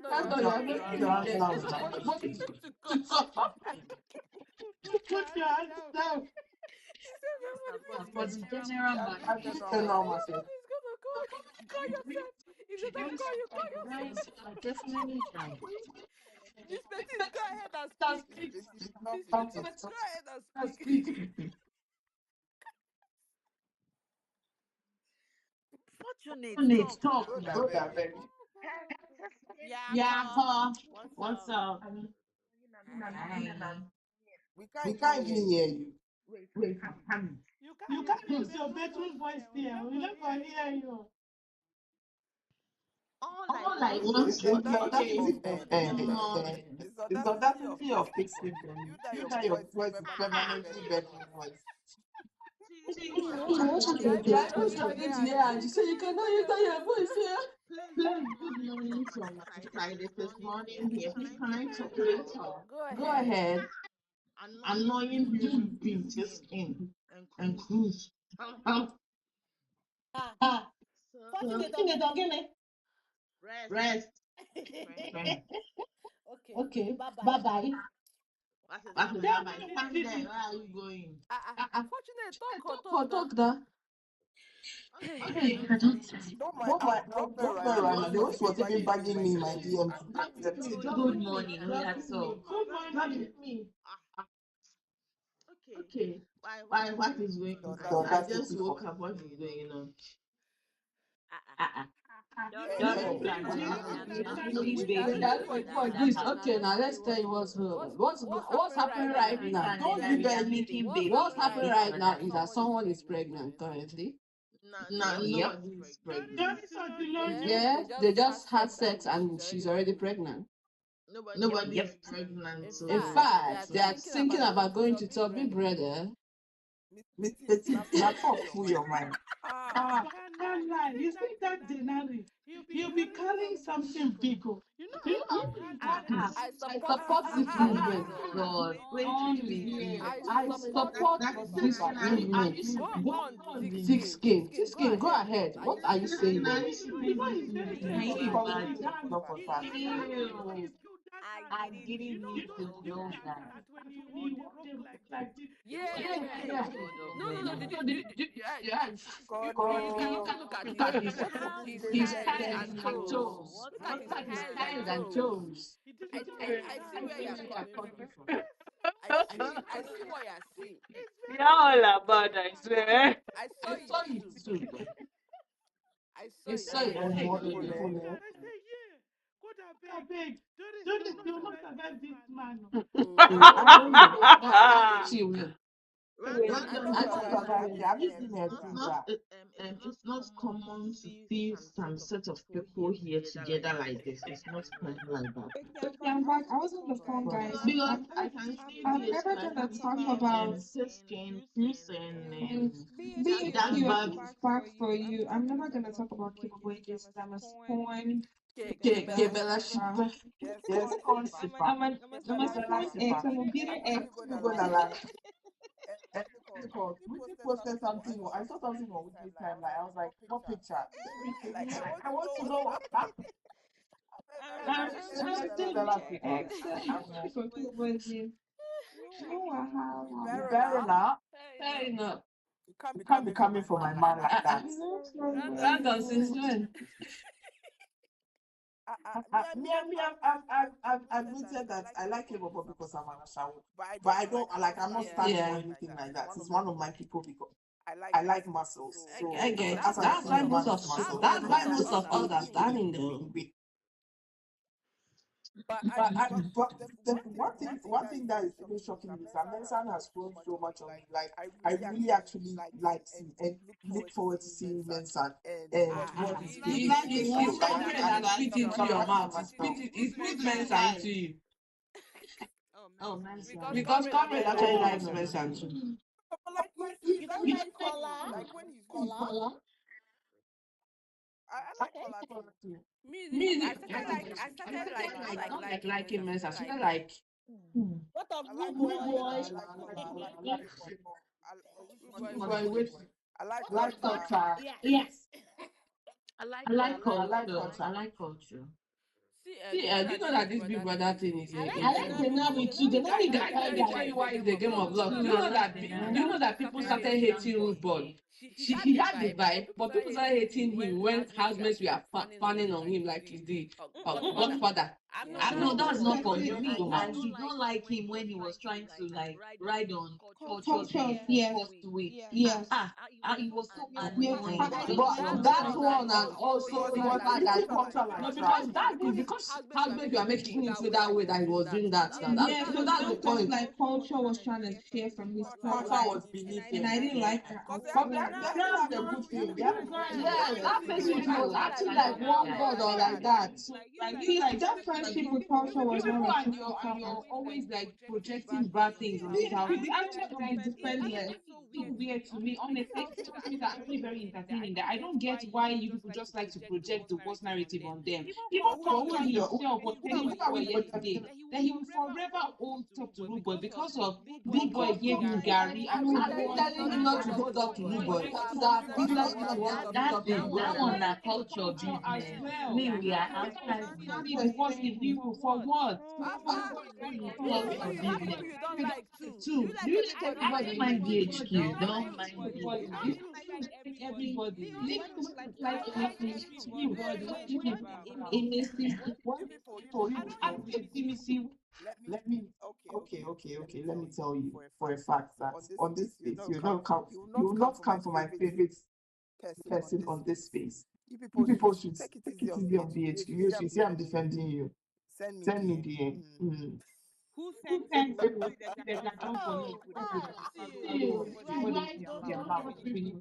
Stand on That's your all head, you have put to your put hands your down. hands down. Nobody to call To call. Put your hands down. He said nobody For the general At market. this General normal. market. nobody's gonna call. Call yourself. If they don't call you, call yourself. I definitely try. Miss Pettis, go ahead and That's speak. Stop Miss it. Pettis, go ahead and that's speak. good. Fortunate Nate, talk talk now. now. Both are very. Yeah, Yeah, call. call. What's What's up? up? Hi. We We can't can't even even hear hear you. you. Wait, I'm coming. You You can't can't use use your your bedroom voice here. here. We're We're not not going gonna to hear hear you. you. All I It's want the is the audacity of audacity of it's the audacity of fixing them. You that your voice is permanently bedroom voice. Nigeria, I don't need to hear Need to her. hear and you say you cannot use your voice here. Please, good morning from my side this morning here. Please can I talk later? Go Go ahead. ahead. Annoying human being just in and cruise. Fortunate again. Rest. Friend. Okay. Bye bye. Bye bye. Fine there. Where are you going? Fortunate talk or Talk talk or now. talk there. Hey, I don't say. Don't mind, I'll drop her right now. The ones was even bugging me in my DM to accept it. Good morning. We are so. Good morning. Me. Okay. Why? What is going on? The I just audacity woke for. up. What is going on? Don't Just talk woke now. up. We are Please, we are baby. sleeping for This. this. Okay, now let's tell you what's happening right now. Don't you guys making baby? What's happening right now is that someone is pregnant currently. No, nobody is pregnant. Yeah, they just had sex and she's already pregnant. Nobody is pregnant. So In in fact, they are thinking about going to tell Big Brother. It's not fool your mind. Can't lie. You see that Denari? He'll be carrying something big. You know how hard it is. I I support support this this movement. movement, God. Wait, I I support this movement. Go on, Thick thick skin. skin. Thick skin, go ahead. What are you saying? You know he's very Can you sensitive. imagine? I didn't need to know that when he walk like this. Yeah. No. You can look at Look his at his hands and hands and toes. toes. Look at Look his at his hands and hands and toes. toes. I see where you're coming from. I see what you're saying. You're all about, I swear. I I saw it saw it too. too. I saw it. Hey, Hey, you cool. see that? I say, yeah. God, I beg. Doris, you will not survive this man. I don't know. She will. Have you seen her Tinder? It's not common to see some set of people here together like this. It's not common like that. Okay, I'm back. I was on the phone, guys. Because I can see I'm this never like gonna talk about Siskin, Chris, and BHQ. that A bad. quick fact for you. I'm never gonna talk about Kiboy this time. As porn. Bella Shipper. Yes, consider. I'm a porn ex. I'm a beauty ex. I'm gonna lie. Because Whitney posted something. I saw something on Whitney's timeline. I was like, what picture? I want to know what happened. I'm still beauty ex. For Kiboy's name. No, I have. Better not. Fair enough. You can't be coming for my man like that. Random since when? I've admitted that I like K-pop because I'm an Ashawo, but I don't like. I'm not standing or anything like that. It's one of my people because I like muscles. So I get as I that's see why the most man of is muscle. that's why most of us are standing though. But the one thing that is really shocking is that Mensan has grown so much on me. Like I really actually like him and look forward to seeing Mensan and what he's It's coming and spit into your mouth. It spit Mensa into you. Oh, man. Because comrade actually likes Mensa too. You don't like Kola? Like when he's Kola? I like Kola too. Me, I started like not like liking Mensa. I started like What of I Blue like Boy? I like culture. Yes. I like culture. I like culture. See, do you know that this Big Brother thing is I like Denari too. Denari got Let me tell you why it's a game of luck. Do you know that people started hating Ruth Boy? He had the vibe, but people started hating him when housemates were fanning on him like he's the godfather. No, that's not for me. I did not like him when he was trying to like ride on culture Yes. first week. Yes. He was so Yes. But that one and also the fact that no, because that's good because housemates were making it feel that way that he was doing that. Yeah, So that's the point. like culture was trying to share from his culture was beneath and I didn't like that. But that's the good thing. Yeah, that person was acting like one god or like that. Like that friendship with culture was You not and you're always like projecting bad things on this house. the actual like defenders. So weird to me. Honestly, some things are actually very entertaining. That I don't get why you people just like to project the worst narrative on them. Even Culture himself was telling Rude Boy yesterday that he will forever hold talk to Rude Boy because of Big Boy gave him Gary. Are you telling him not to go talk to Rude Boy? What is that business you want to talk to Rude Boy? That one na culture as business. well. Me, we are outside. Be the positive people for what? Culture business. Too. Do you like everybody? I don't mind BHQ. Don't mind BHQ. Everybody. Like everybody. Let me let me tell you for a fact that on this space you will not come for my favorite person on this space. You people should take it easy on BHQ. You should say I'm defending you. Send me DM. Who Who sent sent you that are done for you?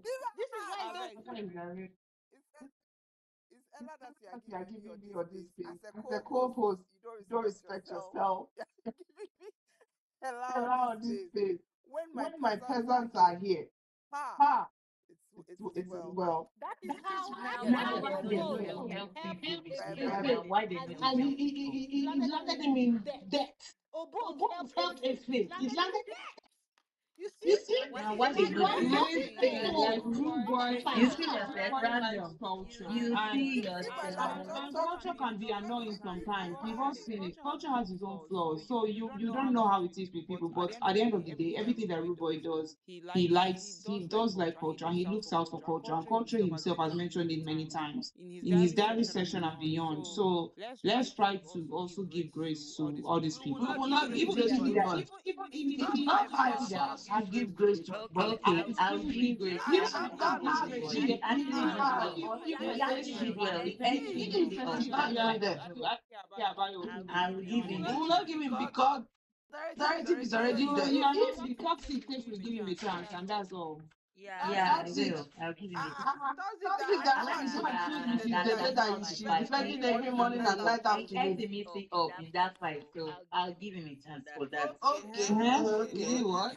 This is why It's Ella that you are giving me on this space. As a co-host, you don't respect yourself. Allow this space. When my peasants are here, it's well. that is how Now, why they will help people. Why they will and help he landed him in debt. Obon Help a faith. It landed. You see? Now, why they do Like Rude Boy, You see yourself random. culture. You see And yourself. culture can be annoying sometimes. We've all seen it. Culture has its own flaws. So you don't know how it is with people. But at the end of the day, everything that Rude Boy does, he does like culture. And he looks out for culture. And culture himself has mentioned it many times in his diary session and beyond. So let's try to also give grace to all these people. We will not give grace to Rude Boy. Even if Not high. I give grace to Okay, okay. I'll give grace. You I don't actually have give to well. give He it. actually did well. He He actually did well. He actually actually did well. did them. Yeah, about your I will opinion. give him We it. will not give him because narrative is already You there. are not the toxic case will give him a chance, and that's all. Yeah, I That's it. will. I'll give him it. Toxic And let me say they say that that he she's fought defending he every morning and night kept afternoon. the meeting up in that fight, so I'll give him a chance for that. Okay. You what?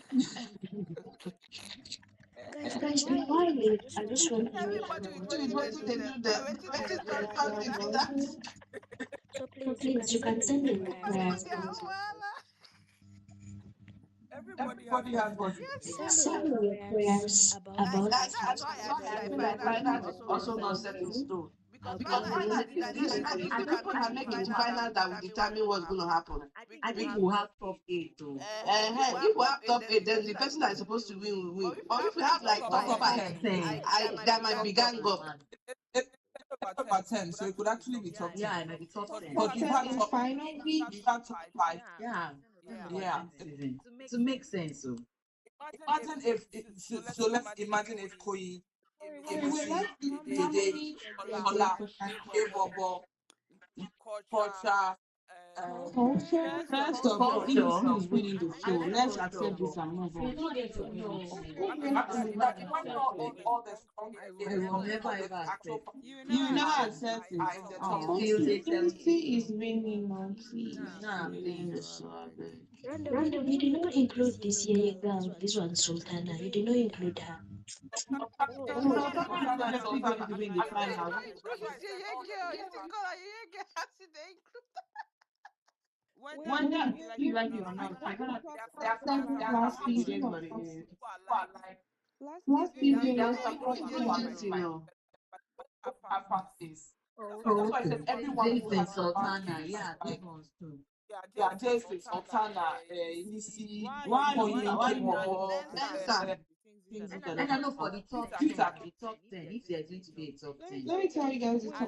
Guys, before I leave, I just want to With what they do there. Toxic be that. so please you can send in the prayers also. Everybody has what Send in your prayers about guys, that's why I feel like final is also not set in stone. Because final is the people that make it to final that will determine what's going to happen. I think we'll have top 8 too. If we have top 8, then the person that is supposed to win will win. But if we have like top 5, 10. there might be gang up. Top 10, so it could actually be top 10. Yeah, it might be top 10. But you've had top final week. You've had top 5. Yeah. Yeah. To make sense, so. Imagine if so let's imagine if Koi, Let's do Dede, Ola, Ebobo, Kocha, culture. First of all, EBC is winning the show. Let's accept this and move on. I will never ever accept. You will never accept it. EBC is winning now, please. Nah, please. Random, you did not include this year girl, this one Sultana. You did not include her. Sultana is definitely going to win the final. When that you like it or not, I got last season. Last season, They are supporting GTO. Oh, okay. Jason, Sultana, yeah, those ones too. Yeah, Jason, Sultana, Nisi, Why And I know for the top 10, if there's going to be a top 10. Let me tell you guys, it's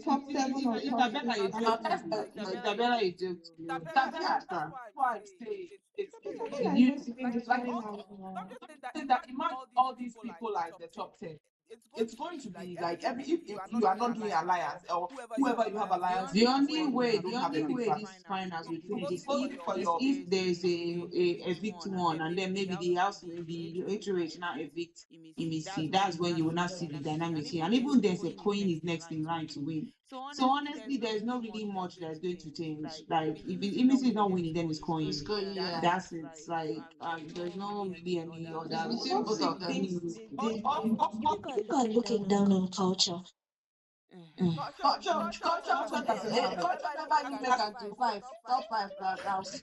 top 7 or top 8. Isabella is just why I say it's all these people like the top 10. It's going to be like if you are not doing alliance or whoever you have alliance. The only way this finals will finish is if there's a evict one and then maybe the HOH now evict Imisi. That's when you will not see the dynamics here. And even there's a coin is next in line to win. So honestly, there's not really much that's going to change. Like if Imisi is not winning, then it's coin. Yeah. That's it. Like there's no really any other. People are looking down on culture. Culture never even make it to top 5 round. Was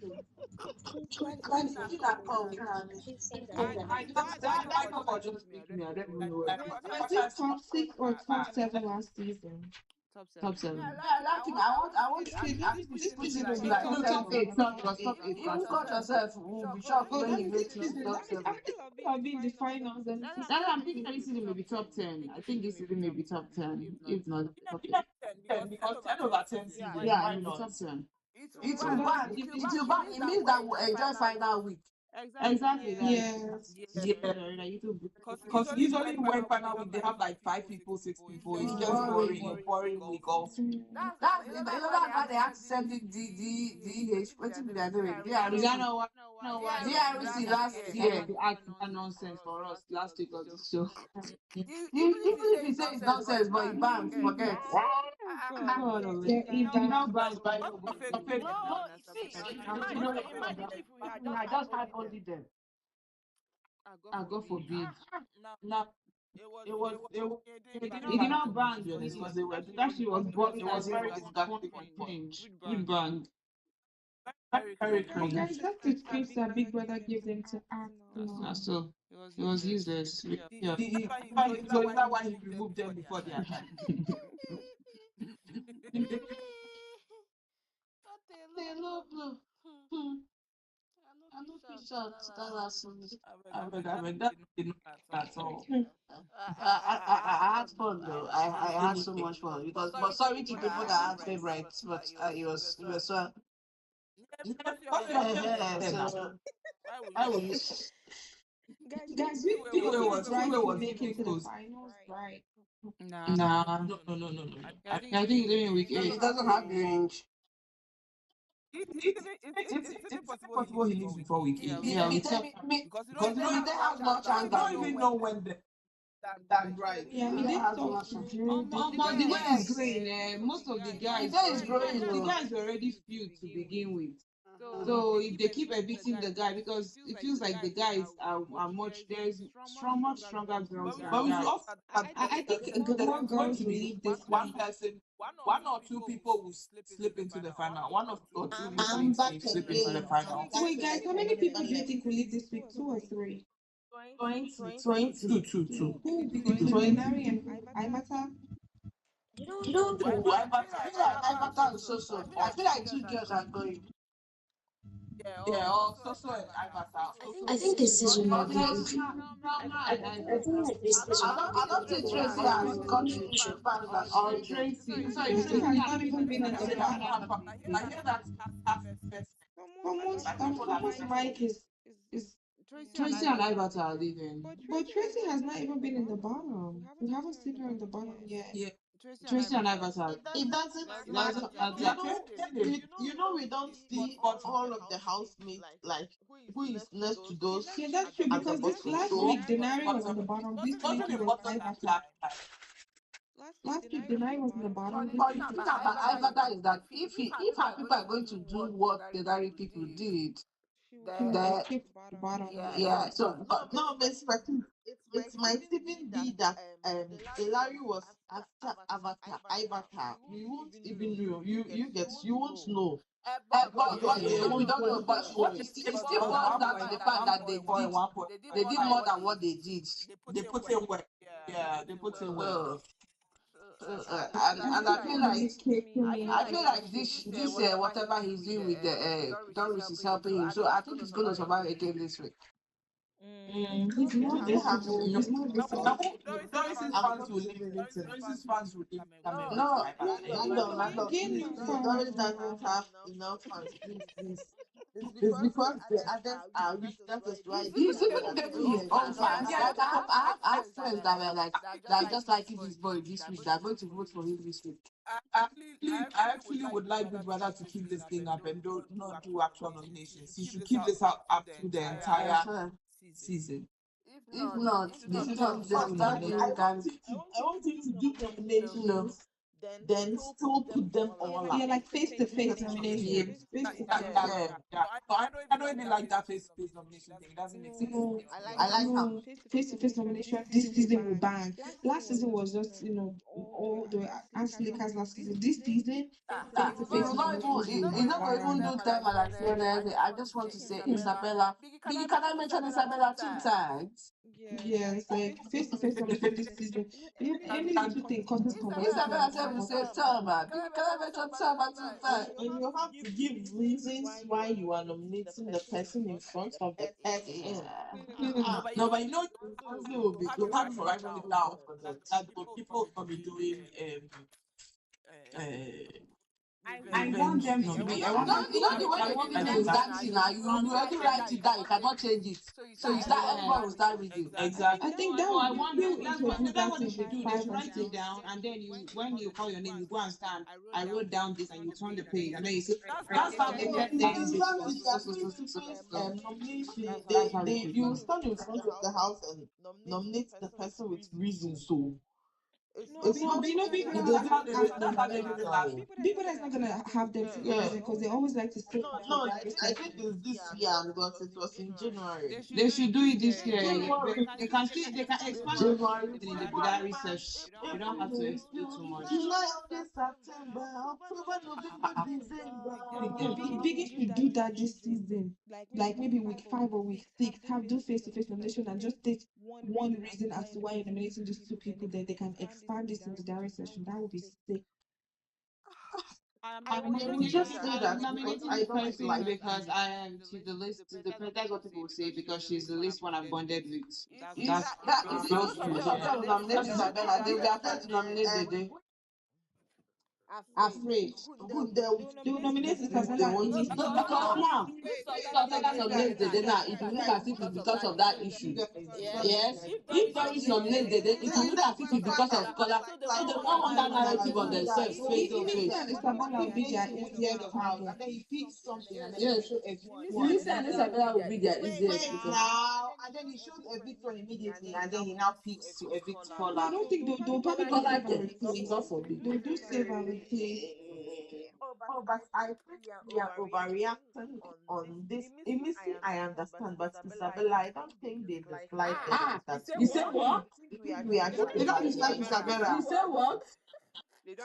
it top 6 or top 7 last season? Top 7. I want this season to be like top 8. Even coach yourself will be shocked when he makes it top 7. I think I'll be in the finals. I'm thinking that this season may be top 10. I think this season may be top 10, if not top 10. Because 10 over 10 season. Yeah, in the top 10. It will ban. It means that we'll enjoy final week. Exactly. Yes. Because usually when final week they have like 5 people, 6 people. It's just boring week off. That's why they have to send the DH. What did they do? DRC last year. The act nonsense for us last week of the show. Even if you say it's nonsense, but it bans, forget. If you now ban by I just had only them. God forbid. Now it was He did not ban because they were that she was bought. It was very disgusting change. Good ban. very crazy. Guys, that's the scripts that Big Brother gave them to act. So it was useless. Yeah. So is that why he removed them before the attack? I don't be shocked that last one. I mean, that didn't at all. I had fun though. I had so much fun because, but sorry to people that had favorites, but it was so. What's your What's fair? your hair? So I I will. was Guys, Guys, do you think was it's right Freeway to was make it to the close. finals? Right. Nah. Nah, no. I think I it's think living it's week in week 8. 8. It doesn't have the range. It's even It's possible he possible leaves he leaves before week before 8. week Yeah, 8. week Yeah, 10. week 10. Because Because you know, Eden Eden has more has more chance than chance than Bright. don't even know when the than Bright. Yeah, he Eden did has talk more to chance. Drew. But the way it's going, most of the guys, Eden is growing the though. guys were already feud to begin with. So if they keep evicting the guy, because it feels like the guys are much, there's much stronger girls than But we should guys. also I think there's more going girls to will be leave this one week. person, one or two people will slip into the final. One or two will I'm back slip into the again. final. Wait, guys, how many people do you think will leave this week? 2 or 3? 20. Two. Who will be between 20. Denari and who? Imata? You don't know. I feel like Ivata is so. I feel like two girls are going. Yeah, or Soso and Ivata. I think this season will be Because interesting. I feel like this season will I be don't think interesting Tracy for has gotten everyone to the choose. fans that she needed. Tracy has not even been in the bottom. I hear that half best. Someone's mic is Tracy and Ibata are leaving. but Tracy has not even been in the bottom. We haven't seen her in the bottom yet. Yeah. Tracy and Ibata. It doesn't matter. You know, we don't see all of the housemates, like who is next to those Yeah, that's true at the because this bottom. last So, week Denari was on the bottom. This week it was Ivata. Last week Denari was in the bottom. This But week the thing about Ivada is that if her people are going to do what the Dari people did, she will then escape the bottom. yeah. So no, Miss Fatima, it might even be that Hilary was after Avatar. We won't even know. You won't know. but even if we don't know, but it still boils down to the fact that they did more than what they did. They put in work. Yeah, they put in work. And I feel like this whatever he's doing with the Doris is helping him. So I think he's going to survive again this week. He's more visible. He's more visible. Doris's fans will leave Milton. Doris's fans will leave Milton. No, Gain new Doris fans. doesn't have enough fans. Please. It's because the others are weak. That is why he's even getting his own fans. Like I have friends that were like that just like this boy this week. They're going to vote for him this week. I actually would like Big Brother to keep this thing up and not do actual nominations. He should keep this up to the entire season. If not, this is not just I want him to do nominations, then still put them all up. Yeah, like face-to-face nominations. Yeah. But I don't even like that face-to-face nomination thing. It doesn't make sense. I like how face-to-face nomination this season will bang. Last season was just, all the Angelica's last season. This season, face-to-face nominations He's will not going to even do time and experience. I just want to say Isabella. Biggie, can I mention Isabella 2 times? Yeah, it's like face-to-face nomination this season. Any little thing causes Isabella said we say Tama. Biggie, can I mention Tama 2 times? And you have to give reasons why you are nominating the person in front of the person. No, but honestly, will have to write it down that people will be doing I want them to be. You know the way they did this dancing now. You already write it down. You cannot change it. So you start. Everyone will start reading. Exactly. I think that I would want that's what they should do. They 5 should and write 6. it down, and then when you call your name, you go and stand. I wrote down this, and you turn the page, and then you say, That's how they they get get this. nomination. You stand in front of the house and nominate the person with reasons. So it's not. Big Brother is not gonna have them for a reason because they always like to say. No, I think it's this year because it was in January. They should do it this year. They can expand January in the Buddha research. You don't have to explain too much. July, August, September, October, November, December. Biggest should do that this season, like maybe week 5 or week 6. Do face-to-face nomination and just take one reason as to why you're nominating these 2 people. Then they can expand this in the direct session. That would be sick. I'm nominating the person because I am. She's the least. That's what people will say because she's the least one I've bonded with. That's Nominate Isabella. They will have to nominate the day. afraid. They will nominate it as They another want to innocent. No, be because out. now, if Santana nominates Dede now, it will look as if it's because of that issue. Yes. If Doris nominates Dede, it will look as if it's because of color. So they don't want that narrative on themselves face to face. Isabella will be their easiest target. And then he picks something and then Yes. he shows everyone. Lisa and Isabella will be their easiest Wait because now, and then he shows everyone immediately, and then he now picks to evict I Paula. don't think they'll probably do color save and can, replace. God forbid. They'll do save and replace. Oh, but I think we are overreacting on this. In Missy, I understand, but Isabella, I don't think they dislike her. You say what? We actually They don't dislike Isabella. You say what?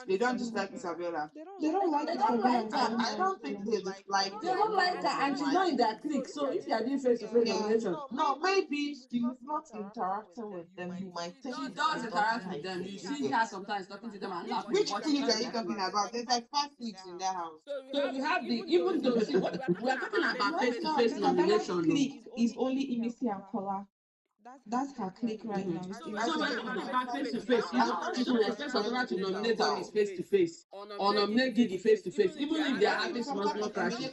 They don't dislike Isabella. They don't like They don't Isabella. like her. I don't think they dislike They don't like her, and she's not in their clique. So if you are doing face-to-face nomination, No, maybe she's not interacting with them. You might think she she's does interact not with them. You like see her sometimes talking to them and laughing. Which but clique she's are not in you their talking clique. about? There's like 5 cliques in their house. So we have the even though see what we are talking about face-to-face Isabella's nomination. clique is only Imisi and Kola. That's her clique right now. It's So Imisi we're and talking Kola. about face-to-face. You know, you can expect someone to nominate Doris face-to-face or nominate Gigi face-to-face, even if they are having small crashes. You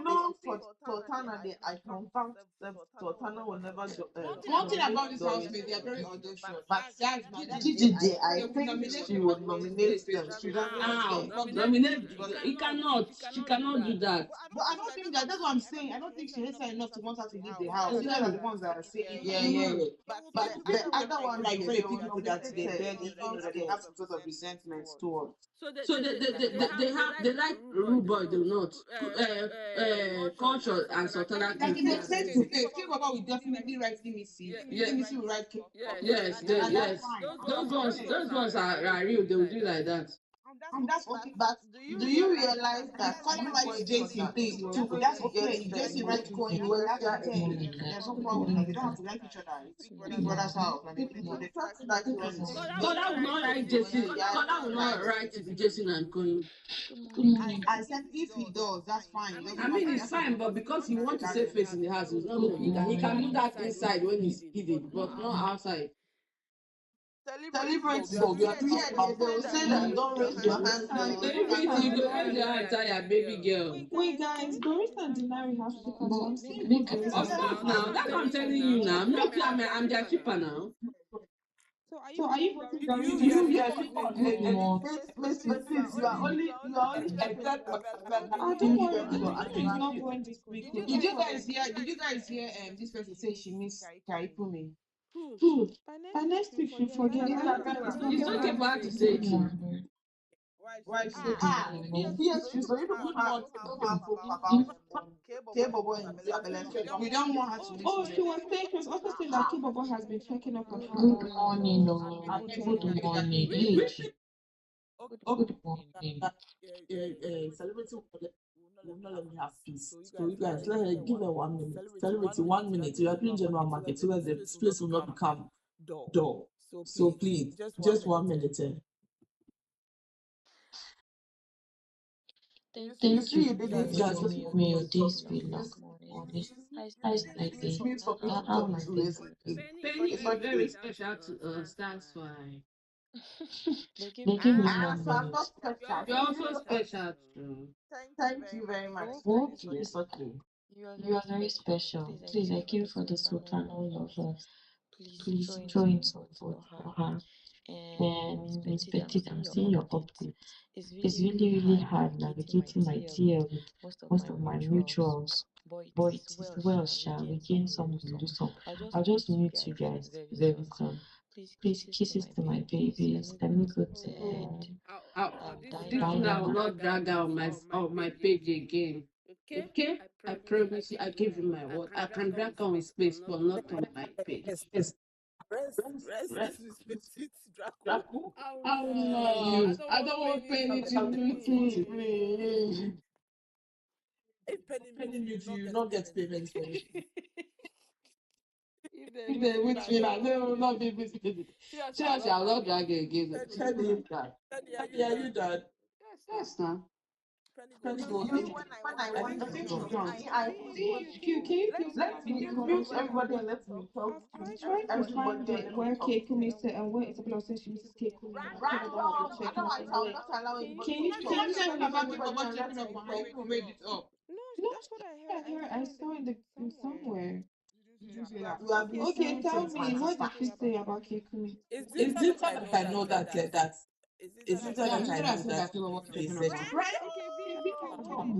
know, for Sultana, I confirmed that Sultana will never do. One thing about this housemate, they are very audacious. But that's Gigi, I think she would nominate them. She doesn't How? care. Nominate? He cannot. She cannot do that. But I don't think that's what I'm saying. I don't think she hates her enough to want her to leave the house. You guys are the ones that are saying, Yeah. But the other one, like very people that they barely, that they have some sort of resentment towards. So they like rude boy, they not. Culture and Sultana. Like if they're face to face, King Baba will definitely write Imisi. Imisi will write King. Yes. Those ones are real. They will do like that. And that's okay. But do you realize that Colin likes Jason too. That's okay. Jason writes Coin. Well, that's okay. There's no problem. Like, they don't have to like each other. It's Big Brother's house. Like, they Kola will not write Jason. Kola will not write Jason and Coin. I said if he does, that's fine. I mean, it's fine, but because he wants to save face in the house, he's not going to do that. He can do that inside when he's hidden, but not outside. Celebrate so they will say that don't raise your hand. Celebrate, you go raise your hand, tired baby girl. Wait, guys, Doris and Denari have to come. Of course, now that's what I'm telling you now. I'm their keeper now. So are you voting for You are Miss, please, you are only except for I don't worry, she's not going this week. Did you guys hear this person say she missed Kaipumi? Who? By next week she forget. It's okay for her to say it. Why yes, she's so even want we don't want her to miss. Oh, she was also saying that Kibobo has been checking up on her. Good morning, good morning. Good morning. Celebrity will not let me have peace. So you guys, give her 1 minute. Celebrity 1 minute. You are doing general market so that the space will not become dull. So please, just 1 minute. Thank you for giving me this vlog. Nice lady. How my day? Penny is very special to us, that's why. They give me 1 minute. You're also special too. Thank you very much. What? It's okay. You are very special. Please, I came for the Sultan all over. Please throw in some vote for her. And Miss Betty, I'm seeing your update. It's really hard navigating my TL with most of my mutuals. But it is well, Sha. We gain some, we lose some. I'll just mute you guys very soon. Please, kisses to my babies. Let me go to bed. This one I will not drag out my page again. Okay? I promise you, I give you my word. I can drag on his place, but not on my page. Rest Draco. I don't want Penny to mute me. If Penny mute you, you not get payments for it. If If they mute me, they will not be visited. She shall not drag again. Yeah, you done. Yes, now. Friendly You goes. mean when I I want think to she's go? drunk. Can you please mute everybody and let me talk? I'm Please, trying to everybody find and it let me where talk. Kekumi said and where Isabella says she misses Kekumi. Random. Otherwise, I will not allow anybody Can you to can talk. you Just tell me mute about everybody Kekumi and let checking me up on her? talk. You made it up. No, that's what I saw in somewhere. Did you say that? You are being Okay, tell stupid, my me, what sister. did she say about Kekumi? Is it that I know that is it Yeah, that she I said I know said that that people was they checking said up on it? her.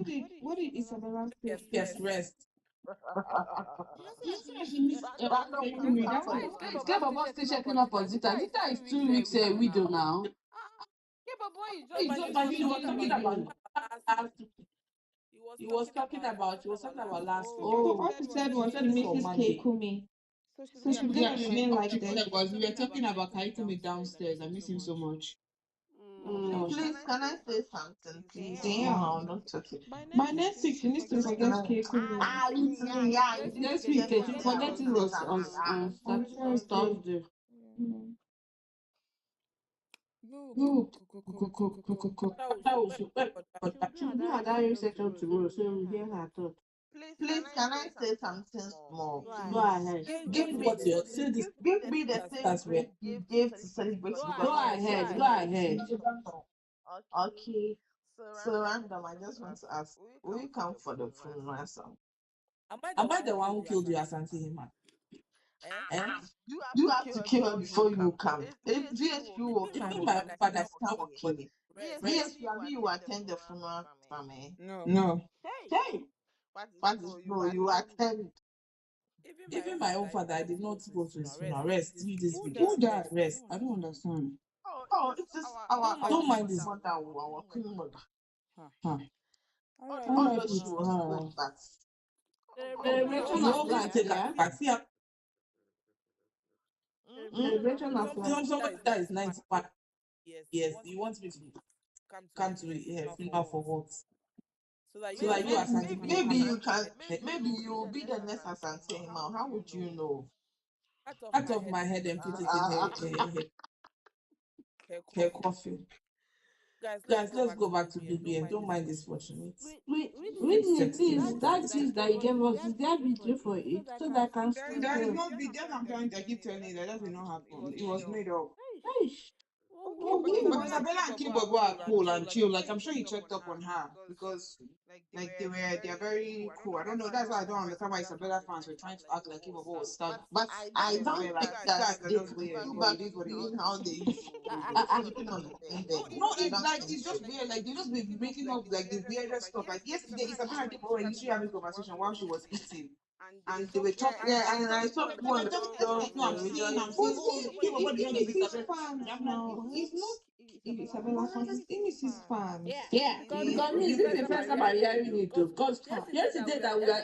Okay, what did Isabella say? Yes, rest. You said she missed Random will Kekumi. not That's talk. why is Kebaba still checking up on Zita. Zita is 2 weeks a widow now. It's just But she was talking about he was talking about last week. oh, what she said was she misses Kekumi. So she's gonna remain like this. Was we were talking about Kaikumi downstairs. I miss him so much. Please, can I say something, please? Damn. No, not talking. By next week, she needs to forget Kekumi. It's me, yeah. Next week, she forget it was on Thursday. Good. She'll do her diary section tomorrow, so we'll hear her thought. Please, can I say something small, Go ahead. Give me What you say this the same that's where grace you gave to celebrate Go because ahead. Go ahead. Okay. So random, I just want to ask, will you come for the funeral song? am I the one who killed you Asante Hima? Eh? You have to kill her before you come. If VSP will come, Even will my come, father come or kill me. rest. VSP, I mean, you attend the funeral from me. No. Hey, what is no? You attend. Even my own father, I did not go to his funeral. Rest. Leave this video. Who died? Rest. I don't understand. Oh, it is our Don't mind this. mother, our queen mother. Huh. Although she was good, but Celebration You of always life, take a yeah? back. See, Celebration of life. somebody that is 91. Yes, you want me to come to a funeral for what? So that you Asante Hima maybe can you can. Maybe you will be the next Asante Hima. How would you know? out of my head and put it in her coffin. Guys, let's go back to BBN. Don't mind this watching it. Whitney, Text please, me. that gift that you gave us, is there video for it? So that I can still There is go. no video. I keep telling you that did not happen. It was made up. Eish. Okay, but Isabella and Kibobo are cool and chill. Like I'm sure you checked up on her because like they're very cool. I don't know. That's why I don't understand why Isabella fans were trying to act like Kibobo was stabbed. But I don't Like think guys that are they just could weird, go but back it is to what it is. being how they used to be. Sleeping on the same bed. No, I it's don't like think it's just so. weird. Like they just be making up like the weirdest stuff. Like yesterday, Isabella and Kibobo were literally having a conversation while she was eating. And they were talking. Yeah, and I saw They people were on the talking. story No, I'm seeing. I'm seeing. Kibobo did not give Isabella. fans I'm like, now. it's not Isabella fans. It's Ini's fans. Yeah, because me, this is the first time I'm hearing it too. Because Huh. yesterday that we are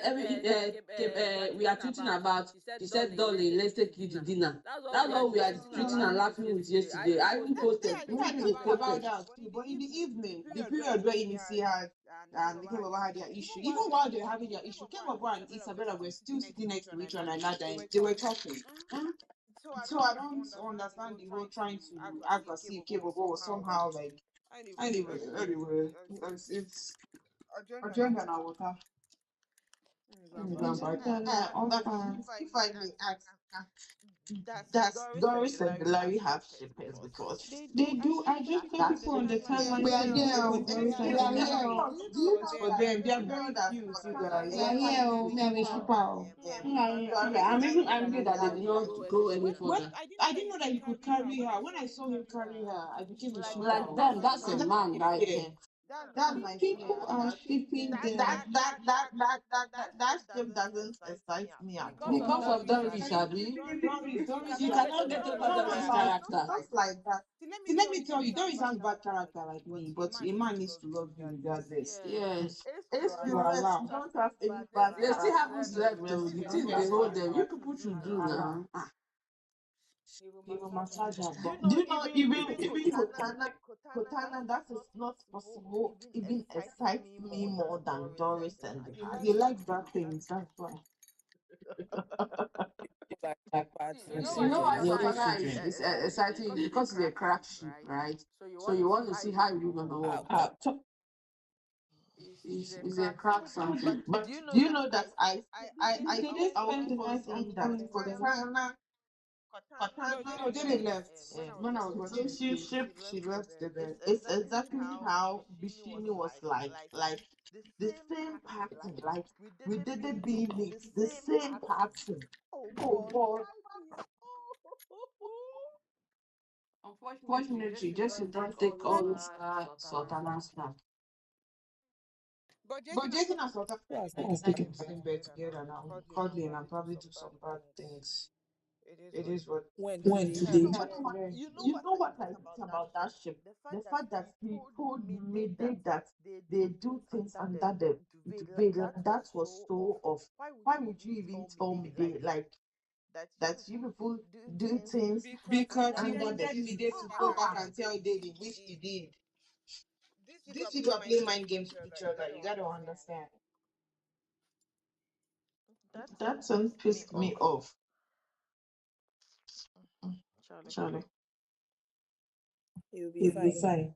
we are tweeting about, she said, "Darling, let's take you to dinner." That's what we are tweeting and laughing with yesterday. I even posted. Yeah, I tweeted about that too. But in the evening, the period where Inisi had and the Kebaba had their issue, even while they were having their issue, Kebaba and Isabella were still sitting next to each other and that time they were talking. So I don't understand the whole trying to act as if Kebaba was somehow like anyway. It's agenda and water. It's just that they're all But fans. if I may ask, does Doris and Larry have shippers? Because They do. I just saw that's people on the timeline we are saying there. oh, Doris We and are here. Larry. Do you know For that? them, they are Do you know very that cute, you Montana, guys. Yeah, yeah, oh, me, I wish you power. you are Yeah, I'm even recognizing angry that that they Larry, did right? not go any When further. I didn't know that he could carry her. When I saw him carry her, I became a Like shipper. them, that's a man right Yeah. there. That's my fear. People are shipping them That ship doesn't excite me at all. Because of Doris, Abi. Doris, You cannot get over Doris' character. Stuff like that. See, let me tell you, Doris has bad character like me, but a man needs to love you regardless. Yes. If You you are rest, allowed. you don't have any bad They still character. haven't slept though. The thing they hold them. You people should do now. He will massage her back. Do you know even Kotana, that is not possible, even excites me more than Doris and the He Hajj. likes bad things, that's why. You know why Savannah is exciting? Because it's a crack ship, right? So you want to see how you're gonna work. is a crack something. But do you know that I Did they thought spend the before night saying on that them? Cortana No, they left. When I was watching the clip, relationship she left the bed. is exactly how Bishini was like the same pattern. Like we did the BBNaija, the same pattern. Oh God. Unfortunately, Jesse don't take all Sultana stuff. But Jason and Sultan has taken in bed together now, cuddling and probably do some bad things. It is what when today. You know what I hate about that ship? The fact that he told Midday that they do things under the bed. Like, that was so off. Why would you even tell Midday like that you people do things Because he under the wanted sheet? Mide to go back and tell Daddy, which he did. These people are playing mind games with each other. You gotta understand. That one pissed me off. Charlie. You'll be He'll be fine. fine.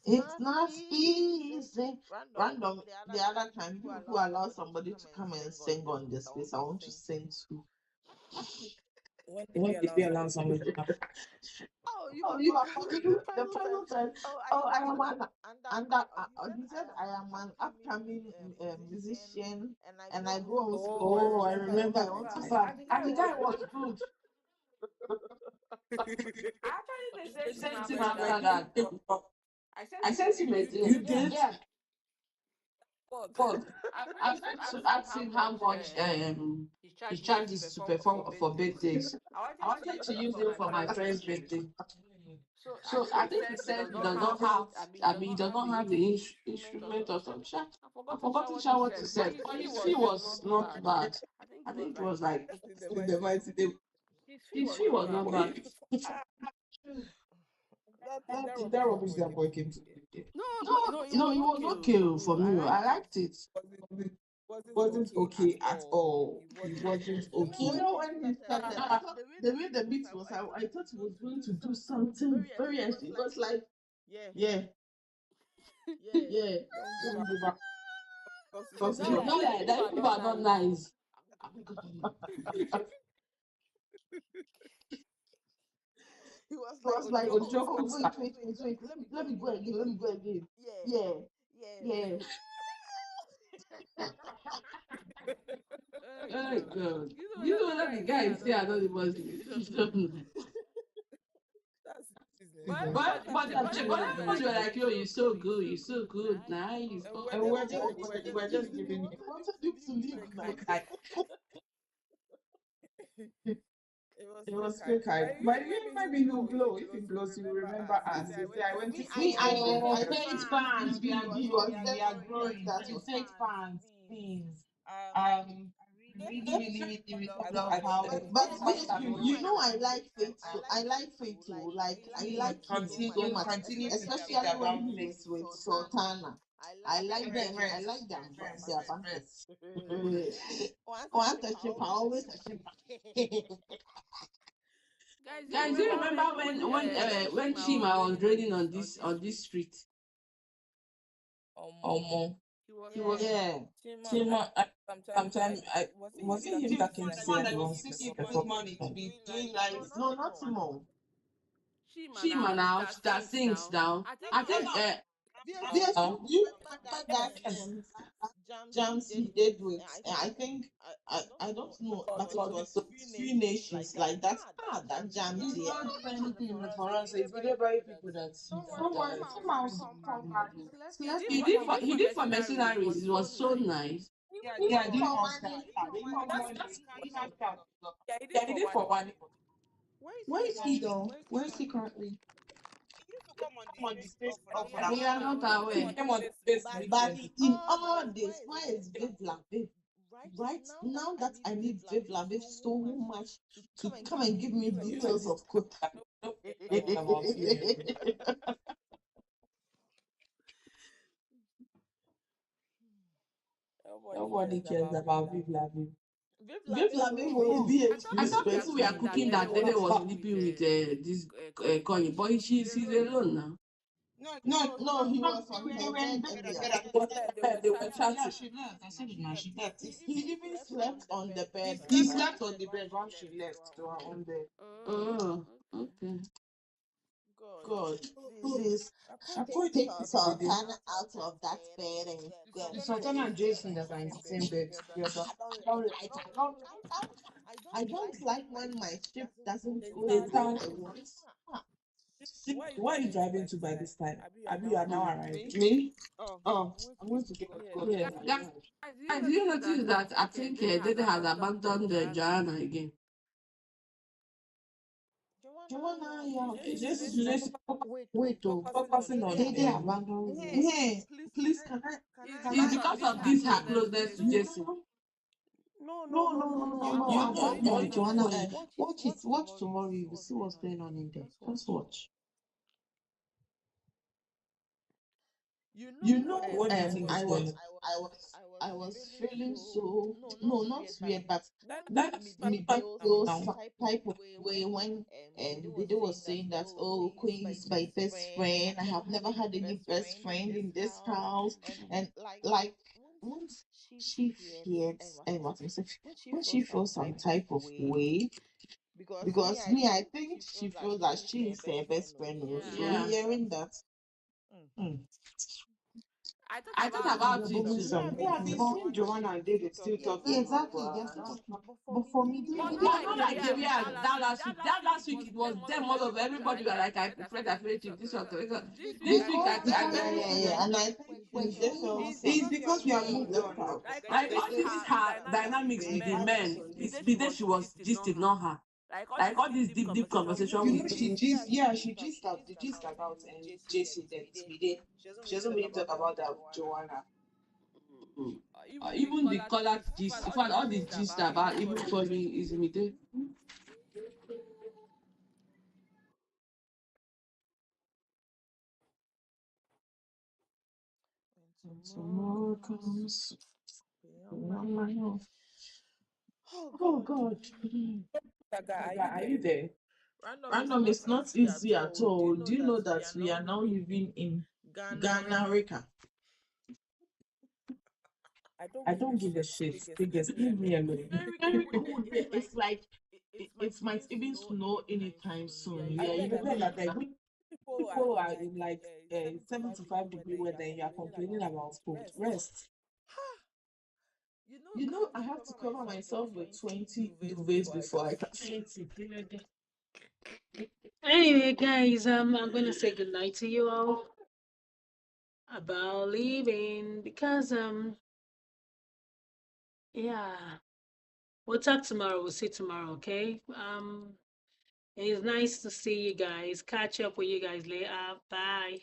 It's not easy. Random. The other time, people who allow somebody to come and sing on the space, I want to sing too. When When did we allow somebody to come? Oh, you are the final time. Oh, I am he said I am an upcoming musician, and I go on stage. Oh, I remember. I want to sing. And the guy was good. I actually sent him after that. I sent him a thing. You did? Yeah. But I went to ask him how much he charges to perform for birthdays. I wanted to use it for my friend's birthday. So I think he said he does not have, he does not have the instrument or something. I forgot what he said. But his fee was not bad. I think it was like, his fee was not bad. That rubbish that boy came to do. No, it was okay for me. I liked it. Wasn't okay at all. He wasn't okay. You know when he started, I thought the way the beat was, I thought he was going to do something very interesting. It was like, yeah. Don't go back. That people are not nice. He was like, oh, wait, let me go again. Yeah. Oh God. You know that the guy is still anonymous. But everybody were like, yo, you're so good, nice. And we're just giving him. Wanted him to leave now. It was quick high. But maybe he'll blow. If he blows, he'll remember us. He'll say, I went to see I take fans. We are growing. You take fans, please. Really love how. But you know, I like Faith. So I like Faith too. Like I like him so much, especially when he was with Sultana. I like them. I like them. Their banquets. Want a ship? I always a ship. Guys, do you remember when Chima was raining on this street? He was Chima. Sometimes was it him that came to say that was seeking money to be doing like No, not Simone. Chima now that sings now. I think Yes, you remember that jams he did with I think I don't know, but it was few nations like that. That jam he's here. not doing anything for us. It's really very people that he did for mercenaries. It was so nice. Yeah, they didn't They did for one. Where is he though? Where is he currently? Come on the space We are not aware. Come on the space. But in all this, where is Vivla? Right now that I need Vivla so much to come and give me details of Kota. Nobody cares about Vivla. Vivla will be a I thought people were cooking that Dede was sleeping with this Connie, but she's alone now. No, he was on her bed earlier. They were chatting. Yeah, she left. I said it now. She left. He even slept on the bed. He slept on the bed while she left to her own bed. Oh, okay. God, please, take the Sultana out of that bed and go. The Sultana and Jason that are in the same bed together. I don't like when my ship doesn't go They the way tell I want. why are you driving to by this time? Abi, you are now arrived. Me? Oh, I'm going to get Yeah. Guys, do you notice that I think Dede has abandoned Joanna again? Joanna, yeah. Just Wait, oh, focusing on they abandoned me. Hey, please, can It's because of this her closeness to Jason. No. You know, Joanna, watch tomorrow. You will see what's going on in there. Just watch. you know what you think is going on. I was feeling so not weird, but That's me those type of way when Dede was saying that, oh, Queen is my best friend. I have never had any best friend in this house, and like once she fears what I'm saying, when she feels some type of way, because me, I think she feels that she is her best friend also. Yeah. Hearing that. I thought about it too. Yeah, I've been seeing Joanna and David still talking. Yeah, exactly. They're still talking. But for me, But David, not like the way that last week. That last week it was them all of everybody were like, I prefer that relationship. This one, this week yeah, and I think when they feel It's because we are moved out. like all this her dynamics with the men. It's the day she was gisting, not her. Like all this deep conversation You know, with she gist about JC then it's Mide. She doesn't really talk about that with Joanna. even the colored gist. In fact, all the gist about even for me is imitated. Tomorrow comes. Oh God. Are you there? Random, it's not easy at all. Do you know that we are now living in Ghana, Rica? I don't give a shit. Biggest, leave me alone. Very cool. It's like it might even snow anytime soon. We are even like people are in like 75-degree weather and you are complaining about cold. Rest. You know, I have to cover myself with 20 duvets before I can sleep. Anyway, guys, I'm gonna say goodnight to you all about leaving because yeah, we'll talk tomorrow. We'll see tomorrow, okay? It's nice to see you guys. Catch up with you guys later. Bye.